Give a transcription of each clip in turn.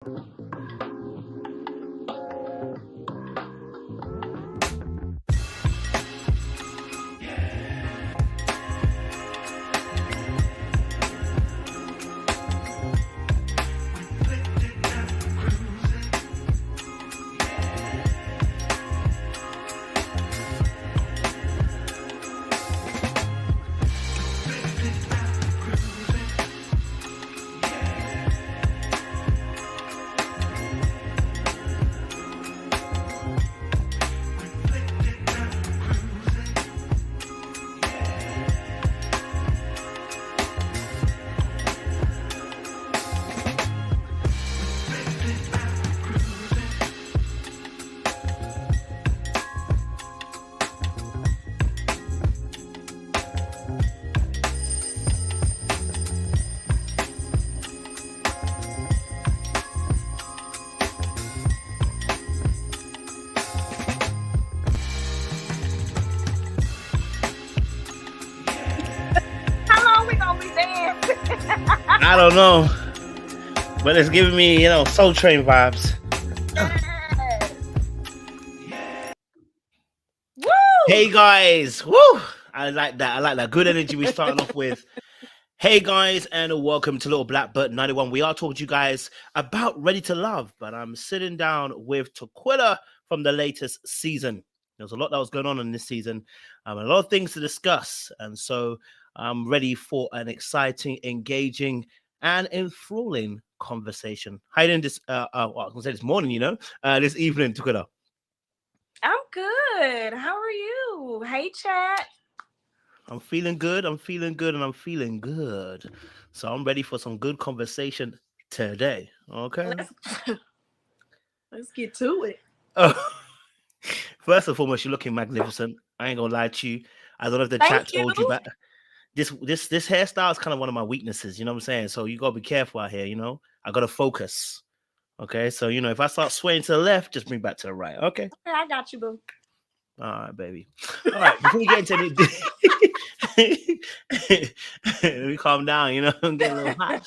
I don't know, but it's giving me, Soul Train vibes. Woo! Hey guys, woo! I like that. Good energy we're starting off with. Hey guys, and welcome to LITTLEBLACKBOOK91. We are talking to you guys about Ready to Love, but I'm sitting down with Taquilla from the latest season. There's a lot that was going on in this season, a lot of things to discuss, and so I'm ready for an exciting, engaging, and enthralling conversation. How you doing this? I was gonna say this morning, this evening, Taquilla. I'm good. How are you? Hey, chat. I'm feeling good. And I'm feeling good. So I'm ready for some good conversation today. Okay. Let's get to it. Oh, first and foremost, you're looking magnificent. I ain't gonna lie to you. I don't know if the chat told you, but this hairstyle is kind of one of my weaknesses. You know what I'm saying? So you gotta be careful out here. I gotta focus. Okay. So if I start swaying to the left, just bring back to the right. Okay. Okay, I got you, boo. All right, baby. All right, before we get into let me calm down, I'm getting a little hot.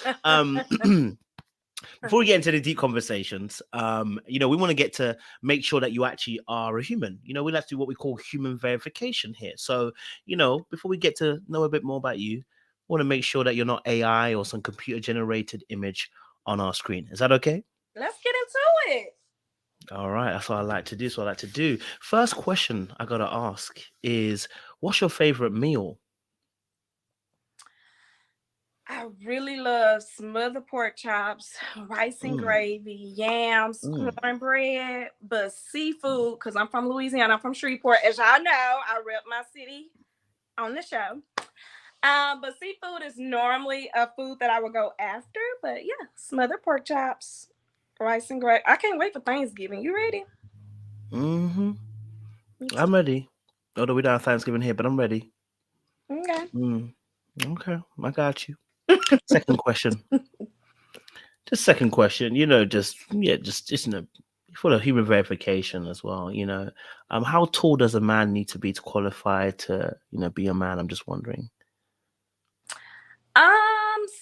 Before we get into the deep conversations, we want to get to make sure that you actually are a human. We like to do what we call human verification here. So, before we get to know a bit more about you, we want to make sure that you're not AI or some computer-generated image on our screen. Is that okay? Let's get into it. All right, that's what I like to do. First question I gotta ask is, what's your favorite meal? I really love smothered pork chops, rice and gravy, yams, cornbread, but seafood, because I'm from Louisiana, I'm from Shreveport. As y'all know, I rep my city on the show. But seafood is normally a food that I would go after. But yeah, smothered pork chops, rice and gravy. I can't wait for Thanksgiving. You ready? Mm-hmm. I'm ready. Although we don't have Thanksgiving here, but I'm ready. Okay. Okay, I got you. Second question. Just second question. Just for the human verification as well. How tall does a man need to be to qualify to be a man? I'm just wondering.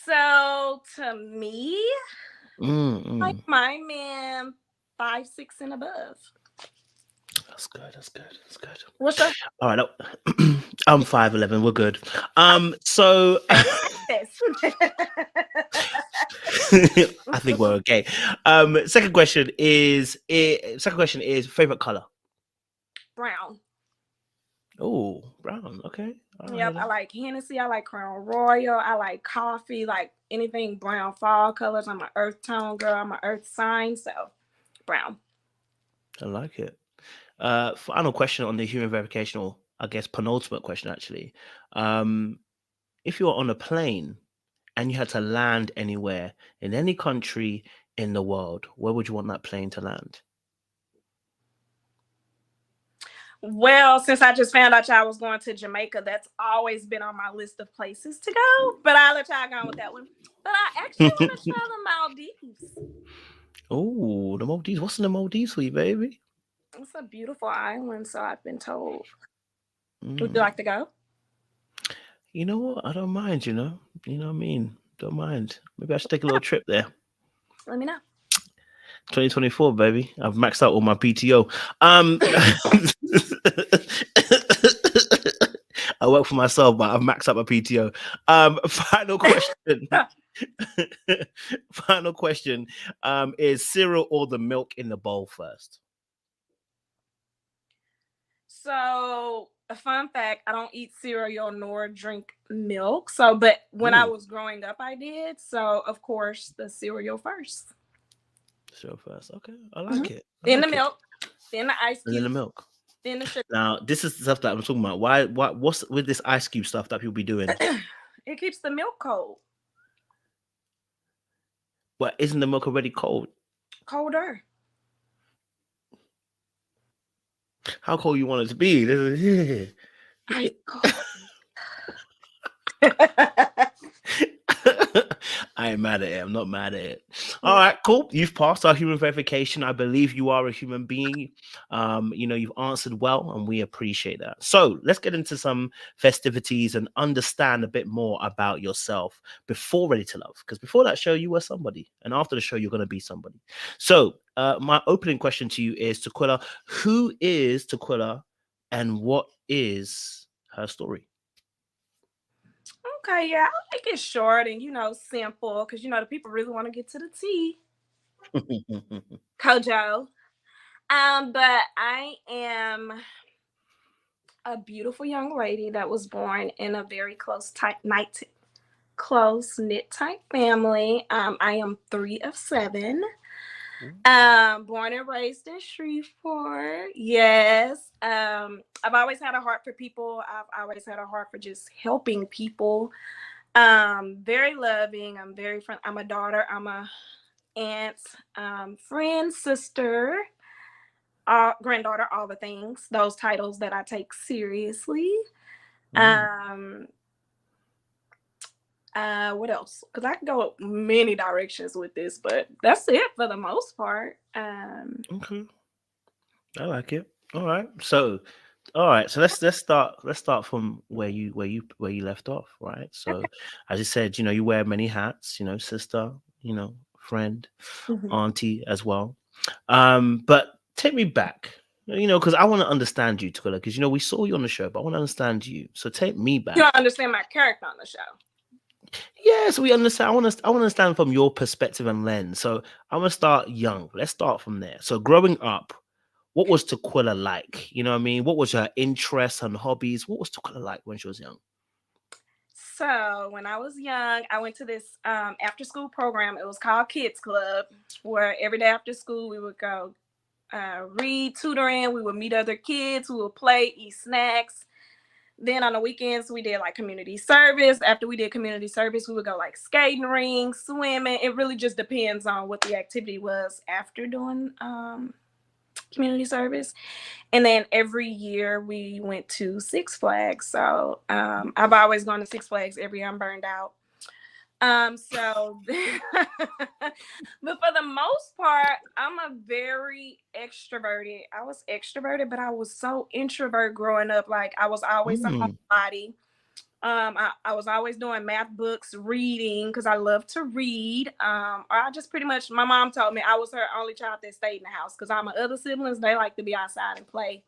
So to me, like my man, 5'6" and above. That's good. What's up? All right, I'm 5'11". We're good. So I think we're okay. Second question is favorite color. Brown. Oh, brown. Okay. Yep, I like Hennessy. I like Crown Royal. I like coffee. Like anything brown, fall colors. I'm an earth tone girl. I'm an earth sign, so brown. I like it. Final question on the human verification, or I guess penultimate question actually. If you were on a plane and you had to land anywhere in any country in the world, where would you want that plane to land? Well, since I just found out y'all was going to Jamaica, that's always been on my list of places to go. But I'll let y'all go with that one. But I actually want to try the Maldives. Oh, the Maldives. What's in the Maldives for you, baby? It's a beautiful island, so I've been told. Would you like to go? You know what? I don't mind, you know what I mean? Don't mind. Maybe I should take a little trip there. Let me know. 2024, baby. I've maxed out all my PTO. I work for myself, but I've maxed out my PTO. Final question. Final question. Is cereal or the milk in the bowl first? So, a fun fact, I don't eat cereal nor drink milk. So, but when I was growing up, I did. So, of course, the cereal first. Cereal first. Okay. I like it. Then the milk, then the ice And then the cube, milk. then the sugar. Now, this is the stuff that I'm talking about. What's with this ice cube stuff that people be doing? It keeps the milk cold. But isn't the milk already cold? Colder. How cold you want it to be? Ice cold. I ain't mad at it. I'm not mad at it. All right, cool. You've passed our human verification. I believe you are a human being. You've answered well, and we appreciate that. So let's get into some festivities and understand a bit more about yourself before Ready to Love. Because before that show, you were somebody, and after the show, you're going to be somebody. So my opening question to you is, Taquilla, who is Taquilla, and what is her story? Okay, yeah, I'll make it short and simple because the people really want to get to the tea. Kojo. But I am a beautiful young lady that was born in a very close-knit type family. I am 3 of 7. Born and raised in Shreveport. Yes. I've always had a heart for people. I've always had a heart for just helping people. Very loving. I'm very friendly. I'm a daughter. I'm a aunt, friend, sister, granddaughter, all the things. Those titles that I take seriously. What else? Because I can go many directions with this, but that's it for the most part. Okay, I like it. All right, so let's start from where you left off, right? So as you said, you wear many hats, sister, friend, auntie as well. But take me back, because I want to understand you, Taquilla, because we saw you on the show, but I want to understand you. So take me back. You don't understand my character on the show. Yes, we understand. I want to understand from your perspective and lens. So I'm gonna start young. Let's start from there. So growing up, what was Taquilla like? You know what I mean? What was her interests and hobbies? What was Taquilla like when she was young? So when I was young, I went to this after school program. It was called Kids Club, where every day after school we would go read, tutoring. We would meet other kids. We would play, eat snacks. Then on the weekends, we did like community service. After we did community service, we would go like skating rinks, swimming. It really just depends on what the activity was after doing community service. And then every year we went to Six Flags. So I've always gone to Six Flags every year. I'm burned out. But for the most part, I'm a very extroverted. I was extroverted, but I was so introvert growing up. Like I was always a homebody. I was always doing math books, reading because I love to read. Or I just pretty much, my mom told me I was her only child that stayed in the house because all my other siblings, they like to be outside and play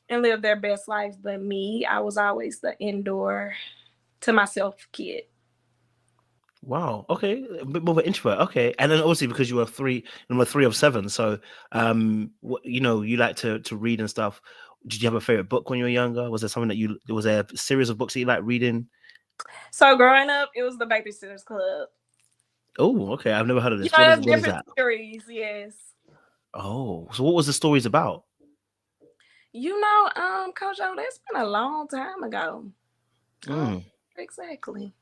and live their best lives. But me, I was always the indoor to myself kid. Wow. Okay. A bit more of an introvert. Okay. And then obviously because you were 3 of 7, so you like to read and stuff. Did you have a favorite book when you were younger? Was there something that was there a series of books that you like reading? So growing up, it was the Babysitter's Club. Oh, okay. I've never heard of this. What is that? Series, yes. Oh, so what was the stories about? Kojo, that's been a long time ago. Exactly.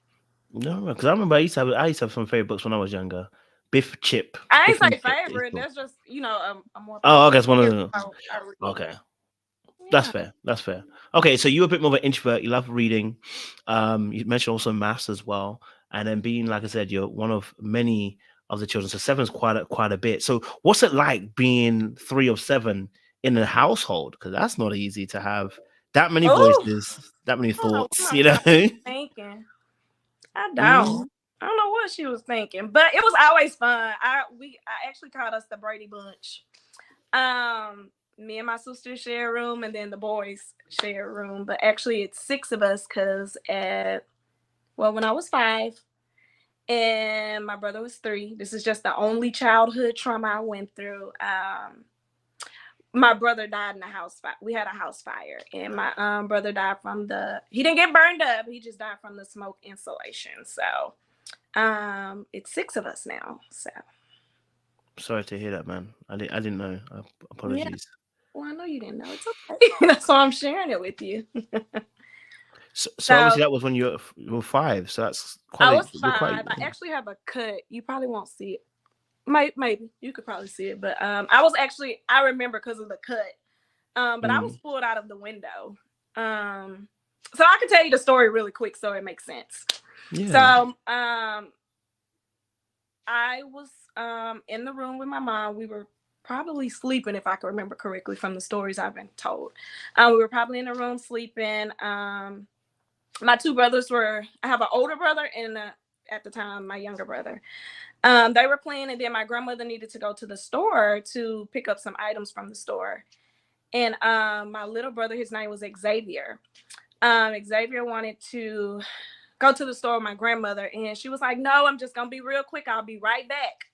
No, because I remember I used to have some favorite books when I was younger. Biff Chip. I ain't say favorite. That's just a more. Oh, okay, that's one of them. Okay, that's fair. That's fair. Okay, so you're a bit more of an introvert. You love reading. You mentioned also maths as well, and then being, like I said, you're one of many of the children. So 7's quite a bit. So what's it like being 3 of 7 in a household? Because that's not easy to have that many voices, that many thoughts. Thinking. I don't. I don't know what she was thinking, but it was always fun. I actually called us the Brady Bunch. Me and my sister share a room, and then the boys share a room. But actually, it's 6 of us because when I was 5, and my brother was 3. This is just the only childhood trauma I went through. My brother died in a house fire. We had a house fire, and my brother died from he didn't get burned up. He just died from the smoke insulation. So it's 6 of us now. So sorry to hear that, man. I didn't know. Apologies. Yeah. Well, I know you didn't know. It's okay. That's why I'm sharing it with you. So obviously that was when you were 5. So that's quite. I was 5. I actually have a cut. You probably won't see it. Maybe you could probably see it, but I remember because of the cut. But I was pulled out of the window. So I can tell you the story really quick so it makes sense. Yeah. So I was in the room with my mom. We were probably sleeping, if I can remember correctly from the stories I've been told. We were probably in the room sleeping. My 2 brothers I have an older brother and at the time my younger brother. They were playing, and then my grandmother needed to go to the store to pick up some items from the store. And my little brother, his name was Xavier. Xavier wanted to go to the store with my grandmother, and she was like, "No, I'm just gonna be real quick. I'll be right back."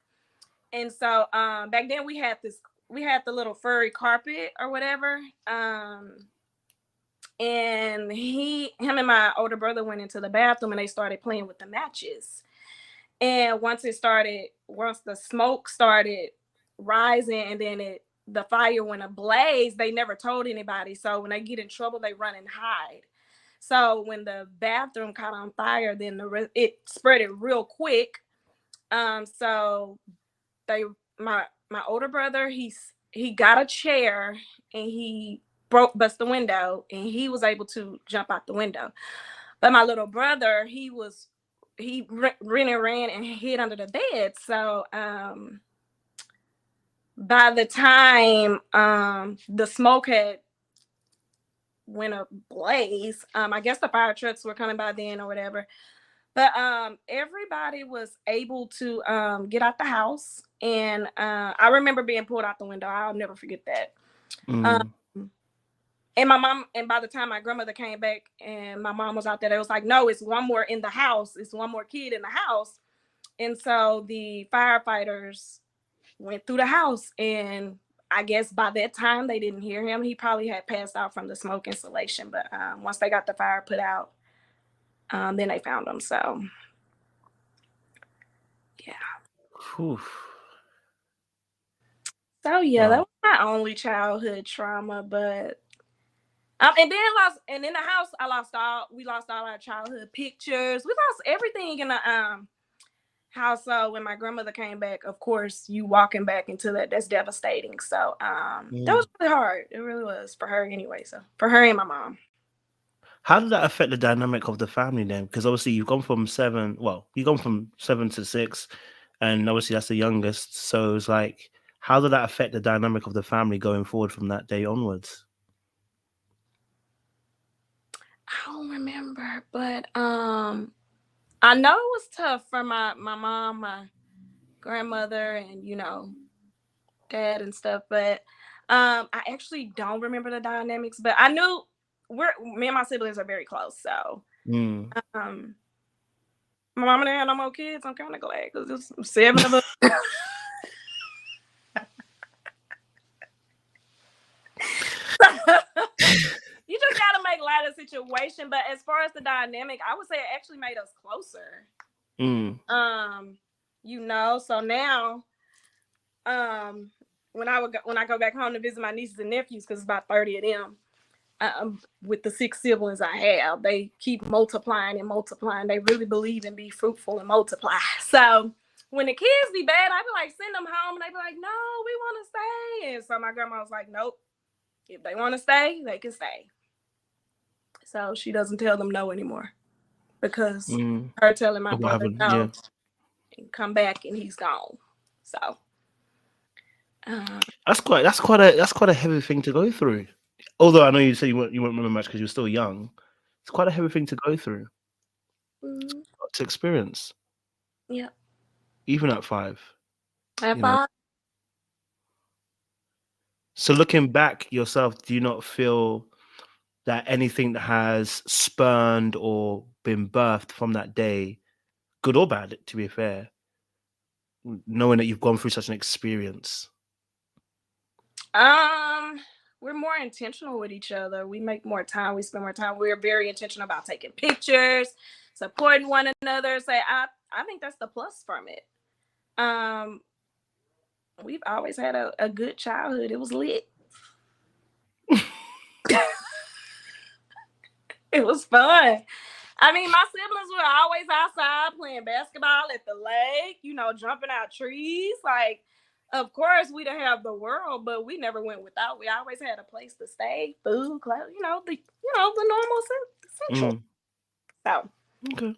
And so back then we had the little furry carpet or whatever. And him and my older brother went into the bathroom, and they started playing with the matches. And once the smoke started rising, and then the fire went ablaze, they never told anybody. So when they get in trouble, they run and hide. So when the bathroom caught on fire, then it spread it real quick. So my older brother, he got a chair, and he bust the window, and he was able to jump out the window. But my little brother, he ran and hid under the bed. So by the time the smoke had went ablaze, I guess the fire trucks were coming by then or whatever. But everybody was able to get out the house. And I remember being pulled out the window. I'll never forget that. And my mom, and by the time my grandmother came back and my mom was out there, they was like, "No, it's one more in the house. It's one more kid in the house." And so the firefighters went through the house, and I guess by that time they didn't hear him. He probably had passed out from the smoke insulation. But once they got the fire put out, then they found him. So yeah. Whew. So yeah, that was my only childhood trauma. But and then in the house, we lost all our childhood pictures. We lost everything in the house. So when my grandmother came back, of course, you walking back into that's devastating. So that was really hard. It really was for her anyway. So for her and my mom. How did that affect the dynamic of the family then? Because obviously you've gone from 7 to 6, and obviously that's the youngest. So it's like, how did that affect the dynamic of the family going forward from that day onwards? I don't remember, but I know it was tough for my mom, my grandmother, and dad and stuff. But I actually don't remember the dynamics. But I knew me and my siblings are very close. So my mom and dad had no more kids. I'm kind of glad because there's 7 of us. You just gotta make light of the situation. But as far as the dynamic, I would say it actually made us closer. So now, when I go back home to visit my nieces and nephews, because it's about 30 of them, with the 6 siblings I have, they keep multiplying and multiplying. They really believe in be fruitful and multiply. So when the kids be bad, I be like, send them home, and they be like, no, we want to stay. And so my grandma was like, nope, if they want to stay, they can stay. So she doesn't tell them no anymore, because her telling my brother no, and come back, and he's gone. So that's quite a heavy thing to go through. Although I know you said you won't remember much because you're still young, it's quite a heavy thing to go through, to experience. Yeah. Even at 5. At You know. 5. So looking back yourself, do you not feel that anything that has spurned or been birthed from that day, good or bad, to be fair, knowing that you've gone through such an experience? We're more intentional with each other. We make more time. We spend more time. We're very intentional about taking pictures, supporting one another. I think that's the plus from it. We've always had a good childhood. It was lit. It was fun. I mean, my siblings were always outside playing basketball at the lake, jumping out trees. Like, of course, we didn't have the world, but we never went without. We always had a place to stay, food, clothes, the normal essential. So, Okay.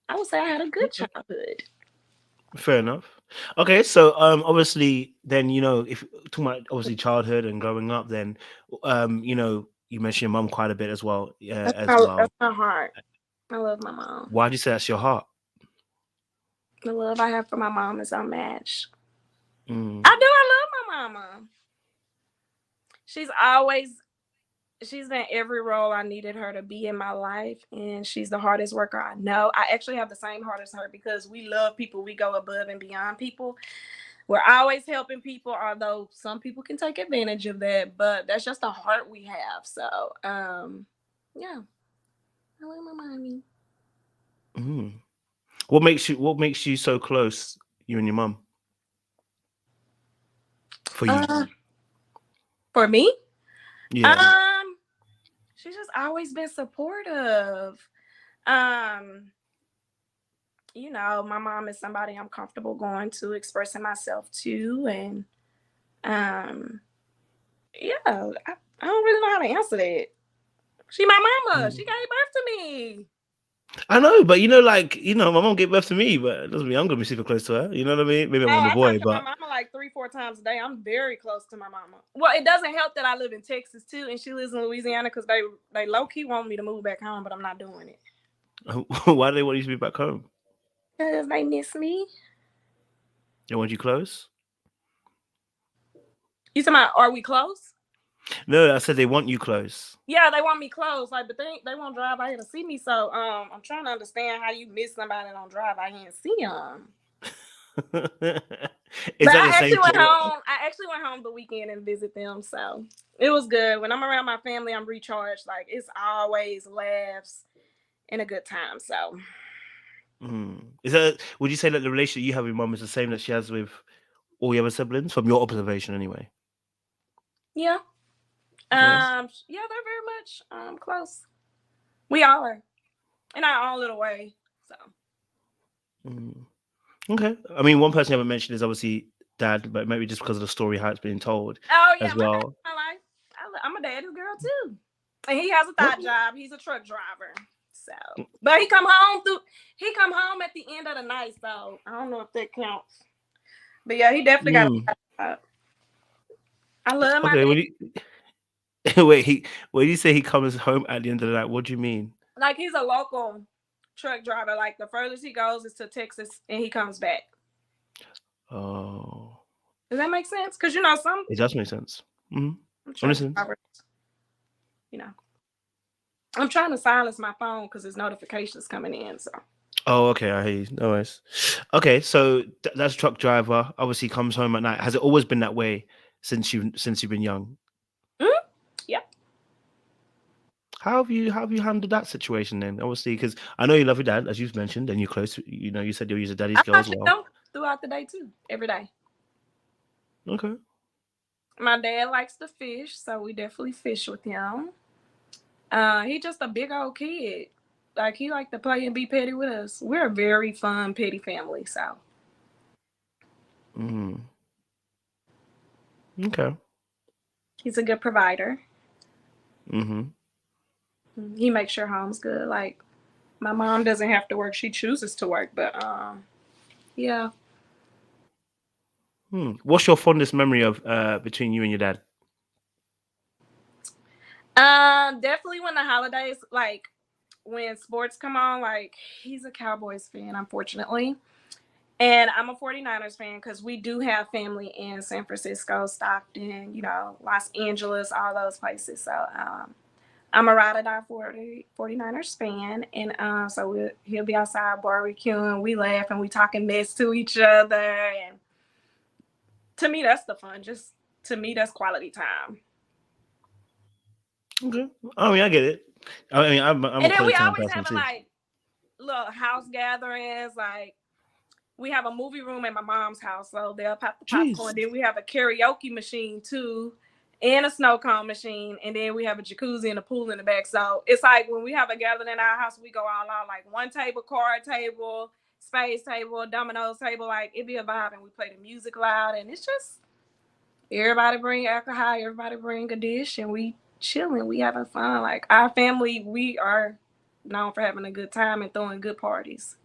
I would say I had a good childhood. Fair enough. Okay, so obviously, then if talking about obviously childhood and growing up, then you mentioned your mum quite a bit as well. That's my heart. I love my mom. Why do you say that's your heart? The love I have for my mom is unmatched. Mm. I love my mama. She's been every role I needed her to be in my life, and she's the hardest worker I know. I actually have the same heart as her because we love people. We go above and beyond people. We're always helping people, although some people can take advantage of that, but that's just the heart we have. So, yeah, I love my mommy. Mm. What makes you so close, you and your mum? For you? For me? Yeah. She's just always been supportive. My mom is somebody I'm comfortable going to, expressing myself to, and yeah, I don't really know how to answer that. She my mama. She gave birth to me. I know, but my mom gave birth to me, but it doesn't mean I'm gonna be super close to her. You know what I mean? Maybe I'm a I boy, talk to but my mama like 3-4 times a day. I'm very close to my mama. Well, it doesn't help that I live in Texas too, and she lives in Louisiana because they low key want me to move back home, but I'm not doing it. why do they want you to be back home? Because they miss me. They want you close? You talking about, are we close? No, I said they want you close. Yeah, they want me close, but they won't drive out here to see me. So I'm trying to understand how you miss somebody and don't drive out here and see them. Is that the same? I actually went home the weekend and visit them, so it was good. When I'm around my family, I'm recharged. Like, it's always laughs and a good time. So, Would you say that the relationship you have with mom is the same that she has with all the other siblings, from your observation, anyway? yeah, Yes. yeah, they're very much close. We all are in our own little way. So, Okay. I mean, one person you haven't mentioned is obviously dad, but maybe just because of the story how it's being told. oh yeah, as well. my life. I'm a daddy's girl too, and he has a thought job. He's a truck driver. So, but he come home at the end of the night. So I don't know if that counts. But yeah, he definitely got a job. I love my dad. When you say he comes home at the end of the night, what do you mean? Like, he's a local truck driver. Like, the furthest he goes is to Texas, and he comes back. Oh, does that make sense? Because some it does make sense. truck drivers, I'm trying to silence my phone because there's notifications coming in. So. Oh, okay, I hear you. No worries. Okay, so that's truck driver. Obviously, comes home at night. Has it always been that way since you've been young? Yeah. How have you handled that situation then? Obviously, because I know you love your dad, as you've mentioned, and you're close. You said you're a daddy's girl as well. Throughout the day too, every day. Okay. My dad likes to fish, so we definitely fish with him. He's just a big old kid. Like, he like to play and be petty with us. We're a very fun, petty family. So. Okay. He's a good provider. He makes sure home's good. Like, my mom doesn't have to work; she chooses to work. But yeah. What's your fondest memory of between you and your dad? Definitely when the holidays, like when sports come on. Like, he's a Cowboys fan, unfortunately, And I'm a 49ers fan because we do have family in San Francisco, Stockton, Los Angeles, all those places. So I'm a ride or die 49ers fan. And so he'll be outside barbecuing, we laugh and we talking mess to each other. And to me, that's the fun. To me, that's quality time. Okay. I mean, I get it. I mean, I'm and a then we quality time always person having too. like little house gatherings. Like we have a movie room at my mom's house, so they'll pop the popcorn. Then we have a karaoke machine too, and a snow cone machine, and then we have a jacuzzi and a pool in the back. So it's like when we have a gathering in our house, we go all out, like one table, card table, space table, dominoes table. Like it be a vibe, and we play the music loud, and it's just everybody bring alcohol, everybody bring a dish, and we chilling, we having fun. Like our family, we are known for having a good time and throwing good parties.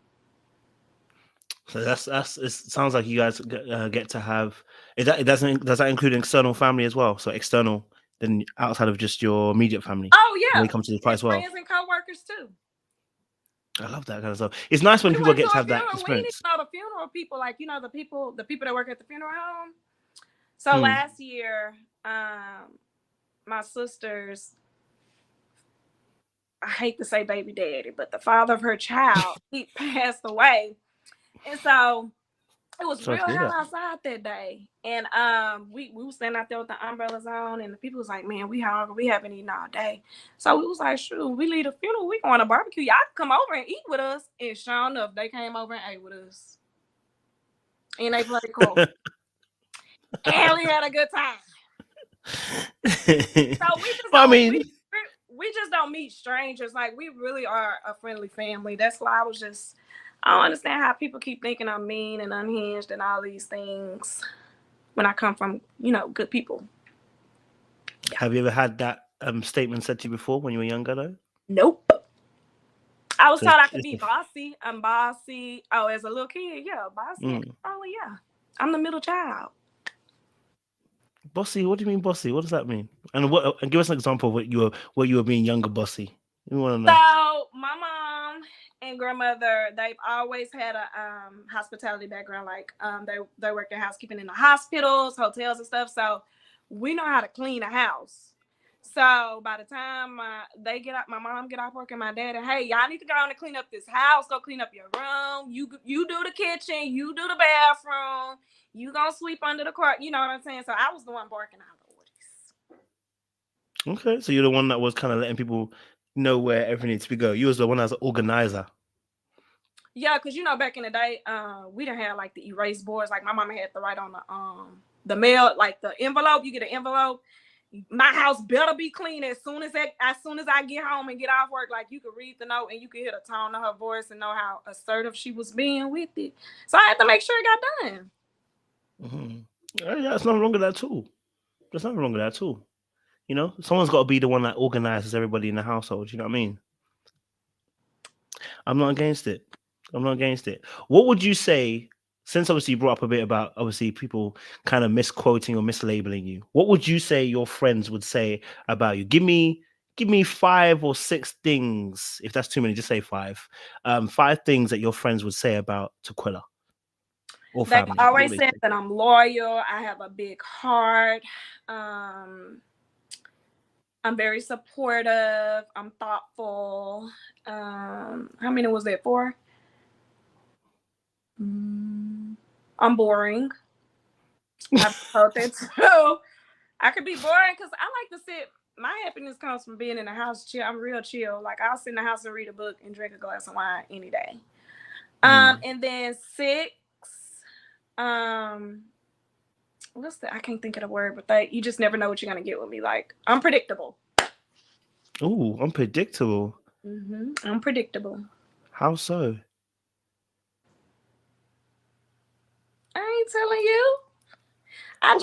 So that's it sounds like you guys get to have does that include external family as well? So external, then outside of just your immediate family. Oh yeah, when it comes to the price, well, friends and co-workers too. I love that kind of stuff. It's nice when people get to have that experience. The funeral people, like the people that work at the funeral home. So last year, my sister's, I hate to say baby daddy, but the father of her child, he passed away. And so it was real hell outside that day. And we were standing out there with the umbrellas on, and the people was like, man, we hungry, we haven't eaten all day. So we was like, shoot, we leave the funeral, we going to barbecue. Y'all come over and eat with us. And sure enough, they came over and ate with us. And they played cool. And we had a good time. So we just we just don't meet strangers. Like we really are a friendly family. That's why I don't understand how people keep thinking I'm mean and unhinged and all these things when I come from, good people. Have you ever had that statement said to you before when you were younger though? Nope. I was told I could be bossy. I'm bossy. Oh, as a little kid, yeah, bossy. Oh, yeah. I'm the middle child. Bossy? What do you mean bossy? What does that mean? And give us an example of what you were being younger bossy. We want to know. So my mom and grandmother, they've always had a hospitality background. Like they work in housekeeping in the hospitals, hotels and stuff. So we know how to clean a house. So by the time my mom get off work and my dad, hey, y'all need to go on and clean up this house. Go clean up your room. You do the kitchen. You do the bathroom. You gonna sweep under the car. You know what I'm saying? So I was the one barking out the orders. Okay, so you're the one that was kind of letting people know where everything needs to go. You was the one as an organizer. Yeah, because back in the day, we didn't have like the erase boards. Like my mama had to write on the mail, like the envelope. You get an envelope. My house better be clean as soon as I get home and get off work. Like you could read the note and you could hear the tone of her voice and know how assertive she was being with it. So I had to make sure it got done. Yeah, there's nothing wrong with that too. There's nothing wrong with that too. Someone's got to be the one that organizes everybody in the household. You know what I mean? I'm not against it. What would you say? Since obviously you brought up a bit about obviously people kind of misquoting or mislabeling you, what would you say your friends would say about you? Give me 5 or 6 things. If that's too many, just say 5. 5 things that your friends would say about Taquilla or family. They always said that I'm loyal. I have a big heart. I'm very supportive. I'm thoughtful. How many was that? 4? I'm boring. I've told that too. I could be boring because I like to sit. My happiness comes from being in the house chill. I'm real chill. Like I'll sit in the house and read a book and drink a glass of wine any day. And then 6. What's that? I can't think of the word, but you just never know what you're gonna get with me. Like unpredictable. Ooh, unpredictable. Unpredictable. How so? I ain't telling you. I'm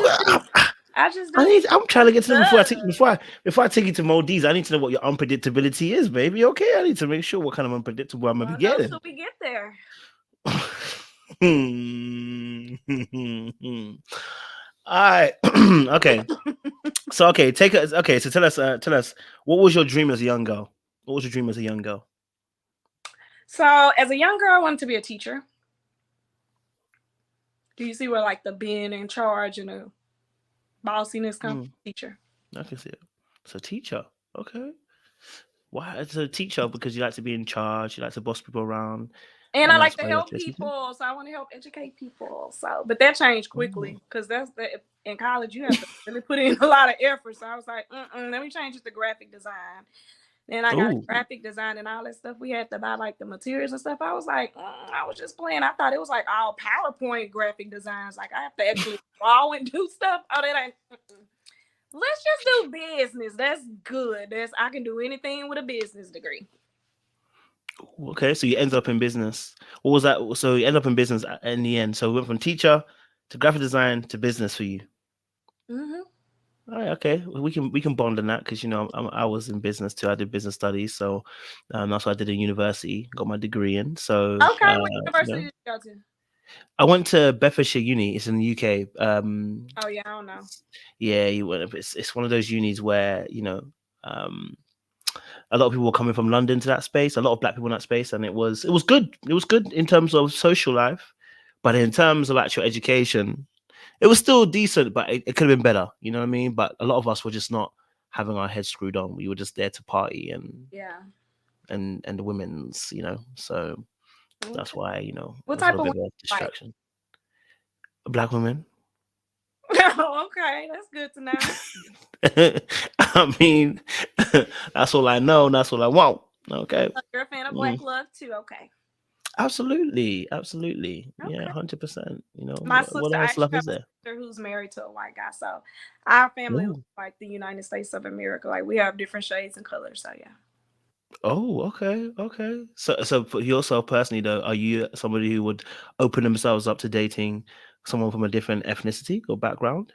trying to get to them before I take you to Maldives. I need to know what your unpredictability is, baby. Okay, I need to make sure what kind of unpredictable I'm gonna be getting. Until we get there. All right. Okay. So tell us what was your dream as a young girl? So as a young girl, I wanted to be a teacher. Do you see where like the being in charge and the bossiness comes from? Teacher. I can see it. So teacher, okay. Why? It's a teacher because you like to be in charge. You like to boss people around, And I and like that's to why you like help to be a teacher. people, so I want to help educate people. So, but that changed quickly because in college you have to really put in a lot of effort. So I was like, let me change it to graphic design. Then I got graphic design and all that stuff. We had to buy like the materials and stuff. I was like, I was just playing. I thought it was like all PowerPoint graphic designs. Like I have to actually draw and do stuff. Oh, that ain't. Let's just do business. That's good. I can do anything with a business degree. Okay, so you end up in business. What was that? So you end up in business in the end. So we went from teacher to graphic design to business for you. All right, okay, we can bond on that because I was in business too. I did business studies, so that's what I did in university. Got my degree in. So okay, what university did you go to? I went to Bedfordshire Uni. It's in the UK. Oh yeah, I don't know. Yeah, it's one of those unis where a lot of people were coming from London to that space. A lot of black people in that space, and it was good. It was good in terms of social life, but in terms of actual education, it was still decent, but it could have been better. You know what I mean? But a lot of us were just not having our heads screwed on. We were just there to party and the women's, So that's why what it was a type little of bit of a distraction. A black woman. Okay, that's good to know. I mean, that's all I know. And that's all I want. Okay. So you're a fan of black love too. Okay. Absolutely. Okay. Yeah, 100%. My sister, what else love is there? Who's married to a white guy, so our family looks like the United States of America. Like we have different shades and colors. So yeah. Oh, okay. So for yourself personally, though, are you somebody who would open themselves up to dating someone from a different ethnicity or background?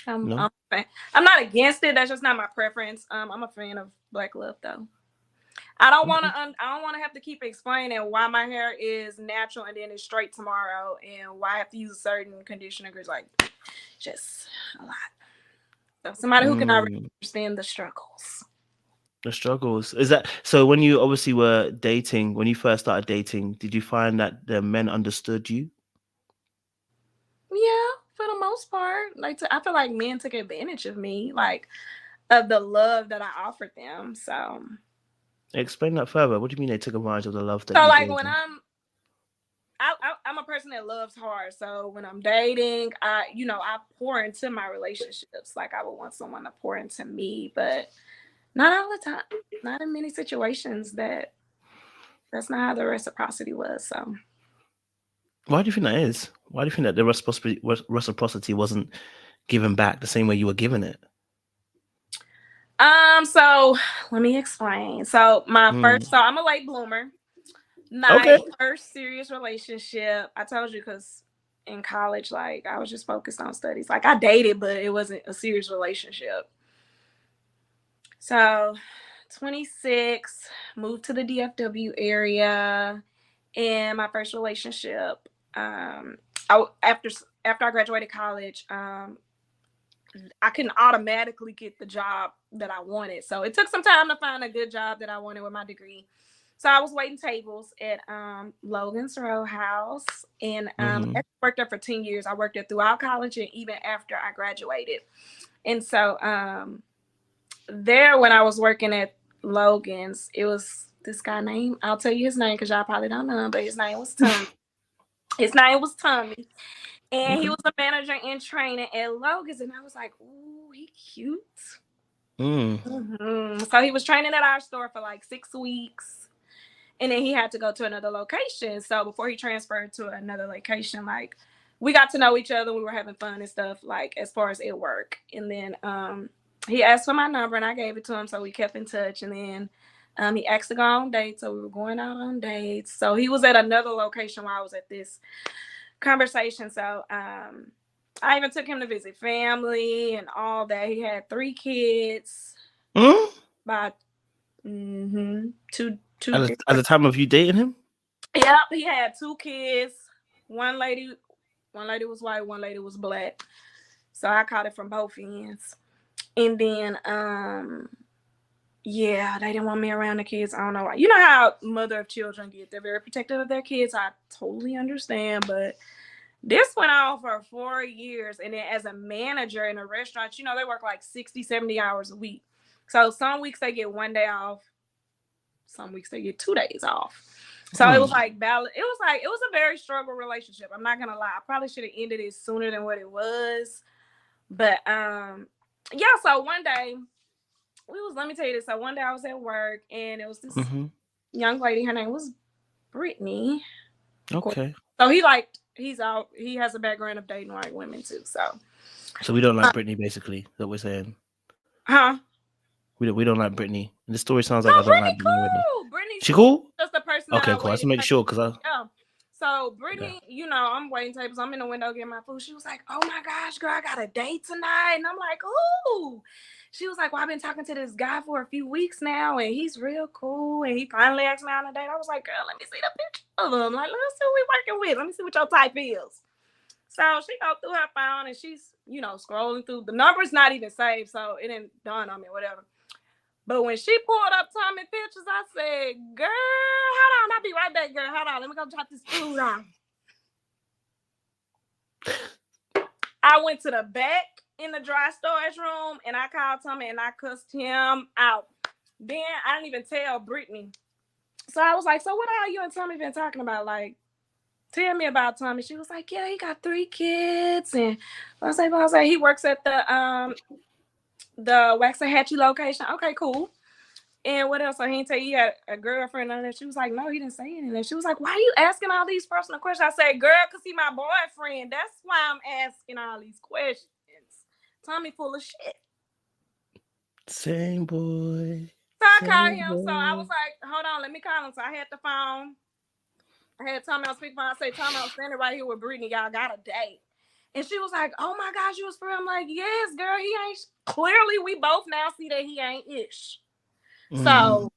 I'm a fan. I'm not against it. That's just not my preference. I'm a fan of black love, though. I don't want to. I don't want to have to keep explaining why my hair is natural and then it's straight tomorrow, and why I have to use a certain conditioner. It's like just a lot. So somebody who can already understand the struggles. The struggles. Is that so? When you obviously were dating, when you first started dating, did you find that the men understood you? Yeah, for the most part. Like I feel like men took advantage of me, like of the love that I offered them. So explain that further. What do you mean they took advantage of the love that so you like gave when them? I'm a person that loves hard. So when I'm dating, I pour into my relationships. Like I would want someone to pour into me, but not all the time. Not in many situations that's not how the reciprocity was. So why do you think that is? Why do you think that the reciprocity wasn't given back the same way you were given it? So let me explain. So I'm a late bloomer. My first serious relationship, I told you, because in college, like I was just focused on studies. Like I dated, but it wasn't a serious relationship. So 26, moved to the DFW area, and my first relationship, after I graduated college, I couldn't automatically get the job that I wanted. So it took some time to find a good job that I wanted with my degree. So I was waiting tables at Logan's Row House, and I worked there for 10 years. I worked there throughout college and even after I graduated. And so there, when I was working at Logan's, it was this guy named, I'll tell you his name because y'all probably don't know him, but his name was Tommy. And he was a manager in training at Logan's, and I was like, ooh, he cute. So he was training at our store for like 6 weeks, and then he had to go to another location. So before he transferred to another location, like we got to know each other. We were having fun and stuff, like as far as at work. And then he asked for my number, and I gave it to him. So we kept in touch, and then he asked to go on dates. So we were going out on dates. So he was at another location while I was at this conversation. So I even took him to visit family and all that. He had 3 kids. By two at the time of you dating him? Yep, he had 2 kids. One lady was white, one lady was black. So I caught it from both ends. And then Yeah, they didn't want me around the kids. I don't know why. You know how mother of children get. They're very protective of their kids. I totally understand. But this went on for 4 years. And then as a manager in a restaurant, you know, they work like 60, 70 hours a week. So some weeks they get 1 day off. Some weeks they get 2 days off. So it was like balance. It was a very struggle relationship. I'm not gonna lie. I probably should have ended it sooner than what it was. But yeah, so one day let me tell you this. So one day I was at work and it was this young lady. Her name was Brittany. Okay. So he has a background of dating white women too. So we don't like Brittany, basically, that we're saying. Huh? We don't like Brittany. The story sounds like no, I don't Brittany like Brittany already. Brittany's She cool? just the person. Okay, cool. I have to make sure because yeah. So Brittany, you know, I'm waiting tables. I'm in the window getting my food. She was like, "Oh my gosh, girl, I got a date tonight," and I'm like, "Ooh." She was like, "Well, I've been talking to this guy for a few weeks now, and he's real cool. And he finally asked me on a date." I was like, "Girl, let me see the picture of him. Like, let's see what we're working with. Let me see what your type is." So she go through her phone and she's, you know, scrolling through. The number's not even saved, so it didn't dawn on me, whatever. But when she pulled up Tommy pictures, I said, "Girl, hold on. I'll be right back, girl. Hold on. Let me go drop this food off." I went to the back in the dry storage room and I called Tommy and I cussed him out. Then I didn't even tell Brittany. So I was like, "So what are you and Tommy been talking about? Like, tell me about Tommy." She was like, "Yeah, he got 3 kids." And I was like, "He works at the Waxahachie location." Okay, cool. And what else? So he didn't tell you he had a girlfriend on there. She was like, "No, he didn't say anything." She was like, "Why are you asking all these personal questions?" I said, "Girl, because he's my boyfriend. That's why I'm asking all these questions. Tommy full of shit." Same boy. So I called him. So I was like, "Hold on, let me call him." So I had the phone. I had Tommy on speakerphone. I said, "Tommy, I'm standing right here with Brittany. Y'all got a date." And she was like, "Oh my gosh, you was for him?" I'm like, "Yes, girl, he ain't." Clearly, we both now see that he ain't ish. So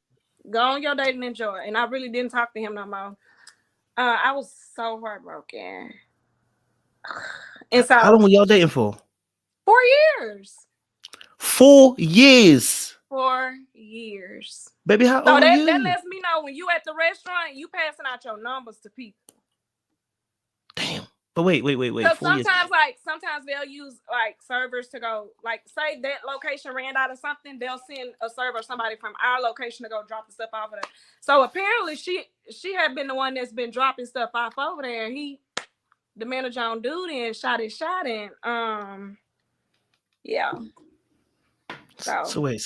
go on your date and enjoy. And I really didn't talk to him no more. I was so heartbroken. And so, how long were y'all dating for? 4 years. 4 years. 4 years. Baby, how old are you? That lets me know when you at the restaurant, you passing out your numbers to people. Damn. But wait. Because sometimes they'll use like servers to go, like, say that location ran out of something, they'll send a server or somebody from our location to go drop the stuff off of there. So apparently she had been the one that's been dropping stuff off over there. And the manager on duty and shot his shot and yeah. So wait.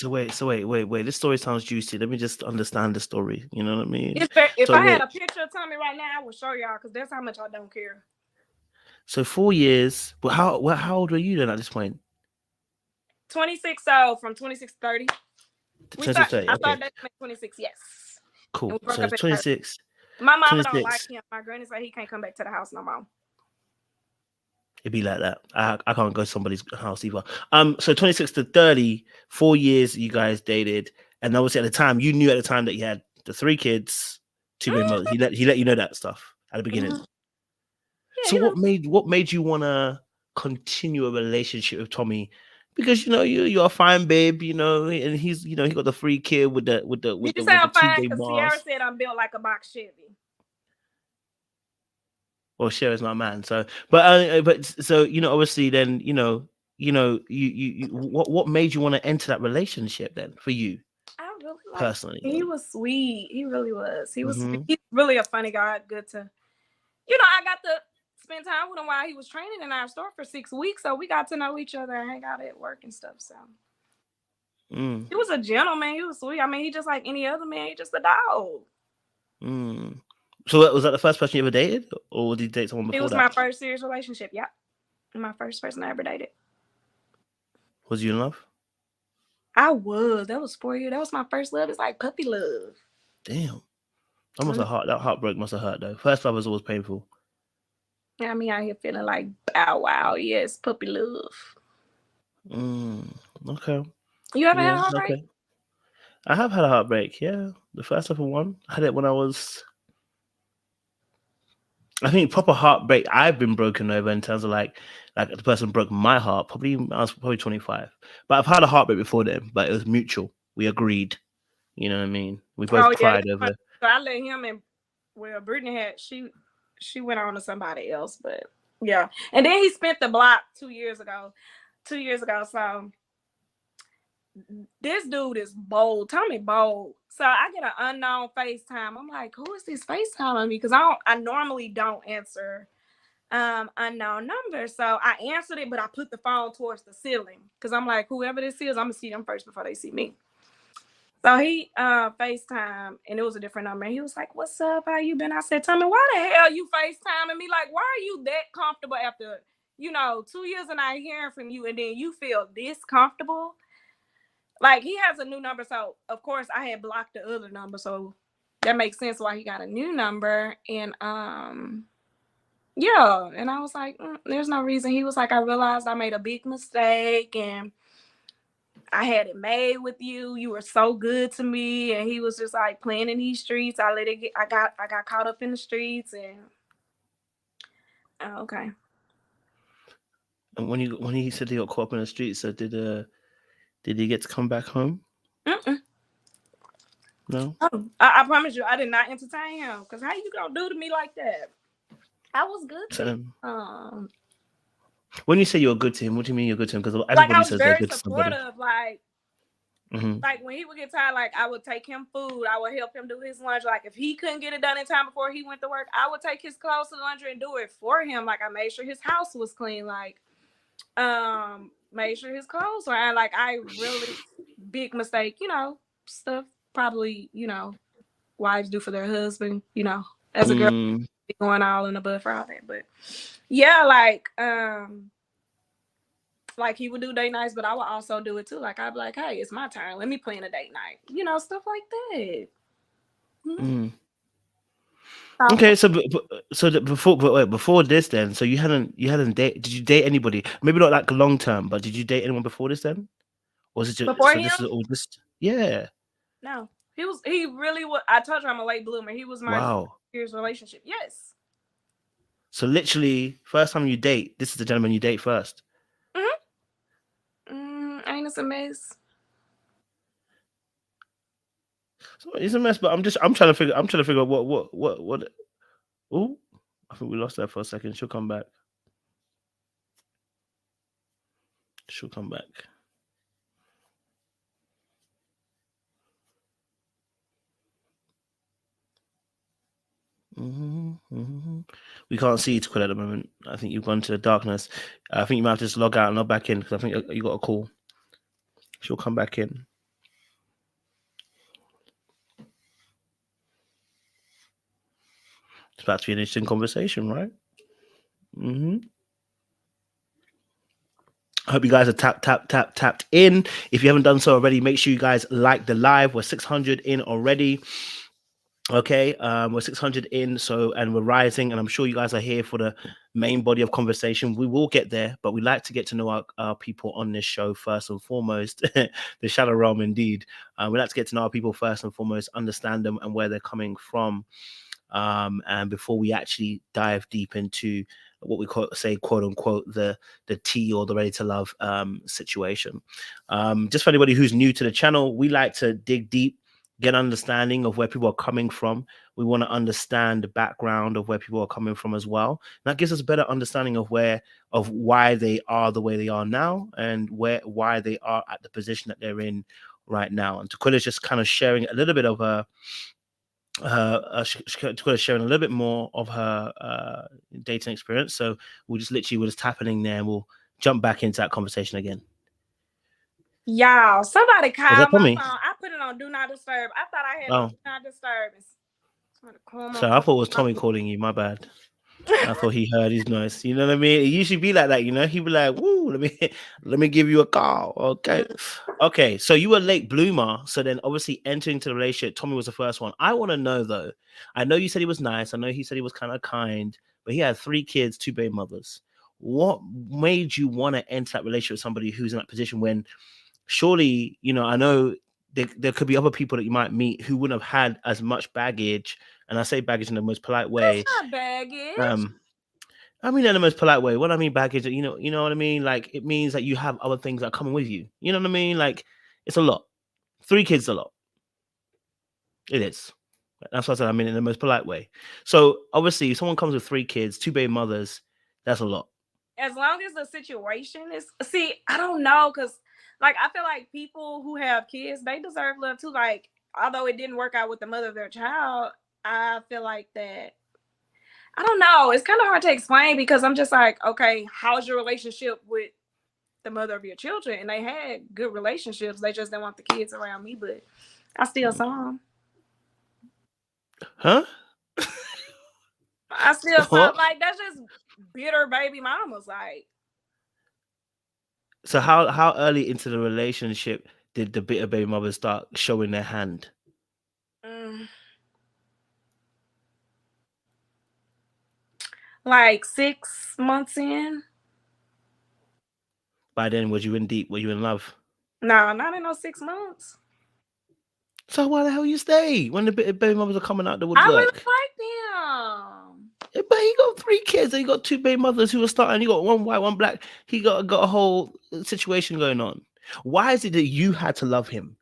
This story sounds juicy. Let me just understand the story. You know what I mean? If I had a picture of Tommy right now, I would show y'all because that's how much I don't care. So 4 years. But how old were you then at this point? 26. So from 26 to 30. 26 to 30. I started dating at 26. Yes. Cool. So 26. My mama don't like him. My granny said he can't come back to the house no more. It'd be like that. I can't go to somebody's house either. So 26 to 30, 4 years you guys dated, and obviously at the time you knew at the time that he had the 3 kids, 2 baby mothers. He let you know that stuff at the beginning. Yeah, so what made you want to continue a relationship with Tommy? Because you're a fine babe, and he's he got the 3 kid with the you sound fine because Sierra said I'm built like a box Chevy. Well, Sierra's my man, so but so obviously then what made you want to enter that relationship then for you? I really personally. He was sweet. He really was. He was sweet. He's really a funny guy. Good to, I got to spend time with him while he was training in our store for 6 weeks, so we got to know each other and hang out at work and stuff. So he was a gentleman. He was sweet. I mean, he just like any other man. He just a dog. So was that the first person you ever dated, or did you date someone before that? It was my first serious relationship. Yeah, my first person I ever dated. Was you in love? I was. That was 4 years. That was my first love. It's like puppy love. Damn, that heartbreak must have hurt though. First love was always painful. Yeah, me out here feeling like bow wow. Yes, puppy love. Okay. You ever had a heartbreak? Okay. I have had a heartbreak. Yeah, the first ever one. I had it when I was. I think proper heartbreak I've been broken over in terms of like the person broke my heart. I was probably 25, but I've had a heartbreak before then. But it was mutual. We agreed. You know what I mean? We Oh both yeah, cried over. so I let him and Brittany had she went on to somebody else, but yeah. And then he spent the block 2 years ago. 2 years ago, so this dude is bold. Tommy bold. So I get an unknown FaceTime. I'm like, who is this FaceTiming me? Because I normally don't answer unknown numbers. So I answered it, but I put the phone towards the ceiling. Because I'm like, whoever this is, I'm gonna see them first before they see me. So he FaceTime and it was a different number. He was like, what's up? How you been? I said, Tommy, why the hell you FaceTiming me? Like, why are you that comfortable after, 2 years of not hearing from you and then you feel this comfortable? Like, he has a new number, so of course I had blocked the other number, so that makes sense why he got a new number. And yeah, and I was like, there's no reason. He was like, I realized I made a big mistake and I had it made with you. You were so good to me. And he was just like playing in these streets. I got caught up in the streets and okay. And when he said he got caught up in the streets, so did he get to come back home? Mm-mm. No. Oh, I promise you, I did not entertain him. Because how you gonna do to me like that? I was good to him. When you say you're good to him, what do you mean you're good to him? Because Like, everybody I was says they're very good to somebody. supportive. Like when he would get tired, like I would take him food. I would help him do his lunch. Like if he couldn't get it done in time before he went to work, I would take his clothes to the laundry and do it for him. Like I made sure his house was clean. Like made sure his clothes were. And like I really big mistake. Stuff probably wives do for their husband. As a girl, going all in the butt for all that. But yeah, like he would do date nights, but I would also do it too. Like I'd be like, hey, it's my turn. Let me plan a date night. Stuff like that. Okay, so before this, then, so you hadn't did you date anybody? Maybe not like long term, but did you date anyone before this then? Or was it just before so him? this is all just yeah? No, he really was. I told you I'm a late bloomer. He was my year's relationship. Yes. So literally, first time you date, this is the gentleman you date first. Ain't it a mess? So it's a mess, but I'm trying to figure out what. Oh, I think we lost her for a second. She'll come back. We can't see you, Taquilla, at the moment. I think you've gone to the darkness. I think you might have to just log out and log back in because I think you got a call. She'll come back in. It's about to be an interesting conversation, right? I hope you guys are tapped in. If you haven't done so already, make sure you guys like the live. We're 600 in already. Okay, we're 600 in, and we're rising, and I'm sure you guys are here for the main body of conversation. We will get there, but we like to get to know our people on this show first and foremost. The shadow realm, indeed. We like to get to know our people first and foremost, understand them and where they're coming from, and before we actually dive deep into what we say, quote unquote, the tea or the ready to love situation. Just for anybody who's new to the channel, we like to dig deep, get an understanding of where people are coming from. We want to understand the background of where people are coming from as well. And that gives us a better understanding of why they are the way they are now and why they are at the position that they're in right now. And Taquilla's just kind of sharing a little bit of sharing a little bit more of her dating experience. So we'll just happening there and we'll jump back into that conversation again. Y'all, somebody called my phone. I put it on Do Not Disturb. I thought I had Do Not Disturb. So I thought it was Tommy calling you. My bad. I thought he heard his noise. You know what I mean? It usually be like that, He'd be like, "Woo, let me give you a call." Okay. So you were a late bloomer. So then, obviously, entering into the relationship, Tommy was the first one. I want to know though. I know you said he was nice. I know he said he was kind of kind, but he had 3 kids, 2 baby mothers. What made you want to enter that relationship with somebody who's in that position when, surely, I know there could be other people that you might meet who wouldn't have had as much baggage. And I say baggage in the most polite way. That's not baggage. I mean in the most polite way. What I mean baggage, you know what I mean? Like it means that you have other things that are coming with you. You know what I mean? Like it's a lot. 3 kids is a lot. It is. That's what I said. I mean, in the most polite way. So obviously, if someone comes with 3 kids, 2 baby mothers, that's a lot. As long as the situation is, see, I don't know, because like I feel like people who have kids, they deserve love too. Like, although it didn't work out with the mother of their child, I feel like that, I don't know, it's kind of hard to explain, because I'm just like, okay, how's your relationship with the mother of your children? And they had good relationships, they just didn't want the kids around me, but I still saw them. Huh? I still saw What? them. Like, that's just bitter baby mamas. Like, So how early into the relationship did the bitter baby mothers start showing their hand? mm, like 6 months in. By then, was you in deep? Were you in love? No, not in those 6 months. So why the hell you stay when the bitter baby mothers are coming out the I really woodwork? like them. Yeah, but he got 3 kids and he got 2 baby mothers who were starting. He got 1 white, 1 black. He got a whole situation going on. Why is it that you had to love him?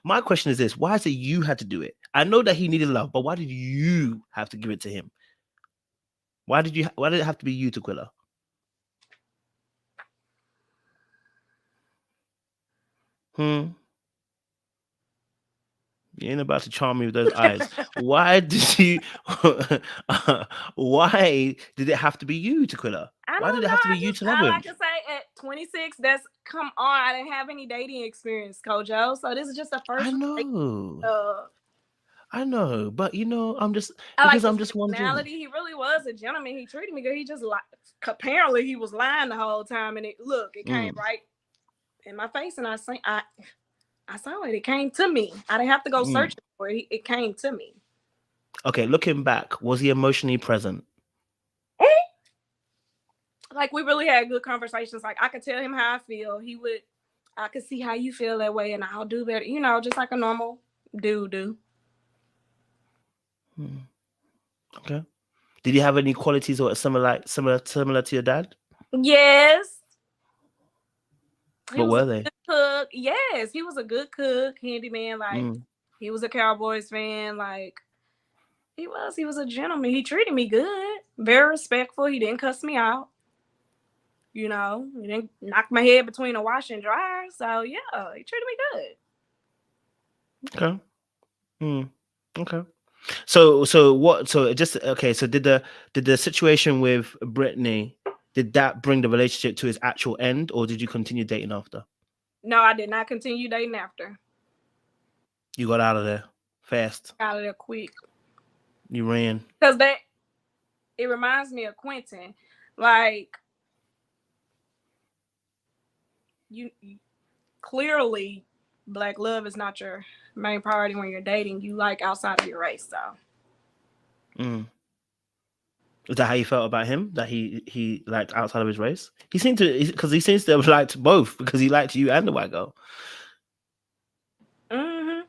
My question is this: why is it you had to do it? I know that he needed love, but why did you have to give it to him? Why did it have to be you, Taquilla? Hmm. You ain't about to charm me with those eyes. Why did you? Why did it have to be you, Taquilla? I Why did don't it know. have to be you to love I him? like to say at 26, that's come on. I didn't have any dating experience, Kojo. So this is just the I first. know, Uh, but I'm just I like his I'm just wondering. personality. He really was a gentleman. He treated me good. He just like, apparently he was lying the whole time, and it came Mm, right in my face, and I saw it. It came to me. I didn't have to go mm. searching for it. It came to me. Okay, looking back, was he emotionally present? Like, we really had good conversations. Like, I could tell him how I feel. I could see how you feel that way, and I'll do better. Just like a normal dude do. Mm, okay. Did he have any qualities or similar to your dad? Yes, he What was a were they? good cook. Yes, he was a good cook, handyman. Like, Mm, he was a Cowboys fan. Like, he was a gentleman. He treated me good, very respectful. He didn't cuss me out. He didn't knock my head between a wash and dryer. So yeah, he treated me good. okay. Mm, okay. So what? So just okay. So did the situation with Brittany, did that bring the relationship to its actual end, or did you continue dating after? No, I did not continue dating after. You got out of there fast. Out of there quick. You ran. Because it reminds me of Quentin. Like, you clearly, black love is not your main priority when you're dating. You like outside of your race. So Mm. Is that how you felt about him? That he liked outside of his race? He seemed to, because he seems to have liked both, because he liked you and the white girl. mm-hmm.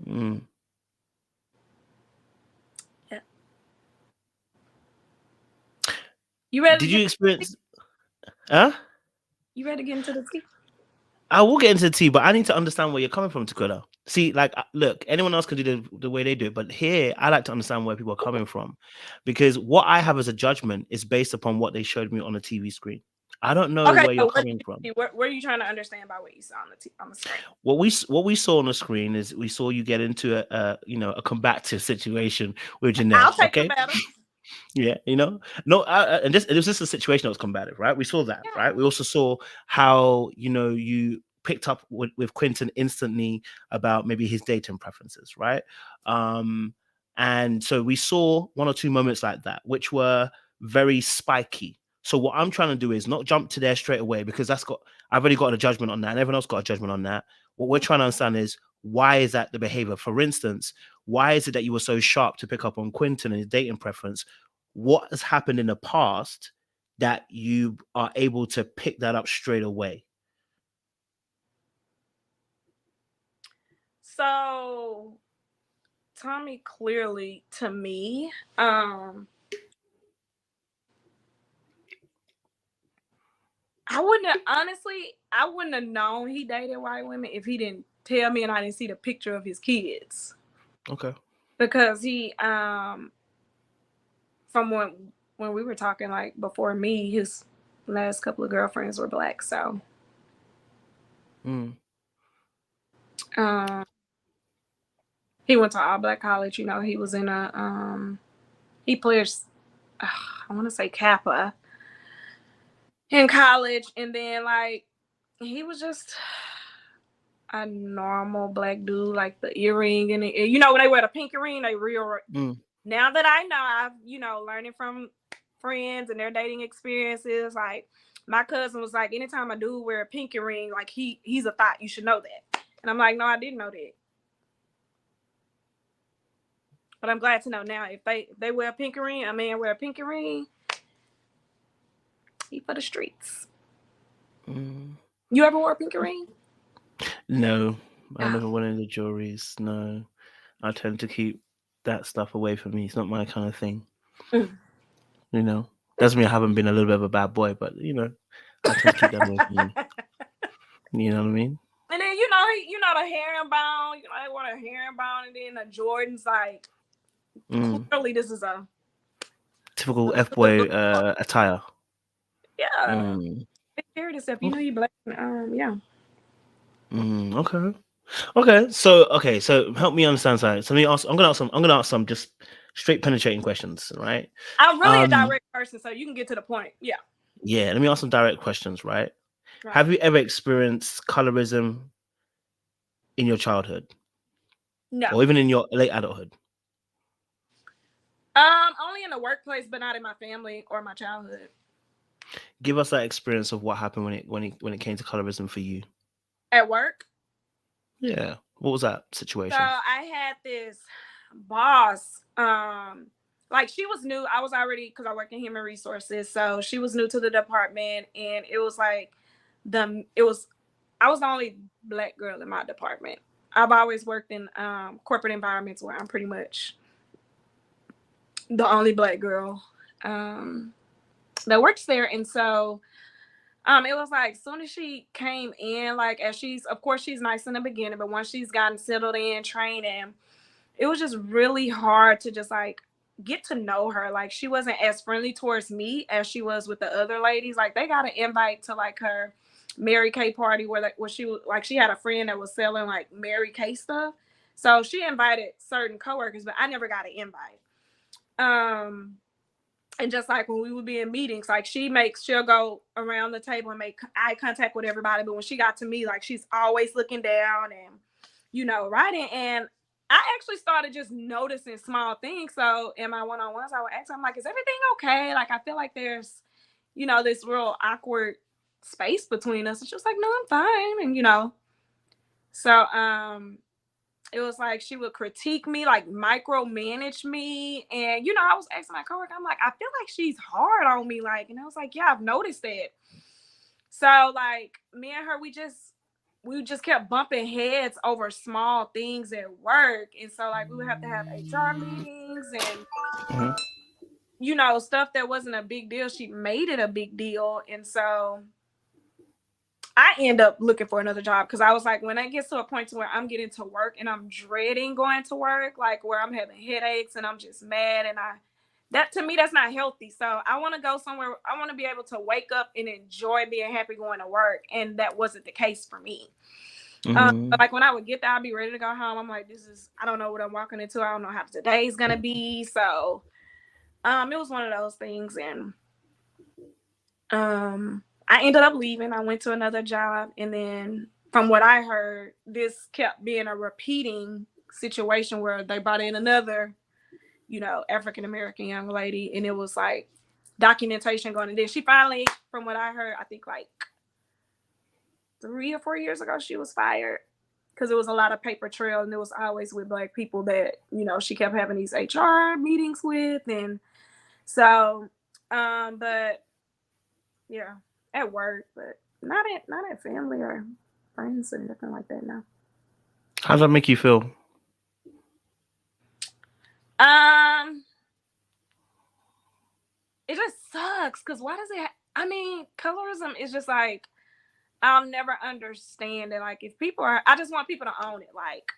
Mm. Yeah. You ready Did to you get experience? Huh? you ready to get into the tea? I will get into the tea, but I need to understand where you're coming from, Taquilla. See, like, look, anyone else can do the way they do it, but here I like to understand where people are coming from, because what I have as a judgment is based upon what they showed me on the TV screen. I don't know Okay, where you're so coming from. what are you trying to understand about what you saw on the screen? What we saw on the screen is we saw you get into a combative situation with I'll Janelle. take the Okay, battle. yeah, no, and it was just a situation that was combative, right? We saw that, Yeah. right? We also saw how you picked up with Quentin instantly about maybe his dating preferences, right? And so we saw 1 or 2 moments like that, which were very spiky. So what I'm trying to do is not jump to there straight away, because I've already got a judgment on that, and everyone else got a judgment on that. What we're trying to understand is, why is that the behavior? For instance, why is it that you were so sharp to pick up on Quentin and his dating preference? What has happened in the past that you are able to pick that up straight away? So Tommy clearly, to me, I wouldn't have known he dated white women if he didn't tell me and I didn't see the picture of his kids. Okay. Because he from when we were talking, like before me, his last couple of girlfriends were black. So he went to all black college. You know, he was in a he plays I want to say Kappa in college, and then like he was just a normal black dude, like the earring and you know when they wear the pink ring, they real. Now that I know, I've learning from friends and their dating experiences. Like my cousin was like, anytime a dude wear a pinky ring, like he's a thought. You should know that. And I'm like, no, I didn't know that. But I'm glad to know now. If they wear a pinky ring, a man wear a pinky ring, he for the streets. You ever wore a pinky ring? No, I never went in the juries. No, I tend to keep that stuff away from me. It's not my kind of thing. You know, doesn't mean I haven't been a little bit of a bad boy, but I tend to keep that away from me. You know what I mean? And then the herringbone. They want a herringbone, and then the Jordans. Like clearly, this is a typical F-boy attire. Yeah. Carry this up. You know you black. Yeah. Okay. So help me understand something. So I'm gonna ask some just straight penetrating questions, right? I'm really a direct person, so you can get to the point. Yeah. Yeah. Let me ask some direct questions, right? Have you ever experienced colorism in your childhood? No. Or even in your late adulthood? Only in the workplace, but not in my family or my childhood. Give us that experience of what happened when it came to colorism for you. At work? Yeah. What was that situation? So I had this boss. Like she was new. I was already, because I work in human resources, so she was new to the department, and it was like I was the only black girl in my department. I've always worked in corporate environments where I'm pretty much the only black girl that works there. And so it was like, as soon as she came in, like, as of course she's nice in the beginning, but once she's gotten settled in training, it was just really hard to just like get to know her. Like she wasn't as friendly towards me as she was with the other ladies. Like they got an invite to like her Mary Kay party where she had a friend that was selling like Mary Kay stuff. So she invited certain coworkers, but I never got an invite. And just like when we would be in meetings, like she'll go around the table and make eye contact with everybody. But when she got to me, like she's always looking down and, writing. And I actually started just noticing small things. So in my one-on-ones, I would ask her, I'm like, is everything okay? Like, I feel like there's, this real awkward space between us. And she was like, no, I'm fine. And, so, it was like she would critique me, like micromanage me. And, I was asking my coworker, I'm like, I feel like she's hard on me. Like, and I was like, yeah, I've noticed that. So like me and her, we just kept bumping heads over small things at work. And so like we would have to have HR meetings and, stuff that wasn't a big deal. She made it a big deal. And so I end up looking for another job because I was like, when I get to a point to where I'm getting to work and I'm dreading going to work, like where I'm having headaches and I'm just mad, and that to me, that's not healthy. So I want to go somewhere. I want to be able to wake up and enjoy being happy going to work. And that wasn't the case for me. But like when I would get there, I'd be ready to go home. I'm like, I don't know what I'm walking into. I don't know how today's going to be. So it was one of those things. And I ended up leaving. I went to another job. And then from what I heard, this kept being a repeating situation where they brought in another, African-American young lady. And it was like documentation going. And then she finally, from what I heard, I think like 3 or 4 years ago, she was fired because it was a lot of paper trail. And it was always with black people that, she kept having these HR meetings with. And so, but yeah, at work, but not at family or friends or nothing like that. No. How does that make you feel? It just sucks because why does it? I mean, colorism is just like, I'll never understand it. Like, if people are, I just want people to own it. Like,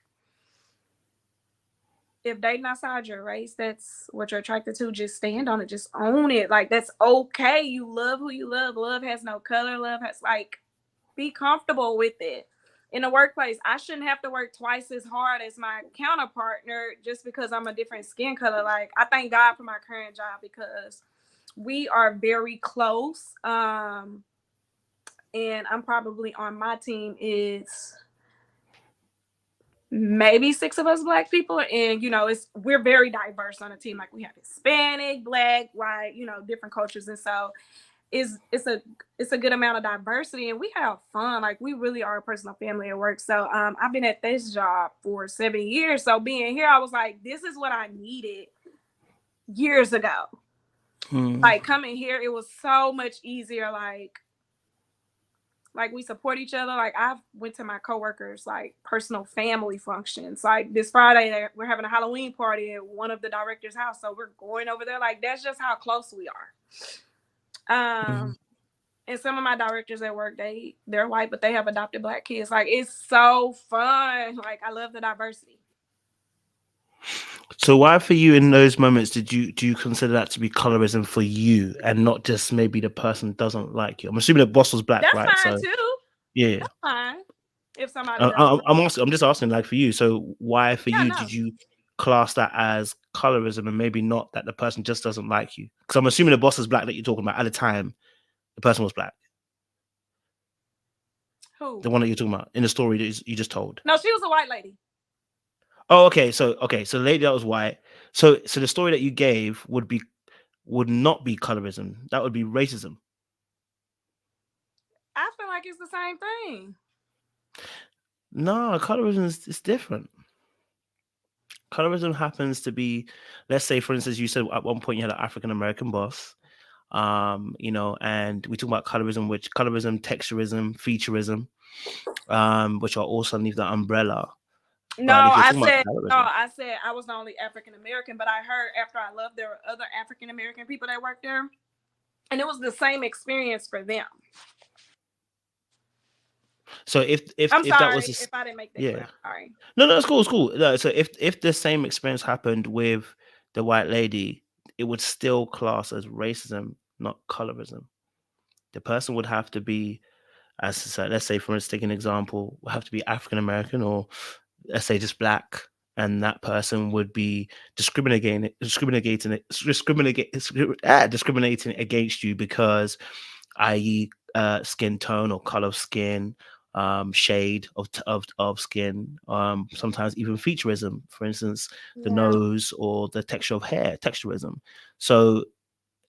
if they not outside your race, that's what you're attracted to, just stand on it. Just own it. Like, that's okay. You love who you love. Love has no color. Love has, like, be comfortable with it. In the workplace, I shouldn't have to work twice as hard as my counterpartner just because I'm a different skin color. Like, I thank God for my current job because we are very close. And I'm probably on my team is maybe 6 of us Black people, and we're very diverse on the team. Like, we have Hispanic, Black, white, different cultures, and so it's a good amount of diversity, and we have fun. Like, we really are a personal family at work. So I've been at this job for 7 years. So being here, I was like, this is what I needed years ago. Like, coming here, it was so much easier. Like we support each other. Like, I went to my coworkers, like, personal family functions. Like, this Friday, we're having a Halloween party at one of the director's house. So we're going over there. Like, that's just how close we are. And some of my directors at work, they're white, but they have adopted Black kids. Like, it's so fun. Like, I love the diversity. So why for you in those moments do you consider that to be colorism for you and not just maybe the person doesn't like you? I'm assuming the boss was Black, That's right? fine So too. yeah, That's fine. If somebody doesn't I'm just asking, like, for you. So why for you no. did you class that as colorism and maybe not that the person just doesn't like you? Because I'm assuming the boss is Black that you're talking about. At the time, the person was Black. Who? The one that you're talking about in the story that you just told. No, she was a white lady. Oh, okay. So the lady that was white. So the story that you gave would not be colorism. That would be racism. I feel like it's the same thing. No, colorism is different. Colorism happens to be, let's say, for instance, you said at one point you had an African American boss, and we talk about colorism, texturism, featureism, which are also underneath the umbrella. No, But I said I was the only African American, but I heard after I left there were other African American people that worked there, and it was the same experience for them. So if I'm sorry that was if I didn't make that clear. Sorry. No, it's cool. No, so if the same experience happened with the white lady, it would still class as racism, not colorism. The person would have to be, as I said, let's say, for instance, take an example, would have to be African American or let's say just Black, and that person would be discriminating against you because, i.e., skin tone or color of skin, shade of skin, sometimes even featureism, for instance, the nose or the texture of hair, texturism. So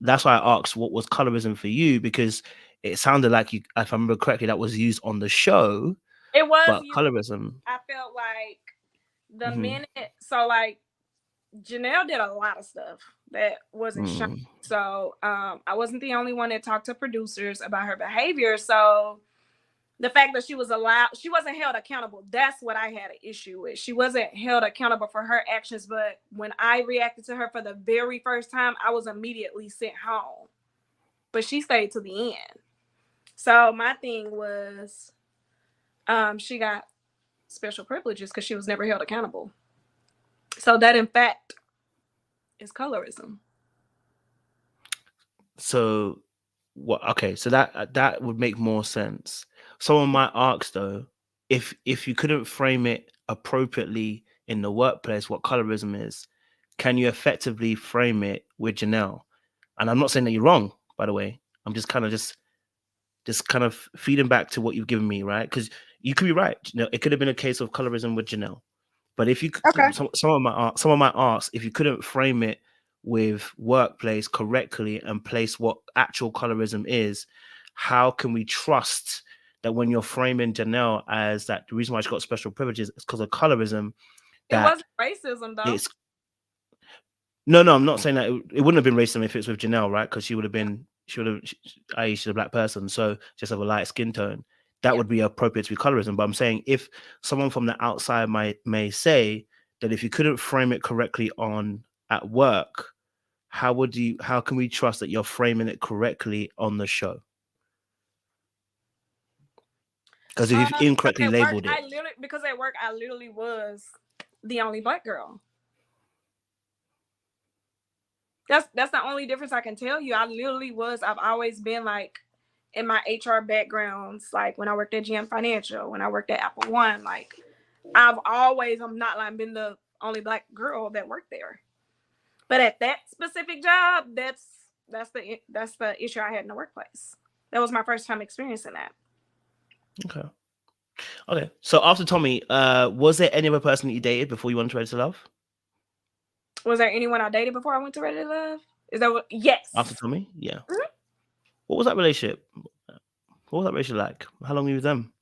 that's why I asked what was colorism for you, because it sounded like you, if I remember correctly, that was used on the show. It was but colorism. I felt like the minute, so like Janelle did a lot of stuff that wasn't shown. So I wasn't the only one that talked to producers about her behavior. So the fact that she wasn't held accountable, that's what I had an issue with. She wasn't held accountable for her actions, but when I reacted to her for the very first time, I was immediately sent home. But she stayed to the end. So my thing was, she got special privileges because she was never held accountable. So that, in fact, is colorism. So what? Okay, so that would make more sense. Someone might ask though, if you couldn't frame it appropriately in the workplace, what colorism is, can you effectively frame it with Janelle? And I'm not saying that you're wrong, by the way. I'm just kind of feeding back to what you've given me, right? Because you could be right. It could have been a case of colorism with Janelle. But if you, someone might ask if you couldn't frame it with workplace correctly and place what actual colorism is, how can we trust that when you're framing Janelle as that the reason why she got special privileges is because of colorism? It wasn't racism though. No, I'm not saying that it wouldn't have been racism if it's with Janelle, right? Because she's a Black person, so just have a light skin tone. That would be appropriate to be colorism. But I'm saying if someone from the outside may say that if you couldn't frame it correctly at work, how can we trust that you're framing it correctly on the show? Because if you've incorrectly At work, labeled it. because at work I literally was the only black girl. That's the only difference I can tell you. I literally was. I've always been like in my HR backgrounds, like when I worked at GM Financial, when I worked at Apple One, like I'm not like been the only black girl that worked there. But at that specific job, that's the issue I had in the workplace. That was my first time experiencing that. Okay. So after Tommy, was there any other person that you dated before you went to Ready to Love? Was there anyone I dated before I went to Ready to Love? Is that what? Yes. After Tommy? Yeah. Mm-hmm. What was that relationship? What was that relationship like? How long were you with them?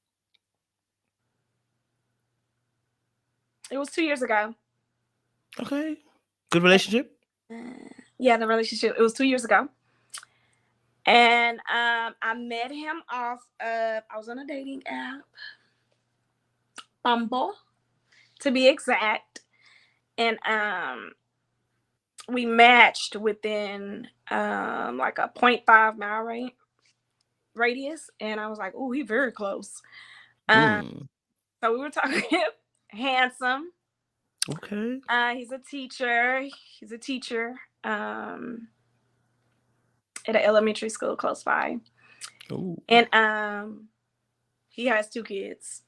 It was 2 years ago. Okay. Good relationship? Yeah, the relationship. It was 2 years ago. And I met him off of, I was on a dating app, Bumble, to be exact. And we matched within like a 0.5 mile radius. And I was like, oh, he's very close. So we were talking. Handsome. Okay. He's a teacher. At an elementary school close by. Ooh. And he has 2 kids.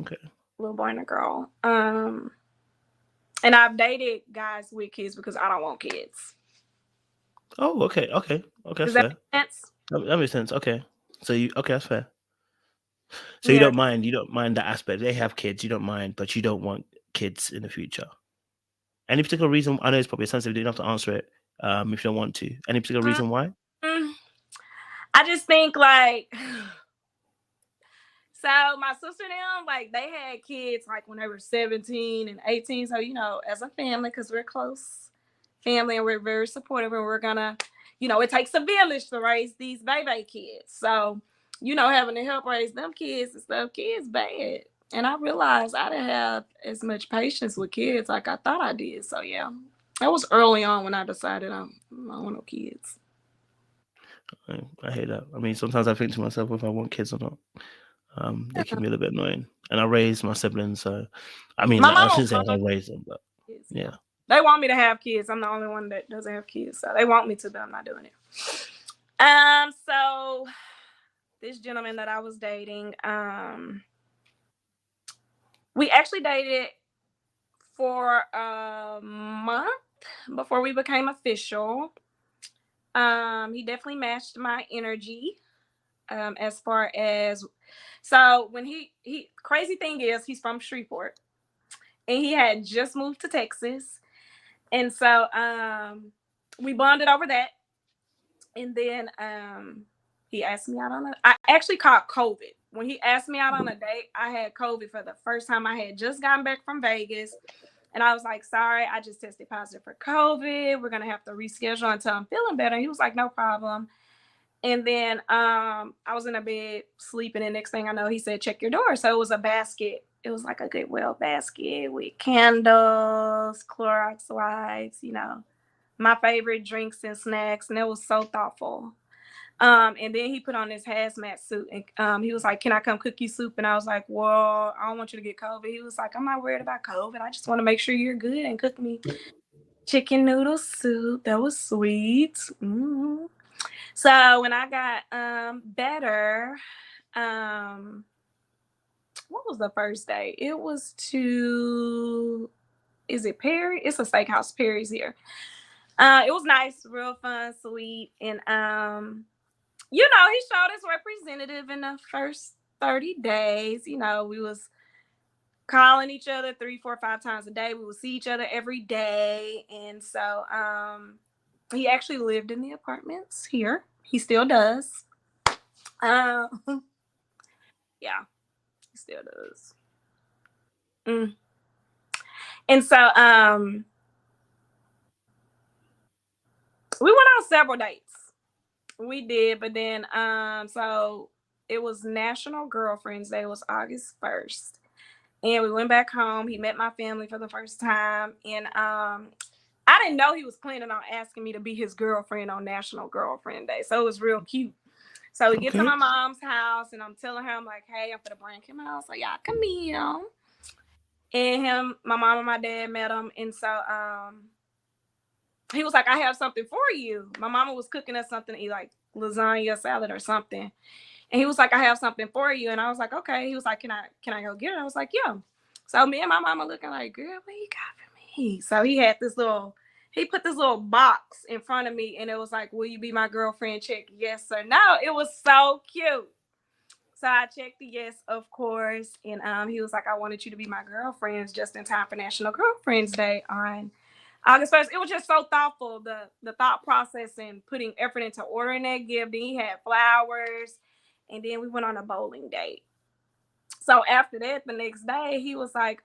Okay. A little boy and a girl. And I've dated guys with kids because I don't want kids. Oh, okay. Does that make sense? That makes sense. Okay. So that's fair. So you don't mind that aspect. They have kids, you don't mind, but you don't want kids in the future. Any particular reason? I know it's probably sensitive, you don't have to answer it if you don't want to. Any particular reason why? I just think like, so my sister and them, like they had kids like when they were 17 and 18. So, as a family, because we're close family and we're very supportive and we're gonna, it takes a village to raise these baby kids. So, having to help raise them kids and stuff, kids bad. And I realized I didn't have as much patience with kids like I thought I did. So yeah, that was early on when I decided I don't want no kids. I hate that. I mean, sometimes I think to myself if I want kids or not. They can be a little bit annoying. And I raised my siblings, so I mean, I shouldn't say I raised them, but yeah. They want me to have kids. I'm the only one that doesn't have kids, so they want me to, but I'm not doing it. So this gentleman that I was dating, we actually dated for a month before we became official. He definitely matched my energy. As far as, so when he crazy thing is he's from Shreveport and he had just moved to Texas. And so we bonded over that. And then he asked me out I actually caught COVID. When he asked me out on a date, I had COVID for the first time. I had just gotten back from Vegas. And I was like, sorry, I just tested positive for COVID. We're going to have to reschedule until I'm feeling better. And he was like, no problem. And then I was in a bed sleeping. And next thing I know, he said, check your door. So it was a basket. It was like a Goodwill basket with candles, Clorox wipes, my favorite drinks and snacks. And it was so thoughtful. And then he put on his hazmat suit and he was like, can I come cook you soup? And I was like, well, I don't want you to get COVID. He was like, I'm not worried about COVID. I just want to make sure you're good and cook me chicken noodle soup. That was sweet. Mm-hmm. So when I got better, what was the first day? It was is it Perry? It's a steakhouse, Perry's here. It was nice, real fun, sweet. And he showed his representative in the first 30 days. We was calling each other 3, 4, 5 times a day. We would see each other every day. And so he actually lived in the apartments here. He still does. Yeah, he still does. And so we went on several dates. We did, but then so it was National Girlfriend's Day. It was August 1st. And we went back home. He met my family for the first time. And I didn't know he was planning on asking me to be his girlfriend on National Girlfriend Day. So it was real cute. So we get to my mom's house, and I'm telling her, I'm like, hey, I'm gonna bring him out, so y'all come in. And my mom and my dad met him, and so he was like, I have something for you. My mama was cooking us something to eat, like lasagna, salad, or something. And he was like, I have something for you. And I was like, okay. He was like, can I go get it? I was like, yeah. So me and my mama looking like, girl, what you got for me? So he put this little box in front of me, and it was like, will you be my girlfriend? Check yes or no. It was so cute. So I checked the yes, of course. And he was like, I wanted you to be my girlfriends just in time for National Girlfriends Day on August 1st. It was just so thoughtful, the thought process and putting effort into ordering that gift. Then he had flowers, and then we went on a bowling date. So after that, the next day, he was like,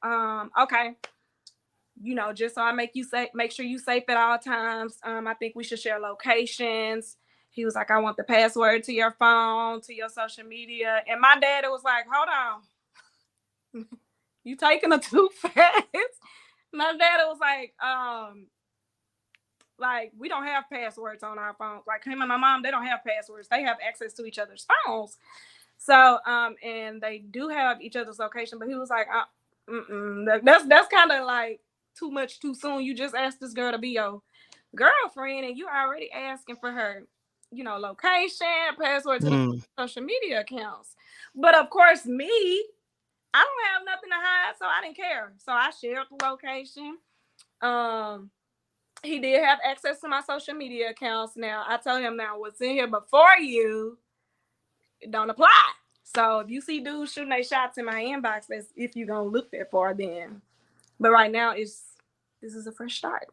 okay, just so I make sure you safe at all times. I think we should share locations. He was like, I want the password to your phone, to your social media. And my dad was like, hold on. You taking it too fast? My dad was like, we don't have passwords on our phones. Like him and my mom, they don't have passwords. They have access to each other's phones. So, and they do have each other's location, but he was like, that's kind of like too much too soon. You just asked this girl to be your girlfriend, and you already asking for her, location, password to the social media accounts. But of course, me, I don't have nothing to hide, so I didn't care. So I shared the location. He did have access to my social media accounts. Now I told him, now what's in here before you, it don't apply. So if you see dudes shooting their shots in my inbox, that's if you're gonna look there for then. But right now, this is a fresh start.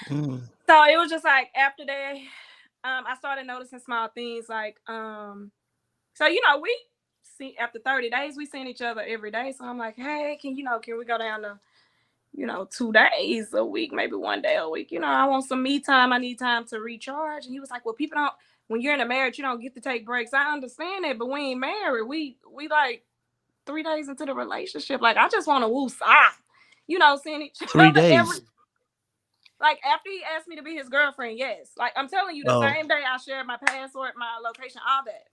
So it was just like after that, I started noticing small things like, so we see after 30 days we seen each other every day. So I'm like, hey, can we go down to 2 days a week, maybe 1 day a week? I want some me time. I need time to recharge. And he was like, well, people don't. When you're in a marriage, you don't get to take breaks. I understand that, but we ain't married. We like 3 days into the relationship. Like, I just want to woo-sah. Seeing each other 3 days. Like, after he asked me to be his girlfriend, yes. Like, I'm telling you, the same day I shared my password, my location, all that.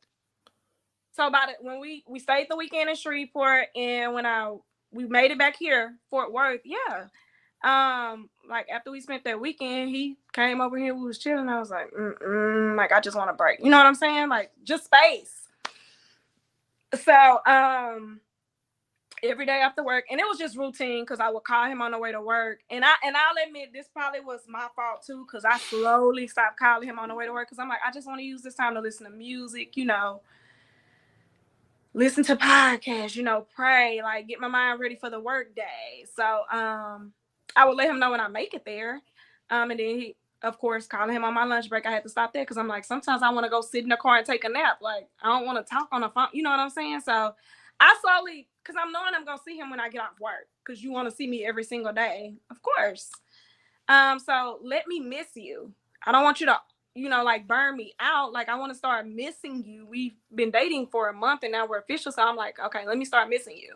So about it, when we stayed the weekend in Shreveport, and when we made it back here, Fort Worth, yeah. Like after we spent that weekend, he came over here, we was chilling. I was like, like, I just want a break. You know what I'm saying? Like, just space. So, every day after work, and it was just routine because I would call him on the way to work. And I'll admit, this probably was my fault too, because I slowly stopped calling him on the way to work because I'm like, I just want to use this time to listen to music, listen to podcasts, pray, like get my mind ready for the work day. So I would let him know when I make it there. And then he, of course, calling him on my lunch break, I had to stop there because I'm like, sometimes I want to go sit in the car and take a nap. Like, I don't want to talk on the phone. You know what I'm saying? So I slowly, because I'm knowing I'm going to see him when I get off work, because you want to see me every single day, of course. So let me miss you. I don't want you to, like burn me out. Like, I want to start missing you. We've been dating for a month and now we're official. So I'm like, okay, let me start missing you.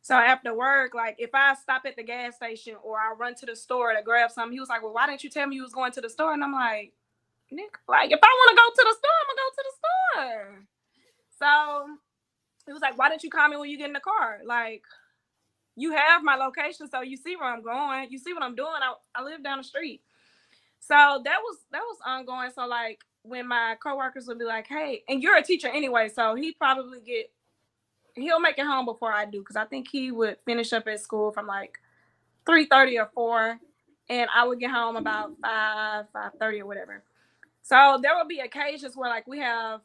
So after work, like if I stop at the gas station or I run to the store to grab something, he was like, well, why didn't you tell me you was going to the store? And I'm like, Nick, like if I want to go to the store, I'm going to go to the store. So he was like, why didn't you call me when you get in the car? Like, you have my location, so you see where I'm going. You see what I'm doing. I live down the street. So that was ongoing. So like when my coworkers would be like, hey, and you're a teacher anyway, so he'll make it home before I do, because I think he would finish up at school from like 3:30 or 4, and I would get home about 5:30 or whatever. So there will be occasions where like we have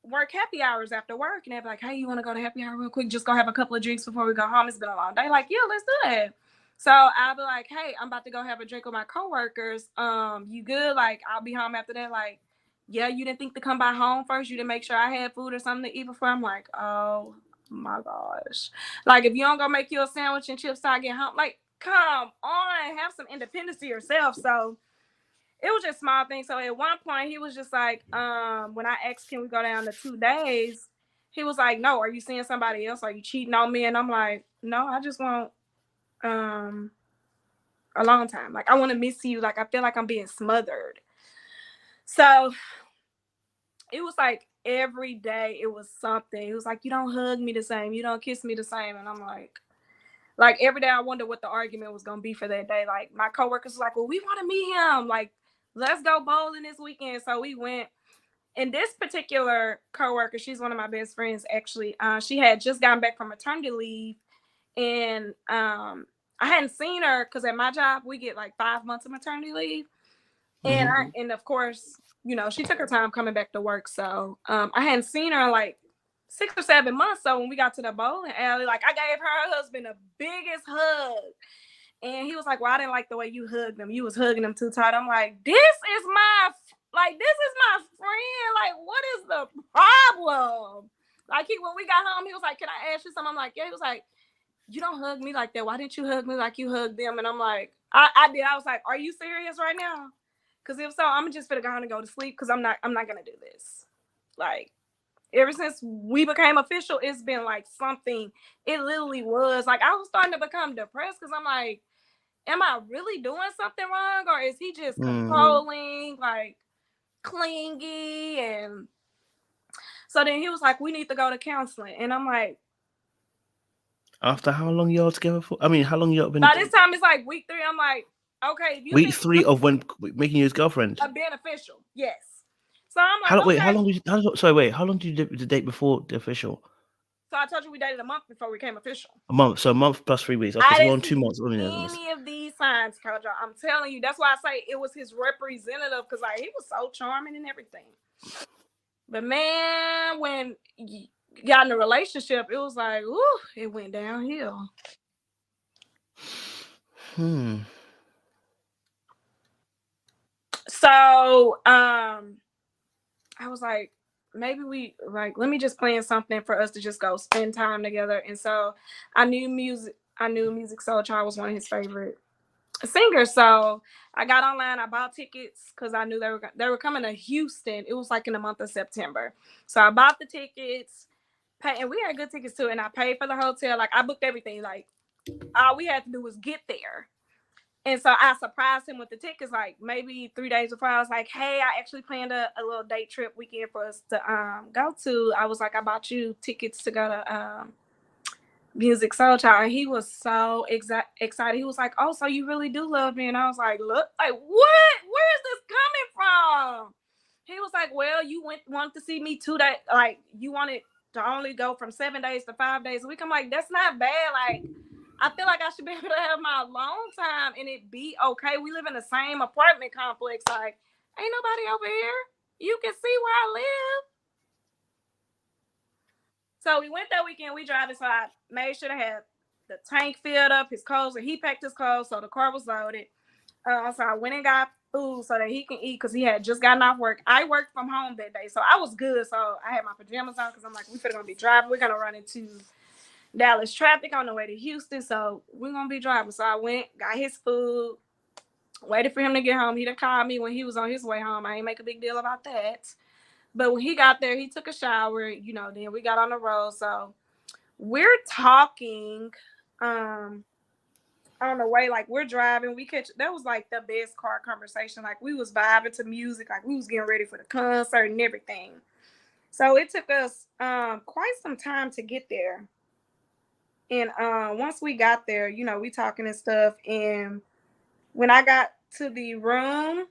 work happy hours after work, and they'd be like, hey, you want to go to happy hour real quick? Just go have a couple of drinks before we go home. It's been a long day. Like, yeah, let's do it. So I'll be like, hey, I'm about to go have a drink with my coworkers. You good? Like, I'll be home after that. Like, yeah, you didn't think to come by home first? You didn't make sure I had food or something to eat before? I'm like, oh my gosh. Like, if you don't go make you a sandwich and chips till I get home, like, come on, have some independence to yourself. So it was just small things. So at one point he was just like, when I asked, can we go down to 2 days? He was like, no, are you seeing somebody else? Are you cheating on me? And I'm like, no, I just want a long time. Like, I want to miss you. Like, I feel like I'm being smothered. So it was like every day it was something. He was like, you don't hug me the same, you don't kiss me the same. And I'm like every day I wonder what the argument was gonna be for that day. Like my coworkers was like, well, we want to meet him. Like, let's go bowling this weekend. So we went. And this particular coworker, she's one of my best friends. Actually, she had just gotten back from maternity leave, and I hadn't seen her because at my job we get like 5 months of maternity leave, and of course, you know, she took her time coming back to work. So I hadn't seen her in like 6 or 7 months. So when we got to the bowling alley, like I gave her husband the biggest hug. And he was like, well, I didn't like the way you hugged him. You was hugging him too tight. I'm like, this is my friend. Like, what is the problem? Like, when we got home, he was like, can I ask you something? I'm like, yeah. He was like, you don't hug me like that. Why didn't you hug me like you hugged them? And I'm like, I did. I was like, are you serious right now? Because if so, I'm just gonna go on and go to sleep because I'm not gonna do this. Like, ever since we became official, it's been like something. It literally was like I was starting to become depressed because I'm like, am I really doing something wrong, or is he just controlling, like clingy? And so then he was like, we need to go to counseling. And I'm like, after how long y'all together for? I mean, how long y'all been? By this time it's like week 3. I'm like, okay, if you week 3 of when making you his girlfriend. Being official, yes. So I'm like, how long did you date before the official? So I told you we dated a month before we became official. A month, so a month plus 3 weeks. Okay, so we're on 2 months. Any of these signs, Coach, I'm telling you, that's why I say it was his representative, because like he was so charming and everything. But man, when you got in a relationship, it was like, ooh, it went downhill. So I was like, maybe let me just plan something for us to just go spend time together. And so I knew Music Soul Child was one of his favorite singers. So I got online, I bought tickets because I knew they were coming to Houston. It was like in the month of September. So I bought the tickets, and we had good tickets too. And I paid for the hotel. Like I booked everything. Like all we had to do was get there. And so I surprised him with the tickets, like maybe 3 days before. I was like, hey, I actually planned a little day trip weekend for us to go to. I was like, I bought you tickets to go to Music Soul Child. And he was so excited. He was like, oh, so you really do love me? And I was like, look, like, what? Where is this coming from? He was like, well, you wanted to see me 2 days. Like, you wanted to only go from 7 days to 5 days a week. I'm like, that's not bad. Like, I feel like I should be able to have my alone time and it be okay. We live in the same apartment complex. Like, ain't nobody over here. You can see where I live. So we went that weekend. We drove, so I made sure to have the tank filled up, his clothes, and he packed his clothes, so the car was loaded. So I went and got food so that he can eat because he had just gotten off work. I worked from home that day, so I was good. So I had my pajamas on because I'm like, we're gonna be driving. We're gonna run into Dallas traffic on the way to Houston, so we're gonna be driving. So I went, got his food, waited for him to get home. He done called me when he was on his way home. I ain't make a big deal about that. But when he got there, he took a shower, you know, then we got on the road. So we're talking on the way, like we're driving. That was like the best car conversation. Like we was vibing to music, like we was getting ready for the concert and everything. So it took us quite some time to get there. And once we got there, you know, we talking and stuff. And when I got to the room,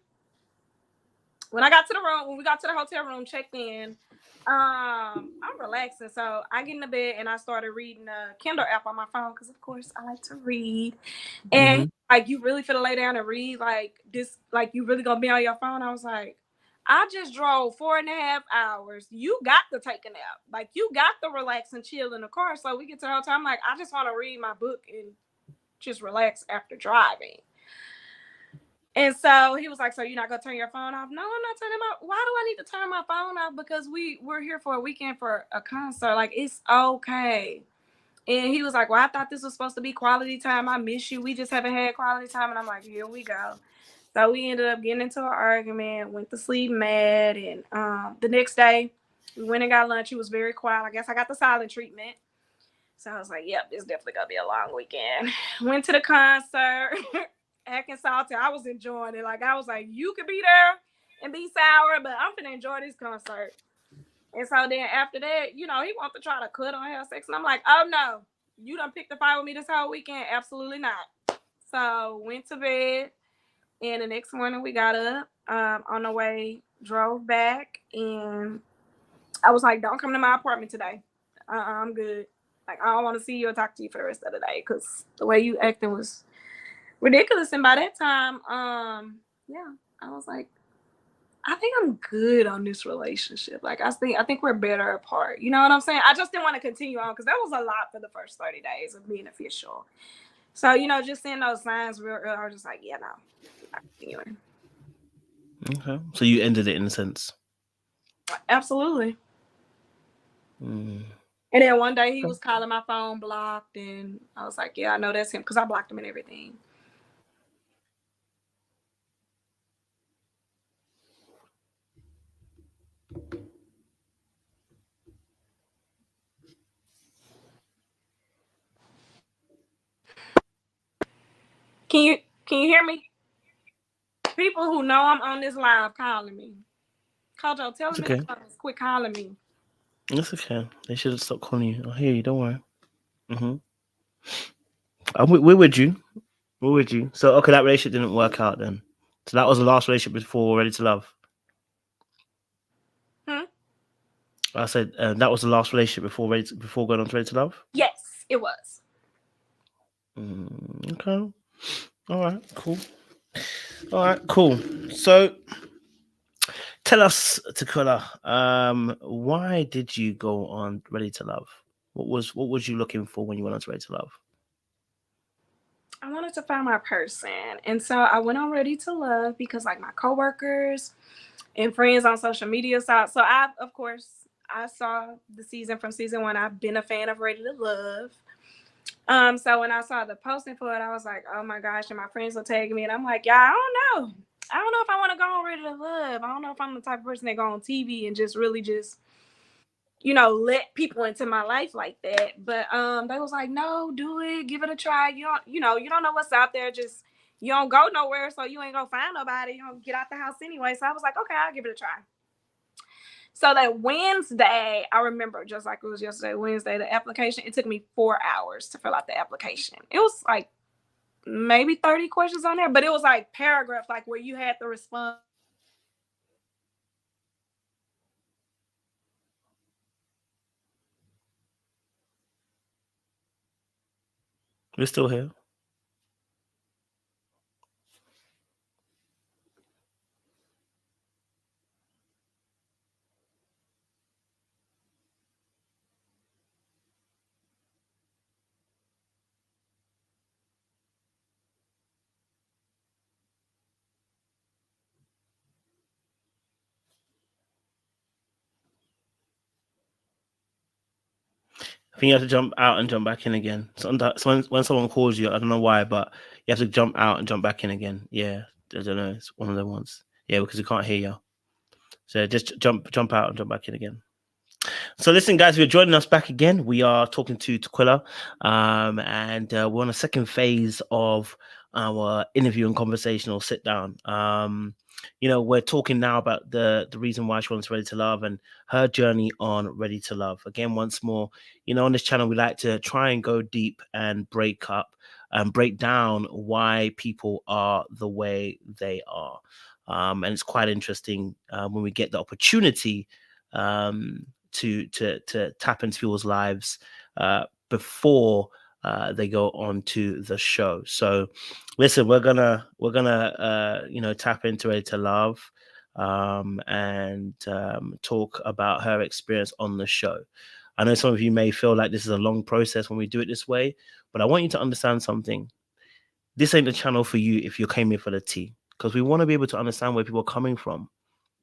when we got to the hotel room, checked in, I'm relaxing. So I get in the bed and I started reading a Kindle app on my phone because, of course, I like to read. And like, you really finna lay down and read like this? Like, you really gonna be on your phone? I was like, I just drove 4.5 hours. You got to take a nap. Like, you got to relax and chill in the car. So we get to the hotel. I'm like, I just want to read my book and just relax after driving. And so he was like, so you're not going to turn your phone off? No, I'm not turning my... Why do I need to turn my phone off? Because we're here for a weekend for a concert. Like, it's okay. And he was like, well, I thought this was supposed to be quality time. I miss you. We just haven't had quality time. And I'm like, here we go. So we ended up getting into an argument, went to sleep mad. And the next day, we went and got lunch. He was very quiet. I guess I got the silent treatment. So I was like, yep, it's definitely going to be a long weekend. Went to the concert. Acting salty. I was enjoying it. Like, I was like, you could be there and be sour, but I'm gonna enjoy this concert. And so then after that, you know, he wants to try to cut on have sex. And I'm like, oh no, you done picked a fight with me this whole weekend? Absolutely not. So went to bed. And the next morning we got up on the way, drove back. And I was like, don't come to my apartment today. I'm good. Like, I don't want to see you or talk to you for the rest of the day because the way you acting was ridiculous. And by that time, yeah, I was like, I think I'm good on this relationship. Like, I think we're better apart. You know what I'm saying? I just didn't want to continue on because that was a lot for the first 30 days of being official. So, you know, just seeing those signs real early, I was just like, yeah, no, not continuing. Okay. So you ended it in a sense. Absolutely. Mm. And then one day he was calling my phone blocked, and I was like, yeah, I know that's him because I blocked him and everything. Can you hear me? People who know I'm on this live calling me. Kojo, tell me Okay. to quit calling me. That's okay. They should have stopped calling you. I hear you. Don't worry. We're with you. We're with you. So okay, that relationship didn't work out then. So that was the last relationship before Ready to Love. I said that was the last relationship before going on to Ready to Love. Yes, it was. Okay. All right. Cool. All right. Cool. So tell us, Taquilla, why did you go on Ready to Love? What was you looking for when you went on to Ready to Love? I wanted to find my person. And so I went on Ready to Love because like my coworkers and friends on social media saw. So of course, I saw the season from season 1. I've been a fan of Ready to Love. So when I saw the posting for it, I was like, oh my gosh, and my friends will tag me and I'm like, yeah, I don't know. I don't know if I want to go on Ready to Love. I don't know if I'm the type of person that go on TV and just really just, you know, let people into my life like that. But they was like, no, do it, give it a try. You don't know what's out there. Just you don't go nowhere, so you ain't gonna find nobody. You don't get out the house anyway. So I was like, okay, I'll give it a try. So that Wednesday, I remember just like it was yesterday, Wednesday, the application, it took me 4 hours to fill out the application. It was like maybe 30 questions on there, but it was like paragraphs, like where you had to respond. We're still here. I think you have to jump out and jump back in again. So when someone calls you, I don't know why, but you have to jump out and jump back in again. Yeah, I don't know. It's one of them ones. Yeah, because we can't hear you. So just jump out and jump back in again. So listen, guys, if you're joining us back again, we are talking to Taquilla, and we're on a second phase of our interview and conversational sit down. We're talking now about the reason why she wants Ready to Love and her journey on Ready to Love. Again, once more, on this channel, we like to try and go deep and break up and break down why people are the way they are. And it's quite interesting when we get the opportunity to tap into people's lives before they go on to the show. So listen, we're gonna tap into Ready to Love and talk about her experience on the show. I know some of you may feel like this is a long process when we do it this way, but I want you to understand something. This ain't the channel for you if you came here for the tea, because we want to be able to understand where people are coming from.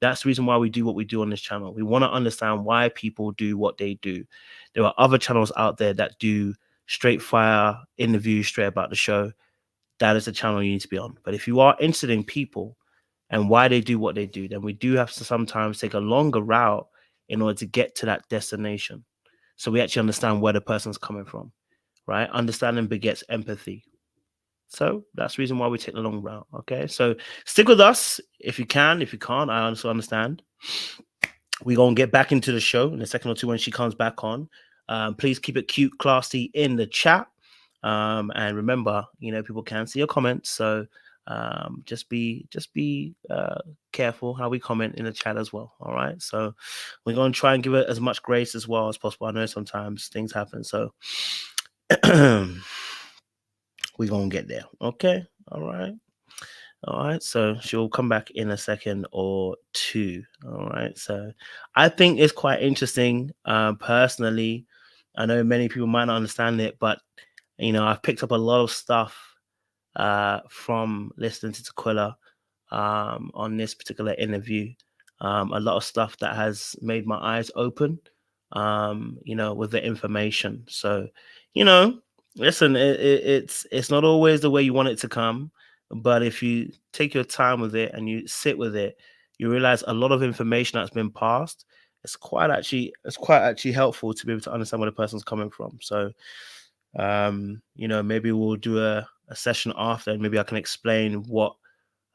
That's the reason why we do what we do on this channel. We want to understand why people do what they do. There are other channels out there that do straight fire interviews straight about the show. That is the channel you need to be on. But if you are interested in people and why they do what they do, then we do have to sometimes take a longer route in order to get to that destination. So we actually understand where the person's coming from, right? Understanding begets empathy. So that's the reason why we take the long route. Okay, so stick with us if you can. If you can't, I also understand. we're going to get back into the show in a second or two when she comes back on. Please keep it cute, classy in the chat. And remember, people can see your comments. So just be careful how we comment in the chat as well. All right. So we're going to try and give it as much grace as well as possible. I know sometimes things happen. So we're going to get there. Okay. All right. All right, so she'll come back in a second or two. All right, so I think it's quite interesting. Personally, I know many people might not understand it, but I've picked up a lot of stuff from listening to Taquilla on this particular interview. A lot of stuff that has made my eyes open. With the information. So, listen, it's not always the way you want it to come. But if you take your time with it and you sit with it, you realize a lot of information that's been passed. It's quite actually helpful to be able to understand where the person's coming from. So, maybe we'll do a session after, and maybe I can explain what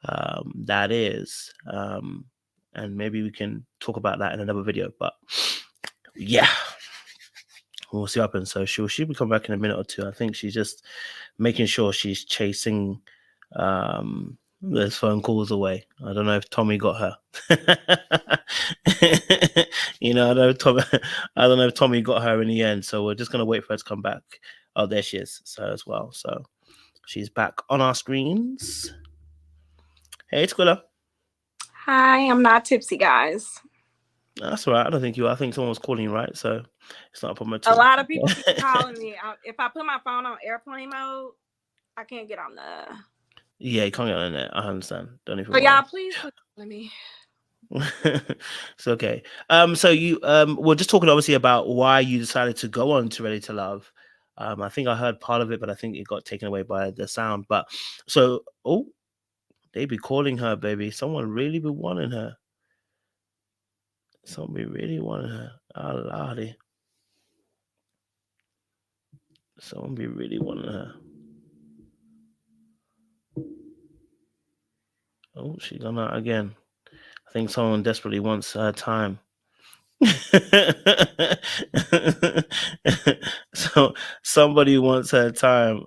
that is, and maybe we can talk about that in another video. But yeah, we'll see what happens. So she'll be coming back in a minute or two. I think she's just making sure she's chasing those phone calls away. I don't know if Tommy got her. I don't know if Tommy got her in the end. So we're just gonna wait for her to come back. Oh, there she is. So as well. So she's back on our screens. Hey, Taquilla. Hi, I'm not tipsy, guys. That's all right. I don't think you are. I think someone was calling you, right? So it's not a problem at all. A lot of people keep calling me. If I put my phone on airplane mode, I can't get on the... Yeah, you can't get on there. I understand. Don't even. But y'all, please quit calling me. It's okay. So you we're just talking obviously about why you decided to go on to Ready to Love. I think I heard part of it, but I think it got taken away by the sound. But so, they be calling her, baby. Someone really be wanting her. Someone be really wanting her. Oh, lordy. Someone be really wanting her. Oh, she gone out again. I think someone desperately wants her time. So somebody wants her time.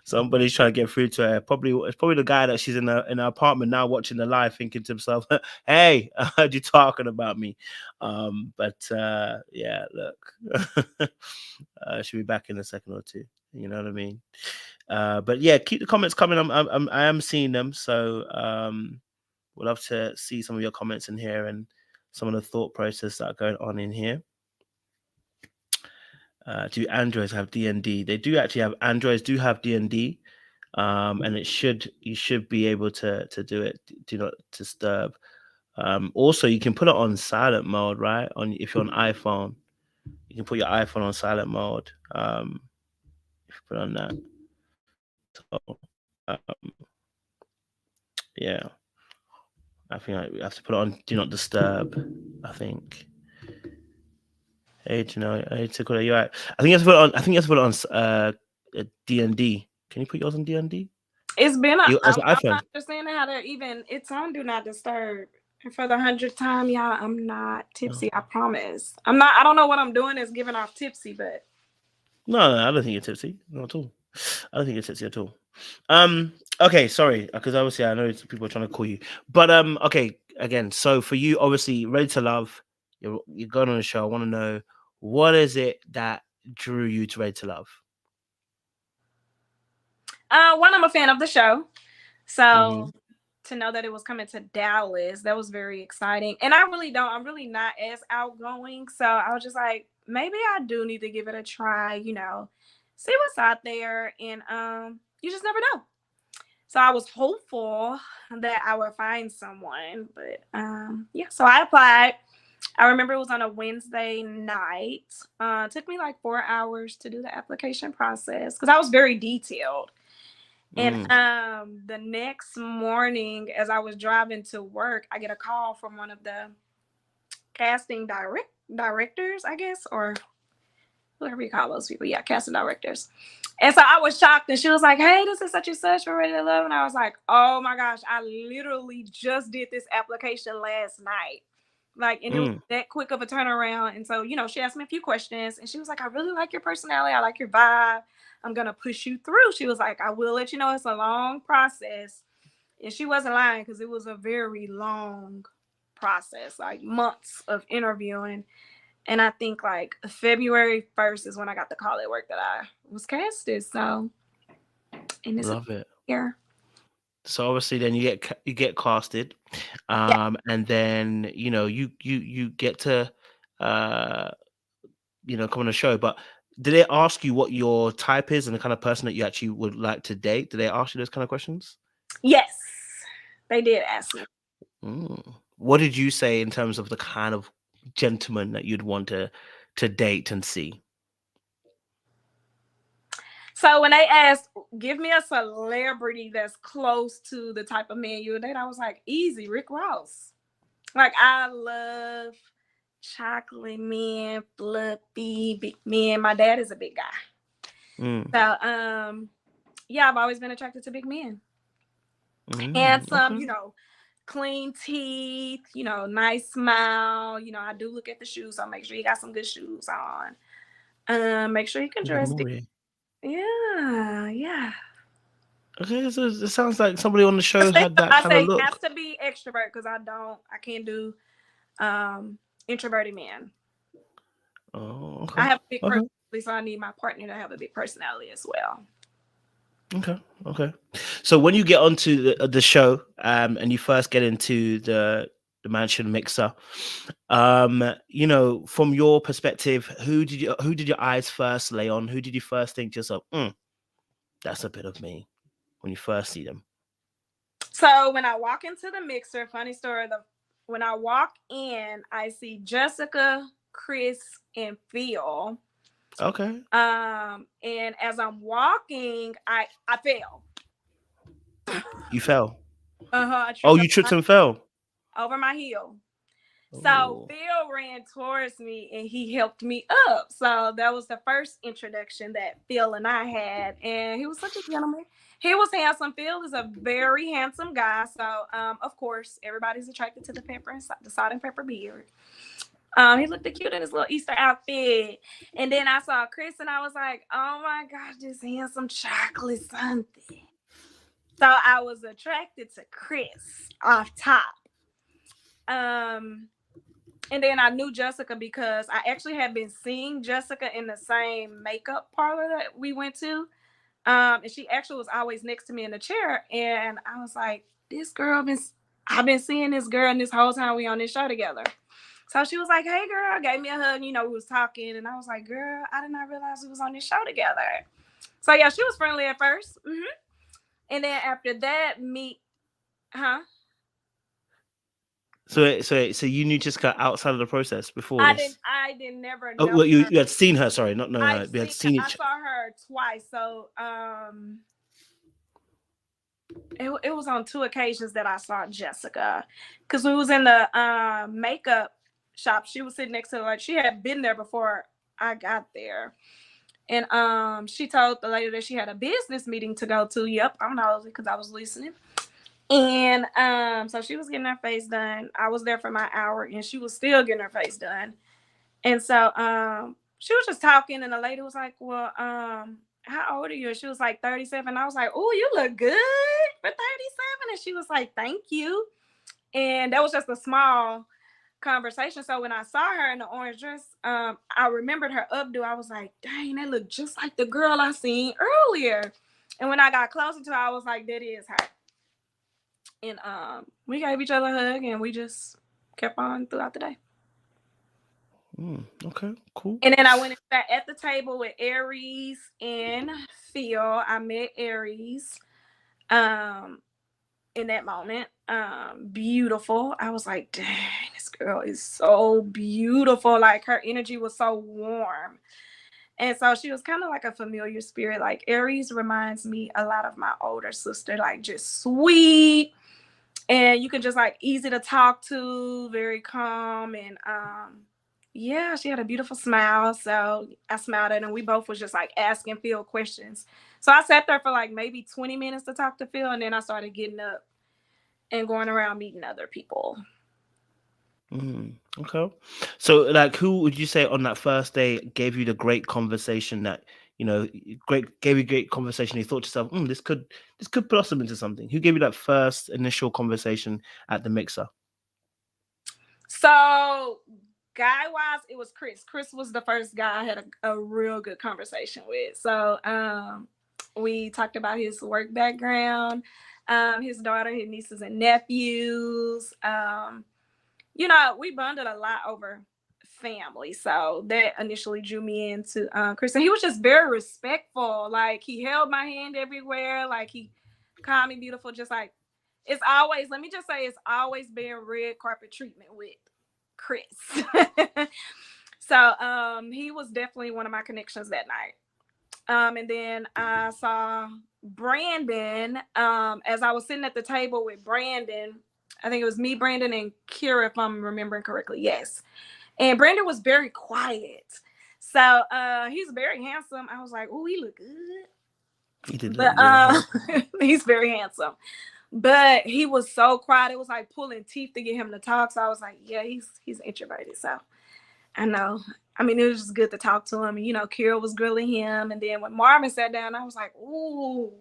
Somebody's trying to get through to her. It's probably the guy that she's in her apartment now watching the live, thinking to himself, "Hey, I heard you talking about me." Yeah, look, she'll be back in a second or two. You know what I mean? But yeah, keep the comments coming. I am seeing them. So we'd love to see some of your comments in here and some of the thought process that are going on in here. Do Androids have DND? They do actually have. Androids do have DND, and you should be able to do it. Do not disturb. Also, you can put it on silent mode, right? If you're on iPhone, you can put your iPhone on silent mode. If you put on that, so yeah. I think we have to put it on Do Not Disturb. I think. Hey, Taquilla, you right? I think you have to put it on. I think you have to put it on DND. Can you put yours on DND? It's been. I'm iPhone. not understanding how to even. It's on Do Not Disturb. And for the 100th time, y'all, I'm not tipsy. I promise. I'm not. I don't know what I'm doing is giving off tipsy, but no, I don't think you're tipsy. Not at all. I don't think you're tipsy at all. Okay, sorry, because obviously I know people are trying to call you, but okay, again, so for you, obviously, Ready to Love, you're going on the show. I want to know, what is it that drew you to Ready to Love? One, I'm a fan of the show, so to know that it was coming to Dallas, that was very exciting. And I'm really not as outgoing, so I was just like, maybe I do need to give it a try, see what's out there, and you just never know. So I was hopeful that I would find someone, but yeah, so I applied. I remember it was on a Wednesday night. It took me like 4 hours to do the application process because I was very detailed. And the next morning, as I was driving to work, I get a call from one of the casting directors, I guess, or whoever you call those people. Yeah, casting directors. And so I was shocked, and she was like, "Hey, this is such and such for Ready to Love," and I was like, "Oh my gosh, I literally just did this application last night." Like, and it was that quick of a turnaround. And so, she asked me a few questions, and she was like, "I really like your personality. I like your vibe. I'm gonna push you through." She was like, "I will let you know it's a long process." And she wasn't lying, because it was a very long process, like months of interviewing. And I think like February 1st is when I got the call at work that I was casted. So, and it's Love it. here. So obviously, then you get casted, Yeah. and then you get to come on the show. But did they ask you what your type is and the kind of person that you actually would like to date? Did they ask you those kind of questions? Yes, they did ask me. What did you say in terms of the kind of gentleman that you'd want to date and see? So when they asked, give me a celebrity that's close to the type of man you would date, I was like, easy, Rick Ross. Like, I love chocolate men, fluffy, big men. My dad is a big guy. So, yeah, I've always been attracted to big men. Handsome, Okay. clean teeth, nice smile. I do look at the shoes, so make sure you got some good shoes on. Make sure you can dress. Yeah. Okay, so it sounds like somebody on the show had that I kind of say look. has to be extrovert, because I can't do introverted men. Oh, okay. I have a big personality, so I need my partner to have a big personality as well. Okay. So when you get onto the show, and you first get into the mansion mixer, from your perspective, who did your eyes first lay on? Who did you first think to yourself, that's a bit of me, when you first see them? So when I walk into the mixer, funny story, when I walk in, I see Jessica, Chris, and Phil. Okay. And as I'm walking, I fell. You fell. Oh, you tripped and fell over my heel. Oh. So Phil ran towards me and he helped me up. So that was the first introduction that Phil and I had. And he was such a gentleman. He was handsome. Phil is a very handsome guy. So, of course, everybody's attracted to the salt and pepper beard. He looked cute in his little Easter outfit. And then I saw Chris and I was like, oh my gosh, this handsome chocolate something. So I was attracted to Chris off top. And then I knew Jessica because I actually had been seeing Jessica in the same makeup parlor that we went to. And she actually was always next to me in the chair. And I was like, I've been seeing this girl, and this whole time we on this show together. So she was like, hey girl, gave me a hug, we was talking. And I was like, girl, I did not realize we was on this show together. So yeah, she was friendly at first. And then after that, So you knew Jessica outside of the process before this? I didn't never know. Oh, well, you had seen her. Sorry, not know her. We had seen I saw her twice. So it was on 2 occasions that I saw Jessica, because we was in the makeup shop. She was sitting next to her, like she had been there before I got there. And she told the lady that she had a business meeting to go to. Yep, I'm nosy because I was listening. And so she was getting her face done. I was there for my hour and she was still getting her face done. And so she was just talking, and the lady was like, well, how old are you? And she was like 37. I was like, oh, you look good for 37. And she was like, thank you. And that was just a small conversation. So when I saw her in the orange dress, I remembered her updo. I was like, dang, that looked just like the girl I seen earlier. And when I got closer to her, I was like, that is her. And we gave each other a hug, and we just kept on throughout the day. Okay, cool. And then I went and sat at the table with Aries and Phil. I met Aries in that moment. Beautiful. I was like, dang, this girl is so beautiful. Like, her energy was so warm. And so she was kind of like a familiar spirit. Like, Aries reminds me a lot of my older sister, like just sweet. And you can just like easy to talk to, very calm. And Yeah, she had a beautiful smile. So I smiled at her and we both was just like asking Phil questions. So I sat there for like maybe 20 minutes to talk to Phil, and then I started getting up and going around meeting other people. Okay. So, like, who would you say on that first day gave you the great conversation that gave you great conversation? You thought to yourself, this could blossom into something. Who gave you that first initial conversation at the mixer? So guy wise, it was Chris. Chris was the first guy I had a real good conversation with. So we talked about his work background, his daughter, his nieces and nephews. We bonded a lot over family. So that initially drew me into Chris. And he was just very respectful. Like he held my hand everywhere. Like he called me beautiful. Just like it's always, let me just say, it's always been red carpet treatment with Chris. So he was definitely one of my connections that night. And then I saw Brandon as I was sitting at the table with Brandon. I think it was me, Brandon, and Kira, if I'm remembering correctly. Yes. And Brandon was very quiet. So he's very handsome. I was like, oh, he look good. He did But look good. he's very handsome. But he was so quiet. It was like pulling teeth to get him to talk. So I was like, yeah, he's introverted. So I know. I mean, it was just good to talk to him. And, Kira was grilling him. And then when Marvin sat down, I was like, ooh,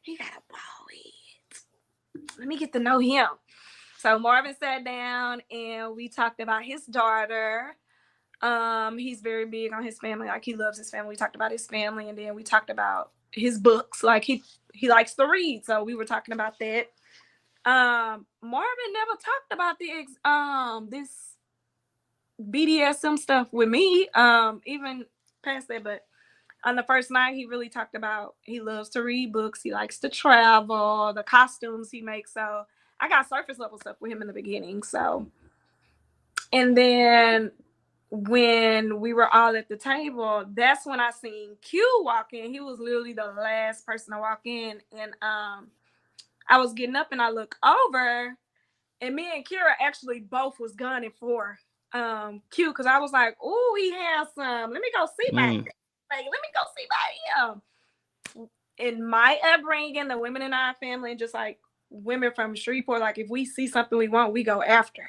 he got a bald head. Let me get to know him. So Marvin sat down and we talked about his daughter. He's very big on his family. Like he loves his family. We talked about his family, and then we talked about his books. Like he likes to read. So we were talking about that. Marvin never talked about this BDSM stuff with me, even past that. But on the first night, he really talked about he loves to read books. He likes to travel, the costumes he makes. So I got surface level stuff with him in the beginning. So, and then when we were all at the table, that's when I seen Q walk in. He was literally the last person to walk in. And I was getting up and I look over, and me and Kira actually both was gunning for Q, because I was like, oh, he handsome. Let me go see by him. Like, let me go see by him. In my upbringing, the women in our family, and just like women from Shreveport, like if we see something we want, we go after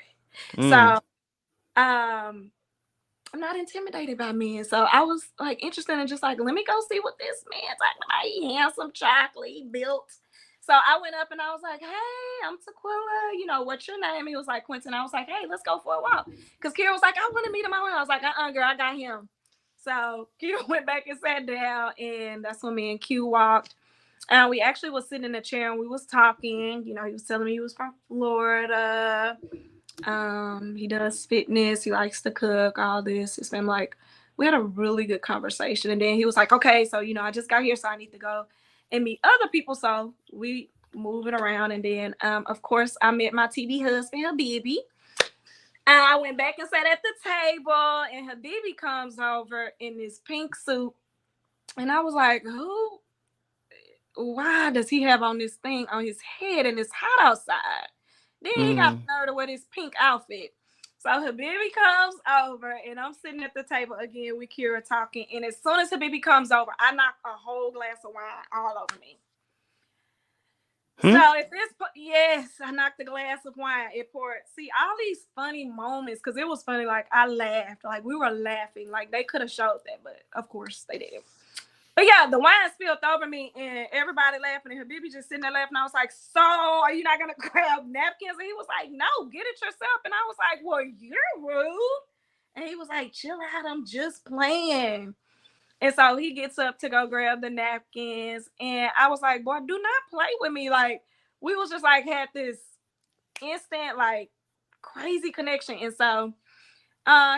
it. So I'm not intimidated by men. So I was like interested in just like, let me go see what this man's talking about. He handsome, chocolate, he built. So I went up and I was like, hey, I'm Taquilla. What's your name? He was like, Quentin. I was like, hey, let's go for a walk. Because Kira was like, I want to meet him. I was like, girl, I got him. So Q went back and sat down, and that's when me and Q walked. And we actually was sitting in a chair and we was talking. He was telling me he was from Florida. He does fitness. He likes to cook, all this. It's been like, we had a really good conversation. And then he was like, okay, so, I just got here, so I need to go and meet other people. So we moving around. And then, of course, I met my TV husband, Habibi. And I went back and sat at the table, and Habibi comes over in this pink suit. And I was like, why does he have on this thing on his head and it's hot outside? Then he got the nerve to wear this pink outfit. So Habibi comes over, and I'm sitting at the table again with Kira talking. And as soon as Habibi comes over, I knock a whole glass of wine all over me. So yes, I knocked a glass of wine. It poured. See, all these funny moments, because it was funny. Like I laughed, like we were laughing, like they could have showed that, but of course they didn't. But yeah, the wine spilled over me, and everybody laughing, and Habibi just sitting there laughing. I was like, so are you not gonna grab napkins? And he was like, no, get it yourself. And I was like, well, you're rude. And he was like, chill out, I'm just playing. And so he gets up to go grab the napkins. And I was like, boy, do not play with me. Like, we was just like, had this instant, like, crazy connection. And so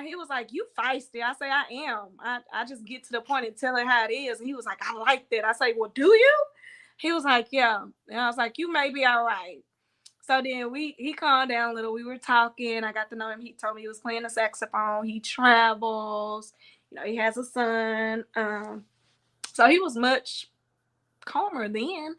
he was like, you feisty. I say, I am. I just get to the point and tell her how it is. And he was like, I like that. I say, well, do you? He was like, yeah. And I was like, you may be all right. So then he calmed down a little. We were talking. I got to know him. He told me he was playing the saxophone. He travels. He has a son. So he was much calmer then.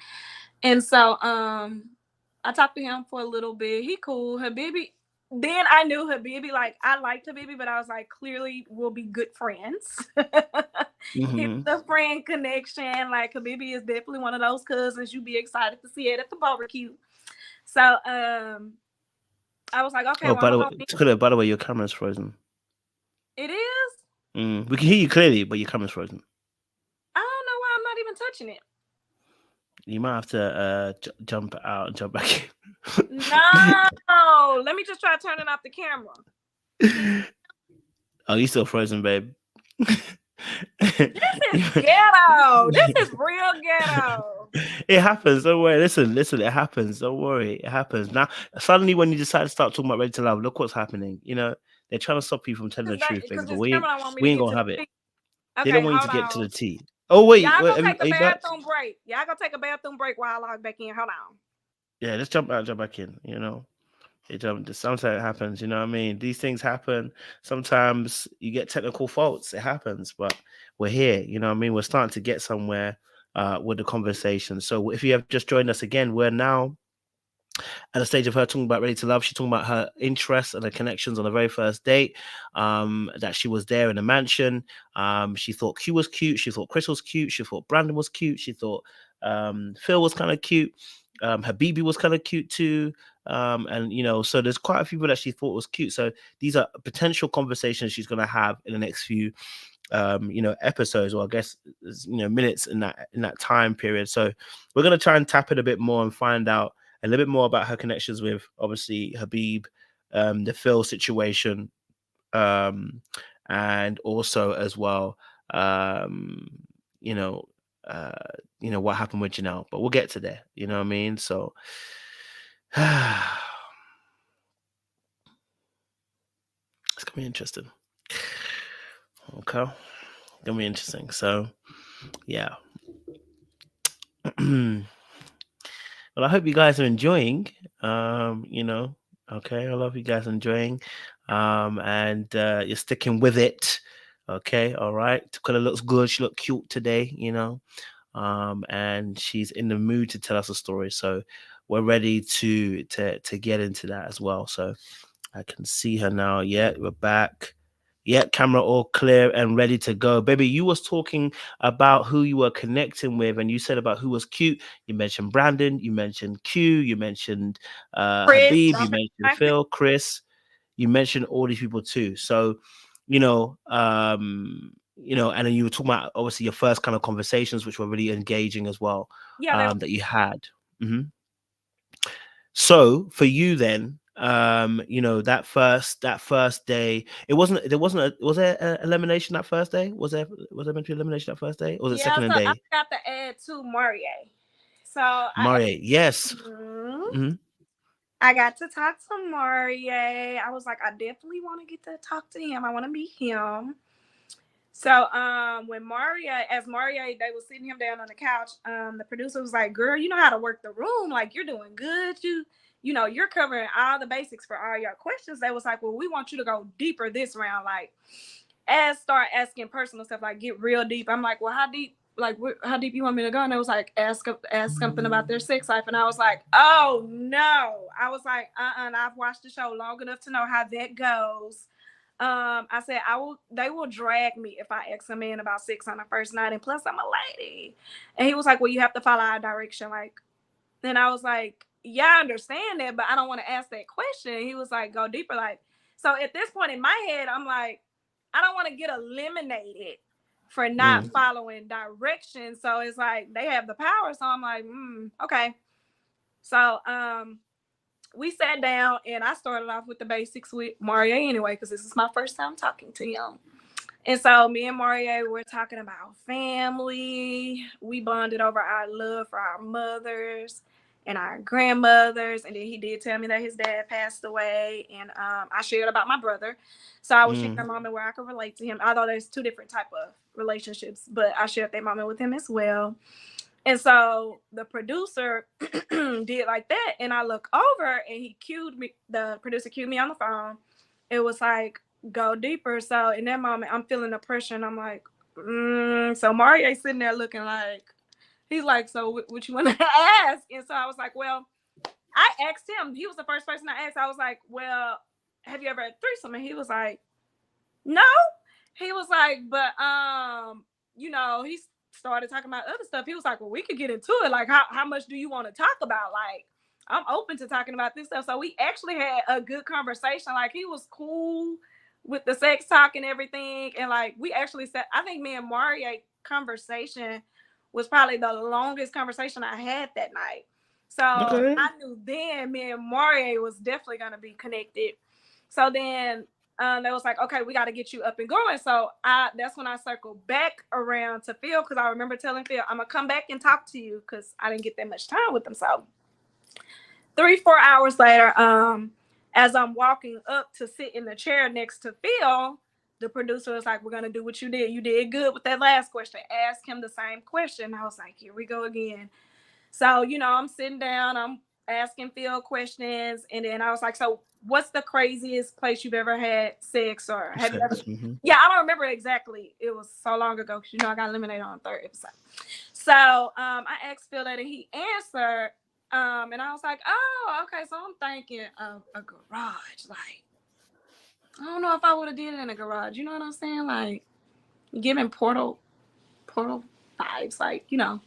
And so I talked to him for a little bit. He cool. Habibi, then I knew Habibi. Like, I liked Habibi, but I was like, clearly we'll be good friends. It's the friend connection. Like, Habibi is definitely one of those cousins you'd be excited to see it at the barbecue. So I was like, okay, Oh, well, hold on. by the way, your camera's frozen. It is? We can hear you clearly, but your camera's frozen. I don't know why I'm not even touching it. You might have to jump out and jump back in. No, let me just try turning off the camera. Oh, you still frozen, babe? This is ghetto. This is real ghetto. It happens. Don't worry. Listen. It happens. Don't worry. It happens. Now, suddenly, when you decide to start talking about Ready to Love, look what's happening. You know, they're trying to stop you from telling the truth, baby. But we ain't gonna have it. Okay, they don't want you to get to the tea. Oh wait, y'all wait, gonna take a bathroom break. Y'all gonna take a bathroom break while I log back in. Hold on. Yeah, let's jump out, jump back in. You know, sometimes it happens. You know what I mean? These things happen. Sometimes you get technical faults. It happens, but we're here. You know what I mean? We're starting to get somewhere with the conversation. So if you have just joined us again, we're now at the stage of her talking about Ready to Love. She's talking about her interests and her connections on the very first date, that she was there in the mansion. She thought Q was cute. She thought Chris was cute. She thought Brandon was cute. She thought Phil was kind of cute. Habibi was kind of cute too. And, you know, so there's quite a few people that she thought was cute. So these are potential conversations she's going to have in the next few you know, episodes, or I guess, you know, minutes in that time period. So we're going to try and tap it a bit more and find out a little bit more about her connections with, obviously, Habib, the Phil situation, and also as well, you know, what happened with Janelle. But we'll get to there. You know what I mean? So it's gonna be interesting. Okay, gonna be interesting. So yeah. Well, I hope you guys are enjoying. You know, okay. I love you guys enjoying. And you're sticking with it. Okay, all right. Taquilla looks good. She looked cute today, you know. And she's in the mood to tell us a story. So we're ready to get into that as well. So I can see her now. Yeah, we're back. Yeah, camera all clear and ready to go. Baby, you was talking about who you were connecting with, and you said about who was cute. You mentioned Brandon, you mentioned Q, you mentioned Habib, you mentioned Phil, Chris, you mentioned all these people too. So, you know, and then you were talking about obviously your first kind of conversations, which were really engaging as well. Yeah, that you had. So for you then, you know, that first day, was there an elimination that first day? Was there meant to be elimination that first day? Or was it second day? I got to add to Marie. So Marie, yes. I got to talk to Marie. I was like, I definitely want to get to talk to him. I want to meet him. So when as Marie, they was sitting him down on the couch, the producer was like, girl, you know how to work the room. Like, you're doing good. You know, you're covering all the basics for all your questions. They was like, well, we want you to go deeper this round. Like, start asking personal stuff, like get real deep. I'm like, well, how deep? Like, how deep you want me to go? And it was like, ask something about their sex life. And I was like, oh no. I was like, and I've watched the show long enough to know how that goes. I said, they will drag me if I ask a man about sex on the first night. And plus I'm a lady. And he was like, well, you have to follow our direction. Like, then I was like, yeah, I understand that, but I don't want to ask that question. He was like, go deeper. Like, so at this point in my head, I'm like, I don't want to get eliminated for not following directions. So it's like, they have the power. So I'm like, okay. So, we sat down and I started off with the basics with Marie anyway, because this is my first time talking to him. And so me and Marie were talking about family. We bonded over our love for our mothers and our grandmothers. And then he did tell me that his dad passed away. And I shared about my brother. So I was sharing a moment where I could relate to him, although there's two different type of relationships, but I shared that moment with him as well. And so the producer did like that. And I look over and the producer cued me on the phone. It was like, go deeper. So in that moment, I'm feeling the pressure and I'm like, So Mario's sitting there looking like, he's like, so what you want to ask? And so I was like, well, I asked him. He was the first person I asked. I was like, well, have you ever had a threesome? And he was like, no. He was like, but you know, he started talking about other stuff. He was like, well, we could get into it. Like, how much do you want to talk about? Like, I'm open to talking about this stuff. So we actually had a good conversation. Like, he was cool with the sex talk and everything. And like, we actually said, I think me and Mario conversation was probably the longest conversation I had that night. So I knew then me and Mario was definitely going to be connected. So then they was like, okay, we got to get you up and going. So that's when I circled back around to Phil, because I remember telling Phil, I'm going to come back and talk to you, because I didn't get that much time with him. So 3-4 hours later, as I'm walking up to sit in the chair next to Phil, the producer was like, we're going to do what you did. You did good with that last question. Ask him the same question. I was like, here we go again. So, you know, I'm sitting down, I'm asking Phil questions. And then I was like, so what's the craziest place you've ever had sex, or have you ever? Yeah, I don't remember exactly. It was so long ago, because, you know, I got eliminated on the 3rd episode. So I asked Phil that, and he answered. And I was like, oh, okay. So I'm thinking of a garage. Like, I don't know if I would have did it in a garage. You know what I'm saying? Like, giving portal vibes. Like, you know,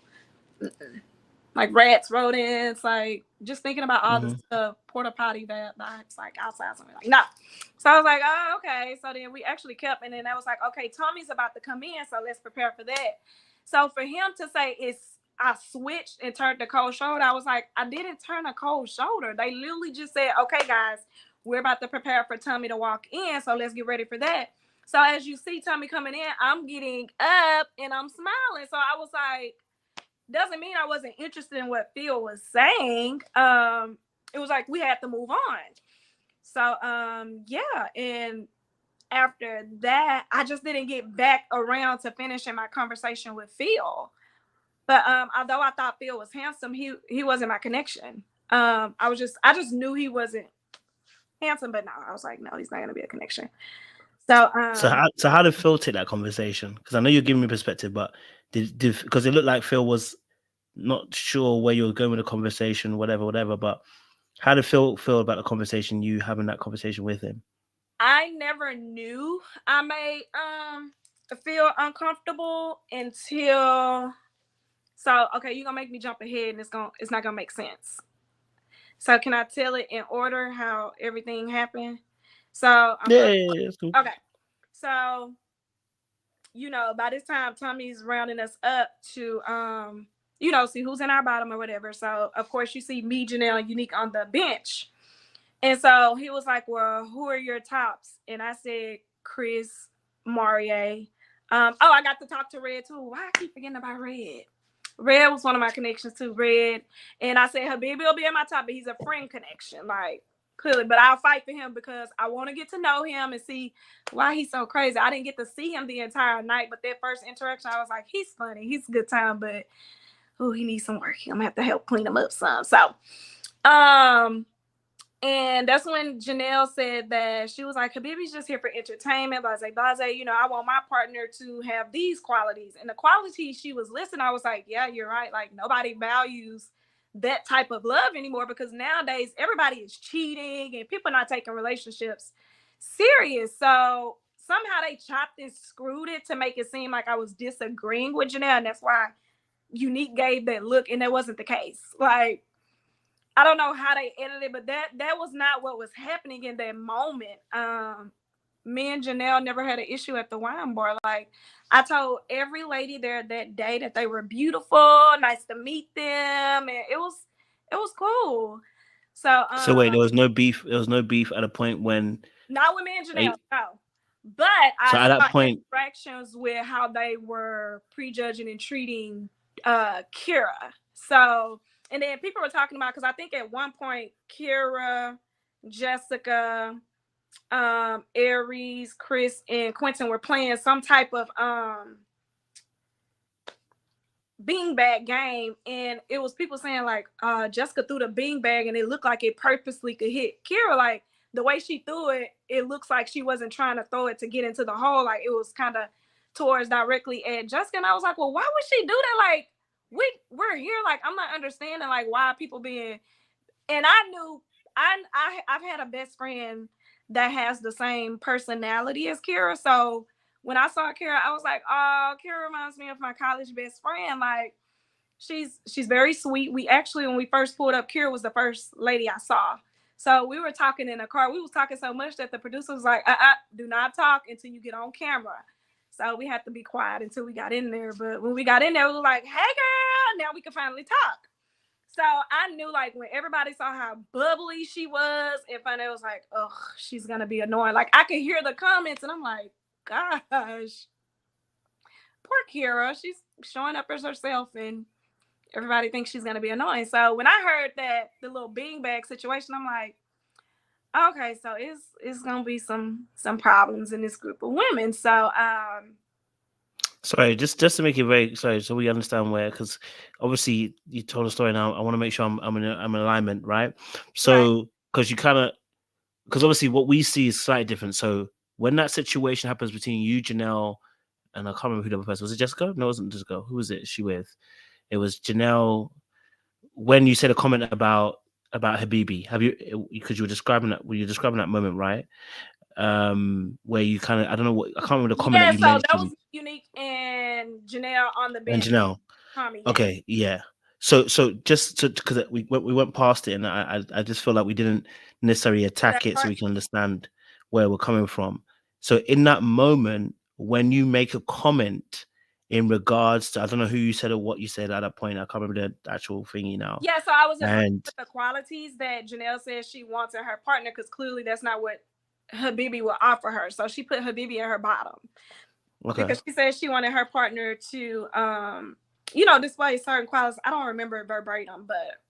like rats, rodents. Like, just thinking about all the stuff, porta potty vibes, like outside something. Like, no. So I was like, oh, okay. So then we actually kept, and then I was like, okay, Tommy's about to come in, so let's prepare for that. So for him to say I switched and turned the cold shoulder, I was like, I didn't turn a cold shoulder. They literally just said, okay, guys, we're about to prepare for Tommy to walk in, so let's get ready for that. So as you see Tommy coming in, I'm getting up and I'm smiling. So I was like, doesn't mean I wasn't interested in what Phil was saying. It was like we had to move on. So yeah, and after that, I just didn't get back around to finishing my conversation with Phil. But although I thought Phil was handsome, he wasn't my connection. I just knew he wasn't handsome, but no, I was like, no, he's not gonna be a connection. So how did Phil take that conversation? Because I know you're giving me perspective, but did because it looked like Phil was not sure where you were going with the conversation, whatever. But how did Phil feel about the conversation, you having that conversation with him? I never knew I made feel uncomfortable until. So okay, you're gonna make me jump ahead, and it's not gonna make sense. So can I tell it in order how everything happened? So That's cool. Okay. So, you know, by this time Tommy's rounding us up to you know, see who's in our bottom or whatever. So of course you see me, Janelle, and Unique on the bench. And so he was like, well, who are your tops? And I said, Chris, Marie. Oh, I got to talk to Red too. Why I keep forgetting about Red? Red was one of my connections too, Red. And I said, Habibi will be at my top, but he's a friend connection, like clearly. But I'll fight for him because I want to get to know him and see why he's so crazy. I didn't get to see him the entire night, but that first interaction, I was like, he's funny, he's a good time, but oh, he needs some work. I'm gonna have to help clean him up some. So, and that's when Janelle said that she was like, Habibi's just here for entertainment, blase. You know, I want my partner to have these qualities. And the qualities she was listing, I was like, yeah, you're right. Like, nobody values that type of love anymore, because nowadays everybody is cheating and people not taking relationships serious. So somehow they chopped and screwed it to make it seem like I was disagreeing with Janelle. And that's why Unique gave that look, and that wasn't the case. Like, I don't know how they edited it, but that was not what was happening in that moment. Me and Janelle never had an issue at the wine bar. Like, I told every lady there that day that they were beautiful, nice to meet them, and it was cool. So So wait, there was no beef. There was no beef at a point when. Not with me and Janelle, no. But So I at that saw point, interactions with how they were prejudging and treating Kira. So, and then people were talking about, because I think at one point Kira, Jessica, Aries, Chris, and Quentin were playing some type of beanbag game, and it was people saying like Jessica threw the beanbag and it looked like it purposely could hit Kira. Like, the way she threw it, it looks like she wasn't trying to throw it to get into the hole. Like, it was kind of towards directly at Jessica. And I was like, well, why would she do that? Like, we're here. Like, I'm not understanding like why people being. And I knew I've had a best friend that has the same personality as Kira. So when I saw Kira, I was like, oh, Kira reminds me of my college best friend. Like, she's very sweet. We actually, when we first pulled up, Kira was the first lady I saw. So we were talking in the car. We was talking so much that the producer was like, do not talk until you get on camera. So we had to be quiet until we got in there. But when we got in there, we were like, hey, girl, now we can finally talk. So I knew, like, when everybody saw how bubbly she was, and finally it was like, ugh, she's going to be annoying. Like, I could hear the comments, and I'm like, gosh, poor Kira. She's showing up as herself, and everybody thinks she's going to be annoying. So when I heard that, the little beanbag situation, I'm like, okay, so it's going to be some problems in this group of women. So, sorry, just to make it very sorry, so we understand where, because obviously you told a story now. I want to make sure I'm in alignment, right? So because you kind of, because obviously what we see is slightly different. So when that situation happens between you, Janelle, and I can't remember who the other person was. It Jessica? No, it wasn't Jessica. Who was it? She with? It was Janelle. When you said a comment about Habibi, have you? Because you were describing that. Were you describing that moment, right? Where you kind of, I don't know what, I can't remember the comment that you mentioned. That was Unique and Janelle on the bench. And Janelle. Okay, yeah. So just because we went past it, and I just feel like we didn't necessarily attack it, so we can understand where we're coming from. So in that moment, when you make a comment in regards to, I don't know who you said or what you said at that point, I can't remember the actual thingy now. Yeah, so I was agreeing with the qualities that Janelle says she wants in her partner, because clearly that's not what Habibi will offer her. So she put Habibi in her bottom. Okay. Because she said she wanted her partner to display certain qualities. I don't remember it verbatim, but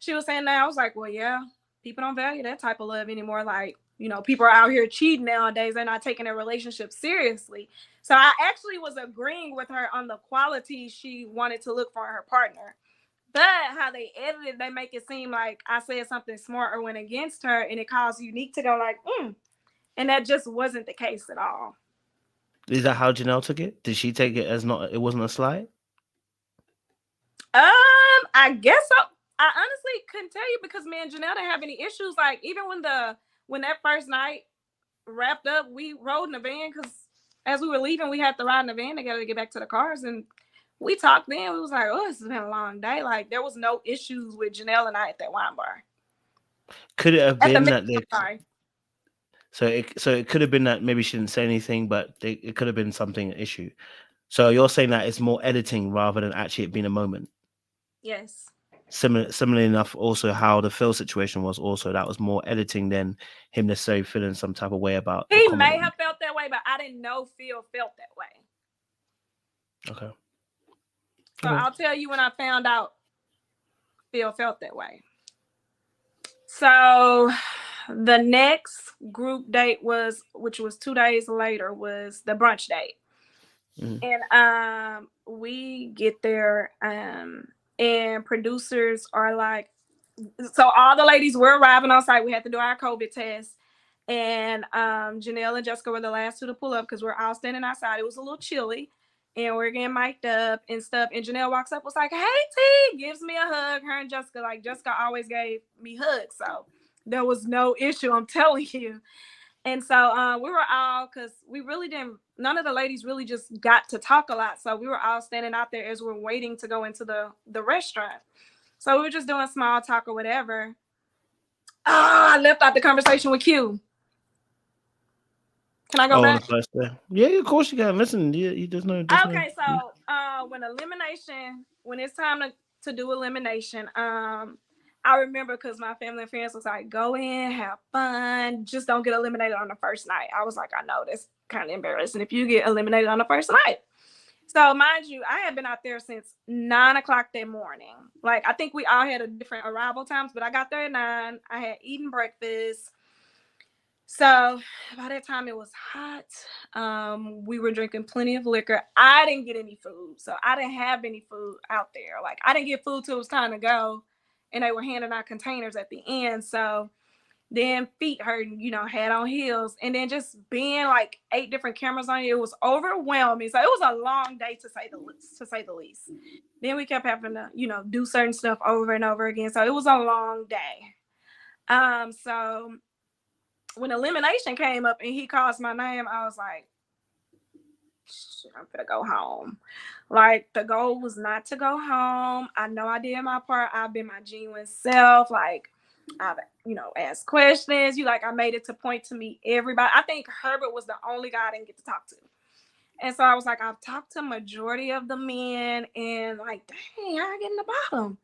she was saying that. I was like, well, yeah, people don't value that type of love anymore. Like, people are out here cheating nowadays. They're not taking their relationship seriously. So I actually was agreeing with her on the qualities she wanted to look for in her partner. But how they edited, they make it seem like I said something smart or went against her, and it caused Unique to go like, and that just wasn't the case at all. Is that how Janelle took it? Did she take it as not? It wasn't a slight. I guess so. I honestly couldn't tell you, because me and Janelle didn't have any issues. Like, even when that first night wrapped up, we rode in the van, because as we were leaving, we had to ride in the van together to get back to the cars, and we talked then. We was like, oh, this has been a long day. Like, there was no issues with Janelle and I at that wine bar. Could it have been that they? So it could have been that maybe she didn't say anything, but it could have been something issue. So you're saying that it's more editing rather than actually it being a moment. Yes. Similarly enough, also how the Phil situation was, also that was more editing than him necessarily feeling some type of way about. He may have felt that way, but I didn't know Phil felt that way. Okay. So I'll tell you when I found out Phil felt that way. So the next group date which was 2 days later, was the brunch date. And we get there, and producers are like, so all the ladies were arriving on site. We had to do our COVID test, and Janelle and Jessica were the last two to pull up, because we're all standing outside. It was a little chilly, and we're getting mic'd up and stuff. And Janelle walks up, was like, hey, T, gives me a hug. Her and Jessica, like, Jessica always gave me hugs, so there was no issue, I'm telling you. And so we were all, because we really didn't, none of the ladies really just got to talk a lot. So we were all standing out there as we're waiting to go into the restaurant. So we were just doing small talk or whatever. I left out the conversation with Q. Can I go back? Yeah, of course you can. Listen, there's no. Okay, so when it's time to do elimination, I remember, because my family and friends was like, go in, have fun, just don't get eliminated on the first night. I was like, I know, that's kind of embarrassing if you get eliminated on the first night. So mind you, I had been out there since 9 o'clock that morning. Like, I think we all had a different arrival times, but I got there at 9. I had eaten breakfast. So by that time it was hot. We were drinking plenty of liquor. I didn't get any food. So I didn't have any food out there. Like, I didn't get food till it was time to go. And they were handing out containers at the end. So then feet hurting, had on heels. And then just being like 8 different cameras on you, it was overwhelming. So it was a long day, to say the least. Then we kept having to, do certain stuff over and over again. So it was a long day. So when elimination came up and he calls my name, I was like, shit, I'm gonna go home. Like, the goal was not to go home. I know I did my part. I've been my genuine self. Like, I've, asked questions. I made it to point to meet everybody. I think Herbert was the only guy I didn't get to talk to. And so I was like, I've talked to majority of the men, and like, dang, I get in the bottom.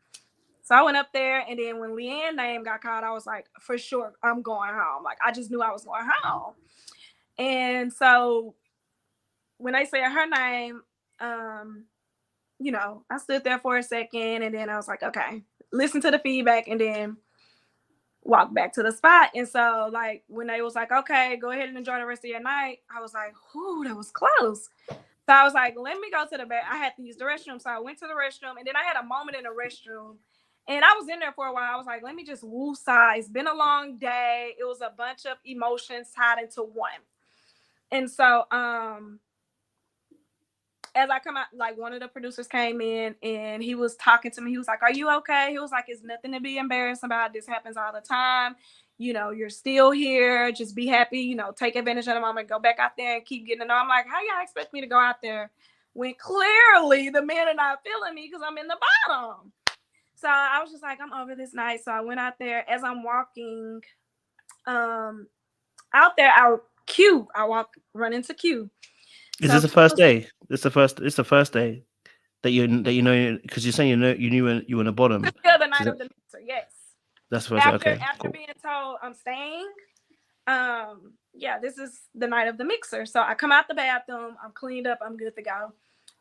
So I went up there, and then when Leanne's name got called, I was like, for sure, I'm going home. Like, I just knew I was going home. And so when they said her name, I stood there for a second, and then I was like, okay, listen to the feedback, and then walk back to the spot. And so, like, when they was like, okay, go ahead and enjoy the rest of your night, I was like, whoo, that was close. So I was like, let me go to the bed. I had to use the restroom. So I went to the restroom, and then I had a moment in the restroom, and I was in there for a while. I was like, let me just woo-sigh. It's been a long day. It was a bunch of emotions tied into one. And so, as I come out, like, one of the producers came in and he was talking to me. He was like, are you okay? He was like, it's nothing to be embarrassed about. This happens all the time. You're still here. Just be happy, take advantage of the moment, go back out there and keep getting to know. I'm like, how y'all expect me to go out there when clearly the men are not feeling me because I'm in the bottom? So I was just like, I'm over this night. So I went out there. As I'm walking out there, I run into Q. Is this the first day? It's the first day that you know, because you're saying you knew you were in the bottom. Still the night of the mixer, yes. That's the first. After cool. being told I'm staying, this is the night of the mixer. So I come out the bathroom, I'm cleaned up, I'm good to go.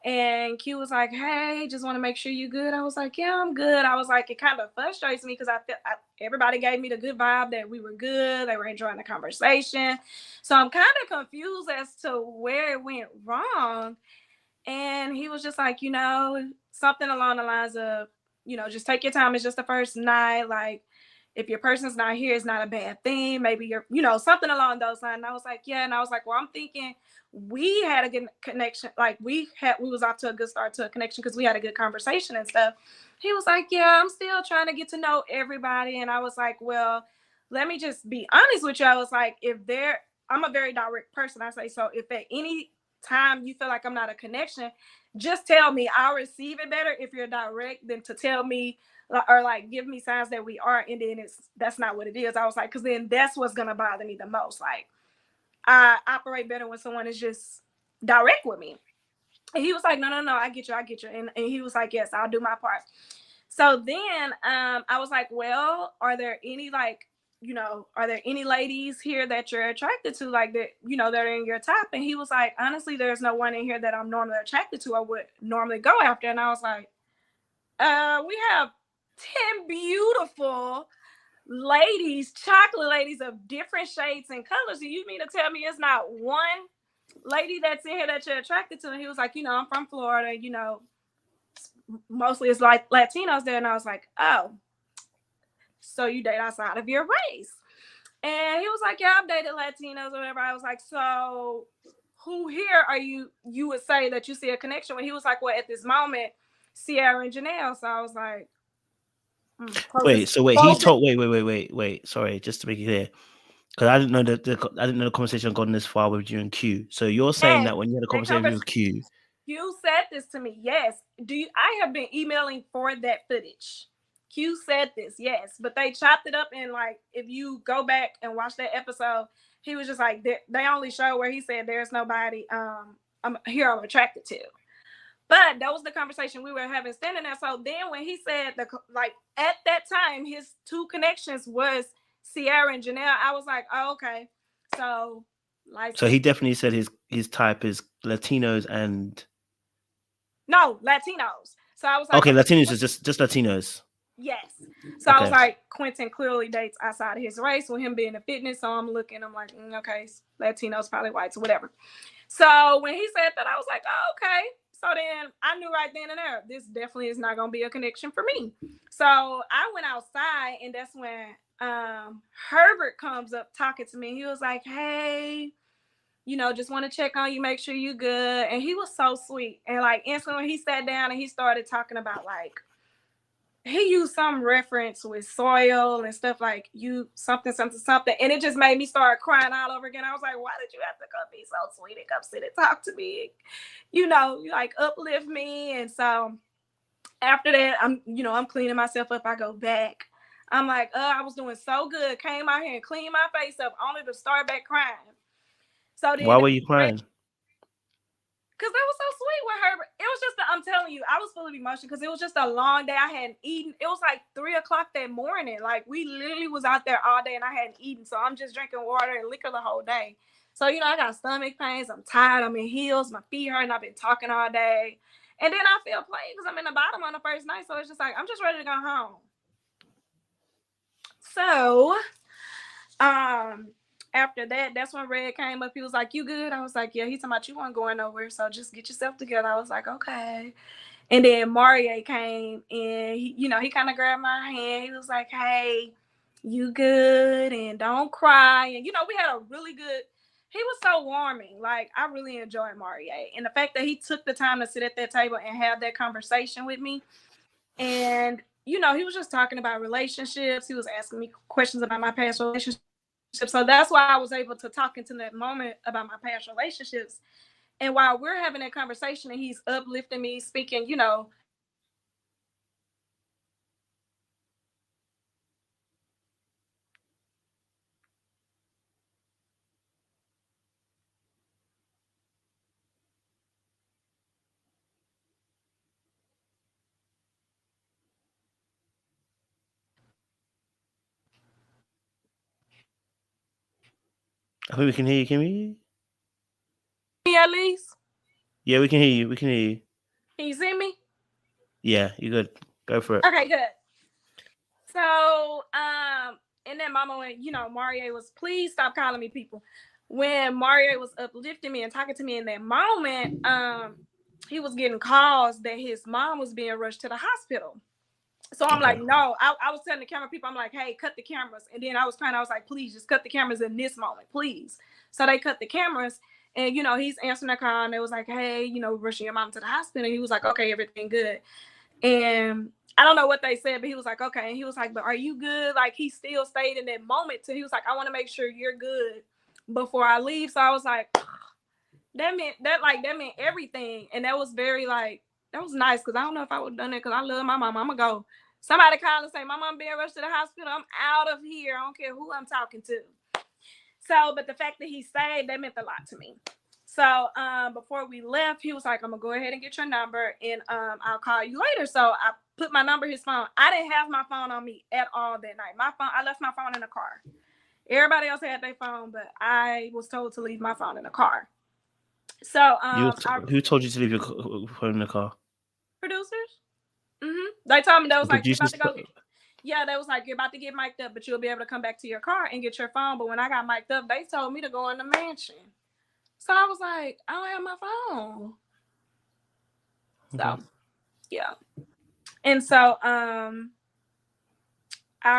And Q was like, hey, just want to make sure you good. I was like, yeah, I'm good. I was like, it kind of frustrates me because I feel everybody gave me the good vibe that we were good. They were enjoying the conversation. So I'm kind of confused as to where it went wrong. And he was just like, something along the lines of, just take your time. It's just the first night. Like, if your person's not here, it's not a bad thing. Maybe you're, something along those lines. And I was like, yeah. And I was like, well, I'm thinking we had a good connection. Like, we was off to a good start to a connection because we had a good conversation and stuff. He was like, yeah, I'm still trying to get to know everybody. And I was like, well, let me just be honest with you. I was like, I'm a very direct person. I say, so if at any time you feel like I'm not a connection, just tell me. I'll receive it better if you're direct than to tell me or like give me signs that we are, and then that's not what it is. I was like, because then that's what's gonna bother me the most. Like, I operate better when someone is just direct with me. And he was like, no, I get you. And he was like, yes, I'll do my part. So then I was like, well, are there any ladies here that you're attracted to, like that, that are in your top? And he was like, honestly, there's no one in here that I'm normally attracted to or would normally go after. And I was like, we have 10 beautiful ladies, chocolate ladies of different shades and colors. And you mean to tell me it's not one lady that's in here that you're attracted to? And he was like, I'm from Florida, mostly it's like Latinos there. And I was like, oh, so you date outside of your race? And he was like, yeah, I've dated Latinos or whatever. I was like, so who here are you would say that you see a connection with? He was like, well, at this moment, Sierra and Janelle. So I was like, wait, sorry, just to make it clear, because I didn't know the conversation had gone this far with you and Q. So you're saying that when you had a conversation with Q, Q said this to me. Yes. I have been emailing for that footage. Q said this, yes, but they chopped it up, and like, if you go back and watch that episode, he was just like, they only show where he said there's nobody I'm attracted to. But that was the conversation we were having standing there. So then when he said at that time his two connections was Sierra and Janelle, I was like, oh, okay. So he definitely said his type is Latinos and no, Latinos. So I was like, okay, Latinos is just Latinos. Yes. So I was like, Quentin clearly dates outside of his race with him being a fitness. So I'm like, okay, Latinos, probably whites, or whatever. So when he said that, I was like, oh, okay. So then I knew right then and there, this definitely is not going to be a connection for me. So I went outside, and that's when Herbert comes up talking to me. He was like, hey, just want to check on you, make sure you good. And he was so sweet. And like instantly he sat down and he started talking about like he used some reference with soil and stuff like you something, and it just made me start crying all over again. I was like, why did you have to come be so sweet and come sit and talk to me? Like uplift me. And so after that, I'm cleaning myself up. I go back. I'm like, I was doing so good. Came out here and cleaned my face up, only to start back crying. So then, why were you crying? Because that was so sweet with her. It was just, I'm telling you, I was full of emotion because it was just a long day. I hadn't eaten. It was like 3:00 that morning. Like, we literally was out there all day and I hadn't eaten. So I'm just drinking water and liquor the whole day. So, I got stomach pains. I'm tired. I'm in heels. My feet hurt. And I've been talking all day. And then I feel plain because I'm in the bottom on the first night. So it's just like, I'm just ready to go home. So, after that, that's when Red came up. He was like, you good? I was like, yeah. He talking about you weren't going nowhere, so just get yourself together. I was like, okay. And then Mario came and he kind of grabbed my hand. He was like, hey, you good? And don't cry. And we had a really good, he was so warming. Like, I really enjoyed Mario. And the fact that he took the time to sit at that table and have that conversation with me. And he was just talking about relationships. He was asking me questions about my past relationships. So that's why I was able to talk into that moment about my past relationships. And while we're having that conversation and he's uplifting me, speaking, I think we can hear you. Can we hear you? me at least. Yeah, we can hear you. We can hear you. Can you see me? Yeah, you're good. Go for it. Okay, good. So, in that moment when, Mario was, please stop calling me people. When Mario was uplifting me and talking to me in that moment, he was getting calls that his mom was being rushed to the hospital. So I'm like, no, I was telling the camera people, I'm like, hey, cut the cameras. And then I was like, please just cut the cameras in this moment, please. So they cut the cameras and, he's answering the call and it was like, hey, rushing your mom to the hospital. And he was like, okay, everything good. And I don't know what they said, but he was like, okay. And he was like, but are you good? Like, he still stayed in that moment too. He was like, I want to make sure you're good before I leave. So I was like, that meant everything. And that was very that was nice because I don't know if I would have done it because I love my mom. I'm going to go. Somebody call and say, my mom being rushed to the hospital. I'm out of here. I don't care who I'm talking to. So, but the fact that he stayed, that meant a lot to me. So before we left, he was like, I'm going to go ahead and get your number and I'll call you later. So I put my number, his phone. I didn't have my phone on me at all that night. I left my phone in the car. Everybody else had their phone, but I was told to leave my phone in the car. So who told you to leave your phone in the car? Producers. They told me, they was like, you're about to go they was like, you're about to get mic'd up, but you'll be able to come back to your car and get your phone. But when I got mic'd up, they told me to go in the mansion. So I was like, I don't have my phone. So yeah. And so I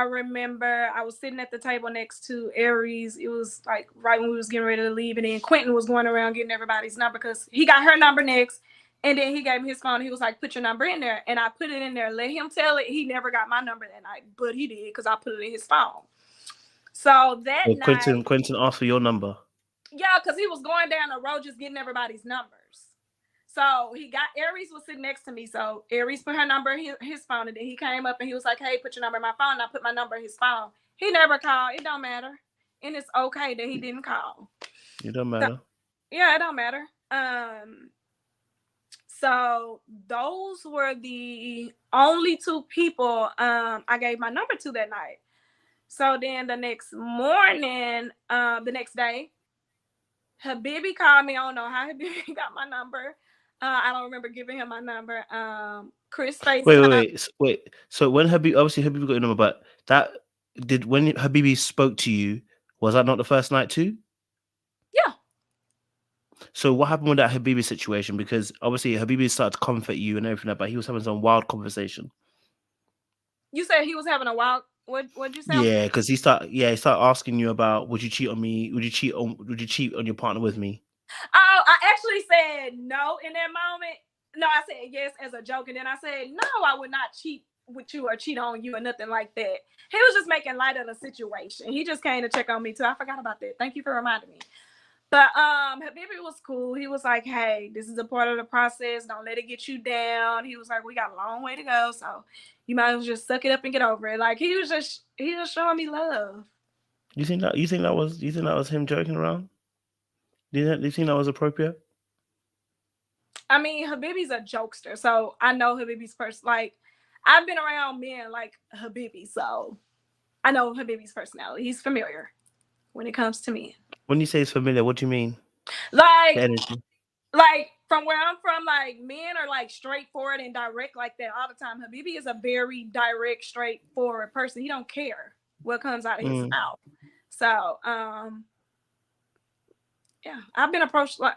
remember I was sitting at the table next to Aries. It was like right when we was getting ready to leave. And then Quentin was going around getting everybody's number because he got her number next. And then he gave me his phone. He was like, put your number in there. And I put it in there. Let him tell it. He never got my number that night, but he did because I put it in his phone. So that night. Quentin asked for your number. Yeah, because he was going down the road just getting everybody's numbers. So he got, Aries was sitting next to me. So Aries put her number in his phone. And then he came up and he was like, hey, put your number in my phone. And I put my number in his phone. He never called. It don't matter. And it's okay that he didn't call. It don't matter. So, yeah, it don't matter. So those were the only two people I gave my number to that night. So then the next morning, the next day, Habibi called me. I don't know how Habibi got my number. I don't remember giving him my number. Chris FaceTime. Wait. So when Habibi got your number, but when Habibi spoke to you, was that not the first night too? Yeah. So what happened with that Habibi situation? Because obviously Habibi started to comfort you and everything, but he was having some wild conversation. You said he was having a wild. What'd you say? Yeah, because he started asking you about, would you cheat on me? Would you cheat on your partner with me? Oh, I actually said no in that moment. No, I said yes as a joke, and then I said no, I would not cheat with you or cheat on you or nothing like that. He was just making light of the situation. He just came to check on me too. I forgot about that. Thank you for reminding me. But Habibi was cool. He was like, hey, this is a part of the process. Don't let it get you down. He was like, we got a long way to go, so you might as well just suck it up and get over it. Like he just showing me love. You think that was him joking around? Do you think that was appropriate? I mean, Habibi's a jokester, so I know Habibi's person. Like, I've been around men like Habibi, so I know Habibi's personality. He's familiar when it comes to men. When you say it's familiar, what do you mean? Like from where I'm from, like men are like straightforward and direct like that all the time. Habibi is a very direct, straightforward person. He don't care what comes out of his mouth. So, yeah, I've been approached like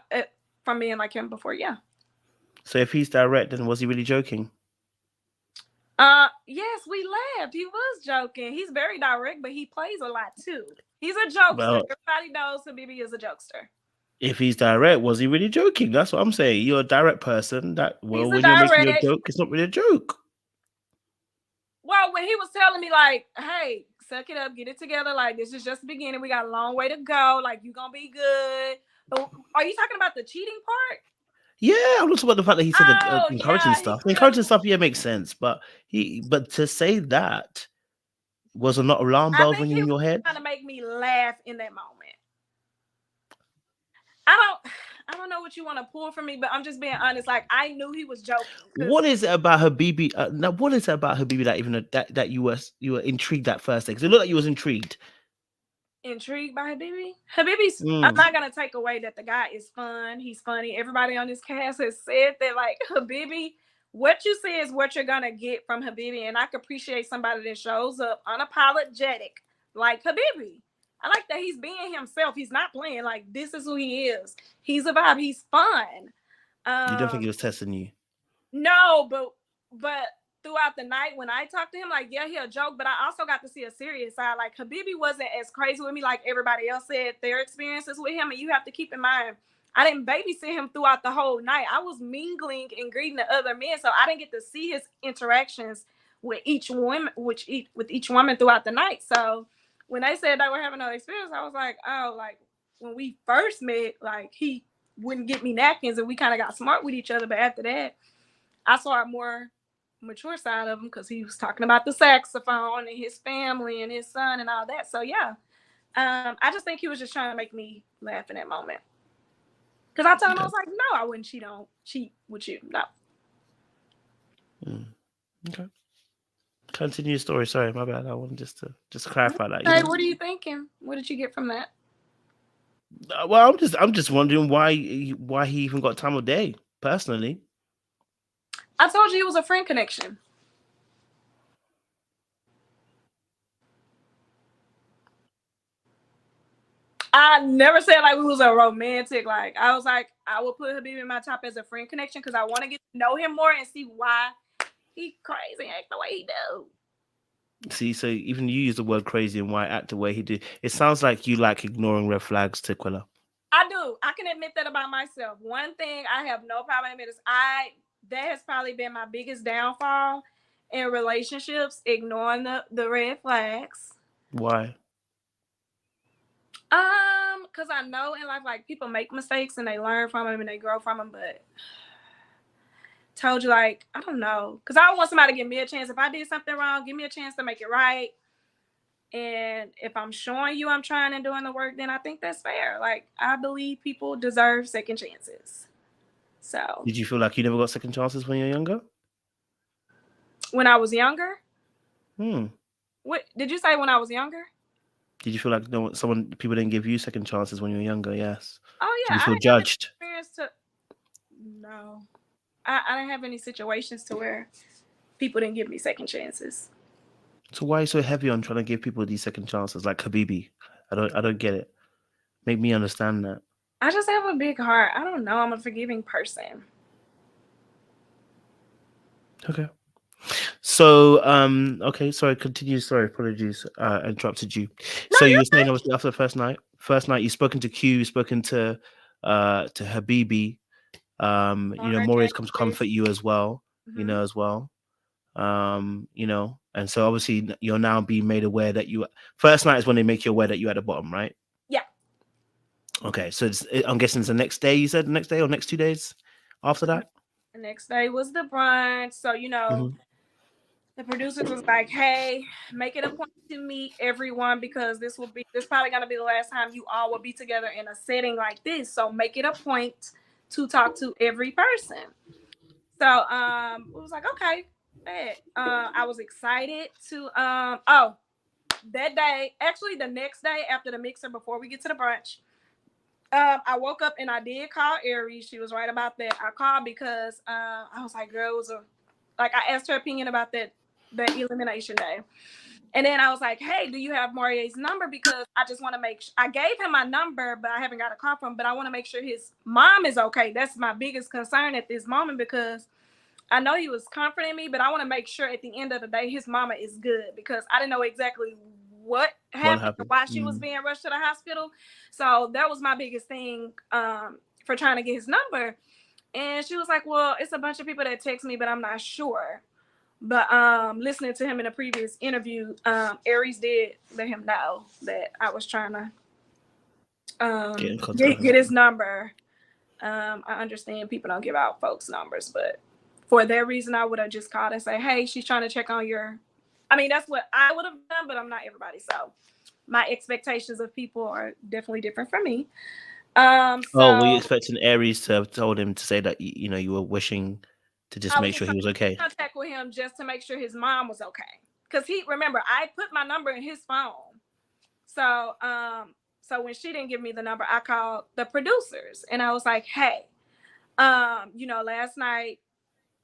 from men like him before. Yeah. So if he's direct, then was he really joking? Yes, we laughed. He was joking. He's very direct, but he plays a lot too. He's a jokester. Well, everybody knows Habibi is a jokester. If he's direct, was he really joking? That's what I'm saying. You're a direct person. When you're making a joke, it's not really a joke. Well, when he was telling me like, hey, suck it up, get it together. Like, this is just the beginning. We got a long way to go. Like, you're going to be good. But are you talking about the cheating part? Yeah, I'm not talking about the fact that he said the encouraging stuff. The encouraging stuff, yeah, makes sense. But to say that, was there not alarm bells ringing in your head? Trying to make me laugh in that moment. I don't know what you want to pull from me, but I'm just being honest. Like, I knew he was joking. What is it about Habibi? Now, what is it about Habibi that even that you were intrigued that first day? Because it looked like you was intrigued. Intrigued by Habibi? Habibi's. I'm not gonna take away that the guy is fun. He's funny. Everybody on this cast has said that, like, Habibi, what you see is what you're gonna get from Habibi, and I can appreciate somebody that shows up unapologetic like Habibi. I like that he's being himself. He's not playing. Like, this is who he is. He's a vibe. He's fun. You don't think he was testing you? No, but throughout the night when I talked to him, like, yeah, he'll joke, but I also got to see a serious side. Like, Habibi wasn't as crazy with me like everybody else said their experiences with him. And you have to keep in mind, I didn't babysit him throughout the whole night. I was mingling and greeting the other men, so I didn't get to see his interactions with each woman, with each woman throughout the night. So when they said they were having another experience, I was like, oh, like when we first met, like he wouldn't get me napkins and we kind of got smart with each other. But after that, I saw a more mature side of him because he was talking about the saxophone and his family and his son and all that. So yeah, I just think he was just trying to make me laugh in that moment. Because I told him, I was like, no, I wouldn't cheat with you. No. Okay. Continue your story. Sorry, my bad. I wanted just to clarify that. Hey, what are you thinking? What did you get from that? Well, I'm just wondering why he even got time of day. Personally, I told you he was a friend connection. I never said like we was a romantic. Like I was like I would put Habibi in my top as a friend connection because I want to get to know him more and see why he crazy and act the way he do. See, so even you use the word crazy and why act the way he did. It sounds like you like ignoring red flags, Taquilla. I do. I can admit that about myself. One thing I have no problem admitting is that has probably been my biggest downfall in relationships, ignoring the red flags. Why? Because I know in life, like, people make mistakes and they learn from them and they grow from them, but told you, like, I don't know. Because I don't want somebody to give me a chance. If I did something wrong, give me a chance to make it right. And if I'm showing you I'm trying and doing the work, then I think that's fair. Like, I believe people deserve second chances. So. Did you feel like you never got second chances when you were younger? When I was younger? What did you say when I was younger? Did you feel like people didn't give you second chances when you were younger? Yes. Oh yeah. Did you feel judged? No, I didn't have any situations to where people didn't give me second chances. So why are you so heavy on trying to give people these second chances, like Habibi? I don't get it. Make me understand that. I just have a big heart. I don't know. I'm a forgiving person. Okay. So, okay, sorry, continue. Sorry, apologies. Interrupted you. No, so you were saying obviously after the first night, you've spoken to Q, you've spoken to Habibi. Maury's come to comfort you as well, as well. You know, and so obviously you're now being made aware that you first night is when they make you aware that you're at the bottom, right? Yeah. Okay, so I'm guessing it's the next day. You said the next day or next 2 days after that. The next day was the brunch. So, you know, Mm-hmm. the producers was like, hey, make it a point to meet everyone because this probably gonna be the last time you all will be together in a setting like this. So make it a point to talk to every person. So it was like, okay. I was excited to that day, actually the next day after the mixer before we get to the brunch. I woke up and I did call Aries. She was right about that. I called because I was like, girl, it was I asked her opinion about that elimination day. And then I was like, hey, do you have Marie's number? Because I just want to I gave him my number, but I haven't got a call from him. But I want to make sure his mom is okay. That's my biggest concern at this moment because I know he was comforting me, but I want to make sure at the end of the day, his mama is good because I didn't know exactly what happened or why she was being rushed to the hospital. So that was my biggest thing for trying to get his number. And she was like, well, it's a bunch of people that text me, but I'm not sure. But listening to him in a previous interview, Aries did let him know that I was trying to get his number. I understand people don't give out folks' numbers, but for that reason, I would have just called and say, hey, she's trying to check on your... I mean, that's what I would have done, but I'm not everybody. So my expectations of people are definitely different from me. Were you expecting Aries to have told him to say that, you know, you were wishing to just make sure he was okay? Contact with him just to make sure his mom was okay. Because remember, I put my number in his phone. So, so when she didn't give me the number, I called the producers and I was like, hey, you know, last night,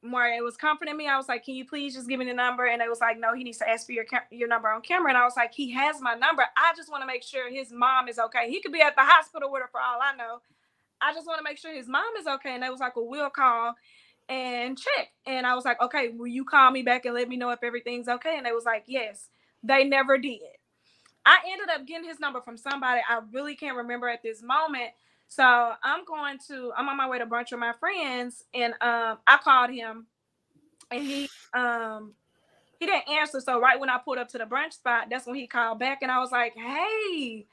Mario was comforting me. I was like, can you please just give me the number? And they was like, no, he needs to ask for your number on camera. And I was like, he has my number. I just want to make sure his mom is okay. He could be at the hospital with her for all I know. I just want to make sure his mom is okay. And they was like, well, we'll call and check. And I was like, okay, will you call me back and let me know if everything's okay? And they was like, yes. They never did. I ended up getting his number from somebody I really can't remember at this moment. So I'm on my way to brunch with my friends, and I called him, and he didn't answer. So right when I pulled up to the brunch spot, that's when he called back, and I was like, hey,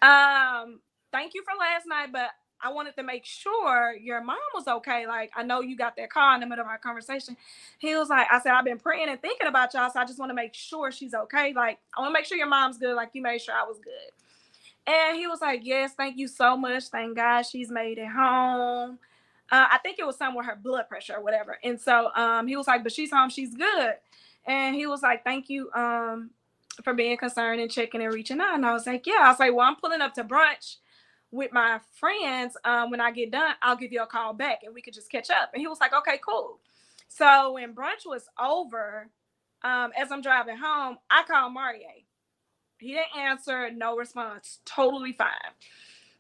thank you for last night, but I wanted to make sure your mom was okay. Like, I know you got that call in the middle of our conversation. He was like, I said, I've been praying and thinking about y'all, so I just want to make sure she's okay. Like, I want to make sure your mom's good, like you made sure I was good. And he was like, yes, thank you so much. Thank God she's made it home. I think it was something with her blood pressure or whatever. And so he was like, but she's home, she's good. And he was like, thank you for being concerned and checking and reaching out. And I was like, yeah. I was like, well, I'm pulling up to brunch with my friends. When I get done, I'll give you a call back and we could just catch up. And he was like, okay, cool. So when brunch was over, as I'm driving home, I called Mario. He didn't answer, no response, totally fine.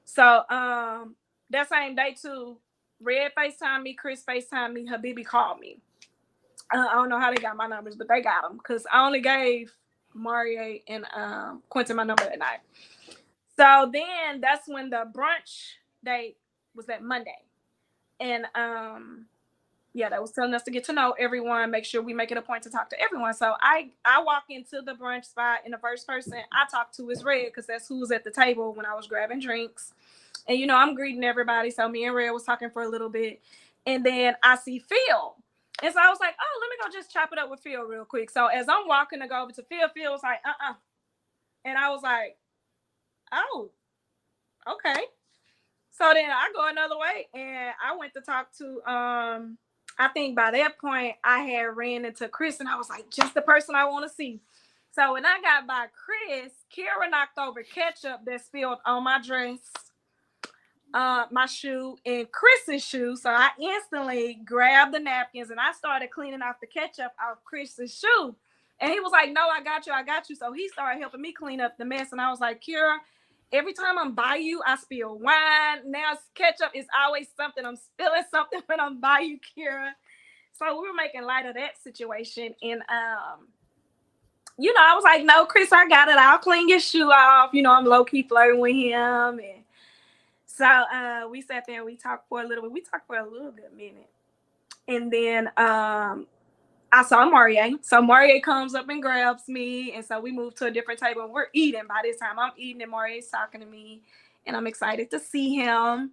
So that same day too, Red FaceTime me, Chris FaceTime me, Habibi called me. I don't know how they got my numbers, but they got them because I only gave Mario and Quentin my number that night. So then that's when the brunch date was that Monday. And yeah, that was telling us to get to know everyone, make sure we make it a point to talk to everyone. So I walk into the brunch spot, and the first person I talked to is Red because that's who was at the table when I was grabbing drinks. And, you know, I'm greeting everybody. So me and Red was talking for a little bit. And then I see Phil. And so I was like, oh, let me go just chop it up with Phil real quick. So as I'm walking to go over to Phil, Phil was like, And I was like, oh, okay. So then I go another way, and I went to talk to, I think by that point, I had ran into Chris, and I was like, just the person I want to see. So when I got by Chris, Kira knocked over ketchup that spilled on my dress, my shoe, and Chris's shoe. So I instantly grabbed the napkins, and I started cleaning off the ketchup off Chris's shoe. And he was like, no, I got you. So he started helping me clean up the mess, and I was like, Kira, every time I'm by you, I spill wine. Now ketchup is always something. I'm spilling something when I'm by you, Kira. So we were making light of that situation. And, you know, I was like, no, Chris, I got it. I'll clean your shoe off. You know, I'm low-key flirting with him. And so we sat there and we talked for a little bit. We talked for a little good minute. And then I I saw Marie. So Marie comes up and grabs me. And so we move to a different table and we're eating. By this time, I'm eating and Marie's talking to me. And I'm excited to see him.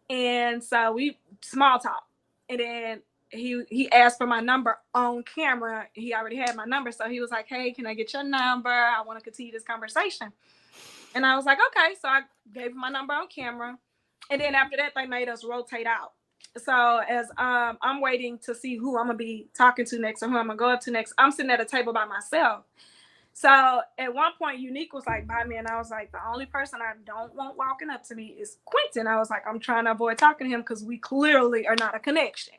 And so we small talk. And then he asked for my number on camera. He already had my number. So he was like, hey, can I get your number? I want to continue this conversation. And I was like, okay. So I gave him my number on camera. And then after that, they made us rotate out. So as I'm waiting to see who I'm going to be talking to next or who I'm going to go up to next, I'm sitting at a table by myself. So at one point, Unique was like by me, and I was like, the only person I don't want walking up to me is Quentin. I was like, I'm trying to avoid talking to him because we clearly are not a connection.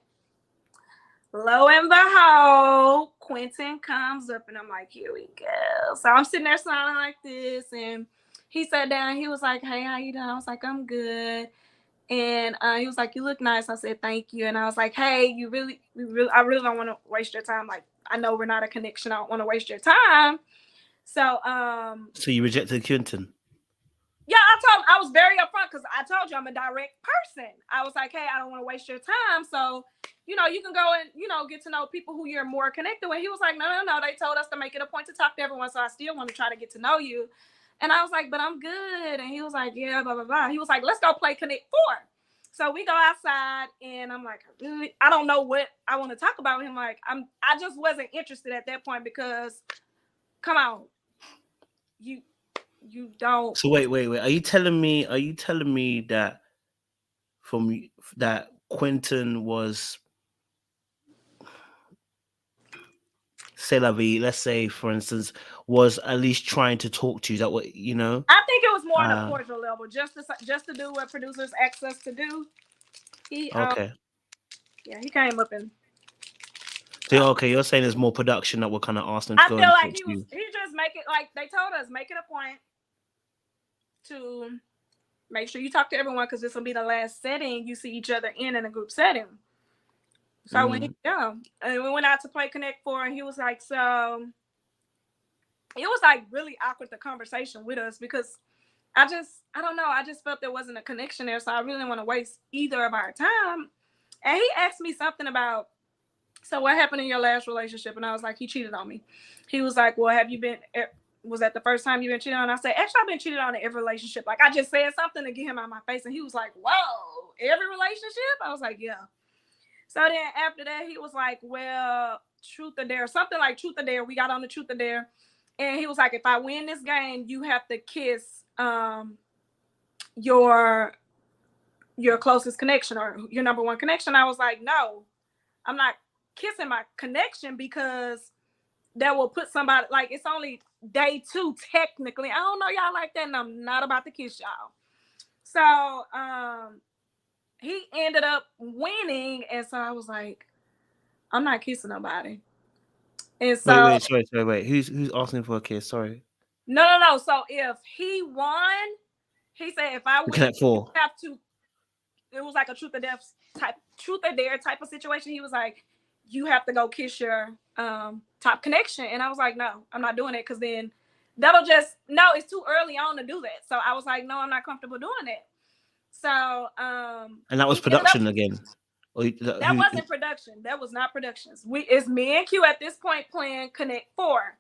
Lo and behold, Quentin comes up, and I'm like, here we go. So I'm sitting there smiling like this, and he sat down, and he was like, hey, how you doing? I was like, I'm good. And he was like, you look nice. I said, thank you. And I was like, hey, I really don't want to waste your time. Like, I know we're not a connection. I don't want to waste your time. So you rejected Quentin? Yeah, I was very upfront because I told you I'm a direct person. I was like, hey, I don't want to waste your time. So, you can go and, get to know people who you're more connected with. He was like, no. They told us to make it a point to talk to everyone. So I still want to try to get to know you. And I was like, but I'm good. And he was like, yeah, blah, blah, blah. He was like, let's go play Connect 4. So we go outside and I'm like, I don't know what I want to talk about with him. Like, I just wasn't interested at that point because, come on, you don't. So wait. Are you telling me that that Quentin was, say la vie, let's say for instance, was at least trying to talk to you? That what I think it was more on a cordial level, just to do what producers asked us to do. He okay. He came up and. So okay, you're saying there's more production that we're kind of asking him to go. I feel like he just make it like they told us, make it a point to make sure you talk to everyone because this will be the last setting you see each other in a group setting. So when and we went out to play Connect 4, and he was like, so it was like really awkward the conversation with us because I don't know, I just felt there wasn't a connection there, so I really didn't want to waste either of our time. And he asked me something about, so what happened in your last relationship? And I was like, he cheated on me. He was like, well, was that the first time you've been cheated on? I said, actually, I've been cheated on in every relationship. Like, I just said something to get him out of my face. And he was like, whoa, every relationship? I was like, yeah. So then after that, he was like, well, truth or dare, something like truth or dare. We got on the truth or dare. And he was like, if I win this game, you have to kiss your closest connection or your number one connection. I was like, no, I'm not kissing my connection because that will put somebody, like, it's only day 2 technically. I don't know y'all like that, and I'm not about to kiss y'all. So he ended up winning, and so I was like, I'm not kissing nobody. And so wait. Who's asking for a kiss? Sorry. No. So if he won, he said if I win, you have to. It was like a truth or dare type of situation. He was like, you have to go kiss your top connection. And I was like, no, I'm not doing it because then it's too early on to do that. So I was like, no, I'm not comfortable doing it. So and that was production again. That wasn't production. That was not productions. It's me and Q at this point playing Connect 4.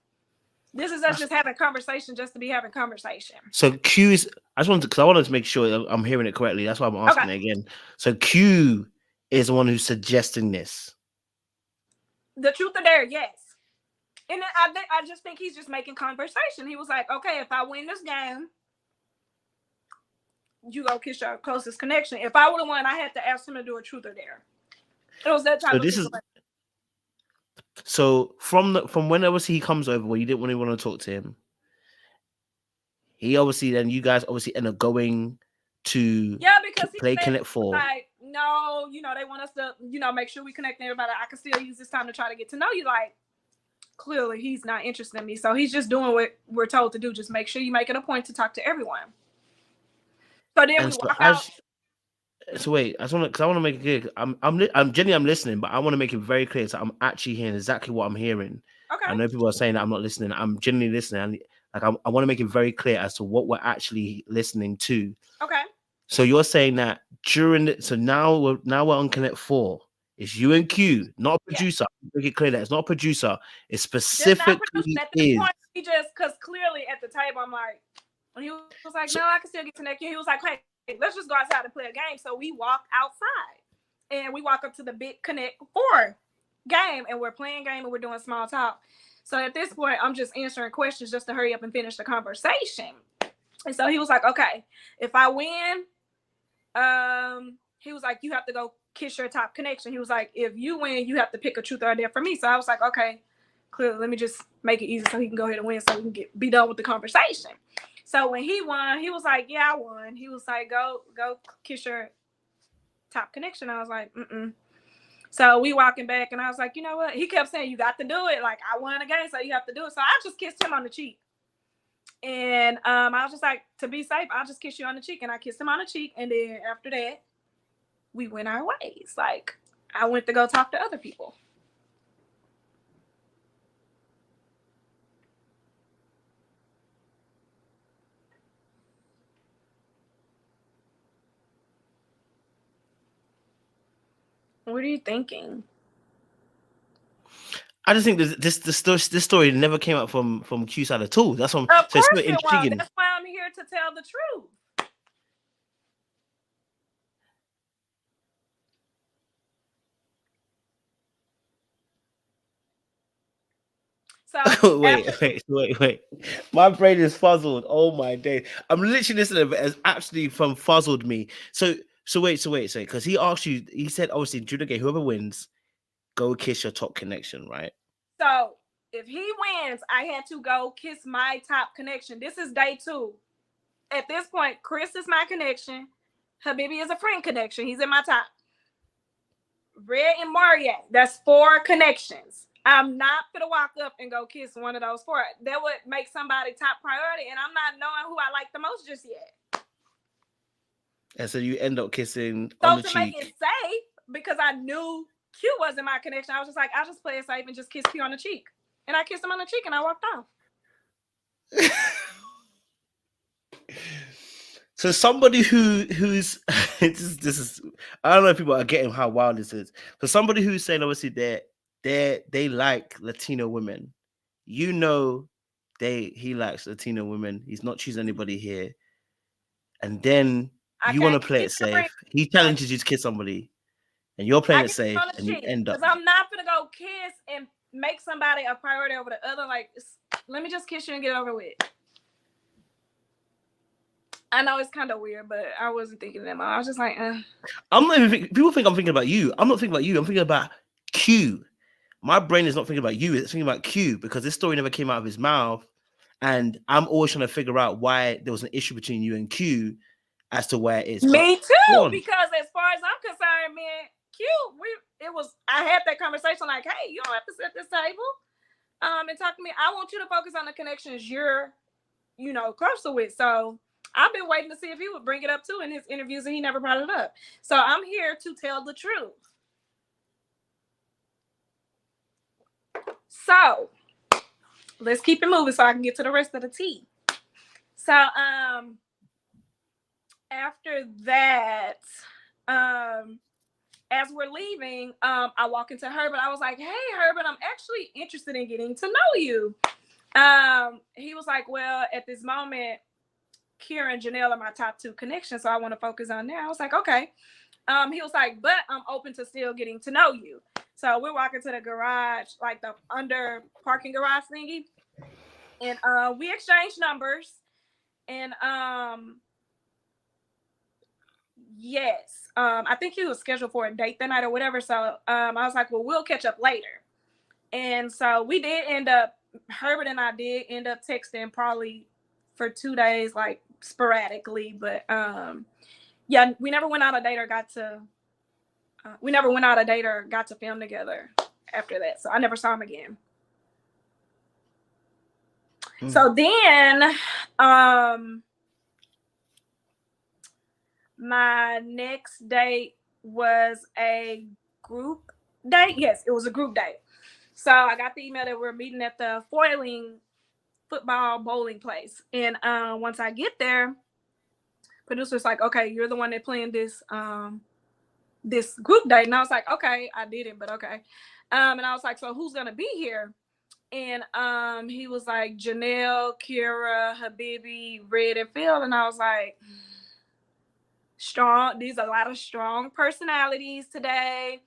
This is us just having conversation just to be having conversation. So Q is, I wanted to make sure I'm hearing it correctly. That's why I'm asking it again. So Q is the one who's suggesting this. The truth or dare, yes. And then I just think he's just making conversation. He was like, okay, if I win this game, you go kiss your closest connection. If I would have won, I had to ask him to do a truth or dare. It was that type of situation. So from when obviously he comes over where you didn't really want to talk to him, he obviously then you guys obviously end up going to because he play Connect 4. Like, no, they want us to, make sure we connect everybody. I can still use this time to try to get to know you. Like, clearly he's not interested in me. So he's just doing what we're told to do. Just make sure you make it a point to talk to everyone. So then we walk out. So wait, I want to make it clear. I'm genuinely listening, but I want to make it very clear. So I'm actually hearing exactly what I'm hearing. Okay. I know people are saying that I'm not listening. I'm genuinely listening. I want to make it very clear as to what we're actually listening to. Okay. So you're saying that now we're on Connect 4. It's you and Q, not a producer. Make it clear that it's not a producer. It's Just not specifically producing at this point. He just, because clearly at the table, I'm like, and he was like, no, I can still get to that. He was like, hey, let's just go outside and play a game. So we walk outside and we walk up to the big Connect 4 game, and we're playing game and we're doing small talk. So at this point, I'm just answering questions just to hurry up and finish the conversation. And so he was like, okay, if I win, he was like, you have to go kiss your top connection. He was like, if you win, you have to pick a truth or dare for me. So I was like, okay, clearly, let me just make it easy so he can go ahead and win so we can be done with the conversation. So when he won, he was like, yeah, I won. He was like, go kiss your top connection. I was like, So we walking back, and I was like, you know what? He kept saying, you got to do it. Like, I won again, so you have to do it. So I just kissed him on the cheek. And I was just like, to be safe, I'll just kiss you on the cheek. And I kissed him on the cheek. And then after that, we went our ways. Like, I went to go talk to other people. What are you thinking? I just think this story never came out from Q side at all. That's what Of course it won't. That's why I'm here to tell the truth. So wait. My brain is fuzzled. Oh my days. I'm literally listening to it as actually fuzzled me. So wait, because he asked you, he said obviously during the game, whoever wins, go kiss your top connection, right? So if he wins, I had to go kiss my top connection. This is day 2. At this point, Chris is my connection. Habibi is a friend connection. He's in my top. Red and Maria, that's 4 connections. I'm not gonna walk up and go kiss one of those 4. That would make somebody top priority, and I'm not knowing who I like the most just yet. And so you end up kissing so on the to cheek. Make it safe, because I knew Q wasn't my connection, I was just like, I'll just play it safe and just kiss Q on the cheek. And I kissed him on the cheek and I walked off. So somebody who's this is I don't know if people are getting how wild this is. For somebody who's saying obviously they like Latino women, you know, he likes Latino women. He's not choosing anybody here. And then you want to play it safe. He challenges you to kiss somebody, and you're playing it safe, and you end up. Because I'm not gonna go kiss and make somebody a priority over the other. Like, let me just kiss you and get it over with. I know it's kind of weird, but I wasn't thinking that much. I was just like, I'm not even people think I'm thinking about you. I'm not thinking about you. I'm thinking about Q. My brain is not thinking about you. It's thinking about Q, because this story never came out of his mouth. And I'm always trying to figure out why there was an issue between you and Q as to where it is. Me too, because as far as I'm concerned, man, Q, I had that conversation like, hey, you don't have to sit at this table and talk to me. I want you to focus on the connections you're, closer with. So I've been waiting to see if he would bring it up too in his interviews, and he never brought it up. So I'm here to tell the truth. So let's keep it moving so I can get to the rest of the tea. So after that, as we're leaving, I walk into Herbert. I was like, hey, Herbert, I'm actually interested in getting to know you. He was like, well, at this moment, Kira and Janelle are my top 2 connections, so I want to focus on that. I was like, okay. He was like, but I'm open to still getting to know you. So we're walking to the garage, like the under parking garage thingy. And we exchanged numbers. And yes, I think he was scheduled for a date that night or whatever. So I was like, well, we'll catch up later. And so we did end up, Herbert and I did end up texting probably for 2 days, like sporadically. But yeah, we never went on a date or got to film together after that. So I never saw him again. So then my next date was a group date. Yes, it was a group date. So I got the email that we're meeting at the foiling football bowling place. And once I get there, producer's like, okay, you're the one that planned this this group date. And I was like, okay, I didn't, but okay. And I was like, so who's gonna be here? And he was like, Janelle, Kira, Habibi, Red, and Phil. And I was like, strong. These are a lot of strong personalities today.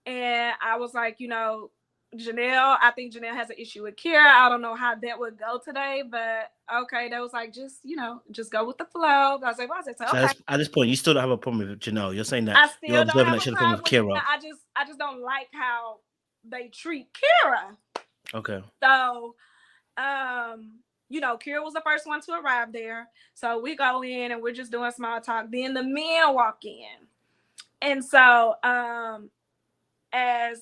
And I was like, you know, Janelle, I think Janelle has an issue with Kira. I don't know how that would go today, but okay. That was like, just, you know, just go with the flow. I was like, well, I said, so, okay. So at this point, you still don't have a problem with Janelle. You're saying that I you're still don't observing have that she a had a problem problem with with Kira. I just don't like how they treat Kira. Okay. So, you know, Kira was the first one to arrive there. So we go in and we're just doing small talk. Then the men walk in. And so as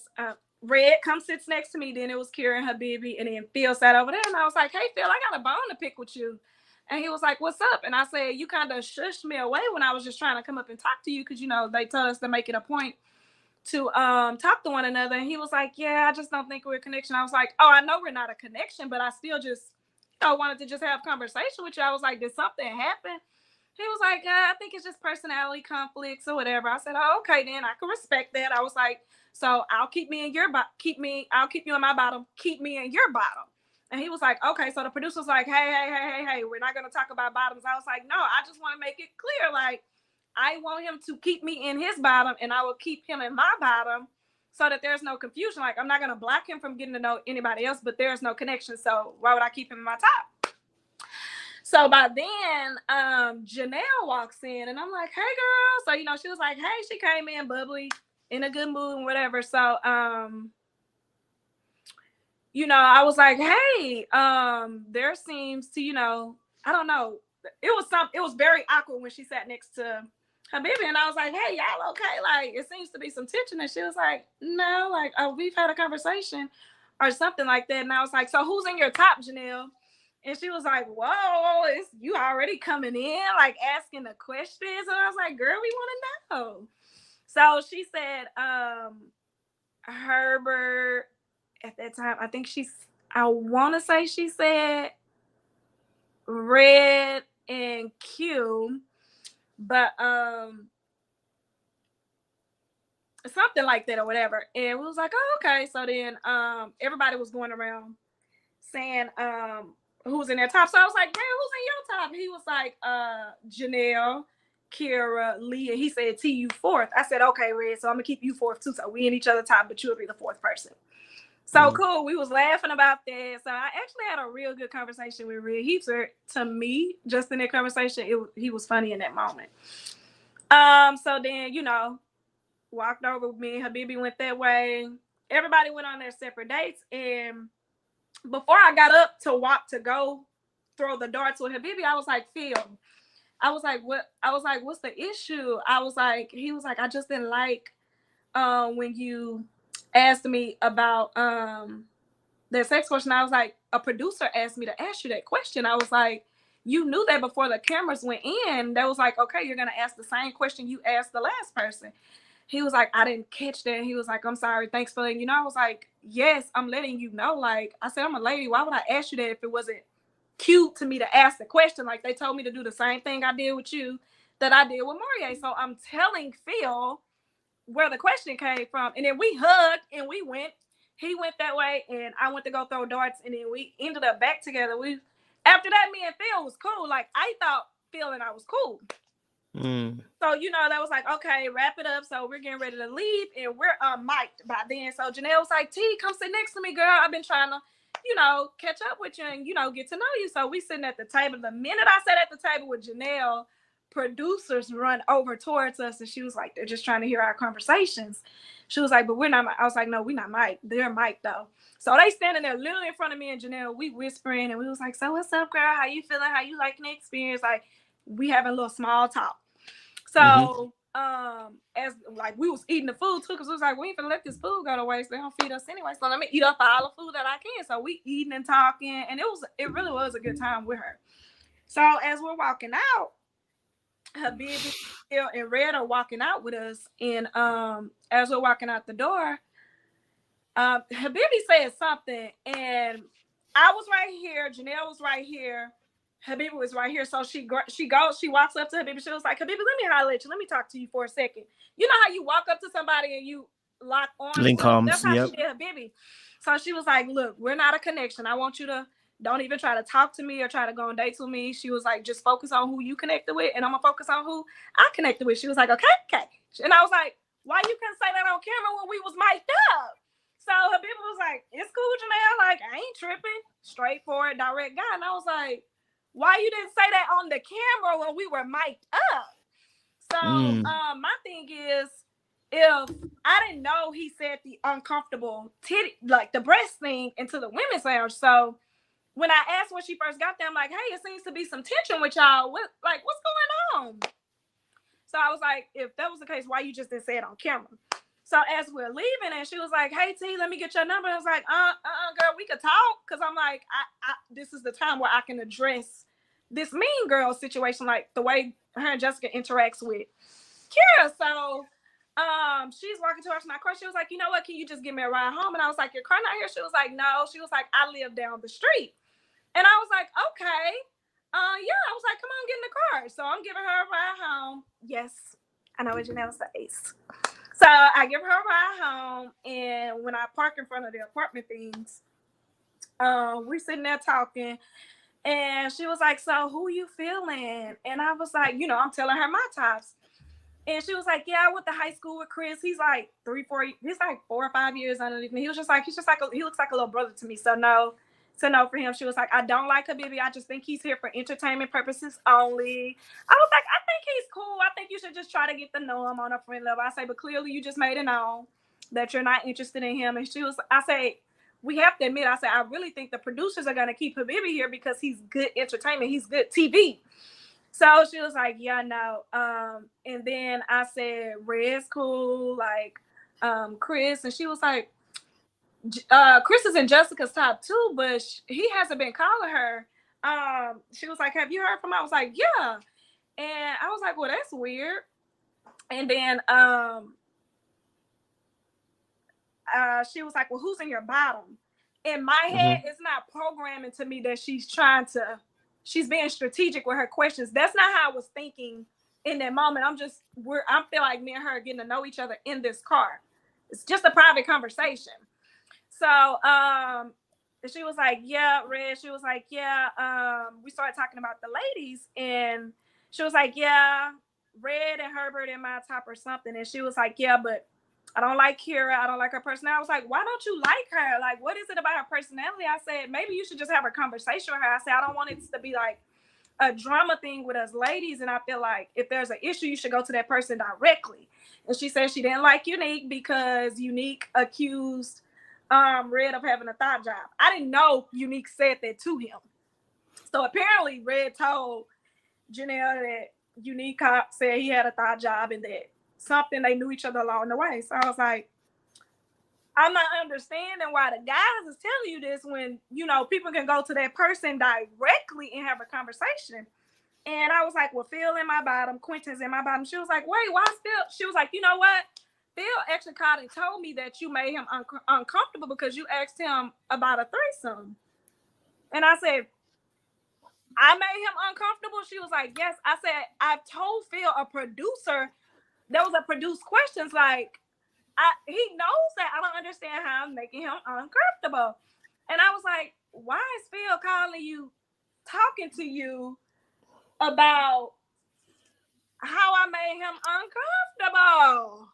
Red comes sits next to me, then it was Kira and Habibi, and then Phil sat over there, and I was like, hey, Phil, I got a bone to pick with you. And he was like, what's up? And I said, you kind of shushed me away when I was just trying to come up and talk to you because, you know, they told us to make it a point to talk to one another. And he was like, yeah, I just don't think we're a connection. I was like, oh, I know we're not a connection, but I still just, you know, wanted to just have a conversation with you. I was like, did something happen? He was like, I think it's just personality conflicts or whatever. I said, oh, okay, then I can respect that. I was like, so I'll keep me in your I'll keep you in my bottom, keep me in your bottom. And he was like, okay. So the producer was like, hey, we're not gonna talk about bottoms. I was like, no, I just want to make it clear, like, I want him to keep me in his bottom, and I will keep him in my bottom, so that there's no confusion. Like, I'm not gonna block him from getting to know anybody else, but there's no connection. So why would I keep him in my top? So by then, Janelle walks in, and I'm like, hey, girl. So, you know, she was like, hey, she came in bubbly, in a good mood and whatever. So, you know, I was like, hey, there seems to, you know, I don't know. It was very awkward when she sat next to Habibi, and I was like, hey, y'all okay? Like, it seems to be some tension. And she was like, no, like, oh, we've had a conversation or something like that. And I was like, so who's in your top, Janelle? And she was like, whoa, it's you already coming in, like asking the questions. And I was like, girl, we want to know. So she said, Herbert, at that time, I want to say she said Red and Q, but something like that or whatever. And we was like, oh, okay. So then everybody was going around saying who's in their top. So I was like, man, who's in your top? He was like, Janelle, Kira, Leah. He said T, you fourth. I said, okay, Red, so I'm gonna keep you fourth too. So we in each other top, but you'll be the fourth person. So cool. We was laughing about that. So I actually had a real good conversation with Red. He said to me, just in that conversation, he was funny in that moment. So then, you know, walked over with me and Habibi went that way. Everybody went on their separate dates. And before I got up to walk to go throw the darts with Habibi, I was like, Phil, I was like, what? I was like, what's the issue? I was like, he was like, I just didn't like when you asked me about their sex question. I was like, a producer asked me to ask you that question. I was like, you knew that before the cameras went in. That was like, okay, you're gonna ask the same question you asked the last person. He was like, I didn't catch that. He was like, I'm sorry. Thanks for letting you know. I was like, yes, I'm letting you know. Like, I said, I'm a lady. Why would I ask you that if it wasn't cute to me to ask the question? Like, they told me to do the same thing I did with you that I did with Morier. So I'm telling Phil where the question came from. And then we hugged and we went. He went that way and I went to go throw darts. And then we ended up back together. After that, me and Phil was cool. Like, I thought Phil and I was cool. So, you know, that was like, okay, wrap it up. So we're getting ready to leave and we're mic'd by then. So Janelle was like, T, come sit next to me, girl. I've been trying to, you know, catch up with you and, you know, get to know you. So we sitting at the table. The minute I sat at the table with Janelle, producers run over towards us and she was like, they're just trying to hear our conversations. She was like, but we're not. I was like, no, we're not mic'd. They're mic'd though. So they standing there literally in front of me and Janelle, we whispering and we was like, so what's up, girl? How you feeling? How you liking the experience? Like, we having a little small talk. So, as like we was eating the food too, because we was like, we ain't gonna let this food go to waste. They don't feed us anyway. So let me eat up all the food that I can. So we eating and talking, and it really was a good time with her. So as we're walking out, Habibi and Red are walking out with us, and as we're walking out the door, Habibi said something, and I was right here, Janelle was right here, Habibi was right here. So she walks up to Habibi. She was like, Habibi, let me holler at you. Let me talk to you for a second. You know how you walk up to somebody and you lock arms? Link arms. That's how she did Habibi. So she was like, look, we're not a connection. I want you to don't even try to talk to me or try to go on dates with me. She was like, just focus on who you connected with, and I'm going to focus on who I connected with. She was like, okay. And I was like, why you couldn't say that on camera when we was mic'd up? So Habibi was like, it's cool, Janelle. Like, I ain't tripping. Straightforward, direct guy. And I was like, why you didn't say that on the camera when we were mic'd up? So my thing is, if I didn't know he said the uncomfortable titty, like the breast thing, into the women's lounge. So when I asked when she first got there, I'm like, hey, it seems to be some tension with y'all. What's going on? So I was like, if that was the case, why you just didn't say it on camera? So as we're leaving, and she was like, hey, T, let me get your number. I was like, girl, we could talk. Because I'm like, this is the time where I can address this mean girl situation, like the way her and Jessica interacts with Kira. So she's walking towards my car. She was like, you know what, can you just give me a ride home? And I was like, your car not here? She was like, no. She was like, I live down the street. And I was like, okay. Yeah. I was like, come on, get in the car. So I'm giving her a ride home. Yes, I know what Janelle's face. So I give her a ride home, and when I park in front of the apartment things, we're sitting there talking, and she was like, so who you feeling? And I was like, I'm telling her my tops. And she was like, yeah, I went to high school with Chris. He's like 4 or 5 years underneath me. He looks like a little brother to me. So no for him. She was like, I don't like Habibi. I just think he's here for entertainment purposes only. I was like, I think he's cool. I think you should just try to get to know him on a friend level. I say, but clearly you just made it known that you're not interested in him. And I say, we have to admit, I really think the producers are going to keep Habibi here because he's good entertainment. He's good TV. So she was like, yeah, no. And then I said, Red's cool, like Chris. And she was like, Chris is in Jessica's top too, but he hasn't been calling her. She was like, have you heard from him? I was like, yeah. And I was like, well, that's weird. And then she was like, well, who's in your bottom? In my head, it's not programming to me that she's being strategic with her questions. That's not how I was thinking in that moment. I feel like me and her are getting to know each other in this car. It's just a private conversation. So she was like, yeah, Red. She was like, yeah. We started talking about the ladies, and she was like, yeah, Red and Herbert in my top or something. And she was like, yeah, but I don't like Kira. I don't like her personality. I was like, why don't you like her? Like, what is it about her personality? I said, maybe you should just have a conversation with her. I said, I don't want it to be like a drama thing with us ladies. And I feel like if there's an issue, you should go to that person directly. And she said she didn't like Unique because Unique accused Red of having a thought job. I didn't know Unique said that to him. So apparently Red told Janelle that Unique said he had a thought job and that something they knew each other along the way. So I was like, I'm not understanding why the guys is telling you this when, people can go to that person directly and have a conversation. And I was like, well, Phil in my bottom, Quentin's in my bottom. She was like, wait, why Phil? She was like, you know what? Phil actually called and told me that you made him uncomfortable because you asked him about a threesome. And I said, I made him uncomfortable? She was like, yes. I said, I told Phil, a producer, there was a produced questions like, he knows that I don't understand how I'm making him uncomfortable. And I was like, why is Phil calling you, talking to you about how I made him uncomfortable?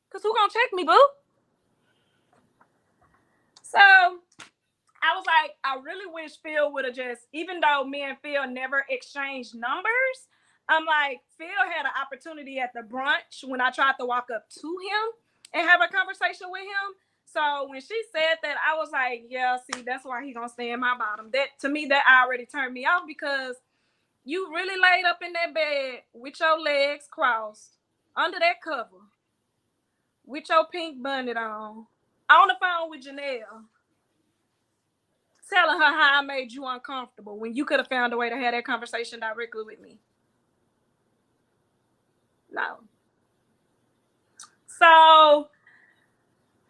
Because who gonna check me, boo? So I was like, I really wish Phil would have just, even though me and Phil never exchanged numbers, I'm like, Phil had an opportunity at the brunch when I tried to walk up to him and have a conversation with him. So when she said that, I was like, yeah, see, that's why he gonna stay in my bottom. That, to me, that already turned me off because you really laid up in that bed with your legs crossed under that cover with your pink bonnet on the phone with Janelle, telling her how I made you uncomfortable when you could have found a way to have that conversation directly with me. No. So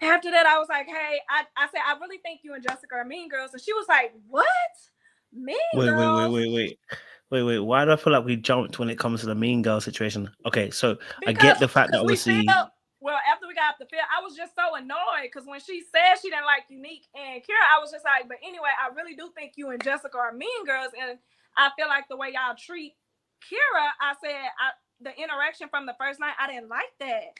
after that, I was like, hey, I said, I really think you and Jessica are mean girls. And she was like, what? Mean girls? Wait. Why do I feel like we jumped when it comes to the mean girl situation? Okay, so I Because get the fact that we obviously, feel, well, after we got off the field, I was just so annoyed because when she said she didn't like Unique and Kira, I was just like, but anyway, I really do think you and Jessica are mean girls. And I feel like the way y'all treat Kira, I said, the interaction from the first night, I didn't like that.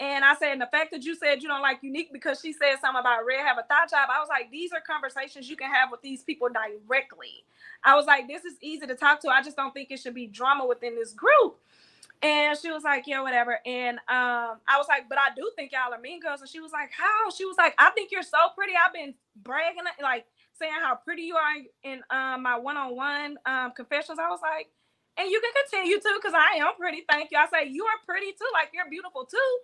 And I said, and the fact that you said you don't like Unique because she said something about Red have a thought job, I was like, these are conversations you can have with these people directly. I was like, this is easy to talk to. I just don't think it should be drama within this group. And she was like, yeah, whatever. And I was like, but I do think y'all are mean girls. And she was like, how? She was like, I think you're so pretty. I've been bragging, like saying how pretty you are in my one-on-one confessions. I was like, and you can continue to, because I am pretty. Thank you. I say, you are pretty too. Like, you're beautiful too.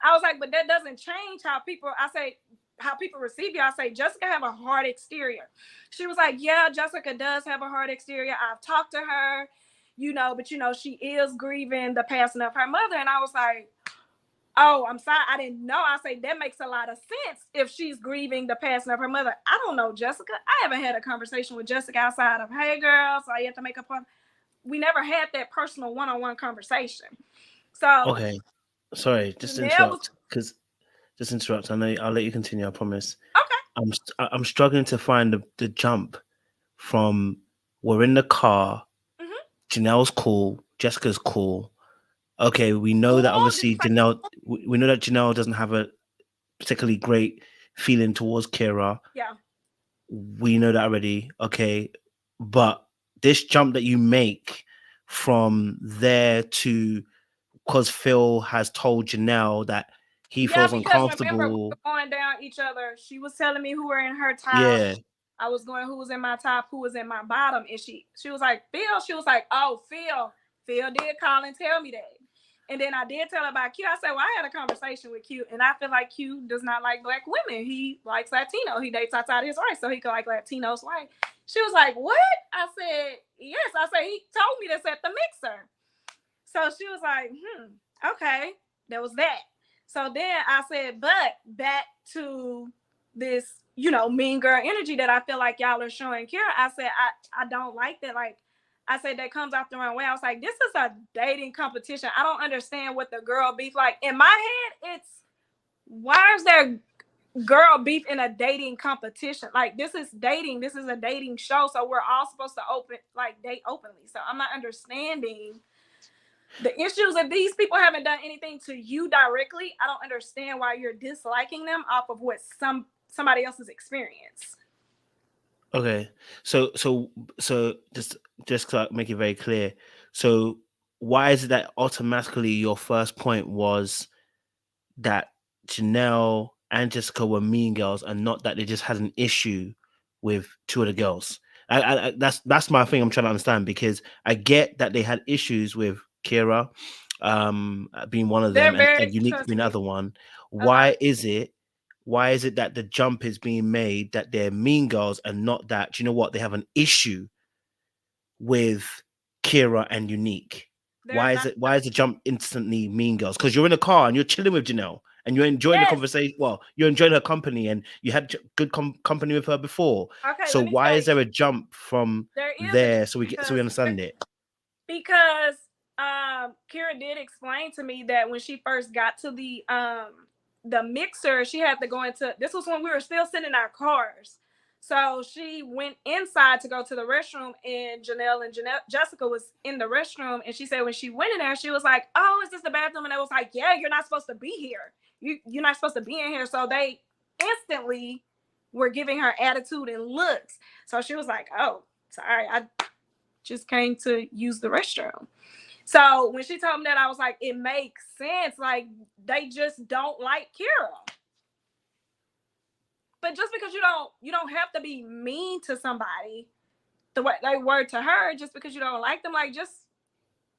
I was like, but that doesn't change how people, I say, how people receive you. I say, Jessica have a hard exterior. She was like, yeah, Jessica does have a hard exterior. I've talked to her, but she is grieving the passing of her mother. And I was like, oh, I'm sorry, I didn't know. I say, that makes a lot of sense if she's grieving the passing of her mother. I don't know Jessica. I haven't had a conversation with Jessica outside of, hey girl, so you have to make a point. We never had that personal one-on-one conversation. So okay, sorry, just interrupt. I know I'll let you continue. I promise. Okay. I'm struggling to find the jump from we're in the car. Janelle's cool. Jessica's cool. Okay, we know that obviously Janelle. We know that Janelle doesn't have a particularly great feeling towards Kira. Yeah. We know that already. Okay, but this jump that you make from there to, because Phil has told Janelle that he feels uncomfortable. Remember, we were going down each other. She was telling me who were in her top. Yeah. I was going who was in my top, who was in my bottom. And she was like, Phil. She was like, oh, Phil did call and tell me that. And then I did tell her about Q. I said, well, I had a conversation with Q, and I feel like Q does not like Black women. He likes Latino. He dates outside his race, so he could like Latinos, right? She was like, what? I said, yes. I said, he told me this at the mixer. So she was like, okay, that was that. So then I said, but back to this, mean girl energy that I feel like y'all are showing Kira. I said, I don't like that. Like, I said, that comes off the wrong way. I was like, this is a dating competition. I don't understand what the girl beef like. In my head, it's, why is there girl beef in a dating competition? Like, this is dating. This is a dating show. So we're all supposed to date openly. So I'm not understanding the issues. If these people haven't done anything to you directly, I don't understand why you're disliking them off of what somebody else's experience. Okay, so just to make it very clear, so why is it that automatically your first point was that Janelle and Jessica were mean girls, and not that they just had an issue with two of the girls? That's my thing. I'm trying to understand, because I get that they had issues with Kira, being one of them, and Unique being the other one. Why is it that the jump is being made that they're mean girls, and not that, you know what, they have an issue with Kira and Unique? Why is the jump instantly mean girls? Because you're in a car and you're chilling with Janelle and you're enjoying the conversation. Well, you're enjoying her company and you had good company with her before. Okay, so why is there a jump from there so we understand it? Because Kira did explain to me that when she first got to the mixer, she had to go into, this was when we were still sitting in our cars. So she went inside to go to the restroom, and Jessica was in the restroom, and she said when she went in there, she was like, oh, is this the bathroom? And I was like, yeah, you're not supposed to be here. You're not supposed to be in here. So they instantly were giving her attitude and looks. So she was like, oh, sorry, I just came to use the restroom. So when she told me that, I was like, it makes sense. Like, they just don't like Kira. But just because you don't have to be mean to somebody the way they were to her, just because you don't like them, like, just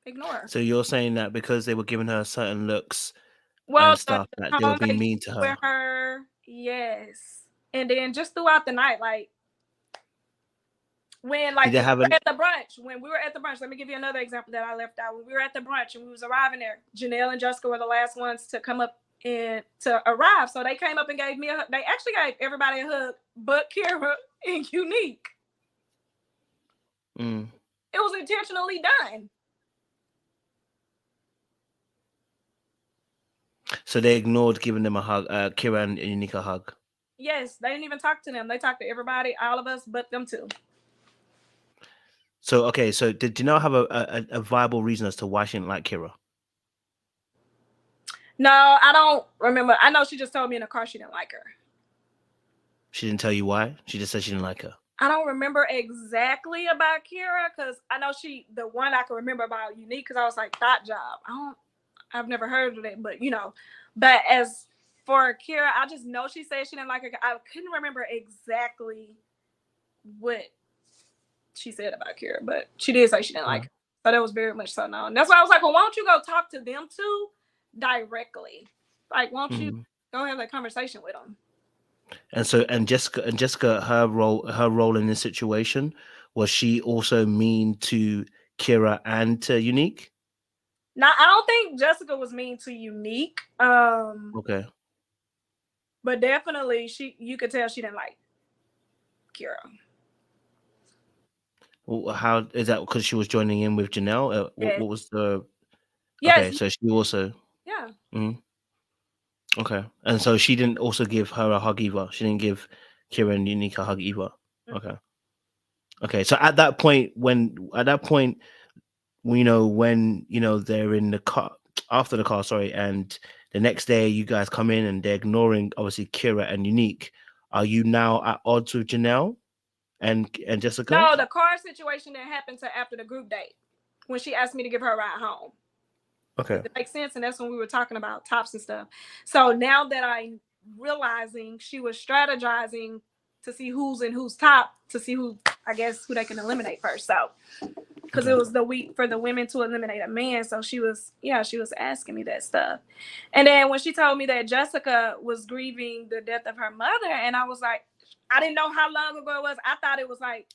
ignore her. So you're saying that because they were giving her certain looks and stuff, that they were being mean to her. Yes. And then just throughout the night, like, when we were at the brunch, let me give you another example that I left out. When we were at the brunch and we was arriving there, Janelle and Jessica were the last ones to come up and to arrive. So they came up and gave me a hug. They actually gave everybody a hug, but Kira and Unique. It was intentionally done. So they ignored giving them a hug, Kira and Unique a hug. Yes, they didn't even talk to them. They talked to everybody, all of us, but them two. So okay, so did Janelle have a viable reason as to why she didn't like Kira? No, I don't remember. I know she just told me in the car she didn't like her. She didn't tell you why? She just said she didn't like her. I don't remember exactly about Kira because I know the one I can remember about Unique because I was like, Thought Job. I've never heard of it, but you know. But as for Kira, I just know she said she didn't like her. I couldn't remember exactly what she said about Kira, but she did say she didn't like her. So that was very much so known. That's why I was like, well, why don't you go talk to them two directly? Like, why don't you go have that conversation with them? And Jessica, her role in this situation, was she also mean to Kira and to Unique? Now, I don't think Jessica was mean to Unique. Okay. But definitely you could tell she didn't like Kira. Well, how is that? Because she was joining in with Janelle? Yes. What was the... Yes. Okay, so she also... Yeah. Okay. And so she didn't also give her a hug either. She didn't give Kira and Unique a hug either. Okay. Okay. So at that point, when they're in the car, after the car, sorry, and the next day you guys come in and they're ignoring obviously Kira and Unique, are you now at odds with Janelle and Jessica? No, the car situation that happened to after the group date when she asked me to give her a ride home. Okay. It makes sense, and that's when we were talking about tops and stuff. So now that I'm realizing she was strategizing to see who's in who's top, to see who they can eliminate first. So because it was the week for the women to eliminate a man, so she was asking me that stuff. And then when she told me that Jessica was grieving the death of her mother, and I was like, I didn't know how long ago it was. I thought it was like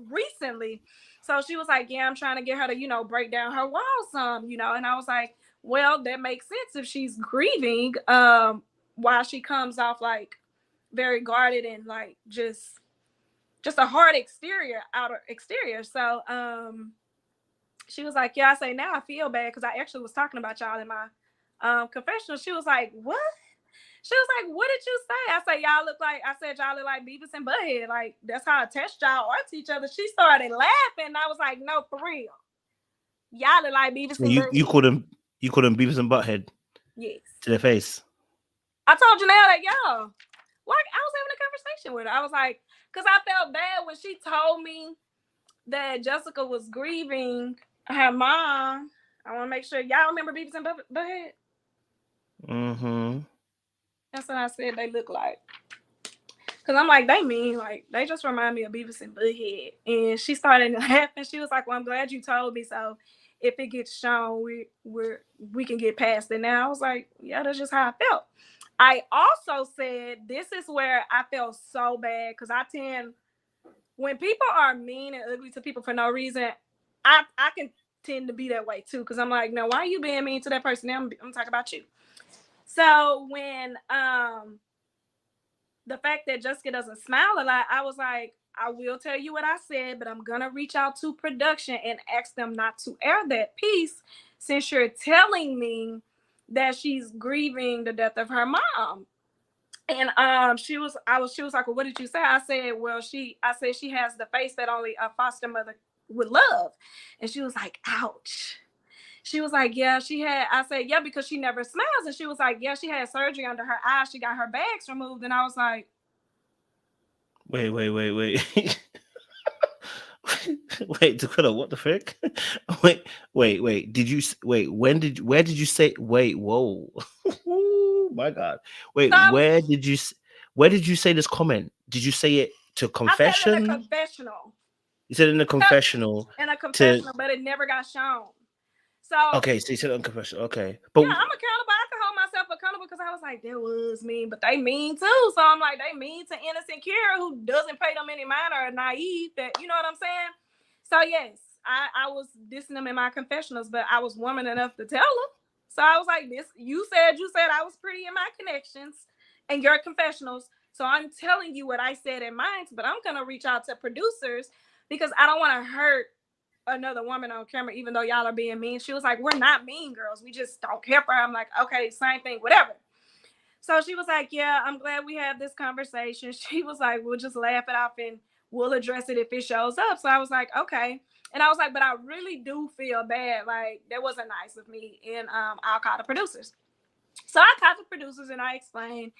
recently. So she was like, yeah, I'm trying to get her to, break down her walls some, and I was like, well, that makes sense if she's grieving, while she comes off like very guarded and like just a hard outer exterior. So she was like, yeah, I say now I feel bad because I actually was talking about y'all in my confessional. She was like, what? She was like, what did you say? I said, y'all look like Beavis and Butthead. Like, that's how attached y'all are to each other. She started laughing. I was like, no, for real. Y'all look like Beavis and Butthead. You called them Beavis and Butthead? Yes. To their face? I told Janelle that, yo. Like, I was having a conversation with her. I was like, because I felt bad when she told me that Jessica was grieving her mom. I want to make sure y'all remember Beavis and Butthead. That's what I said they look like. Because I'm like, they just remind me of Beavis and Butthead. And she started laughing. She was like, well, I'm glad you told me. So if it gets shown, we can get past it. Now I was like, yeah, that's just how I felt. I also said, this is where I felt so bad. Because when people are mean and ugly to people for no reason, I can tend to be that way too. Because I'm like, no, why are you being mean to that person? Now I'm talking about you. So when the fact that Jessica doesn't smile a lot, I was like, I will tell you what I said, but I'm going to reach out to production and ask them not to air that piece since you're telling me that she's grieving the death of her mom. And she was like, well, what did you say? I said, well, she has the face that only a foster mother would love. And she was like, ouch. She was like, yeah, I said, yeah, because she never smiles. And she was like, yeah, she had surgery under her eyes. She got her bags removed. And I was like, wait. Wait, Taquilla, what the frick? Wait. Where did you say, wait, whoa. Oh my God. Wait, where did you say this comment? Did you say it to confession? I said it in a confessional. You said it in a confessional. But it never got shown. So okay, so you said it on confessional. Okay. But yeah, I'm accountable. I can hold myself accountable because I was like, that was mean, but they mean too. So I'm like, they mean to innocent Kira who doesn't pay them any mind or naive, that you know what I'm saying? So yes, I was dissing them in my confessionals, but I was woman enough to tell them. So I was like, this, you said I was pretty in my connections and your confessionals. So I'm telling you what I said in mine, but I'm going to reach out to producers because I don't want to hurt another woman on camera, even though y'all are being mean. She was like, we're not mean girls. We just don't care for her. I'm like, okay, same thing, whatever. So she was like, yeah, I'm glad we had this conversation. She was like, we'll just laugh it off and we'll address it if it shows up. So I was like, okay. And I was like, but I really do feel bad. Like, that wasn't nice of me. And I'll call the producers. So I called the producers and I explained.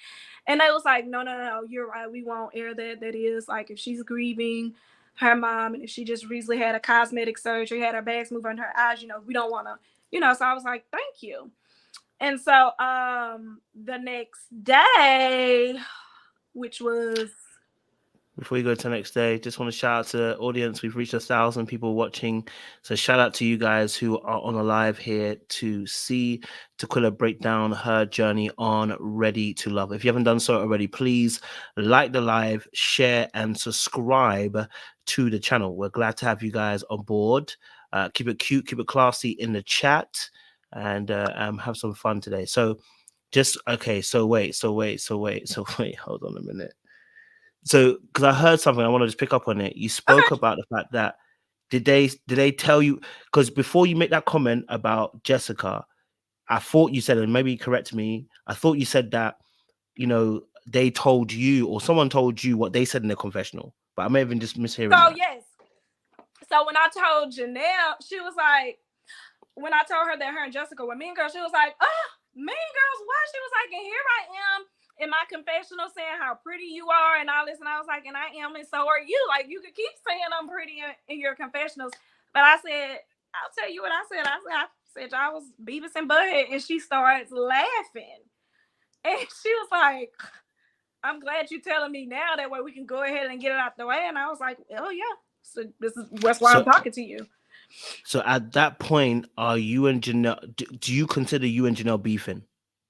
And they was like, no, you're right. We won't air that. That is, like, if she's grieving her mom and if she just recently had a cosmetic surgery, had her bags moved under her eyes, we don't want to, so I was like, thank you. And so the next day, which was... Before you go to the next day, just want to shout out to the audience. We've reached 1,000 people watching. So shout out to you guys who are on the live here to see Taquilla break down her journey on Ready to Love. If you haven't done so already, please like the live, share, and subscribe to the channel. We're glad to have you guys on board. Keep it cute, keep it classy in the chat, and have some fun today. So just, okay, so wait, hold on a minute. So, because I heard something, I want to just pick up on it. You spoke about the fact that did they tell you? Because before you make that comment about Jessica, I thought you said, and maybe correct me, I thought you said that they told you or someone told you what they said in the confessional, but I may have been just mishearing. So yes. So when I told Janelle, she was like, when I told her that her and Jessica were mean girls, she was like, oh, mean girls, what? She was like, and here I am in my confessional saying how pretty you are and all this. And I was like, and I am, and so are you. Like, you could keep saying I'm pretty in your confessionals. But I said, I'll tell you what I said. I said I was Beavis and Butthead. And she starts laughing. And she was like, I'm glad you're telling me now. That way we can go ahead and get it out the way. And I was like, oh, yeah. So that's why I'm talking to you. So at that point, are you and Janelle, do you consider you and Janelle beefing?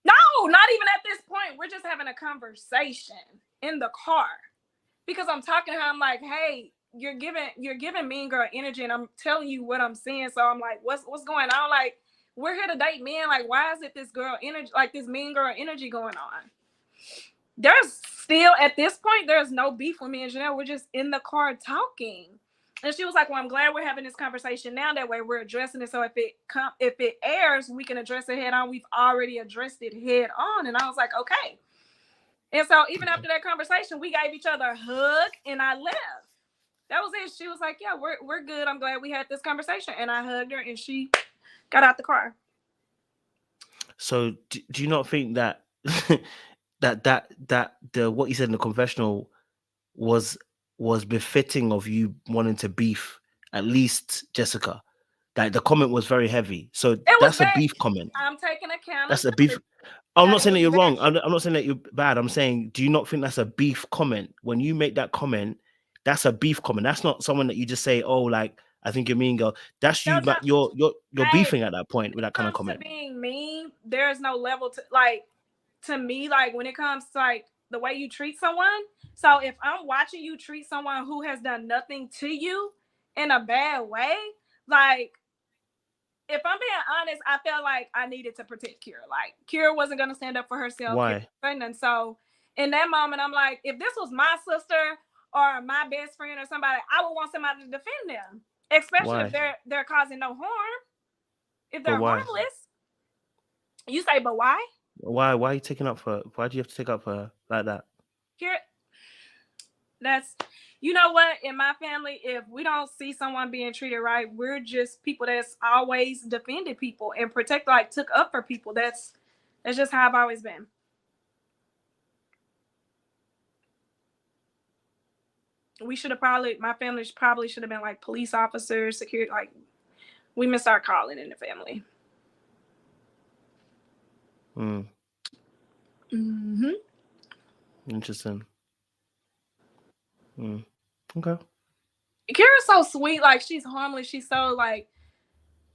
No, not even at this point. We're just having a conversation in the car because I'm talking to her. I'm like, hey, you're giving mean girl energy, and I'm telling you what I'm saying. So I'm like, what's going on? Like, we're here to date men. Like, why is it this girl energy, like this mean girl energy going on? There's still, at this point, there's no beef with me and Janelle. We're just in the car talking. And she was like, well, I'm glad we're having this conversation now. That way we're addressing it. So if it airs, we can address it head on. We've already addressed it head on. And I was like, okay. And so even after that conversation, we gave each other a hug and I left. That was it. She was like, yeah, we're good. I'm glad we had this conversation. And I hugged her and she got out the car. So do you not think that that the what you said in the confessional was befitting of you wanting to beef at least Jessica? Like, the comment was very heavy, so that's a beef comment. I'm taking account. That's a beef. I'm not saying that you're wrong. I'm not saying that you're bad. I'm saying, do you not think that's a beef comment? When you make that comment, that's a beef comment. That's not someone that you just say, oh, like, I think you're mean, girl. That's you. But you're beefing at that point with that kind of comment. To being mean, there is no level to, like, to me, like, when it comes to, like, the way you treat someone. So if I'm watching you treat someone who has done nothing to you in a bad way, like, if I'm being honest, I felt like I needed to protect Kira. Like, Kira wasn't going to stand up for herself. Why? And so in that moment, I'm like, if this was my sister or my best friend or somebody, I would want somebody to defend them, especially if they're causing no harm. If they're harmless. You say, but why? Why are you taking up for? Why do you have to take up for her like that? Kira, that's, you know what, in my family, if we don't see someone being treated right, we're just people that's always defended people and protect, like, took up for people. That's just how I've always been. We should have my family probably should have been like police officers, security, like, we missed our calling in the family. Interesting. Okay. Kira's so sweet. Like, she's harmless. She's so, like,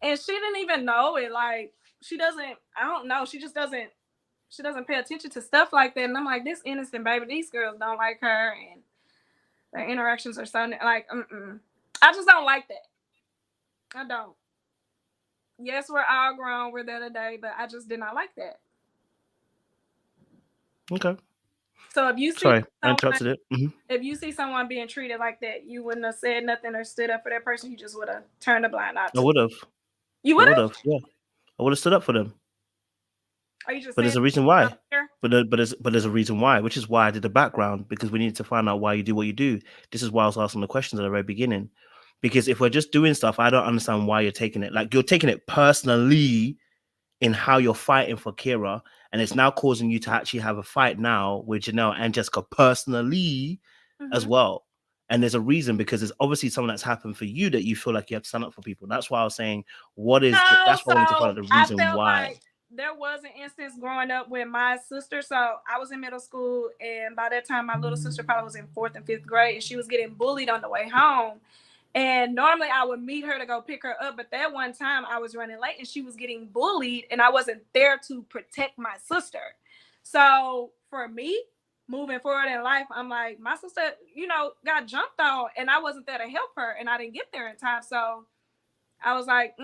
and she didn't even know it. Like, she doesn't, I don't know. She doesn't pay attention to stuff like that. And I'm like, this innocent baby, these girls don't like her. And their interactions are so, like, I just don't like that. I don't. Yes, we're all grown. We're there today, but I just did not like that. Okay. So if you see Sorry, I someone, interrupted it. if you see someone being treated like that, you wouldn't have said nothing or stood up for that person. You just would have turned a blind eye to I would have. You I would would have? have. Yeah, I would have stood up for them. Are you just But saying there's a reason why. here? But there's a reason why, which is why I did the background, because we needed to find out why you do what you do. This is why I was asking the questions at the very beginning. Because if we're just doing stuff, I don't understand why you're taking it. Like, you're taking it personally in how you're fighting for Kira, and it's now causing you to actually have a fight now with Janelle and Jessica personally as well. And there's a reason, because there's obviously something that's happened for you that you feel like you have to stand up for people. That's why I was saying, that's why I wanted to find out the I reason felt why. like there was an instance growing up with my sister. So I was in middle school, and by that time, my little sister probably was in 4th and 5th grade, and she was getting bullied on the way home. And normally I would meet her to go pick her up, but that one time I was running late and she was getting bullied, and I wasn't there to protect my sister. So for me, moving forward in life, I'm like, my sister, got jumped on, and I wasn't there to help her, and I didn't get there in time. So I was like,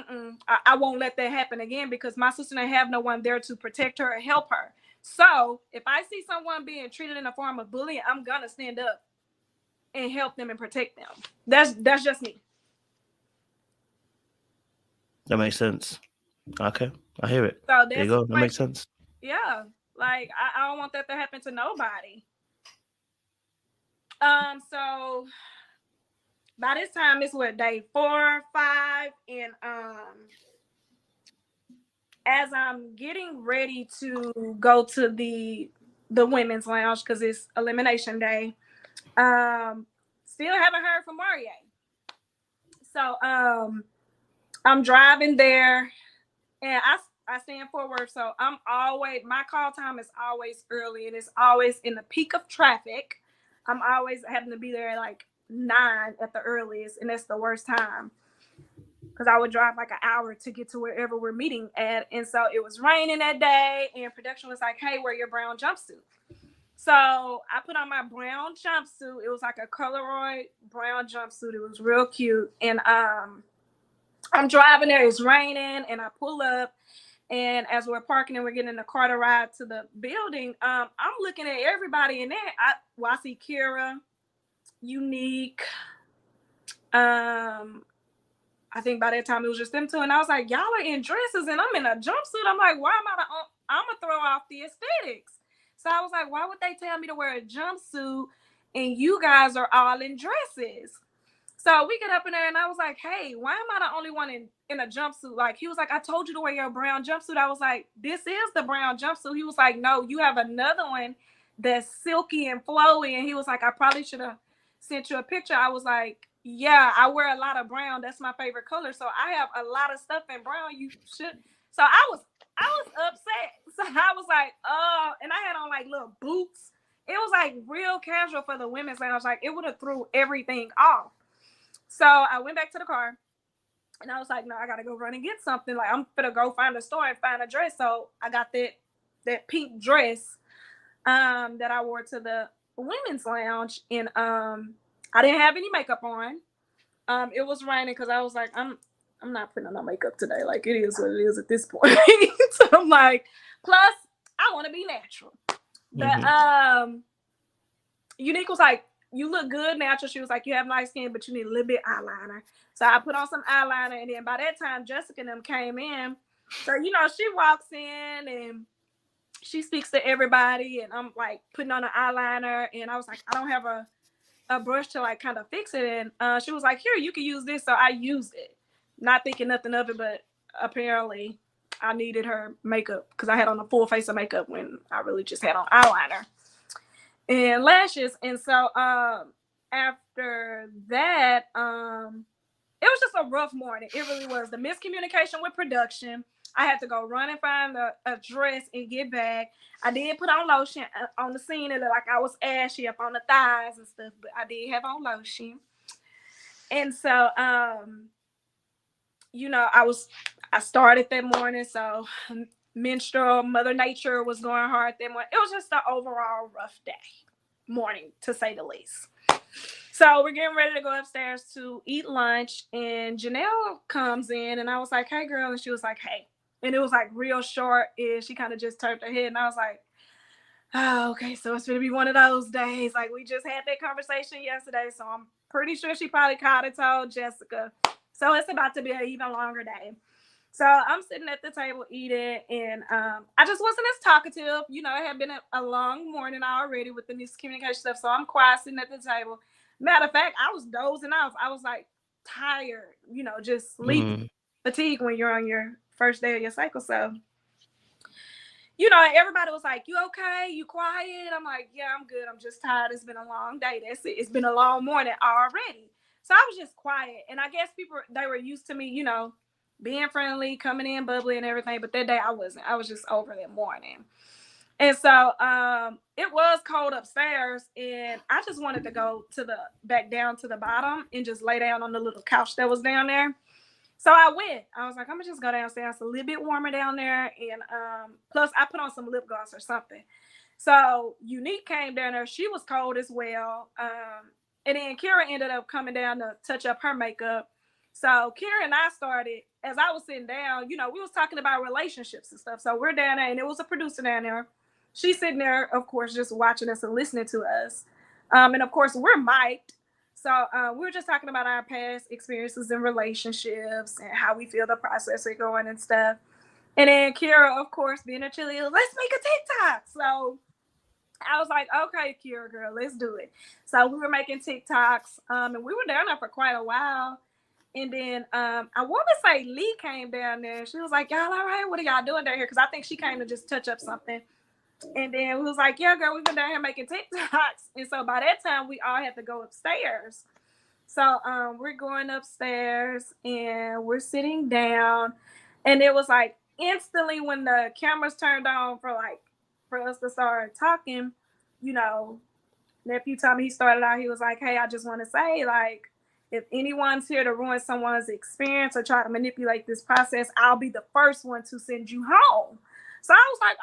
I won't let that happen again, because my sister didn't have no one there to protect her or help her. So if I see someone being treated in a form of bullying, I'm gonna stand up and help them and protect them. That's just me. That makes sense. Okay, I hear it. So There you that's go. That makes sense. Yeah, like I don't want that to happen to nobody. So by this time it's what, day 4, 5, and as I'm getting ready to go to the women's lounge because it's elimination day, still haven't heard from Marie. So I'm driving there, and I stay in Fort Worth, so my call time is always early, and it's always in the peak of traffic. I'm always having to be there at like 9 at the earliest, and that's the worst time, because I would drive like an hour to get to wherever we're meeting at. And so it was raining that day, and production was like, hey, wear your brown jumpsuit. So I put on my brown jumpsuit. It was like a Polaroid brown jumpsuit. It was real cute. And I'm driving there. It's raining, and I pull up. And as we're parking and we're getting in the car to ride to the building, I'm looking at everybody in there. I see Kira, Unique. I think by that time it was just them two. And I was like, y'all are in dresses and I'm in a jumpsuit. I'm like, why am I'm going to throw off the aesthetics. So I was like, why would they tell me to wear a jumpsuit and you guys are all in dresses? So we get up in there, and I was like, hey, why am I the only one in a jumpsuit? Like, he was like, I told you to wear your brown jumpsuit. I was like, this is the brown jumpsuit. He was like, no, you have another one that's silky and flowy. And he was like, I probably should have sent you a picture. I was like, yeah, I wear a lot of brown. That's my favorite color. So I have a lot of stuff in brown. You should. So I was upset. So I was like, and I had on like little boots. It was like real casual for the women's lounge. Like, it would have threw everything off. So I went back to the car, and I was like, no, I got to go run and get something. Like, I'm going to go find a store and find a dress. So I got that pink dress that I wore to the women's lounge. And I didn't have any makeup on. It was raining, because I was like, I'm not putting on no makeup today. Like, it is what it is at this point. So I'm like, plus I want to be natural. But Unique was like, you look good natural. She was like, you have nice skin, but you need a little bit eyeliner. So I put on some eyeliner, and then by that time, Jessica and them came in. So, she walks in and she speaks to everybody, and I'm like putting on an eyeliner, and I was like, I don't have a brush to like kind of fix it. And she was like, here, you can use this. So I used it, not thinking nothing of it, but apparently I needed her makeup because I had on a full face of makeup when I really just had on eyeliner and lashes. And so after that, it was just a rough morning. It really was. The miscommunication with production. I had to go run and find a dress and get back. I did put on lotion on the scene. It looked like I was ashy up on the thighs and stuff, but I did have on lotion. And so, I started that morning. So menstrual, Mother Nature was going hard that morning. It was just an overall rough morning, to say the least. So So we're getting ready to go upstairs to eat lunch, and Janelle comes in, and I was like, "Hey, girl," and she was like, "Hey," and it was like real short. And she kind of just turned her head, and I was like, "Oh, okay, so it's gonna be one of those days. Like we just had that conversation yesterday, so I'm pretty sure she probably called and told Jessica. So it's about to be an even longer day." So I'm sitting at the table eating, and I just wasn't as talkative. You know, it had been a long morning already with the miscommunication stuff. So I'm quiet sitting at the table. Matter of fact, I was dozing off. I was like tired, you know, just sleep fatigue when you're on your first day of your cycle. So, you know, everybody was like, "You okay? You quiet?" I'm like, "Yeah, I'm good. I'm just tired. It's been a long day. That's it. It's been a long morning already." So I was just quiet. And I guess people, they were used to me, you know, being friendly, coming in bubbly and everything. But that day I wasn't. I was just over that morning. And so it was cold upstairs, and I just wanted to go to the back down to the bottom and just lay down on the little couch that was down there. So I went. I was like, I'm gonna just go downstairs. It's a little bit warmer down there, and plus I put on some lip gloss or something. So Unique came down there. She was cold as well. And then Kira ended up coming down to touch up her makeup. So Kira and I started, as I was sitting down, you know, we was talking about relationships and stuff. So we're down there, and it was a producer down there. She's sitting there, of course, just watching us and listening to us. And of course, we're mic'd. So we were just talking about our past experiences in relationships and how we feel the process is going and stuff. And then Kira, of course, being a cheerleader, let's make a TikTok. So I was like, okay, Kira, girl, let's do it. So we were making TikToks, and we were down there for quite a while. And then I want to say Lee came down there. She was like, "Y'all all right? What are y'all doing down here?" Because I think she came to just touch up something. And then we was like, "Yeah, girl, we've been down here making TikToks." And so by that time, we all had to go upstairs. So we're going upstairs, and we're sitting down. And it was like instantly when the cameras turned on for us to start talking, you know, nephew told me, he started out, he was like, "Hey, I just want to say, like, if anyone's here to ruin someone's experience or try to manipulate this process, I'll be the first one to send you home." So I was like,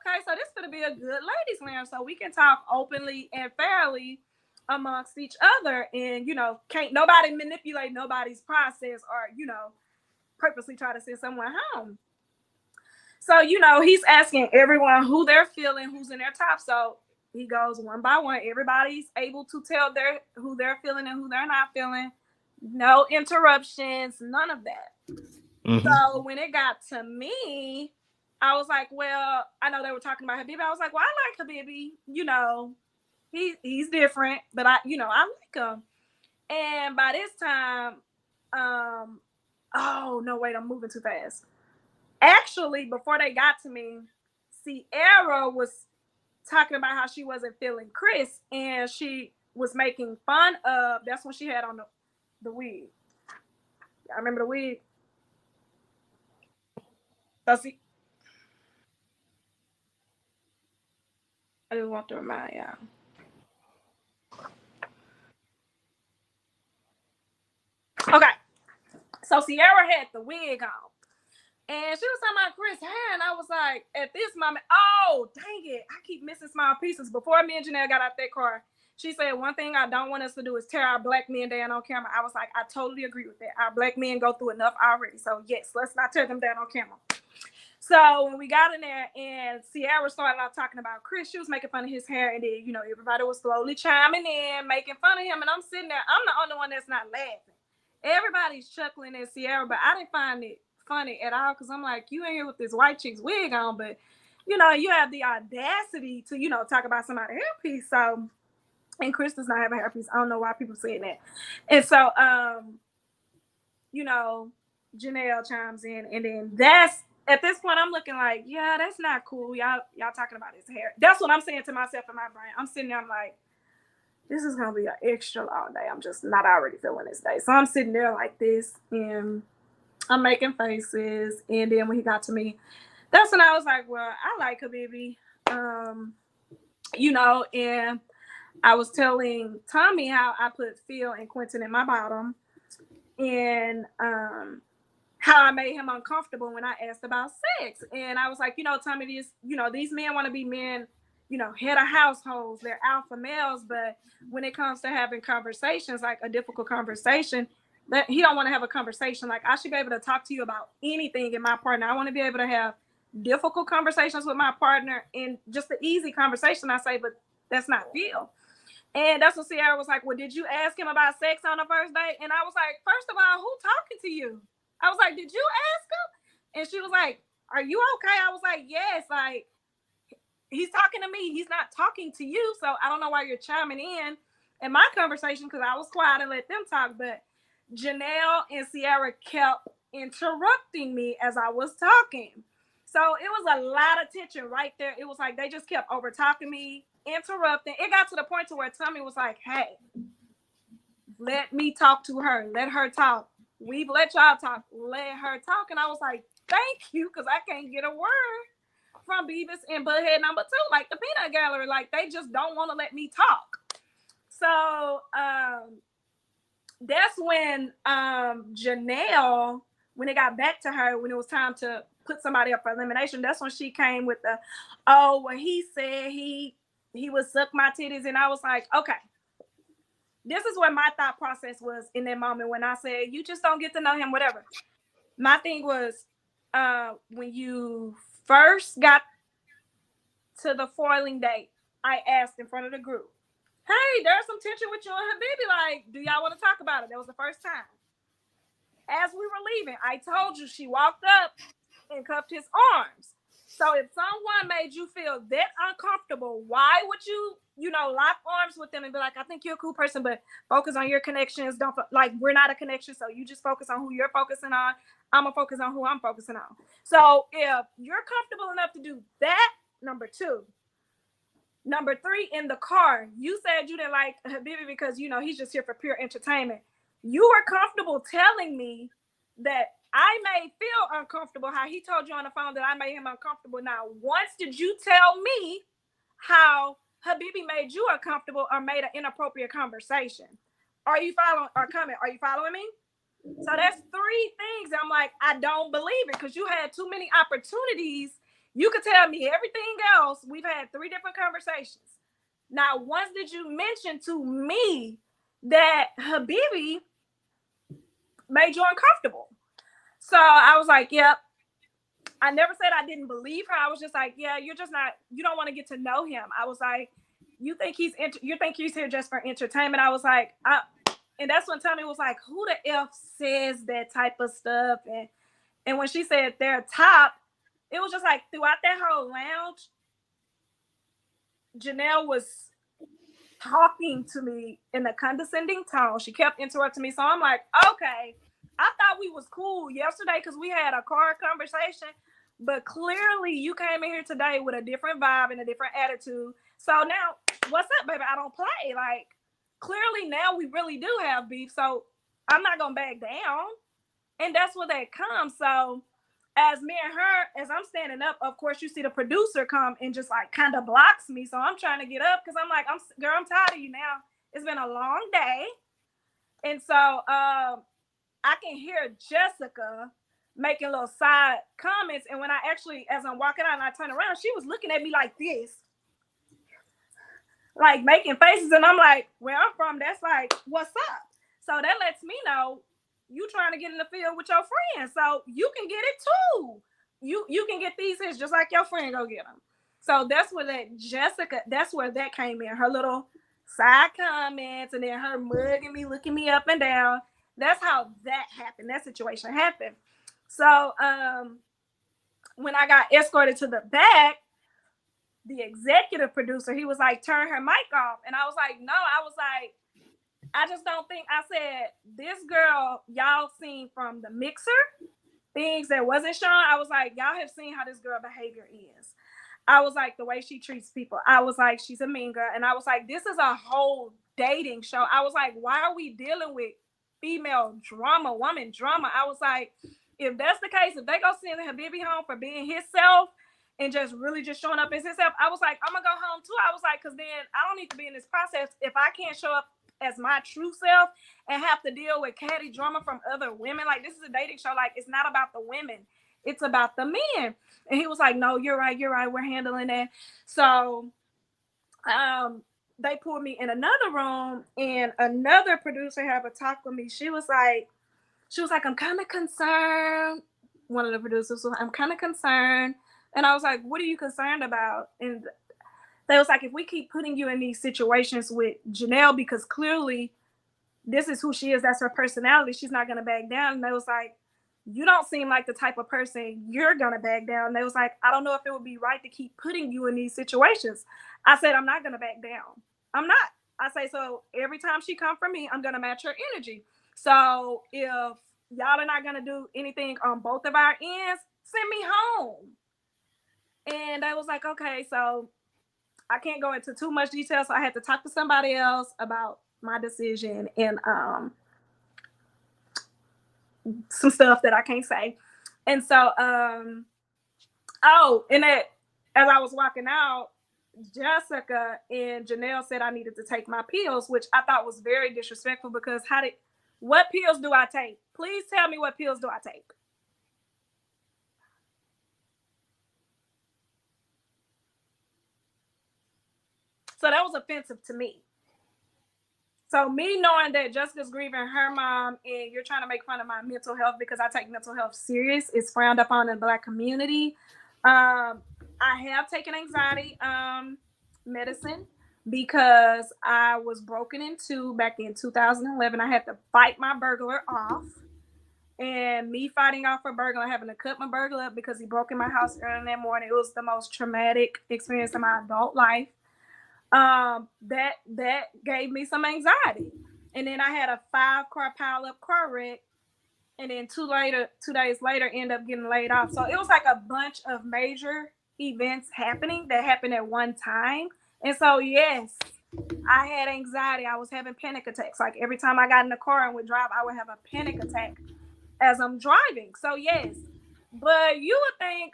okay, so this is going to be a good ladies' lounge, so we can talk openly and fairly amongst each other, and, you know, can't nobody manipulate nobody's process or, you know, purposely try to send someone home. So, you know, he's asking everyone who they're feeling, who's in their top. So he goes one by one. Everybody's able to tell who they're feeling and who they're not feeling. No interruptions, none of that. So when it got to me, I was like, well, I know they were talking about Habibi. I was like, well, I like Habibi. You know, he's different, but I like him. And by this time, oh no, wait, I'm moving too fast. Actually, before they got to me, Sierra was talking about how she wasn't feeling Chris, and she was making fun of. That's when she had on the wig. I remember the wig. So see, I just want to remind y'all. Okay, so Sierra had the wig on. And she was talking about Chris hair, and I was like, at this moment, oh, dang it, I keep missing small pieces. Before me and Janelle got out that car, she said, one thing I don't want us to do is tear our black men down on camera. I was like, I totally agree with that. Our black men go through enough already. So, yes, let's not tear them down on camera. So, when we got in there and Sierra started out talking about Chris, she was making fun of his hair. And then, you know, everybody was slowly chiming in, making fun of him. And I'm sitting there, I'm the only one that's not laughing. Everybody's chuckling at Sierra, but I didn't find it funny at all because I'm like, you in here with this white chick's wig on, but you know, you have the audacity to, you know, talk about somebody's hairpiece. So, and Chris does not have a hairpiece. I don't know why people saying that. And so, you know, Janelle chimes in, and then that's at this point I'm looking like, yeah, that's not cool. Y'all talking about his hair. That's what I'm saying to myself in my brain. I'm sitting there, I'm like, this is gonna be an extra long day. I'm just not already feeling this day. So I'm sitting there like this, and I'm making faces. And then when he got to me, that's when I was like, well, I like Habibi. You know, and I was telling Tommy how I put Phil and Quentin in my bottom, and how I made him uncomfortable when I asked about sex. And I was like, you know, Tommy, these men want to be men, head of households, they're alpha males, but when it comes to having conversations, like a difficult conversation, that he don't want to have a conversation. Like, I should be able to talk to you about anything in my partner. I want to be able to have difficult conversations with my partner and just the easy conversation. I say, but that's not Phil. And that's what Sierra was like, well, did you ask him about sex on the first date? And I was like, first of all, who talking to you? I was like, did you ask him? And she was like, are you okay? I was like, yes, like, he's talking to me. He's not talking to you. So I don't know why you're chiming in my conversation, because I was quiet and let them talk. But Janelle and Sierra kept interrupting me as I was talking. So it was a lot of tension right there. It was like they just kept over talking me, interrupting. It got to the point to where Tommy was like, hey, let me talk to her. Let her talk. We've let y'all talk. Let her talk. And I was like, thank you, because I can't get a word from Beavis and Butthead number 2, like the peanut gallery. Like, they just don't want to let me talk. So that's when Janelle, when it got back to her, when it was time to put somebody up for elimination, that's when she came with the, oh, well, he said he would suck my titties. And I was like, okay, this is what my thought process was in that moment when I said, you just don't get to know him, whatever. My thing was, when you first got to the foiling date, I asked in front of the group, hey, there's some tension with you and Habibi. Like, do y'all want to talk about it? That was the first time. As we were leaving, I told you she walked up and cupped his arms. So if someone made you feel that uncomfortable, why would you, lock arms with them and be like, I think you're a cool person, but focus on your connections. Don't, like, we're not a connection, so you just focus on who you're focusing on. I'm going to focus on who I'm focusing on. So if you're comfortable enough to do that, number 2. Number 3, in the car, you said you didn't like Habibi because, he's just here for pure entertainment. You were comfortable telling me that I may feel uncomfortable, how he told you on the phone that I made him uncomfortable. Now, once did you tell me how Habibi made you uncomfortable or made an inappropriate conversation? Are you following or coming? Are you following me? So that's 3 things. I'm like, I don't believe it, because you had too many opportunities. You could tell me everything else. We've had 3 different conversations. Now, once did you mention to me that Habibi made you uncomfortable? So I was like, yep. I never said I didn't believe her. I was just like, yeah, you don't want to get to know him. I was like, you think he's here just for entertainment? I was like, and that's when Tommy was like, who the F says that type of stuff? And when she said they're top, it was just like throughout that whole lounge, Janelle was talking to me in a condescending tone. She kept interrupting me. So I'm like, okay, I thought we was cool yesterday because we had a car conversation, but clearly you came in here today with a different vibe and a different attitude. So now, what's up, baby? I don't play. Like, clearly now we really do have beef. So I'm not going to back down. And that's where that comes. So as me and her, as I'm standing up, of course, you see the producer come and just like kind of blocks me. So I'm trying to get up because I'm like, girl, I'm tired of you now. It's been a long day. And so I can hear Jessica making little side comments. And when I actually, as I'm walking out and I turn around, she was looking at me like this, like making faces. And I'm like, where I'm from, that's like, what's up? So that lets me know you trying to get in the field with your friends, so you can get it too. You can get these hits just like your friend go get them. So that's where that's where that came in. Her little side comments and then her mugging me, looking me up and down. That's how that happened. That situation happened. So when I got escorted to the back, the executive producer, he was like, turn her mic off. And I was like, no, I was like, I just don't think, I said, this girl, y'all seen from the mixer, things that wasn't shown. I was like, y'all have seen how this girl behavior is. I was like, the way she treats people. I was like, she's a mean girl. And I was like, this is a whole dating show. I was like, why are we dealing with female drama, woman drama? I was like, if that's the case, if they go send Habibi home for being himself and just really just showing up as himself, I was like, I'm going to go home too. I was like, because then I don't need to be in this process if I can't show up as my true self and have to deal with catty drama from other women. Like, this is a dating show. Like, it's not about the women, it's about the men. And he was like, no, you're right, we're handling that. So they pulled me in another room, and another producer had a talk with me. She was like, I'm kind of concerned. One of the producers was, I'm kind of concerned. And I was like, what are you concerned about? And they was like, if we keep putting you in these situations with Janelle, because clearly this is who she is, that's her personality, she's not going to back down. And they was like, you don't seem like the type of person you're going to back down. And they was like, I don't know if it would be right to keep putting you in these situations. I said, I'm not going to back down. I'm not. I say, so every time she come for me, I'm going to match her energy. So if y'all are not going to do anything on both of our ends, send me home. And they was like, okay, so I can't go into too much detail. So I had to talk to somebody else about my decision and some stuff that I can't say. And so, and that as I was walking out, Jessica and Janelle said I needed to take my pills, which I thought was very disrespectful, because what pills do I take? Please tell me, what pills do I take? So that was offensive to me. So me knowing that Jessica's grieving her mom and you're trying to make fun of my mental health because I take mental health serious, it's frowned upon in the Black community. I have taken anxiety medicine because I was broken into back in 2011. I had to fight my burglar off. And me fighting off a burglar, having to cut my burglar up because he broke in my house early that morning, it was the most traumatic experience of my adult life. That gave me some anxiety. And then I had a 5-car pile-up car wreck, and then 2 days later end up getting laid off. So it was like a bunch of major events happening that happened at one time. And so yes, I had anxiety. I was having panic attacks. Like every time I got in the car and would drive, I would have a panic attack as I'm driving. So yes, but you would think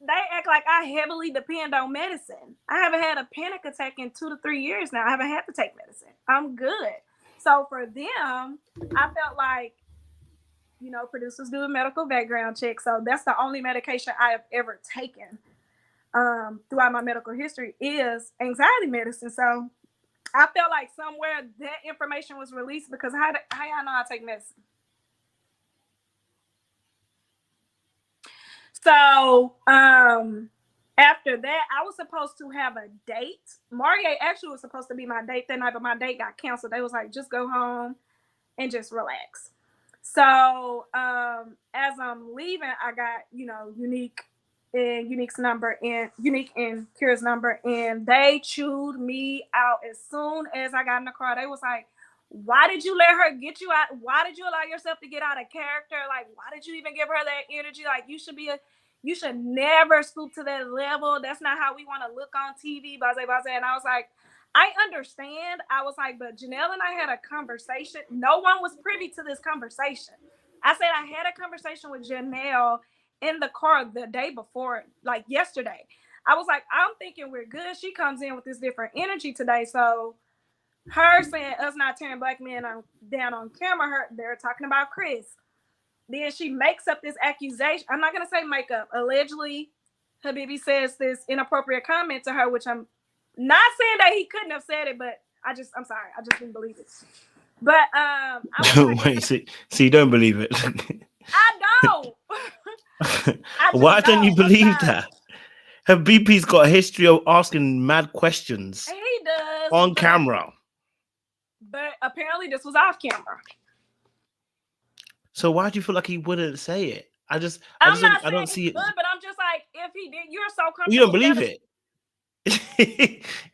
they act like I heavily depend on medicine. I haven't had a panic attack in 2 to 3 years now. I haven't had to take medicine. I'm good. So for them, I felt like, producers do a medical background check. So that's the only medication I have ever taken throughout my medical history is anxiety medicine. So I felt like somewhere that information was released, because how y'all know I take medicine? So after that, I was supposed to have a date. Maria actually was supposed to be my date that night, but my date got canceled. They was like, just go home and just relax. So as I'm leaving, I got, Unique and Kira's number, and they chewed me out as soon as I got in the car. They was like, why did you let her get you out? Why did you allow yourself to get out of character? Like, why did you even give her that energy? Like, you should never stoop to that level. That's not how we want to look on TV, blah. And I was like, I understand. I was like, but Janelle and I had a conversation. No one was privy to this conversation. I said I had a conversation with Janelle in the car the day before, like yesterday. I was like, I'm thinking we're good. She comes in with this different energy today. So her saying us not tearing Black men down on camera, they're talking about Chris. Then she makes up this accusation. I'm not going to say make up. Allegedly, Habibi says this inappropriate comment to her, which I'm not saying that he couldn't have said it, but I'm sorry. I just didn't believe it. But I was like, wait, so you don't believe it? I don't. Why don't you believe that? Habibi's got a history of asking mad questions. He does on camera. But apparently this was off camera. So why do you feel like he wouldn't say it? I don't see it. But I'm just like, if he did, you're so comfortable. You don't believe it.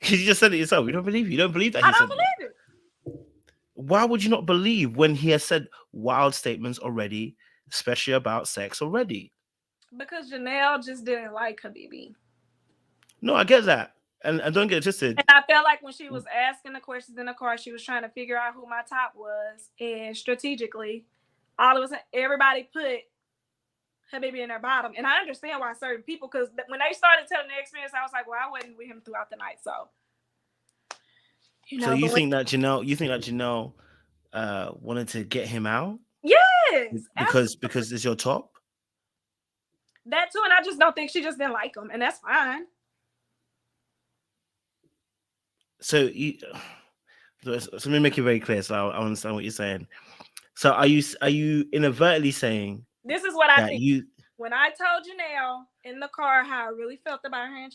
You just said it yourself. You don't believe it. You don't believe that. I don't believe it. Why would you not believe when he has said wild statements already, especially about sex already? Because Janelle just didn't like Habibi. No, I get that. And don't get it twisted. And I felt like when she was asking the questions in the car, she was trying to figure out who my top was. And strategically, all of a sudden, everybody put Habibi in their bottom. And I understand why certain people, because when they started telling their experience, I was like, well, I wasn't with him throughout the night. So, so you think that Janelle wanted to get him out? Yes. Because it's your top? That too. And I just don't think she just didn't like him. And that's fine. so let me make it very clear so I understand what you're saying. So are you inadvertently saying This is what I that think. you When I told Janelle in the car how I really felt about her and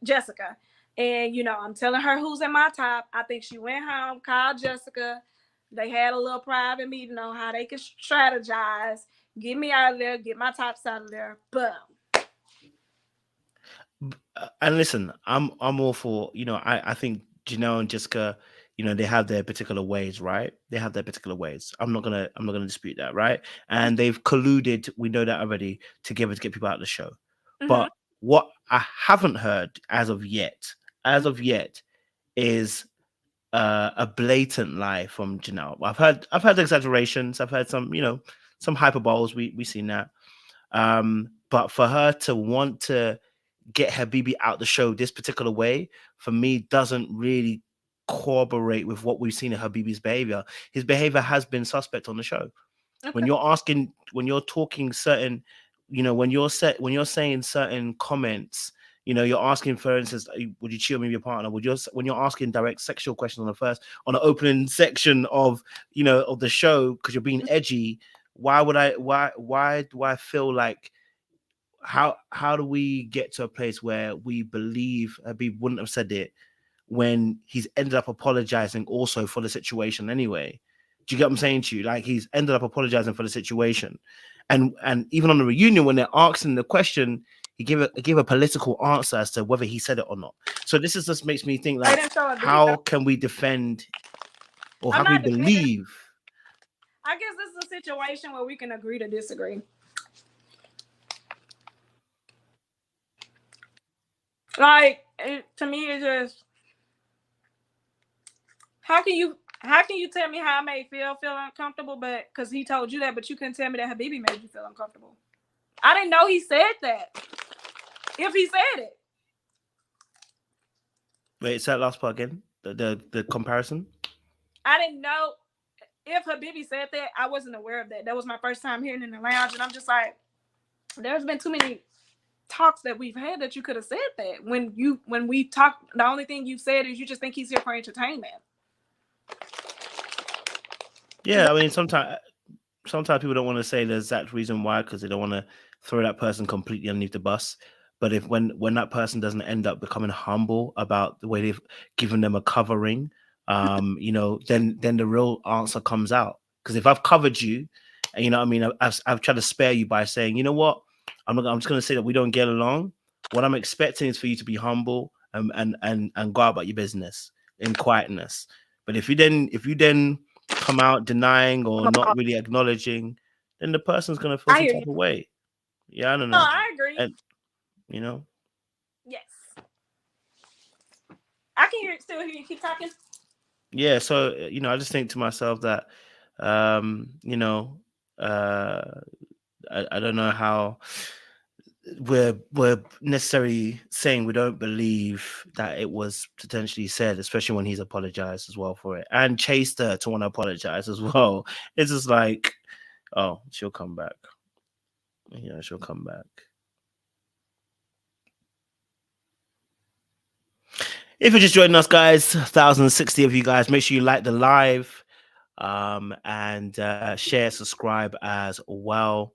Jessica, and I'm telling her who's in my top, I think she went home, called Jessica. They had a little private meeting on how they could strategize, get me out of there, get my tops out of there. Boom. and listen, I'm all for, I think Janelle and Jessica, they have their particular ways, right? They have their particular ways. I'm not gonna dispute that, right? And they've colluded, we know that already, together to get people out of the show. Mm-hmm. But what I haven't heard as of yet is a blatant lie from Janelle. I've heard exaggerations, I've heard some hyperboles, we seen that. But for her to want to get Habibi out the show this particular way, for me, doesn't really corroborate with what we've seen in Habibi's behavior. His behavior has been suspect on the show. Okay. When you're talking certain, when you're saying certain comments, you're asking, for instance, would you cheat on me with your partner? When you're asking direct sexual questions on the opening section of the show, because you're being edgy, why do I feel like, how do we get to a place where we believe Habib wouldn't have said it when he's ended up apologizing also for the situation anyway? Do you get what I'm saying to you? Like, he's ended up apologizing for the situation, and even on the reunion when they're asking the question, he gave a political answer as to whether he said it or not. So this is just makes me think, They like, didn't show a video. how can we defend, or how I'm can we not defending. believe? I guess this is a situation where we can agree to disagree. Like, to me, it's just, how can you tell me how I made feel uncomfortable, but because he told you that, but you couldn't tell me that Habibi made you feel uncomfortable. I didn't know he said that. If he said it, Wait, say that last part again. The comparison. I didn't know if Habibi said that. I wasn't aware of that. That was my first time hearing it in the lounge, and I'm just like, there's been too many talks that we've had that you could have said that. When we talk, the only thing you said is you just think he's here for entertainment. Yeah, I mean, sometimes people don't want to say the exact reason why, because they don't want to throw that person completely underneath the bus. But if when that person doesn't end up becoming humble about the way they've given them a covering, then the real answer comes out. Because if I've covered you, and what I mean, I've tried to spare you by saying, you know what, I'm just going to say that we don't get along. What I'm expecting is for you to be humble and go about your business in quietness. But if you then come out denying or not really acknowledging, then the person's gonna feel I some hear type you. of way. Yeah, I don't No, know. I agree. And you know, Yes, I can still hear you. Keep talking. yeah. So I just think to myself that, um, you know, uh, I don't know how we're necessarily saying we don't believe that it was potentially said, especially when he's apologized as well for it and chased her to want to apologize as well. It's just like, oh, she'll come back. She'll come back. If you're just joining us, guys, 1,060 of you guys, make sure you like the live, and share, subscribe as well.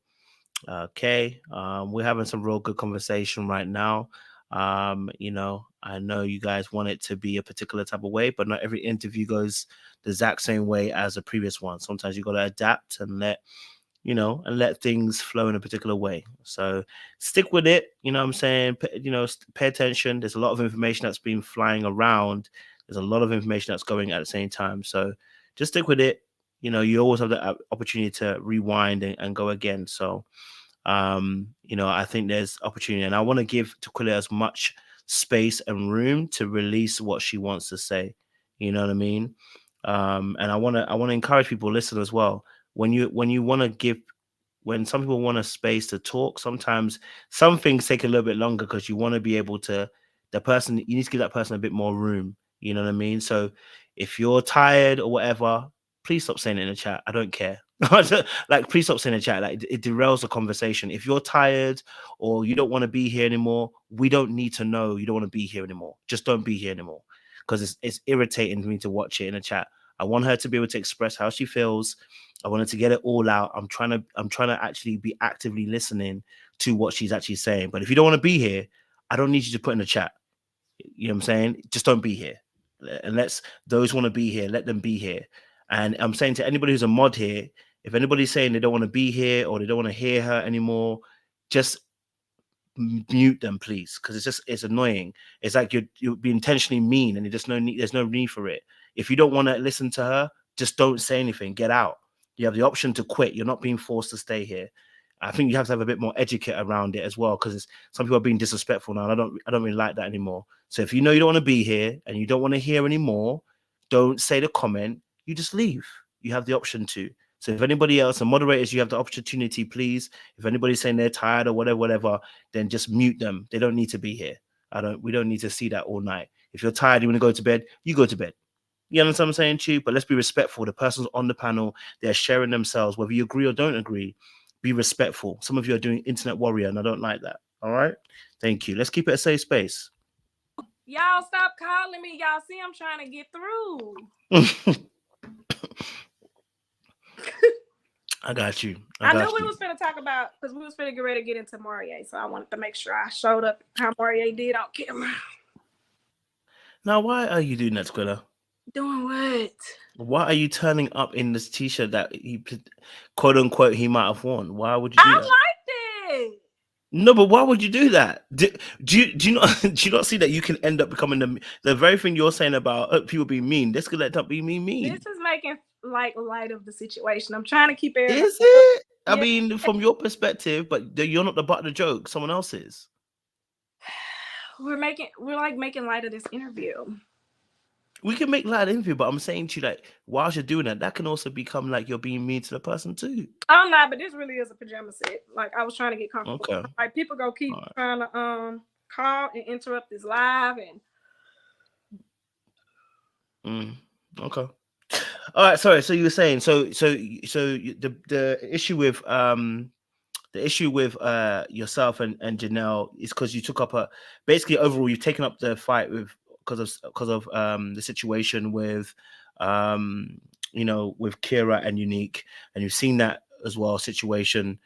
Okay, we're having some real good conversation right now. I know you guys want it to be a particular type of way, but not every interview goes the exact same way as the previous one. Sometimes you got to adapt and let things flow in a particular way. So stick with it. You know what I'm saying? Pay attention. There's a lot of information that's been flying around. There's a lot of information that's going at the same time. So just stick with it. You always have the opportunity to rewind and go again. So, I think there's opportunity, and I want to give Taquilla as much space and room to release what she wants to say. You know what I mean? And I want to encourage people listen as well. When you want to give, when some people want a space to talk, sometimes some things take a little bit longer because you want to be able to, you need to give that person a bit more room. You know what I mean? So if you're tired or whatever, please stop saying it in the chat. I don't care. Like, please stop saying in the chat. Like, it derails the conversation. If you're tired or you don't want to be here anymore, we don't need to know you don't want to be here anymore. Just don't be here anymore. because it's irritating me to watch it in a chat. I want her to be able to express how she feels. I wanted to get it all out. I'm trying to actually be actively listening to what she's actually saying. But if you don't want to be here, I don't need you to put in the chat. You know what I'm saying? Just don't be here. And let's those want to be here, let them be here. And I'm saying to anybody who's a mod here, if anybody's saying they don't want to be here or they don't want to hear her anymore, just mute them, please, because it's annoying. It's like you'll be intentionally mean, and there's no need for it. If you don't want to listen to her, just don't say anything. Get out. You have the option to quit. You're not being forced to stay here. I think you have to have a bit more etiquette around it as well, because some people are being disrespectful now. And I don't really like that anymore. So if you know you don't want to be here and you don't want to hear anymore, don't say the comment. You just leave. You have the option to. So if anybody else, and moderators, you have the opportunity, please. If anybody's saying they're tired or whatever, then just mute them. They don't need to be here. We don't need to see that all night. If you're tired, you want to go to bed, you go to bed. You understand what I'm saying, Chief? But let's be respectful. The person's on the panel. They're sharing themselves. Whether you agree or don't agree, be respectful. Some of you are doing internet warrior, and I don't like that. All right? Thank you. Let's keep it a safe space. Y'all stop calling me. Y'all see I'm trying to get through. I got you. I knew we was going to talk about, because we was going to get ready to get into Maurier, so I wanted to make sure I showed up how Maurier did on camera. Now, why are you doing that, Squilla? Doing what? Why are you turning up in this t-shirt that he, quote unquote, he might have worn? Why would you do that? I liked it. No, but why would you do that? Do you not see that you can end up becoming the very thing you're saying about people being mean? This could end up being mean. This is making light of the situation. I'm trying to keep it. Is it? Yeah. I mean, from your perspective, but you're not the butt of the joke. Someone else is. We're making light of this interview. We can make light of the interview, but I'm saying to you, like, whilst you're doing that can also become like you're being mean to the person too. I'm not, but this really is a pajama set. Like, I was trying to get comfortable. Okay. Like, people go keep trying to call and interrupt this live and. Okay. All right. Sorry. So you were saying the issue with yourself and Janelle is because you took up basically overall you've taken up the fight with because of the situation with with Kira and Unique, and you've seen that as well situation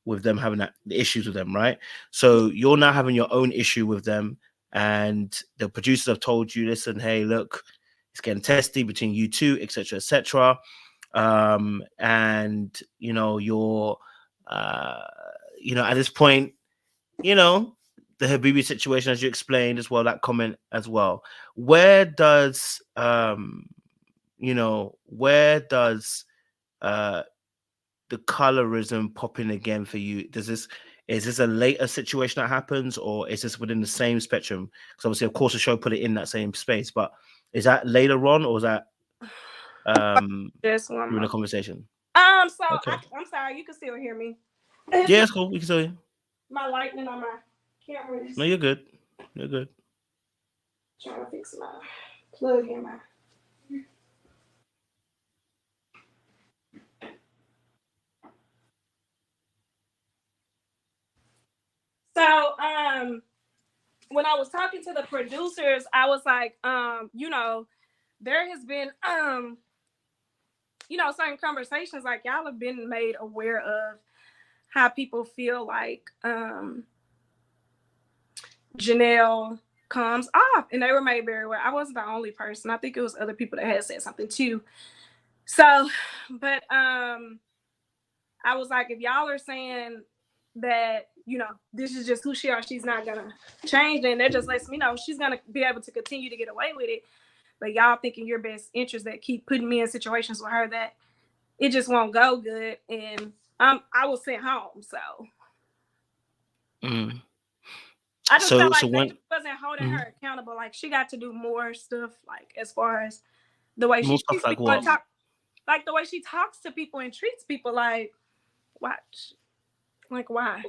with them having the issues with them, right? So you're now having your own issue with them, and the producers have told you, listen, hey, look, it's getting testy between you two, etc., etc. And you're at this point, the Habibi situation, as you explained as well, that comment as well. Where does the colorism pop in again for you? Is this a later situation that happens, or is this within the same spectrum? Because obviously, of course, the show put it in that same space, but is that later on, or is that during the conversation? So okay. I'm sorry, you can still hear me. Yeah, it's cool. We can still hear. My lightning on my camera. No, you're good. You're good. Trying to fix my plug in my. So when I was talking to the producers, I was like, there has been certain conversations, like, y'all have been made aware of how people feel like Janelle comes off, and they were made very aware. I wasn't the only person. I think it was other people that had said something too. So, but I was like, if y'all are saying that, this is just who she is, she's not gonna change, then that just lets me know she's gonna be able to continue to get away with it. But y'all thinking your best interest that keep putting me in situations with her that it just won't go good, and I was sent home. So I just felt like they wasn't holding her accountable. Like, she got to do more stuff, like as far as the way she treats people, like the way she talks to people and treats people. Like, watch, like, why?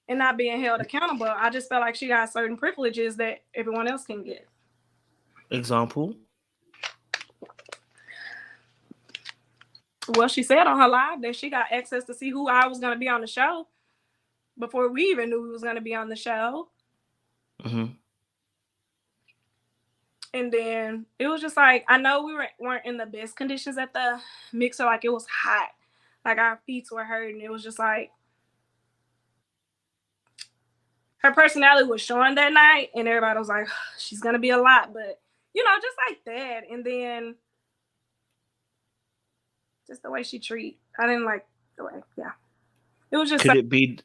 And not being held accountable. I just felt like she got certain privileges that everyone else can get. Example? Well, she said on her live that she got access to see who I was going to be on the show before we even knew who was going to be on the show. Mm-hmm. And then it was just like, I know we weren't in the best conditions at the mixer. Like, it was hot. Like, our feet were hurting. It was just like, her personality was showing that night. And everybody was like, she's going to be a lot. But, you know, just like that. And then just the way she treat. I didn't like the way, yeah. It was just Could it be?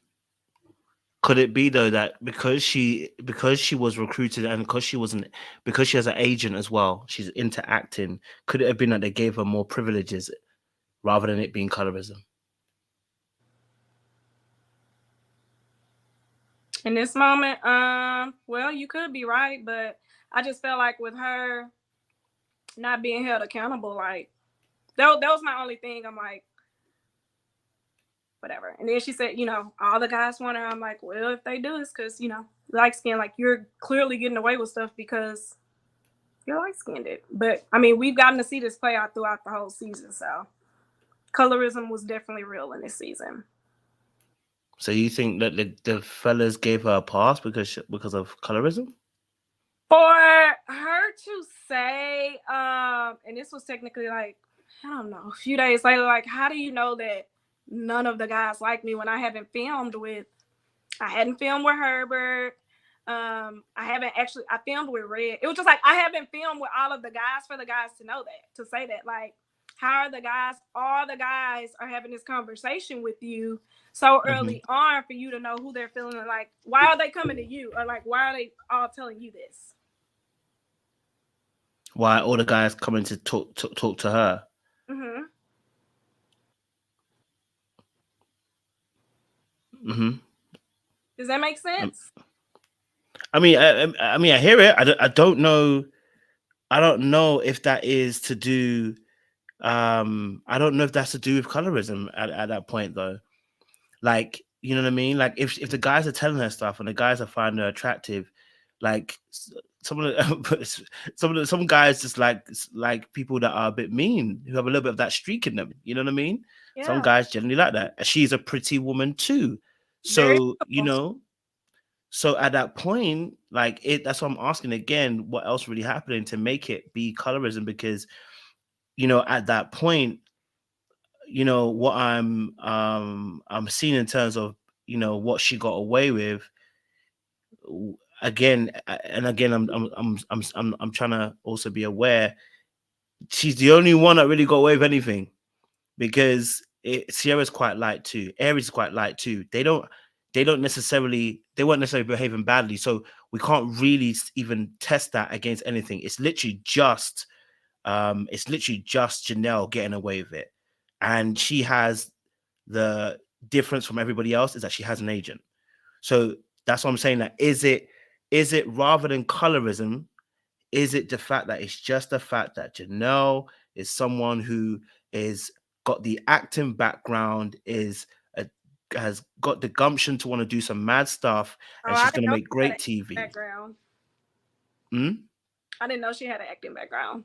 Could it be though that because she was recruited and because she has an agent as well, she's into acting. Could it have been that they gave her more privileges rather than it being colorism? in this moment, well, you could be right, but I just felt like with her not being held accountable, like that was my only thing. I'm like, whatever. And then she said, you know, all the guys want her. I'm like, well, if they do, it's because, you know, light skin, like you're clearly getting away with stuff because you're light skinned. But I mean, we've gotten to see this play out throughout the whole season. So colorism was definitely real in this season. So you think that the fellas gave her a pass because of colorism? For her to say, and this was technically like, I don't know, a few days later, like, how do you know that none of the guys like me when I hadn't filmed with Herbert. I filmed with Red. It was just like, I haven't filmed with all of the guys for the guys to know that, to say that, like, how are all the guys are having this conversation with you so early on for you to know who they're feeling, and like, why are they coming to you? Or like, why are they all telling you this? Why all the guys coming to talk to her? Mm-hmm. Mm-hmm. Does that make sense? I mean, I hear it. I don't know. I don't know if that is to do. I don't know if that's to do with colorism at that point though. Like, you know what I mean? Like, if the guys are telling her stuff and the guys are finding her attractive, like some guys just like people that are a bit mean, who have a little bit of that streak in them. You know what I mean? Yeah. Some guys generally like that. She's a pretty woman too, so you know. So at that point, like that's what I'm asking again. What else really happening to make it be colorism? Because you know, at that point, you know what I'm seeing in terms of, you know, what she got away with. Again and again, I'm trying to also be aware. She's the only one that really got away with anything, because Sierra's quite light too. Aries is quite light too. They weren't necessarily behaving badly, so we can't really even test that against anything. It's literally just Janelle getting away with it, and she has the difference from everybody else is that she has an agent. So that's what I'm saying. That is it rather than colorism? Is it the fact that it's just the fact that Janelle is someone who is got the acting background, has got the gumption to want to do some mad stuff, and she's going to make great TV. Background. Hmm? I didn't know she had an acting background.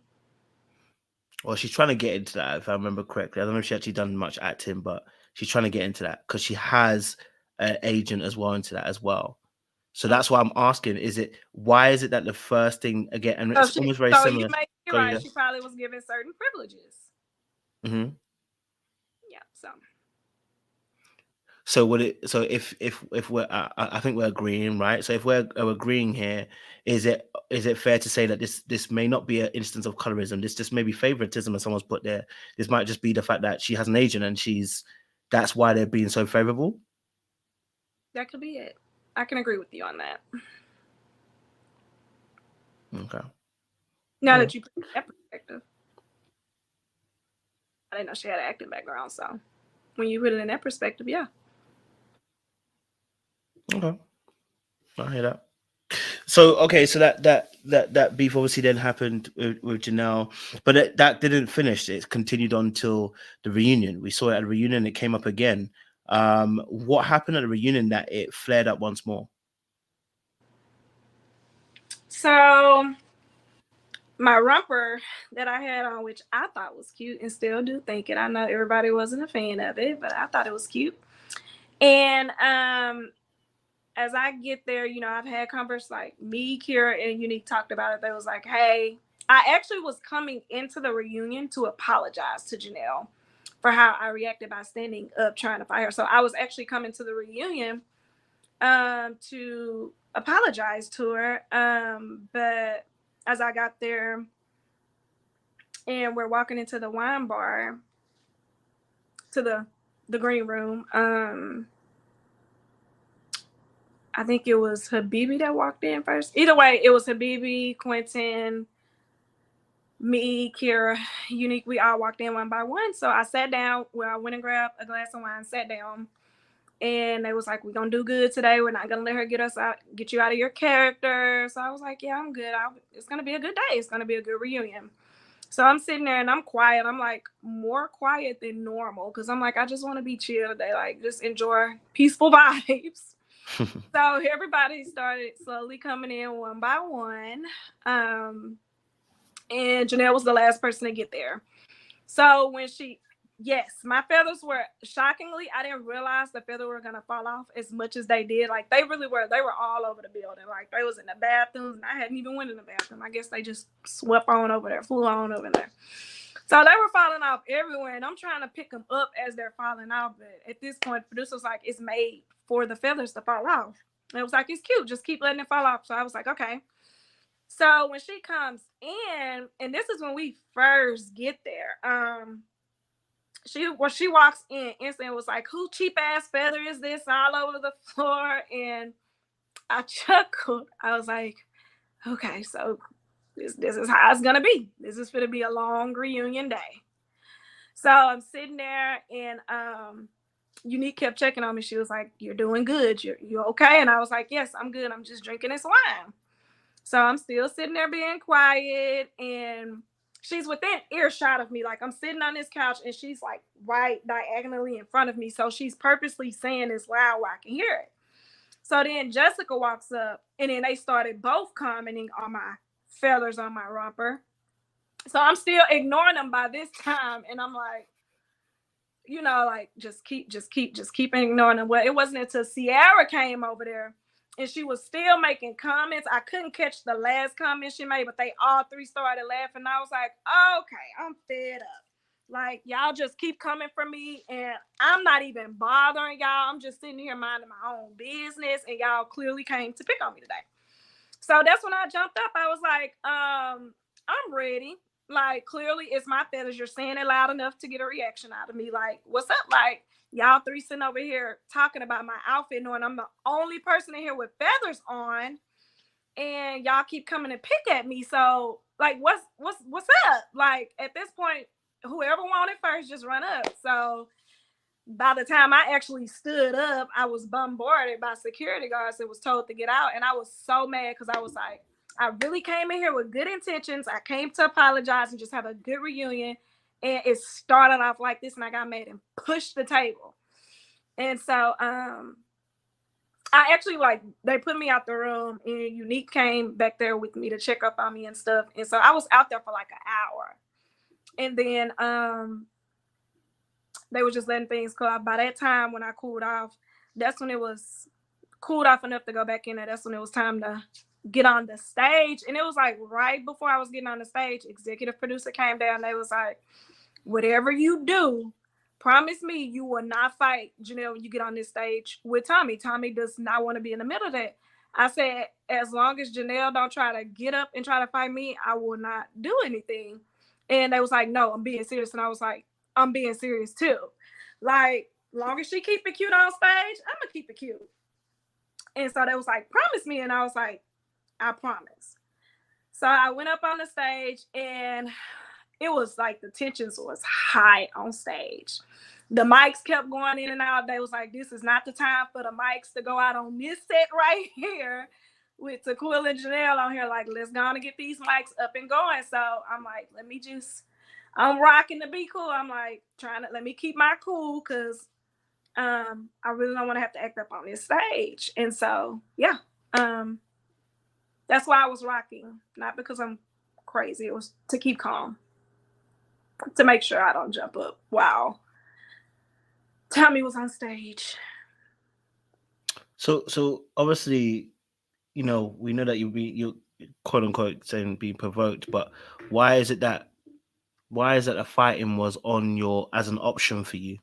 Well, she's trying to get into that, if I remember correctly. I don't know if she actually done much acting, but she's trying to get into that because she has an agent as well into that as well. So that's why I'm asking: why is it that the first thing again, and it's almost very similar? You may be right. She probably was given certain privileges. Mm-hmm. Yeah. So would it? So if we're, I think we're agreeing, right? So if we're agreeing here, is it fair to say that this may not be an instance of colorism? This just may be favoritism, as someone's put there. This might just be the fact that she has an agent and that's why they're being so favorable. That could be it. I can agree with you on that. Okay. Now that you put it in that perspective, I didn't know she had an acting background. So when you put it in that perspective, yeah. Okay, I hear that. So okay, so that beef obviously then happened with Janelle, but that didn't finish. It continued on till the reunion. We saw it at the reunion. It came up again. What happened at the reunion that it flared up once more? So my romper that I had on, which I thought was cute and still do think it. I know everybody wasn't a fan of it, but I thought it was cute. And as I get there, you know, I've had conversations, like me, Kira, and Unique talked about it. They was like, hey, I actually was coming into the reunion to apologize to Janelle for how I reacted by standing up trying to fight her. So I was actually coming to the reunion to apologize to her. But as I got there and we're walking into the wine bar, to the green room, I think it was Habibi that walked in first. Either way, it was Habibi, Quentin, me, Kira, Unique. We all walked in one by one. So I sat down where I went and grabbed a glass of wine, sat down, and they was like, we're going to do good today. We're not going to let her get you out of your character. So I was like, yeah, I'm good. It's going to be a good day. It's going to be a good reunion. So I'm sitting there and I'm quiet. I'm like more quiet than normal because I'm like, I just want to be chill today. Like, just enjoy peaceful vibes. So everybody started slowly coming in one by one. And Janelle was the last person to get there. So when yes, my feathers were, shockingly, I didn't realize the feathers were going to fall off as much as they did. Like, they really were. They were all over the building. Like, they was in the bathrooms, and I hadn't even went in the bathroom. I guess they just swept on over there, flew on over there. So they were falling off everywhere, and I'm trying to pick them up as they're falling off. But at this point, the producer was like, it's made for the feathers to fall off. And it was like, it's cute. Just keep letting it fall off. So I was like, okay. So when she comes in, and this is when we first get there, she walks in instantly, was like, who cheap ass feather is this all over the floor? And I chuckled. I was like, okay, so this is how it's gonna be. This is gonna be a long reunion day. So I'm sitting there, and Unique kept checking on me. She was like, you're doing good. You okay? And I was like, yes, I'm good. I'm just drinking this wine. So I'm still sitting there being quiet, and she's within earshot of me. Like, I'm sitting on this couch, and she's like right diagonally in front of me. So she's purposely saying this loud where I can hear it. So then Jessica walks up, and then they started both commenting on my feathers on my romper. So I'm still ignoring them by this time, and I'm like, you know, like, just keep ignoring them. Well, it wasn't until Sierra came over there, and she was still making comments. I couldn't catch the last comment she made, but they all three started laughing. I was like, okay, I'm fed up. Like, y'all just keep coming for me, and I'm not even bothering y'all. I'm just sitting here minding my own business, and y'all clearly came to pick on me today. So that's when I jumped up. I was like, I'm ready. Like, clearly it's my feathers. You're saying it loud enough to get a reaction out of me. Like, what's up? Like, y'all three sitting over here talking about my outfit, knowing I'm the only person in here with feathers on, and y'all keep coming to pick at me. So, like, what's up? Like, at this point, whoever wanted first, just run up. So by the time I actually stood up, I was bombarded by security guards and was told to get out. And I was so mad because I was like, I really came in here with good intentions. I came to apologize and just have a good reunion. And it started off like this, and I got mad and pushed the table. And so I actually, like, they put me out the room, and Unique came back there with me to check up on me and stuff. And so I was out there for like an hour. And then they were just letting things cool off. By that time, when I cooled off, that's when it was cooled off enough to go back in there. That's when it was time to get on the stage. And it was like right before I was getting on the stage, executive producer came down. They was like, whatever you do, promise me you will not fight Janelle when you get on this stage with Tommy. Tommy does not want to be in the middle of that. I said, as long as Janelle don't try to get up and try to fight me, I will not do anything. And they was like, no, I'm being serious. And I was like, I'm being serious too. Like, long as she keep it cute on stage, I'm gonna keep it cute. And so they was like, promise me. And I was like, I promise. So I went up on the stage, and it was like the tensions was high on stage. The mics kept going in and out. They was like, this is not the time for the mics to go out on this set right here with Taquilla and Janelle on here. Like, let's go on and get these mics up and going. So I'm like, I'm rocking to be cool. I'm like, let me keep my cool, because I really don't want to have to act up on this stage. And so, yeah, that's why I was rocking. Not because I'm crazy. It was to keep calm, to make sure I don't jump up. Wow. Tommy was on stage. So obviously, we know that you quote unquote saying being provoked, but why is it that the fighting was on your as an option for you?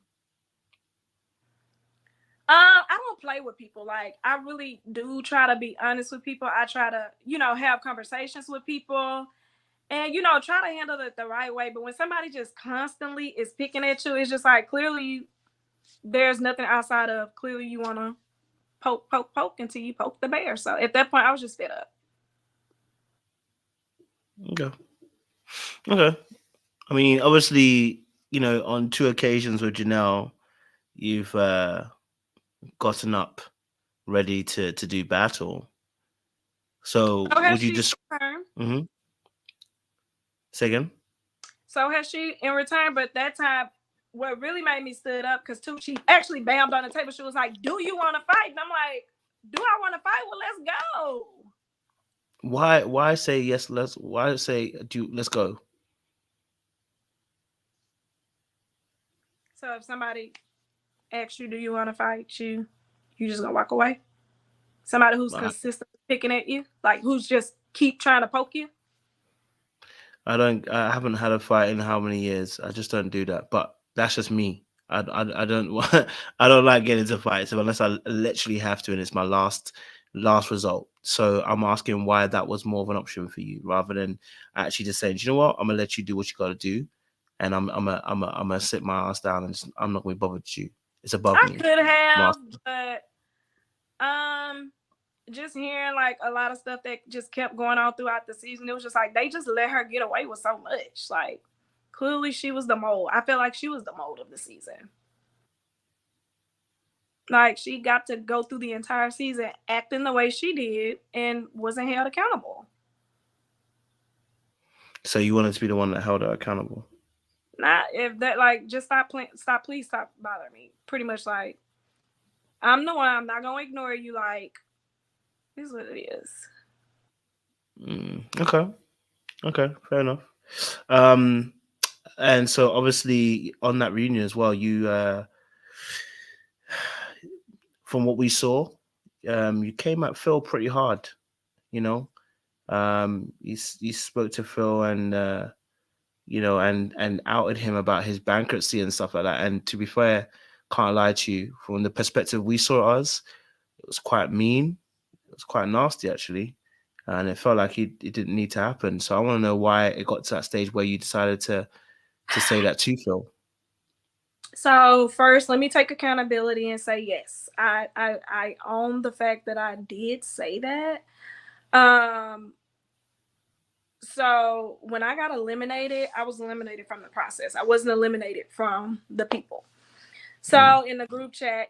I don't play with people. Like, I really do try to be honest with people. I try to, have conversations with people and, try to handle it the right way. But when somebody just constantly is picking at you, it's just like, clearly there's nothing outside of clearly you want to poke until you poke the bear. So at that point, I was just fed up. Okay. Okay. I mean, obviously, on two occasions with Janelle, you've gotten up ready to do battle. So So has would you she just returned? say again? So has she in return? But that time, what really made me stood up, because too, she actually bammed on the table. She was like, "Do you want to fight?" And I'm like, "Do I want to fight? Well, let's go." Why say yes? Why say let's go? So if somebody asks you, "Do you want to fight?" you just gonna walk away. Somebody who's consistently picking at you, like who's just keep trying to poke you. I haven't had a fight in how many years. I just don't do that. But that's just me. I don't I don't like getting into fights unless I literally have to, and it's my last result. So I'm asking why that was more of an option for you rather than actually just saying, you know what, I'm gonna let you do what you got to do, and I'm gonna sit my ass down and I'm not gonna be bothered with you. It's above I me. could have, but just hearing like a lot of stuff that just kept going on throughout the season, it was just like they just let her get away with so much. Like, clearly she was the mole. I feel like she was the mole of the season. Like, she got to go through the entire season acting the way she did and wasn't held accountable. So you wanted to be the one that held her accountable? Not if that, like, just stop playing, stop, please stop bothering me. Pretty much like, I'm the one, I'm not gonna ignore you. Like, this is what it is. Okay, fair enough. And so obviously on that reunion as well, you from what we saw, you came at Phil pretty hard. You know, you spoke to Phil and and outed him about his bankruptcy and stuff like that. And to be fair, can't lie to you, from the perspective we saw us, it was quite mean. It was quite nasty actually, and it felt like it didn't need to happen. So I want to know why it got to that stage where you decided to say that to Phil. So first, let me take accountability and say yes. I own the fact that I did say that. So when I got eliminated, I was eliminated from the process. I wasn't eliminated from the people. So in the group chat,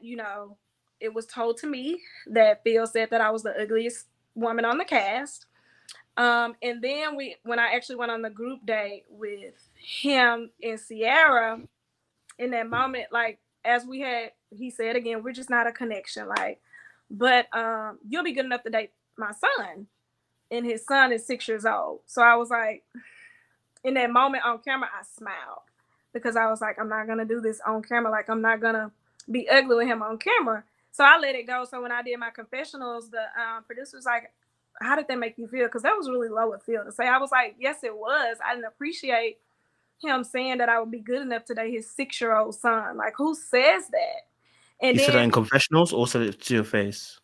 it was told to me that Phil said that I was the ugliest woman on the cast. And then when I actually went on the group date with him and Sierra, in that moment, like, as he said again, we're just not a connection. Like, but you'll be good enough to date my son, and his son is 6 years old. So I was like, in that moment on camera, I smiled because I was like, I'm not gonna do this on camera. Like, I'm not gonna be ugly with him on camera. So I let it go. So when I did my confessionals, the producer was like, how did that make you feel? Because that was really low of Phil to say. I was like, yes, it was. I didn't appreciate him saying that I would be good enough to date his 6-year-old son. Like, who says that? And You said that then, in confessionals or said it to your face?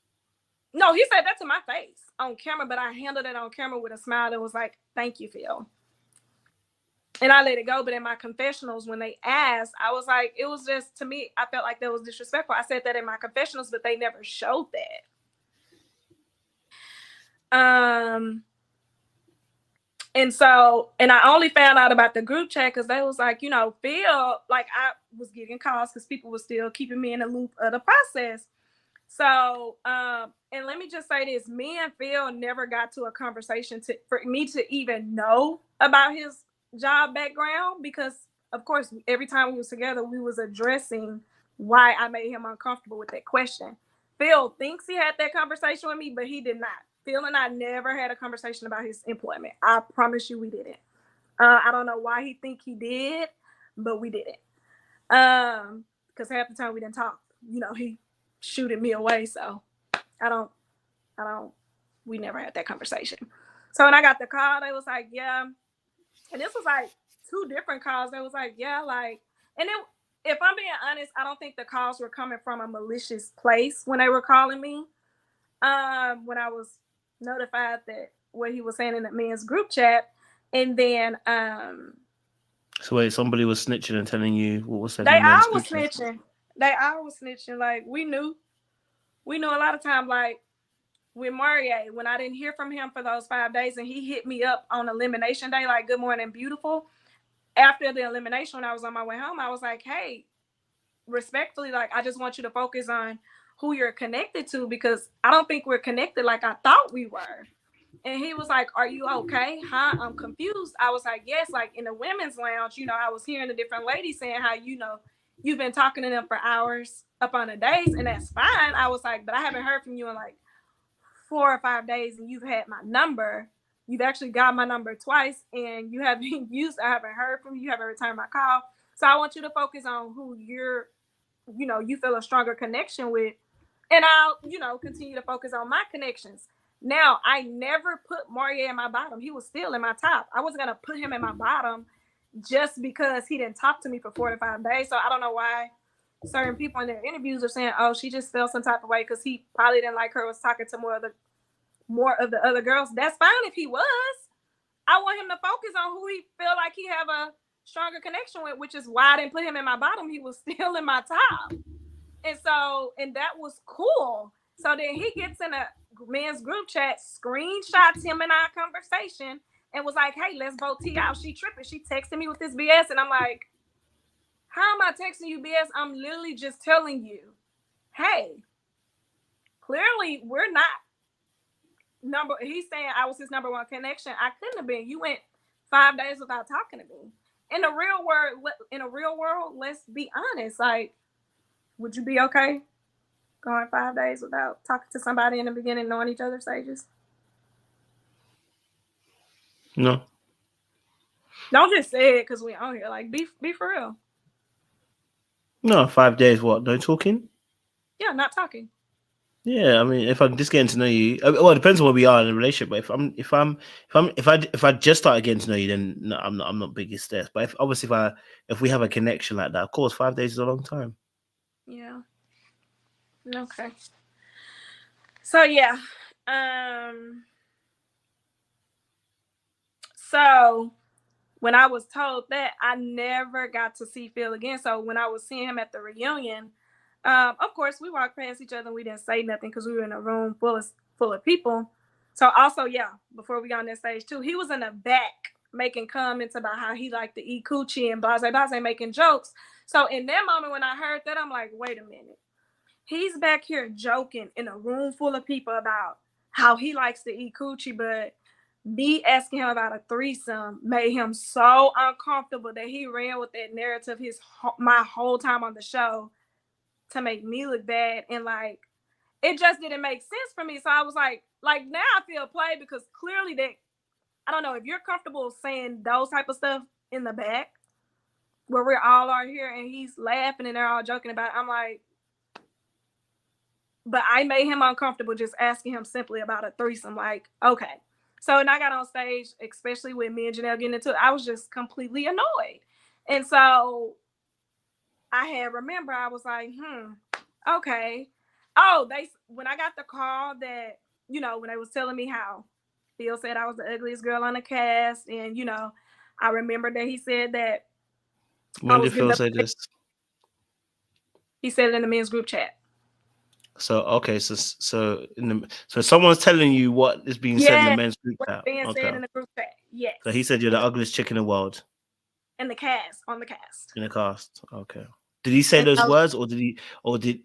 no, he said that to my face on camera, but I handled it on camera with a smile and was like, thank you, Phil. And I let it go. But in my confessionals, when they asked, I was like, it was just, to me, I felt like that was disrespectful. I said that in my confessionals, but they never showed that. And I only found out about the group chat because they was like, Phil, like, I was getting calls because people were still keeping me in the loop of the process. So, and let me just say this, me and Phil never got to a conversation for me to even know about his job background, because of course, every time we was together, we was addressing why I made him uncomfortable with that question. Phil thinks he had that conversation with me, but he did not. Phil and I never had a conversation about his employment. I promise you we didn't. I don't know why he think he did, but we didn't. Because half the time we didn't talk. He shooting me away. So I don't, we never had that conversation. So when I got the call, they was like, yeah. And this was like 2 different calls. They was like, yeah, like, and then if I'm being honest, I don't think the calls were coming from a malicious place when they were calling me. When I was notified that what he was saying in the men's group chat. And then so wait, somebody was snitching and telling you what was said they in the men's all group was chat? snitching. They all was snitching. Like, we knew a lot of time, like with Maurier, when I didn't hear from him for those 5 days and he hit me up on elimination day, like, good morning, beautiful. After the elimination, when I was on my way home, I was like, hey, respectfully, like, I just want you to focus on who you're connected to, because I don't think we're connected like I thought we were. And he was like, are you okay? Huh? I'm confused. I was like, yes, like in the women's lounge, you know, I was hearing the different ladies saying how, you know, you've been talking to them for hours upon the days, and that's fine. I was like, but I haven't heard from you in like 4 or 5 days, and you've had my number. You've actually got my number twice, and you haven't used, I haven't heard from you. You haven't returned my call. So I want you to focus on who you're, you know, you feel a stronger connection with. And I'll, you know, continue to focus on my connections. Now, I never put Maurier in my bottom. He was still in my top. I wasn't going to put him in my bottom just because he didn't talk to me for 4 to 5 days. So I don't know why certain people in their interviews are saying, oh, she just felt some type of way because he probably didn't like her, was talking to more of the other girls. That's fine if he was. I want him to focus on who he feel like he have a stronger connection with, which is why I didn't put him in my bottom. He was still in my top. And so, and that was cool. So then he gets in a men's group chat, screenshots him in our conversation, and was like, hey, let's vote T out. She tripping. She texted me with this BS. And I'm like, how am I texting you BS? I'm literally just telling you, hey, clearly we're not he's saying I was his number 1 connection. I couldn't have been. You went 5 days without talking to me. In a real world, let's be honest. Like, would you be okay going 5 days without talking to somebody in the beginning, knowing each other's stages? No. Don't just say it because we're on here. Like, be for real. No, 5 days. What? No talking? Yeah, not talking. Yeah, I mean, if I'm just getting to know you, well, it depends on where we are in a relationship. But if I just started getting to know you, then no, I'm not biggest stressed. But if we have a connection like that, of course, 5 days is a long time. Yeah. Okay. So yeah. So when I was told that, I never got to see Phil again. So when I was seeing him at the reunion, of course, we walked past each other and we didn't say nothing because we were in a room full of people. So also, yeah, before we got on that stage too, he was in the back making comments about how he liked to eat coochie and blase, making jokes. So in that moment when I heard that, I'm like, wait a minute. He's back here joking in a room full of people about how he likes to eat coochie, but me asking him about a threesome made him so uncomfortable that he ran with that narrative my whole time on the show to make me look bad. And like, it just didn't make sense for me. So I was like now I feel played because clearly that, I don't know, if you're comfortable saying those type of stuff in the back where we're all are here and he's laughing and they're all joking about it, I'm like, but I made him uncomfortable just asking him simply about a threesome. Like, okay. So when I got on stage, especially with me and Janelle getting into it, I was just completely annoyed. And so I was like, okay. Oh, when I got the call that, you know, when they was telling me how Phil said I was the ugliest girl on the cast, and, you know, I remember that he said that. When did Phil say this? He said it in the men's group chat. So okay, so someone's telling you what is being said in the men's group chat. Being said in the group chat. Yes. So he said you're the ugliest chick in the world. In the cast, on the cast. In the cast. Okay. Did he say those words, or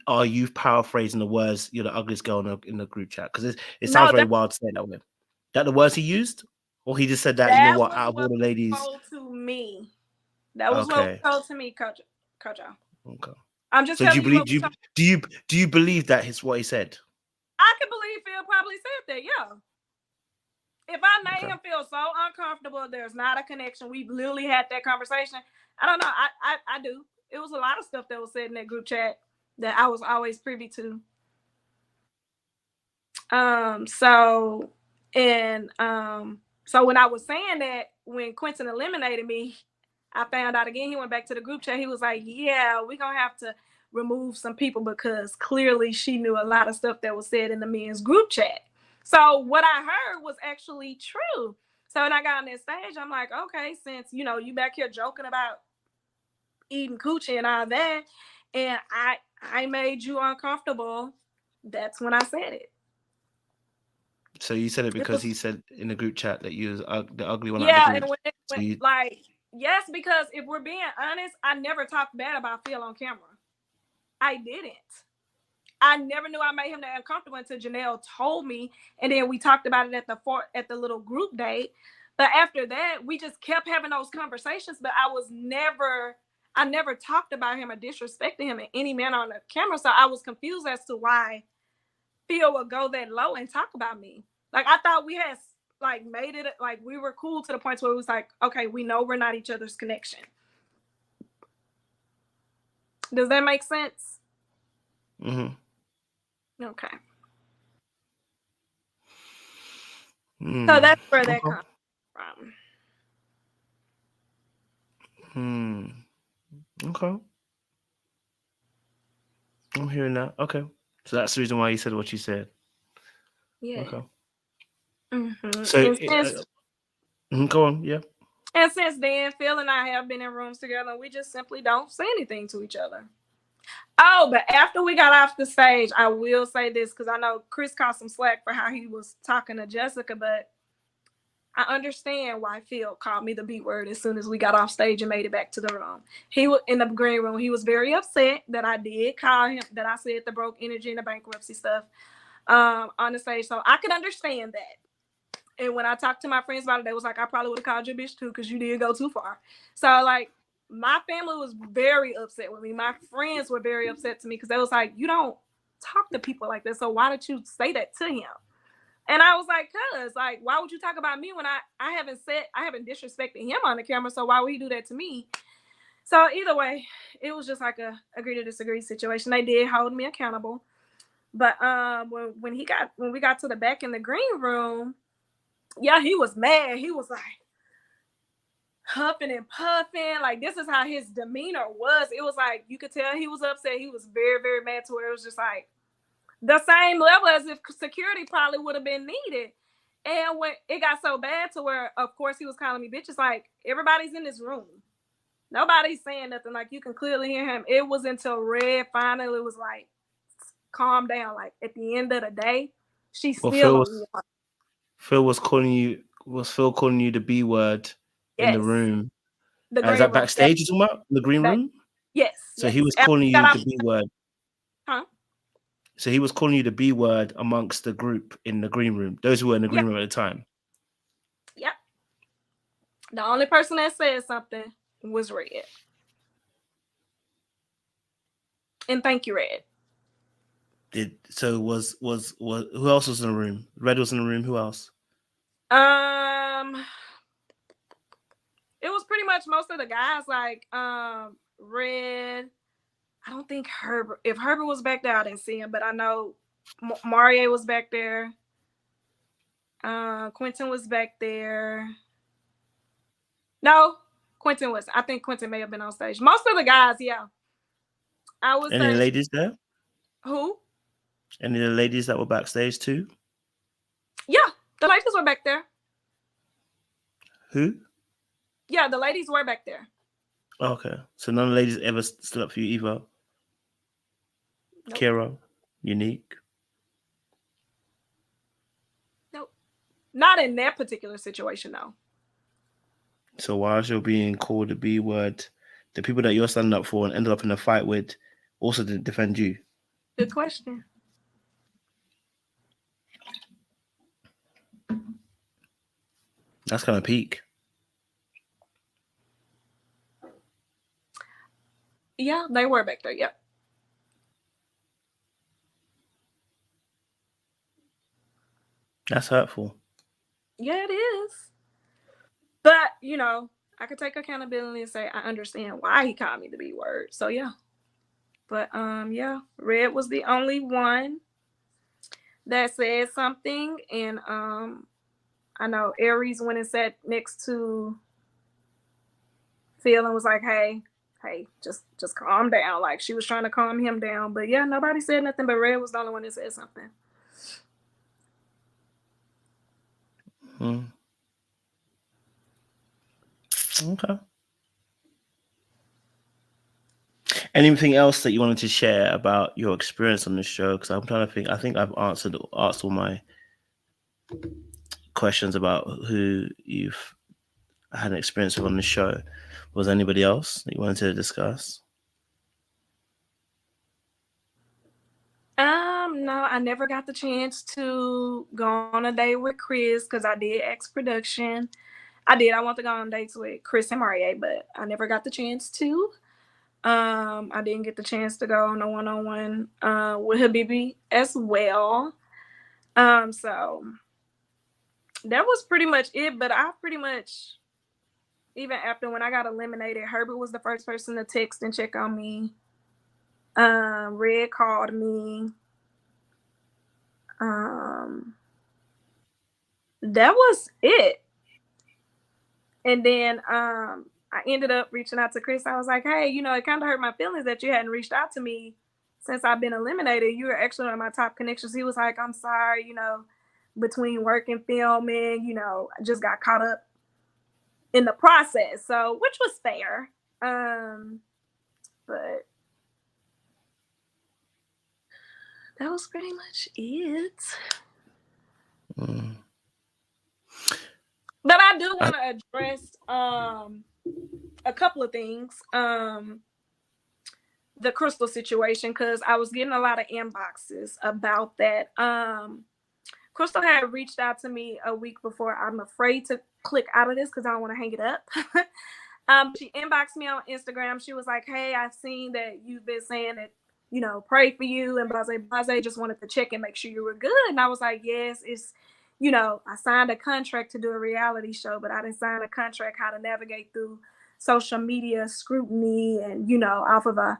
are you paraphrasing the words? You're the ugliest girl in the group chat, because it sounds very wild to say that way. That the words he used, or he just said that, you know what? Out of all the ladies, told to me. That was what was told to me, Coach. Okay. I'm just telling you. Do you believe that is what he said? I can believe Phil probably said that. Yeah. If I made him feel so uncomfortable, there's not a connection. We literally had that conversation. I don't know. I do. It was a lot of stuff that was said in that group chat that I was always privy to. So when I was saying that, when Quentin eliminated me, I found out again. He went back to the group chat. He was like, "Yeah, we're gonna have to remove some people because clearly she knew a lot of stuff that was said in the men's group chat." So what I heard was actually true. So when I got on that stage, I'm like, okay, since you back here joking about eating coochie and all that, and I made you uncomfortable, that's when I said it. So you said it because he said in the group chat that you was the ugly one out of Yeah, the and group. yes, because if we're being honest, I never talked bad about Phil on camera. I didn't. I never knew I made him that uncomfortable until Janelle told me, and then we talked about it at the little group date. But after that, we just kept having those conversations. But I never talked about him or disrespected him in any manner on the camera. So I was confused as to why Phil would go that low and talk about me. Like, I thought we had made it, like we were cool to the point where it was like, okay, we know we're not each other's connection. Does that make sense? Mm-hmm. Okay. So Mm. that's where that comes from. Okay. I'm hearing that. Okay. So that's the reason why you said what you said. Yeah. Okay. Mm-hmm. So go on. Yeah. And since then, Phil and I have been in rooms together. We just simply don't say anything to each other. Oh, but after we got off the stage, I will say this because I know Chris caught some slack for how he was talking to Jessica, but I understand why Phil called me the B word as soon as we got off stage and made it back to the room. He was in the green room. He was very upset that I did call him, that I said the broke energy and the bankruptcy stuff on the stage. So I could understand that. And when I talked to my friends about it, they was like, I probably would have called you a bitch too because you did go too far. So like, my family was very upset with me. My friends were very upset to me because they was like, you don't talk to people like this. So why did you say that to him? And I was like, cuz, like, why would you talk about me when I haven't disrespected him on the camera? So why would he do that to me? So either way, it was just like a agree to disagree situation. They did hold me accountable. But when we got to the back in the green room, yeah, he was mad. He was like huffing and puffing. Like, this is how his demeanor was. It was like, you could tell he was upset. He was very, very mad to where it was just like the same level as if security probably would have been needed. And when it got so bad to where, of course, he was calling me bitches, like, everybody's in this room. Nobody's saying nothing. Like, you can clearly hear him. It was until Red finally was like, calm down. Like, at the end of the day, she's still Phil was calling you. Was Phil calling you the B word in the room? The Is that backstage? You talking about the green room? Yes. So he was calling you the B word. Huh? So he was calling you the B word amongst the group in the green room. Those who were in the green room at the time. Yep. The only person that said something was Red. And thank you, Red. Was who else was in the room? Red was in the room. Who else? It was pretty much most of the guys. Like Red. I don't think Herbert. If Herbert was back there, I didn't see him, but I know Marie was back there. Quentin was back there. No, Quentin was. I think Quentin may have been on stage. Most of the guys, yeah. I was. Any ladies there? Who? Any of the ladies that were backstage too? Yeah, the ladies were back there. Who? Yeah, the ladies were back there. Okay, so none of the ladies ever stood up for you either. Nope. Kira, Unique. Nope, not in that particular situation, though. So while you're being called the B word, the people that you're standing up for and ended up in a fight with also didn't defend you. Good question. That's kind of peak. Yeah, they were back there. Yep. That's hurtful. Yeah, it is. But, you know, I could take accountability and say I understand why he called me the B word. So, yeah. But, yeah, Red was the only one that said something, and I know Aries went and sat next to Phil and was like, hey, just calm down. Like, she was trying to calm him down. But yeah, nobody said nothing, but Red was the only one that said something. Okay. Anything else that you wanted to share about your experience on the show? Because I'm trying to think. I think I've asked all my questions about who you've had an experience with on the show. Was there anybody else that you wanted to discuss? No, I never got the chance to go on a date with Chris because I did ask production. I want to go on dates with Chris and Maria, but I never got the chance to. I didn't get the chance to go on a one-on-one with Habibi as well. So that was pretty much it. But I pretty much, even after when I got eliminated, Herbert was the first person to text and check on me. Red called me. That was it. And then I ended up reaching out to Chris. I was like, hey, you know, it kind of hurt my feelings that you hadn't reached out to me since I've been eliminated. You were actually one of my top connections. He was like, I'm sorry, you know, between work and filming, you know, I just got caught up in the process. So, which was fair. But that was pretty much it. But I do want to address a couple of things. The Crystal situation, because I was getting a lot of inboxes about that. Crystal had reached out to me a week before. I'm afraid to click out of this because I don't want to hang it up. She inboxed me on Instagram. She was like, hey, I've seen that you've been saying that, you know, pray for you and blase, just wanted to check and make sure you were good. And I was like, yes, it's, you know, I signed a contract to do a reality show, but I didn't sign a contract how to navigate through social media scrutiny and, you know, off of a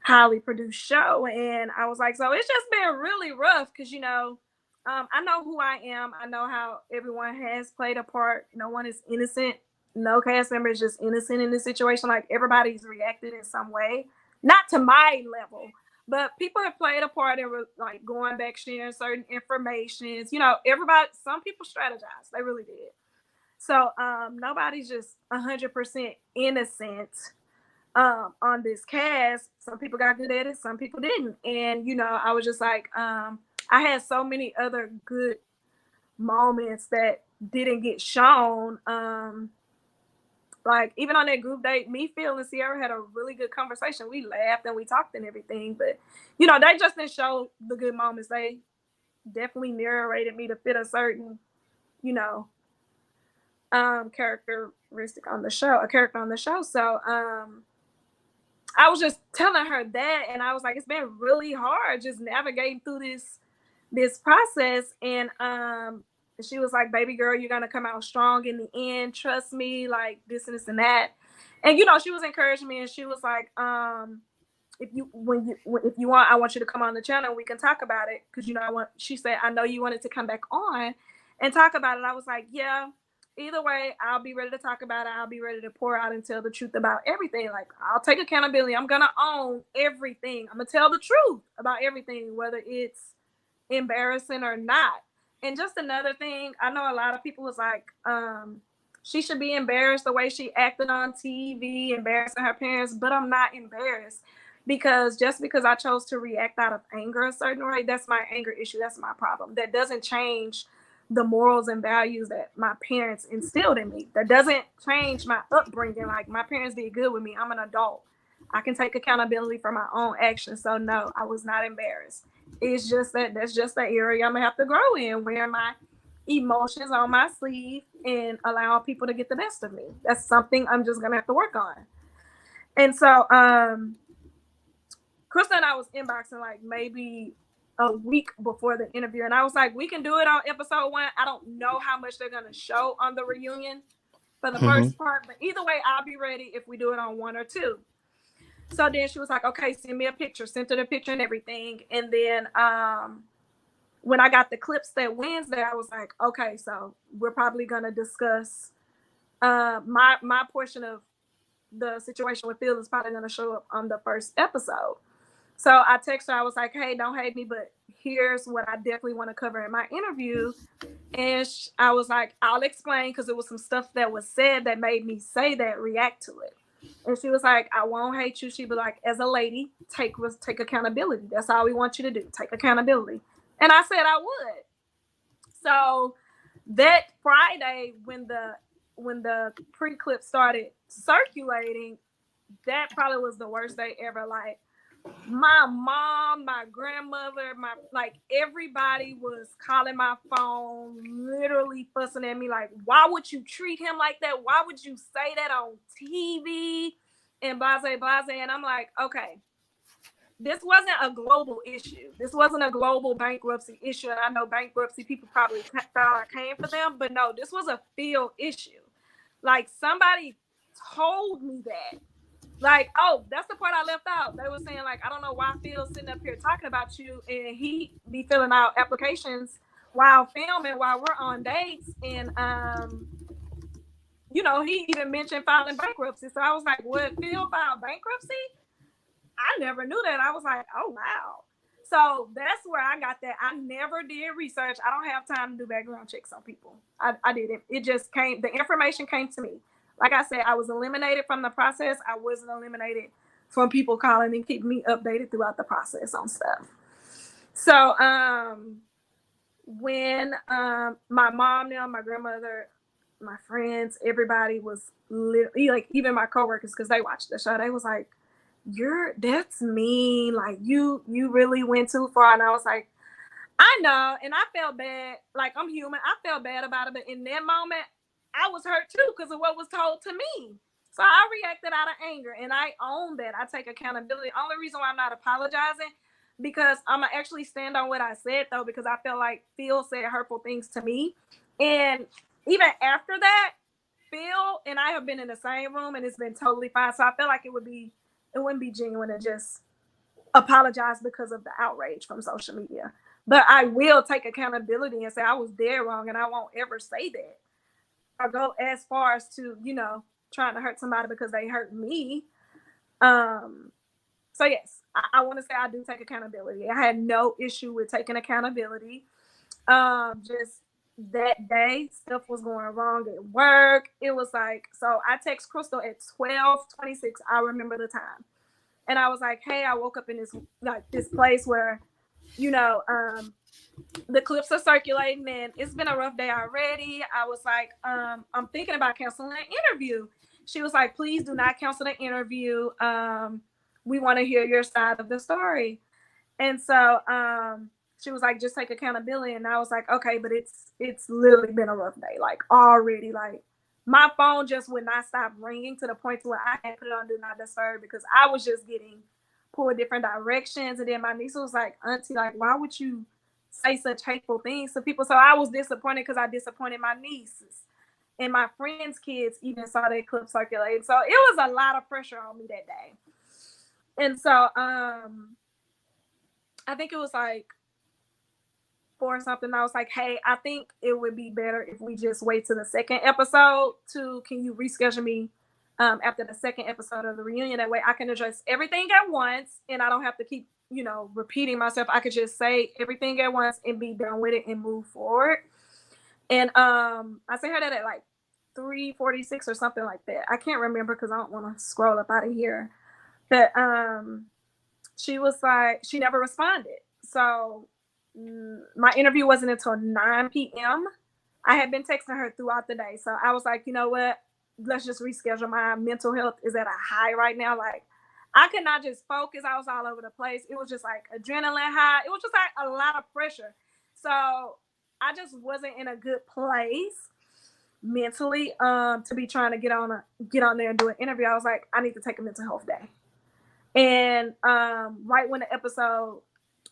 highly produced show. And I was like, so it's just been really rough because, you know, I know who I am. I know how everyone has played a part. No one is innocent. No cast member is just innocent in this situation. Like, everybody's reacted in some way, not to my level, but people have played a part and were like going back, sharing certain informations. You know, everybody, some people strategized. They really did. So nobody's just 100% innocent on this cast. Some people got good at it, some people didn't. And, you know, I was just like, I had so many other good moments that didn't get shown. Like, even on that group date, me, Phil, and Sierra had a really good conversation. We laughed and we talked and everything. But, you know, they just didn't show the good moments. They definitely narrated me to fit a certain, you know, characteristic on the show, a character on the show. So I was just telling her that, and I was like, it's been really hard just navigating through this process. And she was like, baby girl, you're gonna come out strong in the end, trust me, like this and this and that. And, you know, she was encouraging me, and she was like, if you want, I want you to come on the channel and we can talk about it, because, you know, she said, I know you wanted to come back on and talk about it. I was like, yeah, either way, I'll be ready to talk about it. I'll be ready to pour out and tell the truth about everything. Like, I'll take accountability. I'm gonna own everything. I'm gonna tell the truth about everything, whether it's embarrassing or not. And just another thing, I know a lot of people was like, she should be embarrassed the way she acted on TV, embarrassing her parents, but I'm not embarrassed, because just because I chose to react out of anger a certain way, that's my anger issue. That's my problem. That doesn't change the morals and values that my parents instilled in me. That doesn't change my upbringing. Like, my parents did good with me. I'm an adult. I can take accountability for my own actions. So no, I was not embarrassed. It's just that's just the area I'm gonna have to grow in, wearing my emotions on my sleeve and allowing people to get the best of me. That's something I'm just gonna have to work on. And so Krista and I was inboxing like maybe a week before the interview, and I was like, we can do it on episode 1. I don't know how much they're gonna show on the reunion for the first part, but either way, I'll be ready if we do it on 1 or 2. So then she was like, okay, send me a picture. Sent her the picture and everything. And then when I got the clips that Wednesday, I was like, okay, so we're probably gonna discuss my portion of the situation with Phil is probably gonna show up on the first episode. So I texted her, I was like, hey, don't hate me, but here's what I definitely want to cover in my interview. And I was like, I'll explain, because it was some stuff that was said that made me say that, react to it. And she was like, I won't hate you. She'd be like, as a lady, take accountability. That's all we want you to do. Take accountability. And I said I would. So that Friday, when the pre-clip started circulating, that probably was the worst day ever. Like, my mom, my grandmother, everybody was calling my phone, literally fussing at me like, why would you treat him like that? Why would you say that on TV? And blase. And I'm like, okay, this wasn't a global issue. This wasn't a global bankruptcy issue. And I know bankruptcy people probably thought I came for them, but no, this was a field issue. Like, somebody told me that. Like, oh, that's the part I left out. They were saying, like, I don't know why Phil's sitting up here talking about you, and he be filling out applications while filming, while we're on dates. And, he even mentioned filing bankruptcy. So I was like, would Phil file bankruptcy? I never knew that. I was like, oh, wow. So that's where I got that. I never did research. I don't have time to do background checks on people. I didn't. It just came. The information came to me. Like I said, I was eliminated from the process. I wasn't eliminated from people calling and keeping me updated throughout the process on stuff. So when my mom, my grandmother, my friends, everybody was literally, like, even my coworkers, because they watched the show, they was like, that's mean. Like, you really went too far. And I was like, I know. And I felt bad. Like, I'm human. I felt bad about it. But in that moment, I was hurt too, because of what was told to me. So I reacted out of anger, and I own that. I take accountability. Only reason why I'm not apologizing, because I'm gonna actually stand on what I said, though, because I feel like Phil said hurtful things to me. And even after that, Phil and I have been in the same room, and it's been totally fine. So I feel like it wouldn't be genuine to just apologize because of the outrage from social media. But I will take accountability and say I was dead wrong, and I won't ever say that or go as far as to, trying to hurt somebody because they hurt me. So yes, I want to say I do take accountability. I had no issue with taking accountability. Just that day, stuff was going wrong at work. It was like, so I text Crystal at 12:26. I remember the time. And I was like, hey, I woke up in this place where, the clips are circulating, and it's been a rough day already. I was like, I'm thinking about canceling an interview. She was like, please do not cancel the interview. We want to hear your side of the story. And so she was like, just take accountability. And I was like, okay, but it's literally been a rough day. Like, already, like, my phone just would not stop ringing, to the point to where I had put it on Do Not Disturb, because I was just getting pulled different directions. And then my niece was like, auntie, like, why would you say such hateful things to people? So I was disappointed, because I disappointed my nieces. And my friends' kids even saw that clip circulating. So it was a lot of pressure on me that day. And so I think it was like 4 or something. I was like, hey, I think it would be better if we just wait to the second episode can you reschedule me after the second episode of the reunion? That way I can address everything at once, and I don't have to keep, repeating myself. I could just say everything at once and be done with it and move forward. And I sent her that at like 3:46 or something like that. I can't remember, because I don't want to scroll up out of here. But she was like, she never responded. So my interview wasn't until 9 p.m. I had been texting her throughout the day. So I was like, you know what? Let's just reschedule. My mental health is at a high right now. Like, I could not just focus. I was all over the place. It was just like adrenaline high. It was just like a lot of pressure. So I just wasn't in a good place mentally to be trying to get on there and do an interview. I was like, I need to take a mental health day. And right when the episode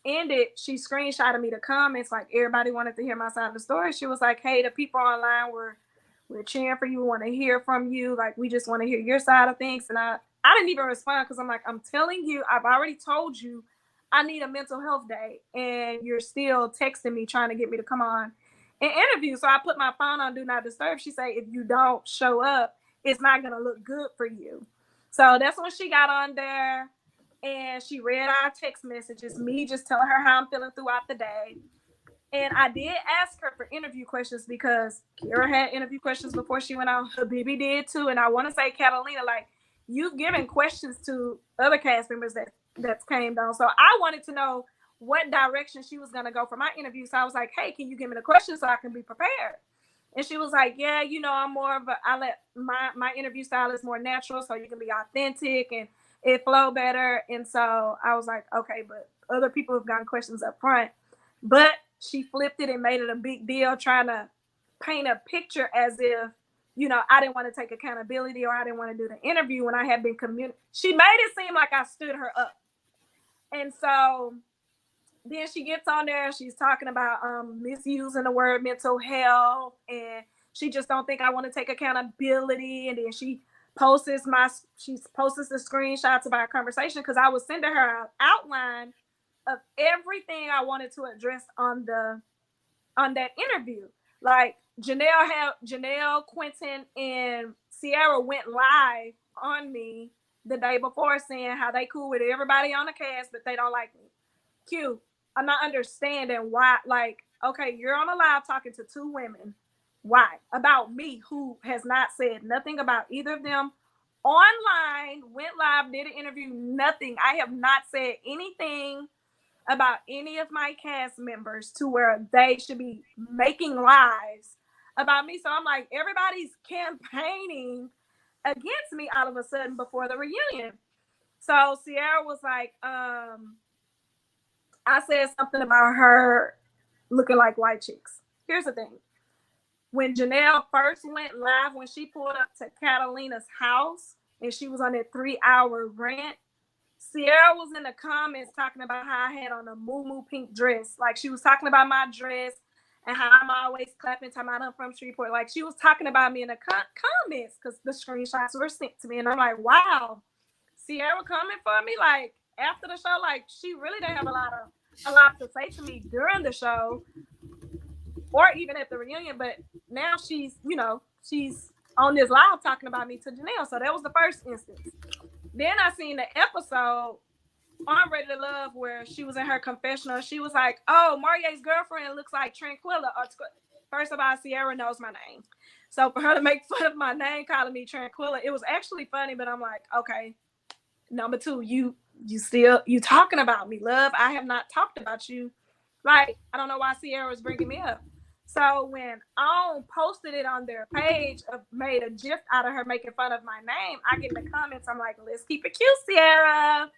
ended, she screenshotted me the comments. Like, everybody wanted to hear my side of the story. She was like, hey, the people online we're cheering for you. We want to hear from you. Like, we just want to hear your side of things. And I didn't even respond, because I'm like, I'm telling you, I've already told you I need a mental health day, and you're still texting me trying to get me to come on and interview. So I put my phone on Do Not Disturb. She said, if you don't show up, it's not going to look good for you. So that's when she got on there, and she read our text messages, me just telling her how I'm feeling throughout the day. And I did ask her for interview questions because Kira had interview questions before she went on. Habibi did too. And I want to say, Catalina, like, you've given questions to other cast members that's came down. So I wanted to know what direction she was going to go for my interview. So I was like, hey, can you give me the questions so I can be prepared? And she was like, yeah, you know, I'm more of a, I let my interview style is more natural, so you can be authentic and it flow better. And so I was like, okay, but other people have gotten questions up front. But she flipped it and made it a big deal, trying to paint a picture as if, you know, I didn't want to take accountability or I didn't want to do the interview when I had been She made it seem like I stood her up. And so then she gets on there, she's talking about misusing the word mental health, and she just don't think I want to take accountability. And then she posts the screenshots of our conversation, because I was sending her an outline of everything I wanted to address on that interview. Like Janelle, Quentin, and Sierra went live on me the day before saying how they cool with everybody on the cast, but they don't like me. Q, I'm not understanding why. Like, okay, you're on a live talking to two women. Why? About me, who has not said nothing about either of them. Online, went live, did an interview, nothing. I have not said anything about any of my cast members to where they should be making lives about me. So I'm like, everybody's campaigning against me all of a sudden before the reunion. So Sierra was like, I said something about her looking like white chicks. Here's the thing. When Janelle first went live, when she pulled up to Catalina's house and she was on that 3-hour rant, Sierra was in the comments talking about how I had on a moo pink dress. Like, she was talking about my dress and how I'm always clapping, talking about I'm from Shreveport. Like, she was talking about me in the comments because the screenshots were sent to me. And I'm like, wow, Sierra coming for me? Like, after the show, like, she really didn't have a lot to say to me during the show or even at the reunion. But now she's on this live talking about me to Janelle. So that was the first instance. Then I seen the episode on Ready to Love where she was in her confessional. She was like, oh, Marie's girlfriend looks like Tranquilla. First of all, Sierra knows my name. So for her to make fun of my name, calling me Tranquilla, it was actually funny, but I'm like, okay. Number two, you talking about me, love. I have not talked about you. Like, I don't know why Sierra was bringing me up. So when OWN posted it on their page, made a gif out of her making fun of my name, I get in the comments, I'm like, let's keep it cute, Sierra.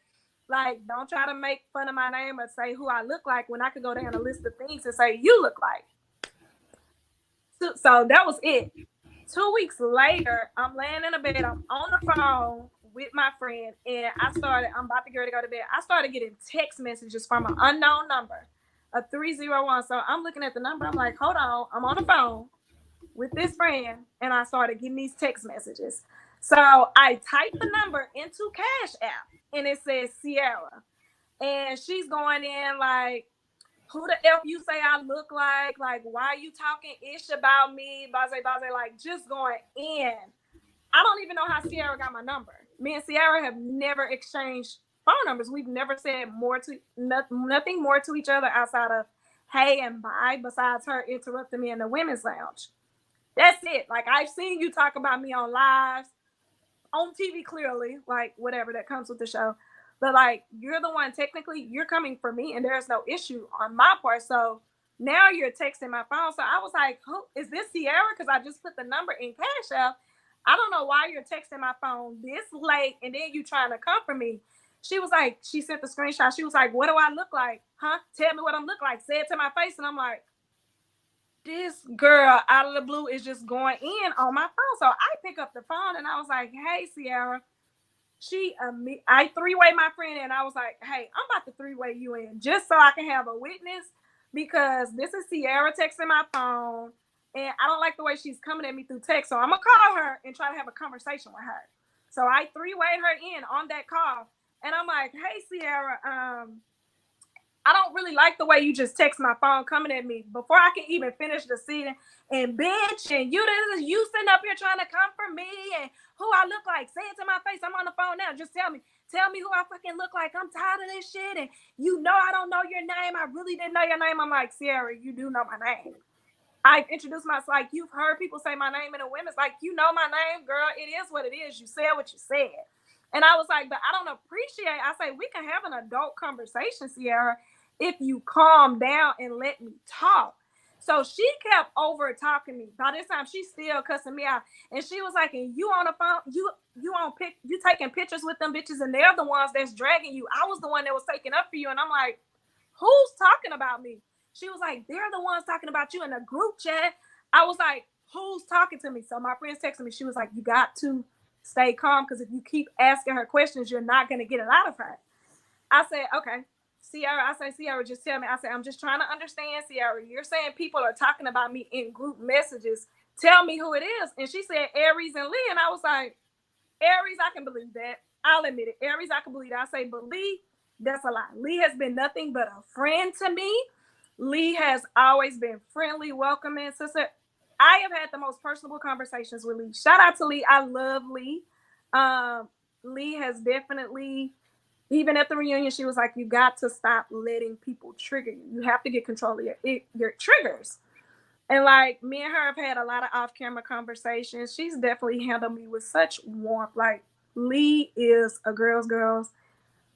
Like, don't try to make fun of my name or say who I look like when I could go down a list of things and say you look like. So that was it. 2 weeks later, I'm laying in a bed, I'm on the phone with my friend, and I'm about to get ready to go to bed. I started getting text messages from an unknown number, a 301. So I'm looking at the number. I'm like, hold on. I'm on the phone with this friend, and I started getting these text messages. So I typed the number into Cash App, and it says Sierra. And she's going in like, who the F you say I look like? Like, why are you talking ish about me? Base, like, just going in. I don't even know how Sierra got my number. Me and Sierra have never exchanged phone numbers. We've never said nothing more to each other outside of hey and bye, besides her interrupting me in the women's lounge. That's it. Like, I've seen you talk about me on lives, on TV clearly, like whatever that comes with the show. But like, you're the one, technically, you're coming for me and there's no issue on my part. So now you're texting my phone. So I was like, who is this, Sierra? Because I just put the number in Cash App. I don't know why you're texting my phone this late and then you trying to come for me. She was like, she sent the screenshot. She was like, what do I look like? Huh? Tell me what I look like. Say it to my face. And I'm like, this girl out of the blue is just going in on my phone. So I pick up the phone and I was like, hey, Sierra. I three-way my friend and I was like, hey, I'm about to three-way you in just so I can have a witness, because this is Sierra texting my phone and I don't like the way she's coming at me through text. So I'm gonna call her and try to have a conversation with her. So I three-wayed her in on that call and I'm like, hey, Sierra, I don't really like the way you just text my phone coming at me before I can even finish the scene. And bitch, and you sitting up here trying to come for me and who I look like. Say it to my face. I'm on the phone now. Just tell me who I fucking look like. I'm tired of this shit. And you know I don't know your name. I really didn't know your name. I'm like, Sierra, you do know my name. I've introduced myself. Like, you've heard people say my name in a women's. Like, you know my name, girl. It is what it is. You said what you said. And I was like, but I don't appreciate. I say, we can have an adult conversation, Sierra, if you calm down and let me talk. So she kept over talking me. By this time, she's still cussing me out. And she was like, and you on the phone, you taking pictures with them bitches, and they're the ones that's dragging you. I was the one that was taking up for you. And I'm like, who's talking about me? She was like, they're the ones talking about you in the group chat. I was like, who's talking to me? So my friends texted me. She was like, you got to stay calm, because if you keep asking her questions, you're not going to get it out of her. I said, okay. Sierra, just tell me. I said, I'm just trying to understand, Sierra. You're saying people are talking about me in group messages. Tell me who it is. And she said, Aries and Lee. And I was like, Aries, I can believe that. I'll admit it. Aries, I can believe that. I say, but Lee, that's a lie. Lee has been nothing but a friend to me. Lee has always been friendly, welcoming. Sister, I have had the most personable conversations with Lee. Shout out to Lee. I love Lee. Lee has definitely, even at the reunion, she was like, you got to stop letting people trigger you. You have to get control of your triggers. And like, me and her have had a lot of off-camera conversations. She's definitely handled me with such warmth. Like, Lee is a girl's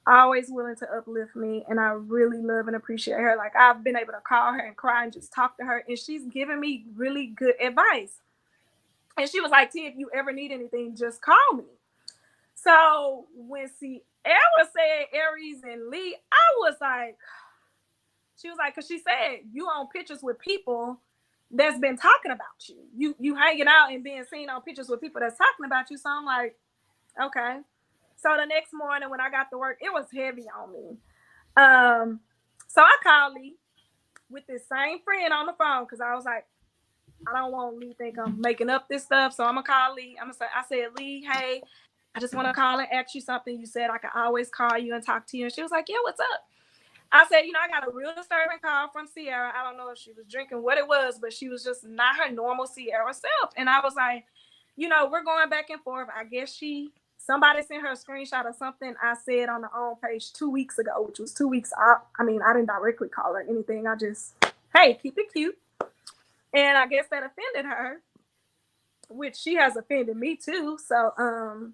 always willing to uplift me, and I really love and appreciate her. Like, I've been able to call her and cry and just talk to her, and she's given me really good advice. And she was like, T, if you ever need anything, just call me. So when Sierra said Aries and Lee, I was like, she was like, because she said, you on pictures with people that's been talking about you. You hanging out and being seen on pictures with people that's talking about you. So I'm like, okay. So the next morning when I got to work, it was heavy on me. So I called Lee with this same friend on the phone, because I was like, I don't want Lee to think I'm making up this stuff. So I'm going to call Lee. I said, Lee, hey, I just want to call and ask you something. You said I could always call you and talk to you. And she was like, yeah, what's up? I said, I got a real disturbing call from Sierra. I don't know if she was drinking, what it was, but she was just not her normal Sierra self. And I was like, we're going back and forth. I guess somebody sent her a screenshot of something I said on the own page 2 weeks ago, which was 2 weeks out. I mean, I didn't directly call her anything. I just, hey, keep it cute. And I guess that offended her, which she has offended me too. So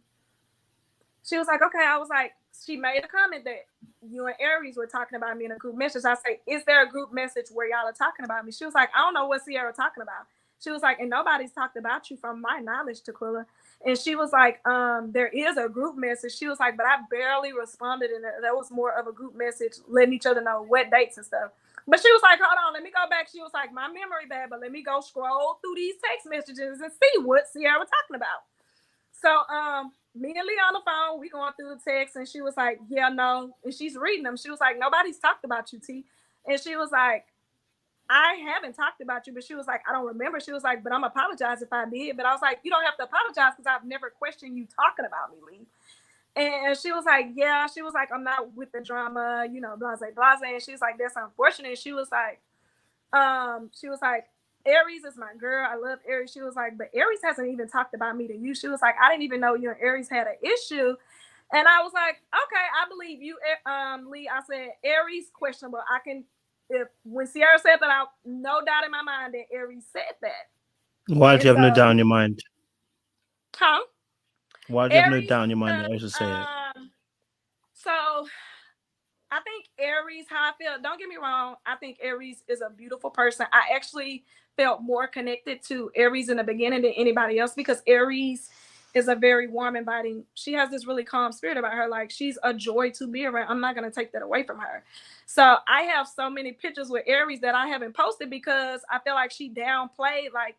she was like, okay. I was like, she made a comment that you and Aries were talking about me in a group message. I say, is there a group message where y'all are talking about me? She was like, I don't know what Sierra talking about. She was like, and nobody's talked about you from my knowledge, Taquilla. And she was like, there is a group message. She was like, but I barely responded. And that was more of a group message letting each other know what dates and stuff. But she was like, hold on, let me go back. She was like, my memory bad, but let me go scroll through these text messages and see what Sierra was talking about. So me and Lee on the phone, we going through the text, and she was like, yeah, no. And she's reading them. She was like, nobody's talked about you, T. And she was like, I haven't talked about you. But she was like, I don't remember. She was like, but I'm apologize if I did. But I was like, you don't have to apologize, because I've never questioned you talking about me, Lee. And she was like, yeah. She was like, I'm not with the drama, blase, blase. And she was like, that's unfortunate. And she was like, Aries is my girl. I love Aries. She was like, but Aries hasn't even talked about me to you. She was like, I didn't even know you and Aries had an issue. And I was like, okay, I believe you, Lee. I said, Aries questionable. When Sierra said that, I no doubt in my mind that Aries said that. Why do you have no doubt in your mind? Huh? Why do you have no doubt in your mind that Aries would say it? So I think Aries, how I feel, don't get me wrong, I think Aries is a beautiful person. I actually felt more connected to Aries in the beginning than anybody else, because Aries is a very warm, inviting. She has this really calm spirit about her. Like, she's a joy to be around. I'm not going to take that away from her. So I have so many pictures with Aries that I haven't posted, because I feel like she downplayed like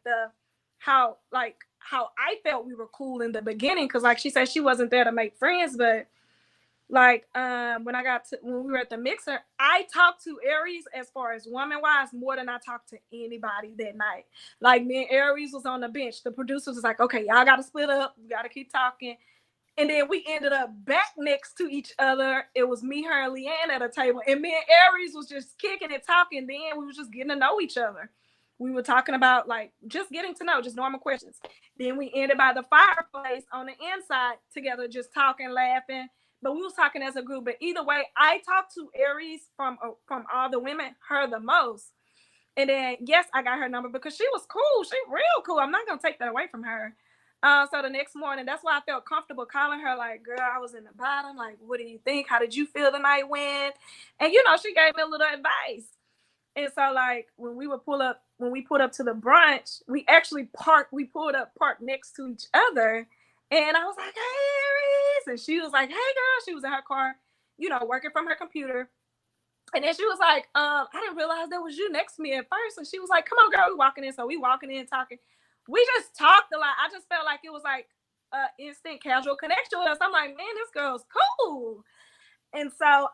how I felt we were cool in the beginning. Because like she said, she wasn't there to make friends, but like when we were at the mixer, I talked to Aries as far as woman wise more than I talked to anybody that night. Like, me and Aries was on the bench. The producers was like, okay, y'all got to split up. You got to keep talking. And then we ended up back next to each other. It was me, her, and Leanne at a table. And me and Aries was just kicking and talking. Then we were just getting to know each other. We were talking about like just getting to know, just normal questions. Then we ended by the fireplace on the inside together, just talking, laughing. But we was talking as a group. But either way, I talked to Aries from all the women, her the most. And then, yes, I got her number because she was cool. She real cool. I'm not going to take that away from her. So the next morning, that's why I felt comfortable calling her like, girl, I was in the bottom. Like, what do you think? How did you feel the night went? And, you know, she gave me a little advice. And so like when we pulled up to the brunch, we pulled up parked next to each other. And I was like, hey, Aries. And she was like, hey, girl. She was in her car, you know, working from her computer. And then she was like, I didn't realize that was you next to me at first. And she was like, come on, girl, we walking in. So we walking in talking. We just talked a lot. I just felt like it was like an instant casual connection with us. I'm like, man, this girl's cool. And so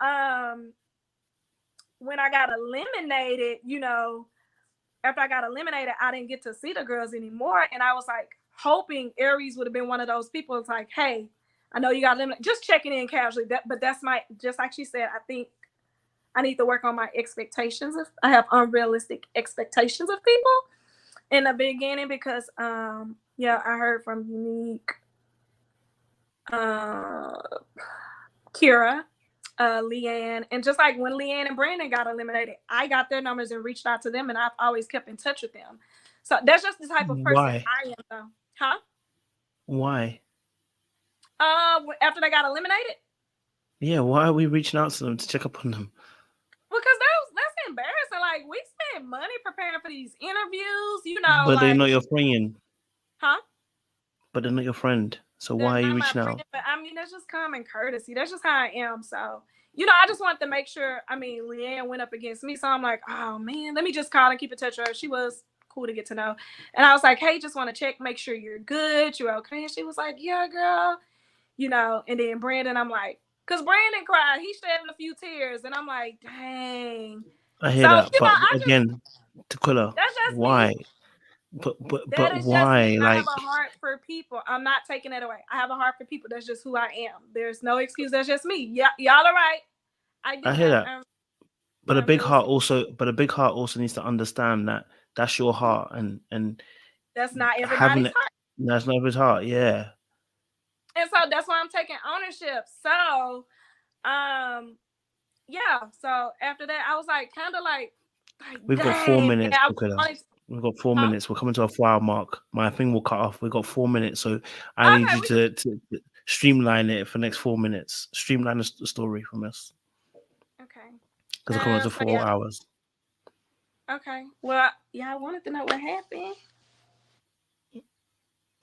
when I got eliminated, you know, after I got eliminated, I didn't get to see the girls anymore. And I was like hoping Aries would have been one of those people. It's like, hey, I know you got eliminated. Just checking in casually. But that's just like she said, I think I need to work on my expectations. I have unrealistic expectations of people in the beginning because, yeah, I heard from Unique, Kira, Leanne, and just like when Leanne and Brandon got eliminated, I got their numbers and reached out to them, and I've always kept in touch with them. So that's just the type of person I am, though. Huh? Why? After they got eliminated? Yeah, why are we reaching out to them to check up on them? Because that's embarrassing. Like, we spend money preparing for these interviews, you know. But like, they're not your friend. Huh? But they're not your friend. So why are you reaching out? But I mean, that's just common courtesy. That's just how I am. So, you know, I just wanted to make sure. I mean, Leanne went up against me. So I'm like, oh, man, let me just call and keep in touch with her. She was cool to get to know. And I was like, hey, just want to check, make sure you're good. You're okay. And she was like, yeah, girl. You know, and then Brandon, I'm like, because Brandon cried. He shed a few tears. And I'm like, dang. I hear that. But again, Taquilla, why? Me. But why? Like, I have a heart for people. I'm not taking it away. I have a heart for people. That's just who I am. There's no excuse. That's just me. Yeah, y'all are right. I hear that. But a big heart also needs to understand that that's your heart and that's not everybody's heart. That's not everybody's heart. Yeah. And so that's why I'm taking ownership. So, yeah. So after that, I was like, kind of like we've got 4 minutes. We've got 4 minutes. We're coming to a 4-hour mark. My thing will cut off. We've got 4 minutes, so I need you to streamline it for the next 4 minutes. Streamline the story from us. Okay. Because we're coming to 4 hours. Okay. Well, yeah, I wanted to know what happened.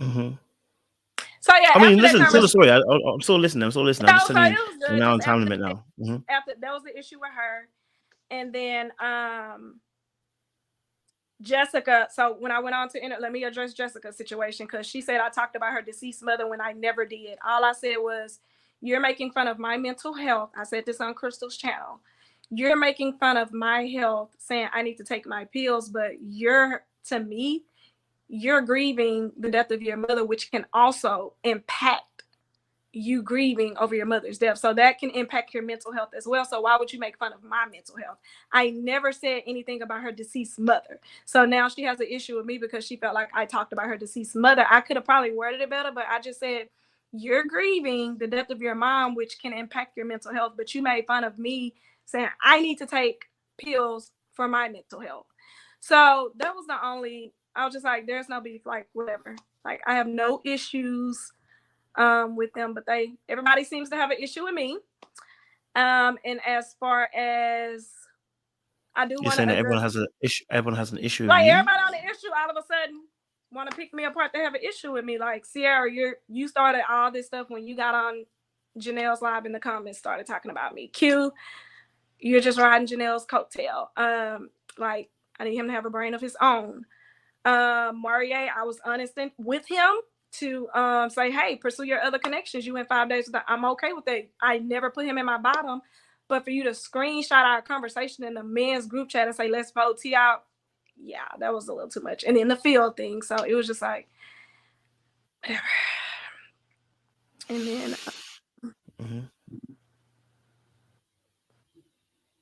Mm-hmm. So yeah, I mean, listen to the story. I'm still listening. I'm just telling you. Now on time limit now. Mm-hmm. After that was the issue with her, and then Jessica. So when I went on to let me address Jessica's situation because she said I talked about her deceased mother when I never did. All I said was, "You're making fun of my mental health." I said this on Crystal's channel. You're making fun of my health, saying I need to take my pills, but to me. You're grieving the death of your mother, which can also impact you grieving over your mother's death. So that can impact your mental health as well. So why would you make fun of my mental health? I never said anything about her deceased mother. So now she has an issue with me because she felt like I talked about her deceased mother. I could have probably worded it better, but I just said, you're grieving the death of your mom, which can impact your mental health. But you made fun of me saying I need to take pills for my mental health. So that was the only... I was just like, there's no beef, like whatever. Like I have no issues with them, but everybody seems to have an issue with me. And as far as I do want to, that everyone has an issue. Everyone has an issue. Like everybody on the issue, all of a sudden want to pick me apart. They have an issue with me. Like Sierra, you started all this stuff when you got on Janelle's live in the comments, started talking about me. Q, you're just riding Janelle's coattail. Like I need him to have a brain of his own. Marie, I was honest with him to say, hey, pursue your other connections. You went 5 days with that. I'm okay with that. I never put him in my bottom, but for you to screenshot our conversation in the men's group chat and say, let's vote T out. Yeah, that was a little too much. And then the field thing. So it was just like, And then, Mm-hmm.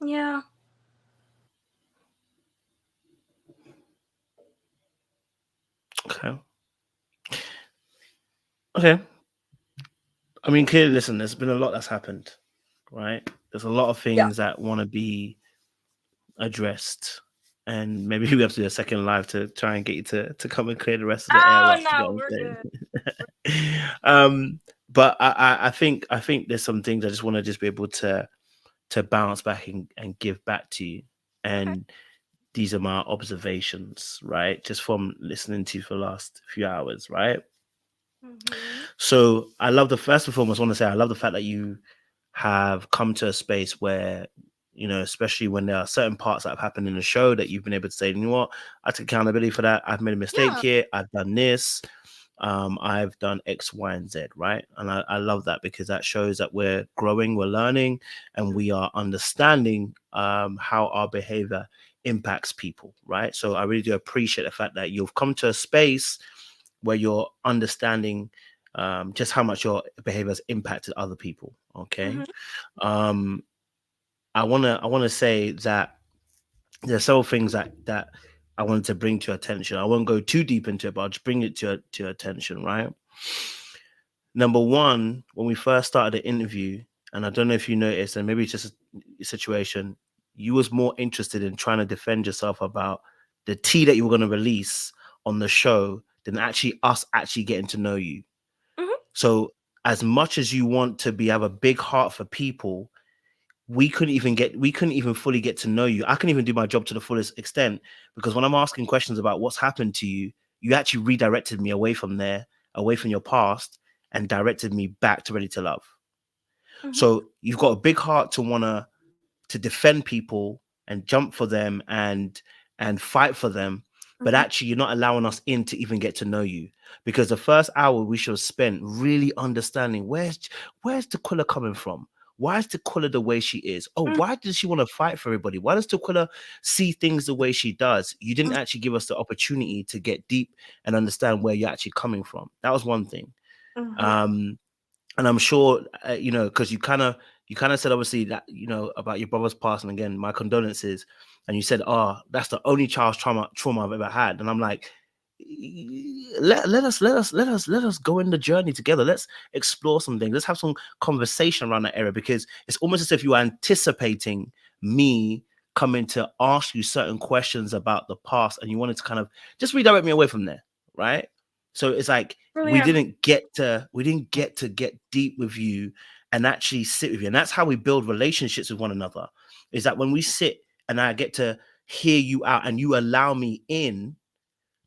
yeah. Okay. Okay. I mean, clearly, listen, there's been a lot that's happened, right? There's a lot of Yeah. things that want to be addressed. And maybe we have to do a second live to try and get you to come and clear the rest of the air Oh up to get no, on we're good. stage. But I think there's some things I just want to just be able to bounce back and give back to you. Okay. And these are my observations, right? Just from listening to you for the last few hours, right? Mm-hmm. So I love the first and foremost, I want to say I love the fact that you have come to a space where, especially when there are certain parts that have happened in the show that you've been able to say, you know what, I take accountability for that. I've made a mistake Yeah. here. I've done this. I've done X, Y, and Z, right? And I love that because that shows that we're growing, we're learning, and we are understanding how our behavior impacts people, right? So I really do appreciate the fact that you've come to a space where you're understanding just how much your behavior has impacted other people. Okay. Mm-hmm. Um, I wanna say that there's several things that I wanted to bring to your attention. I won't go too deep into it, but I'll just bring it to your attention, right? Number one, when we first started the interview, and I don't know if you noticed, and maybe it's just a situation, you was more interested in trying to defend yourself about the tea that you were going to release on the show than actually us actually getting to know you. Mm-hmm. So as much as you want to be have a big heart for people, we couldn't even fully get to know you. I couldn't even do my job to the fullest extent because when I'm asking questions about what's happened to you, you actually redirected me away from there, away from your past, and directed me back to Ready to Love. Mm-hmm. So you've got a big heart to wanna to defend people and jump for them and fight for them, but Mm-hmm. actually you're not allowing us in to even get to know you because the first hour we should have spent really understanding where's Taquilla coming from. Why is Taquilla the way she is? Oh, why does she want to fight for everybody? Why does Taquilla see things the way she does? You didn't actually give us the opportunity to get deep and understand where you're actually coming from. That was one thing. Mm-hmm. Um, and I'm sure because you kind of said obviously that about your brother's passing again. My condolences, and you said, "Oh, that's the only child's trauma I've ever had," and I'm like, let us go in the journey together. Let's explore some things. Let's have some conversation around that area because it's almost as if you are anticipating me coming to ask you certain questions about the past, and you wanted to kind of just redirect me away from there, right? So it's like Really we have. didn't get to get deep with you and actually sit with you. And that's how we build relationships with one another. Is that when we sit and I get to hear you out and you allow me in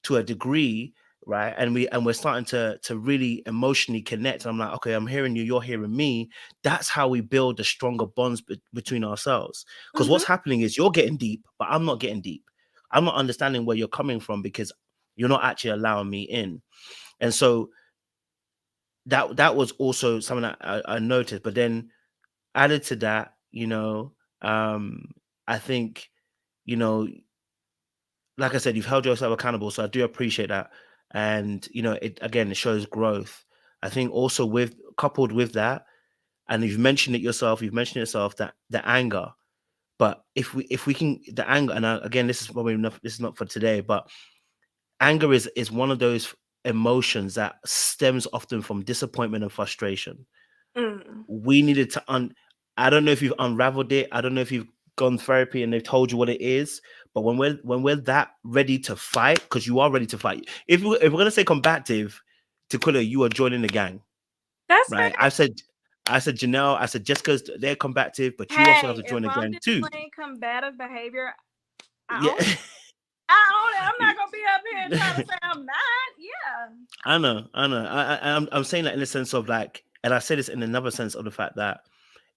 to a degree, right? And we're starting to really emotionally connect. I'm like, okay, I'm hearing you, you're hearing me. That's how we build the stronger bonds between ourselves. Because Mm-hmm. what's happening is you're getting deep, but I'm not getting deep. I'm not understanding where you're coming from because you're not actually allowing me in. And so that was also something that I noticed. But then added to that, I think, you know, like I said, you've held yourself accountable. So I do appreciate that. And it shows growth. I think also with coupled with that, and you've mentioned it yourself that the anger. But if we can the anger, and again, this is probably enough, this is not for today, but anger is one of those emotions that stems often from disappointment and frustration. Mm. We needed to I don't know if you've unraveled it. I don't know if you've gone therapy and they've told you what it is. But when we're that ready to fight, because you are ready to fight. If we're gonna say combative, Tequila, you are joining the gang, That's right? fair. I said Janelle, I said Jessica's they're combative, but you also have Hey, to if join the I'm gang too. displaying combative behavior, I Yeah. own it. I own it. I'm not gonna be up here and try to say I'm not. Yeah. I know. I'm saying that in the sense of like, and I say this in another sense of the fact that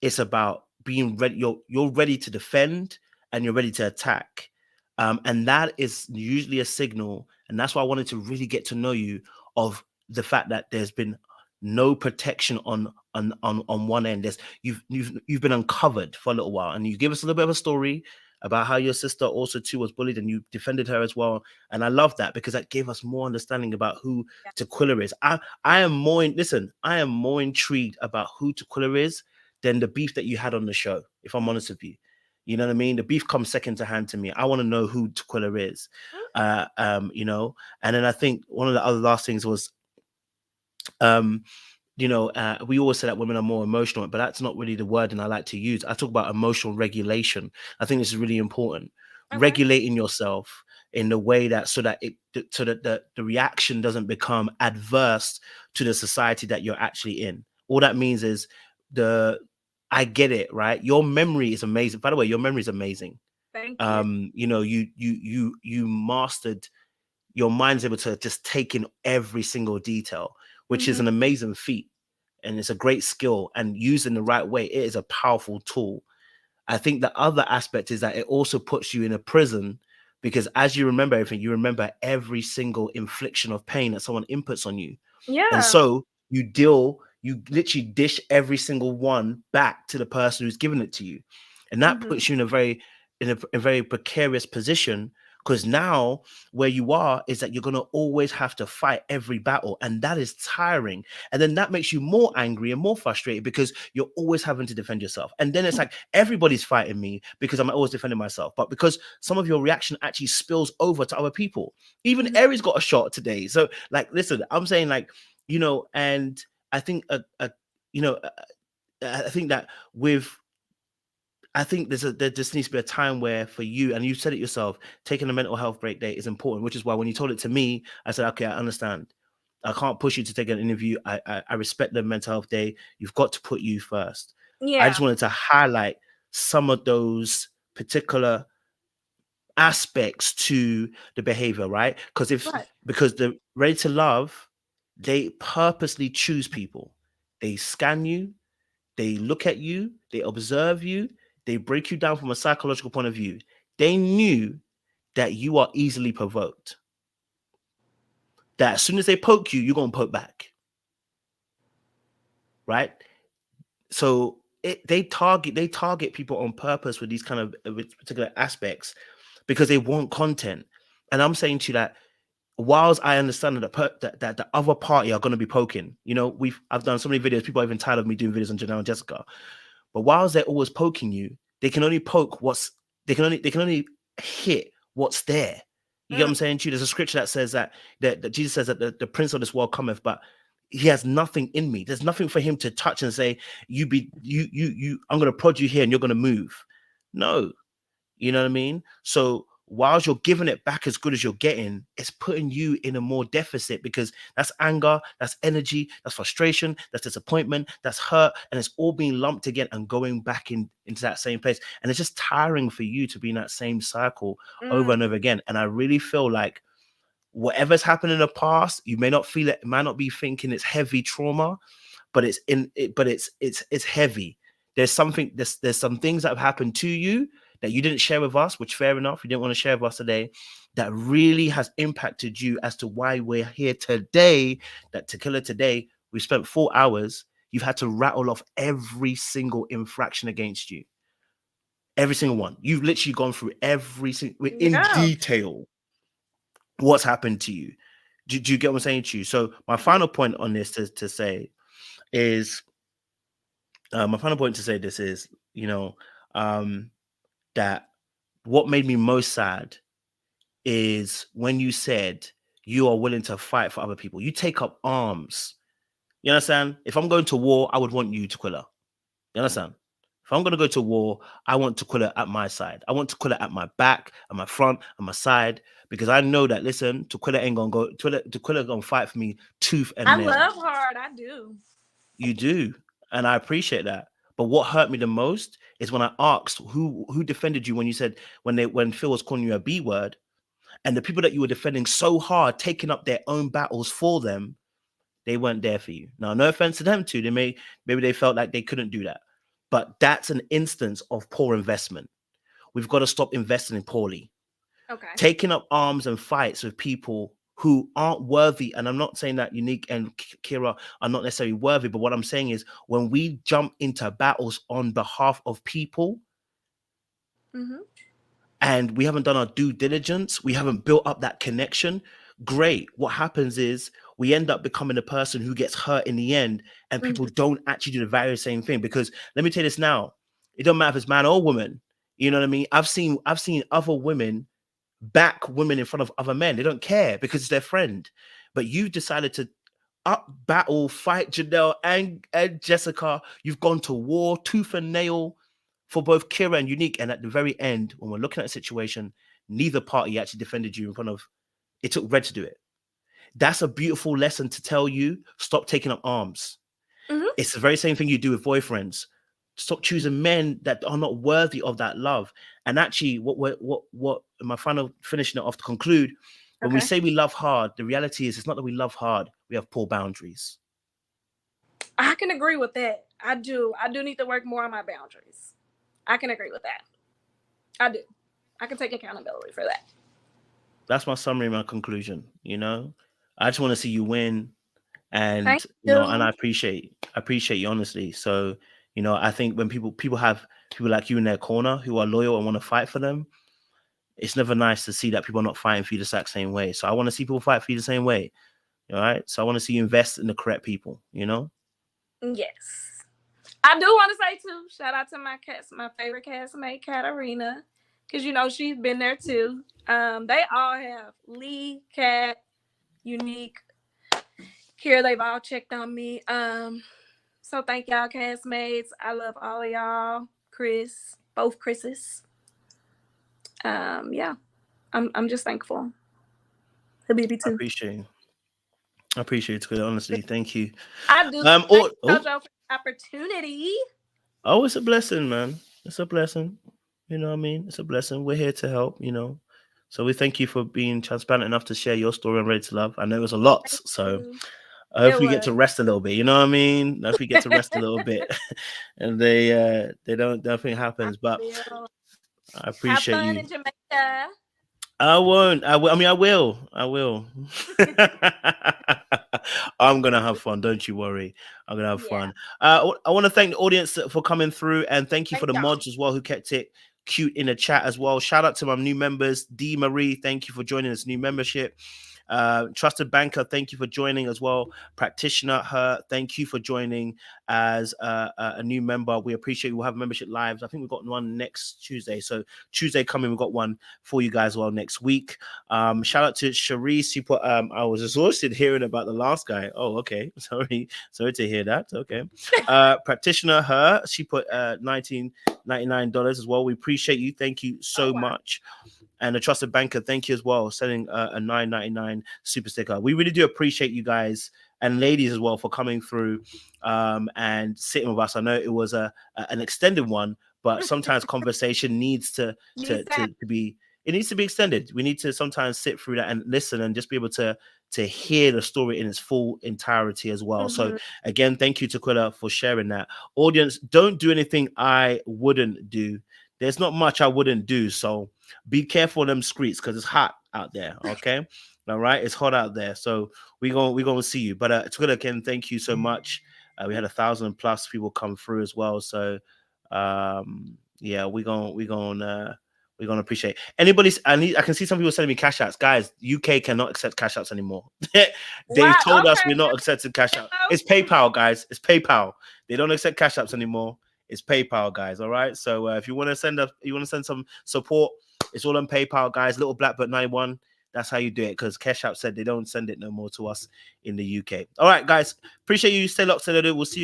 it's about being ready. You're ready to defend and you're ready to attack, and that is usually a signal. And that's why I wanted to really get to know you of the fact that there's been no protection on one end. You've been uncovered for a little while, and you give us a little bit of a story. about how your sister also too was bullied and you defended her as well. And I love that because that gave us more understanding about who Taquilla is. I am more I am more intrigued about who Taquilla is than the beef that you had on the show, if I'm honest with you. You know what I mean? The beef comes second to hand to me. I want to know who Taquilla is. You know, and then I think one of the other last things was you know, we always say that women are more emotional, but that's not really the word and I like to use. I talk about emotional regulation. I think this is really important. Okay. Regulating yourself in the way that so that the reaction doesn't become adverse to the society that you're actually in. All that means is I get it, right? Your memory is amazing. By the way, your memory is amazing. Thank you. You know, you mastered, your mind's able to just take in every single detail, which is an amazing feat. And it's a great skill, and used in the right way, it is a powerful tool. I think the other aspect is that it also puts you in a prison because as you remember everything, you remember every single infliction of pain that someone inputs on you. And Yeah. so you literally dish every single one back to the person who's given it to you. And that puts you in a very precarious position because now where you are is that you're going to always have to fight every battle, and that is tiring. And then that makes you more angry and more frustrated because you're always having to defend yourself. And then it's like everybody's fighting me because I'm always defending myself. But because some of your reaction actually spills over to other people. Even Aries got a shot today. So like, listen, I'm saying like, you know, and I think you know, I think that with I think there just needs to be a time where for you, and you said it yourself, taking a mental health break day is important, which is why when you told it to me, I said, okay, I understand. I can't push you to take an interview. I respect the mental health day. You've got to put you first. I Yeah. just wanted to highlight some of those particular aspects to the behavior, right? Right. Because the Ready to Love, they purposely choose people. They scan you, they look at you, they observe you, they break you down from a psychological point of view. They knew that you are easily provoked. That as soon as they poke you, you're gonna poke back, right? So they target people on purpose with these kind of with particular aspects because they want content. And I'm saying to you that whilst I understand that the other party are going to be poking, you know, I've done so many videos. People are even tired of me doing videos on Janelle and Jessica. But whilst they're always poking you, they can only poke they can only hit what's there. You get what I'm saying to you? There's a scripture that says that Jesus says that the prince of this world cometh, but he has nothing in me. There's nothing for him to touch and say, I'm gonna prod you here and you're gonna move. No, you know what I mean? So whilst you're giving it back as good as you're getting, it's putting you in a more deficit because that's anger, that's energy, that's frustration, that's disappointment, that's hurt, and it's all being lumped again and going back into that same place. And it's just tiring for you to be in that same cycle over and over again. And I really feel like whatever's happened in the past, you may not feel it, might not be thinking it's heavy trauma, but it's heavy. There's some things that have happened to you that you didn't share with us, which fair enough, you didn't want to share with us today, that really has impacted you as to why we're here today. That Taquilla today, we spent 4 hours. You've had to rattle off every single infraction against you, every single one. You've literally gone through every single in Yeah. detail what's happened to you. Do you get what I'm saying to you? So my final point on this to say is my final point to say this is, you know, that what made me most sad is when you said you are willing to fight for other people. You take up arms. You understand? If I'm going to war, I would want you to Taquilla. You understand? If I'm going to go to war, I want to Taquilla at my side. I want to Taquilla at my back, at my front, at my side, because I know that, listen, Taquilla ain't going to go, Taquilla going to fight for me tooth I and nail. love hard. I do. You do, and I appreciate that. But what hurt me the most is when I asked who defended you when you said when Phil was calling you a B word, and the people that you were defending so hard, taking up their own battles for them, they weren't there for you. Now, no offense to them too. Maybe they felt like they couldn't do that. But that's an instance of poor investment. We've got to stop investing in poorly. Okay. Taking up arms and fights with people who aren't worthy. And I'm not saying that Unique and Kira are not necessarily worthy, but what I'm saying is when we jump into battles on behalf of people, and we haven't done our due diligence, we haven't built up that connection, great. What happens is we end up becoming a person who gets hurt in the end, and people don't actually do the very same thing. Because let me tell you this now, it don't matter if it's man or woman. You know what I mean? I've seen other women back women in front of other men. They don't care because it's their friend. But you decided to up battle, fight Janelle and Jessica. You've gone to war, tooth and nail for both Kira and Unique. And at the very end, when we're looking at a situation, neither party actually defended you in front of. It took Red to do it. That's a beautiful lesson to tell you. Stop taking up arms. It's the very same thing you do with boyfriends. Stop choosing men that are not worthy of that love. And actually, what my final finishing it off to conclude, when we say we love hard, the reality is it's not that we love hard, we have poor boundaries. I can agree with that. I do need to work more on my boundaries. I can agree with that. I do. I can take accountability for that. That's my summary, my conclusion. You know, I just want to see you win, and Thank you know, you. and I appreciate you honestly. So, you know, I think when people have people like you in their corner who are loyal and want to fight for them, it's never nice to see that people are not fighting for you the exact same way. So I want to see people fight for you the same way. All right. So I want to see you invest in the correct people, you know? Yes. I do want to say too, shout out to my favorite castmate, Katarina, because you know she's been there too. They all have Lee, Kat, Unique, Kira, they've all checked on me. So thank y'all, castmates. I love all of y'all. Chris, both Chris's. Yeah. I'm just thankful. Habibi too. I appreciate it, honestly. Thank you. I do thank you, Jojo, for the opportunity. Oh, it's a blessing, man. It's a blessing. You know what I mean? It's a blessing. We're here to help, you know. So we thank you for being transparent enough to share your story on Ready to Love. I know it was a lot, so I hope we get to rest a little bit. You know what I mean? I hope we get to rest a little bit, and they nothing happens. But I appreciate Have fun you. in Jamaica. I won't. I mean, I will. I'm gonna have fun. Don't you worry. I'm gonna have fun. I want to thank the audience for coming through, and thank you for the mods as well who kept it cute in the chat as well. Shout out to my new members, D Marie. Thank you for joining this new membership. Trusted Banker, thank you for joining as well. Practitioner, her, thank you for joining as a new member. We appreciate you. We'll have membership lives. I think we've got one next Tuesday. So Tuesday coming, we've got one for you guys as well next week. Shout out to Sharice. She put, I was exhausted hearing about the last guy. Oh, okay. Sorry to hear that. Okay. Practitioner, her, she put $19.99 as well. We appreciate you. Thank you so much. And a Trusted Banker, thank you as well, sending a $9.99 super sticker. We really do appreciate you guys and ladies as well for coming through and sitting with us. I know it was an extended one, but sometimes conversation needs to be, it needs to be extended. We need to sometimes sit through that and listen and just be able to hear the story in its full entirety as well. So again, thank you to Taquilla for sharing that. Audience, don't do anything I wouldn't do. There's not much I wouldn't do, so be careful of them streets because it's hot out there. Okay, all right, it's hot out there, so we gonna see you. But Taquilla, again, thank you so much. We had 1,000+ people come through as well, so yeah, we're gonna appreciate anybody. I can see some people sending me cash outs. Guys, UK cannot accept cash outs anymore. They've told us we're not accepting cash outs. It's PayPal, guys. It's PayPal. They don't accept cash outs anymore. It's PayPal, guys. All right. So if you want to send some support, it's all on PayPal, guys. LITTLEBLACKBOOK91. That's how you do it, because Cash App said they don't send it no more to us in the UK. All right, guys. Appreciate you. Stay locked. We'll see you.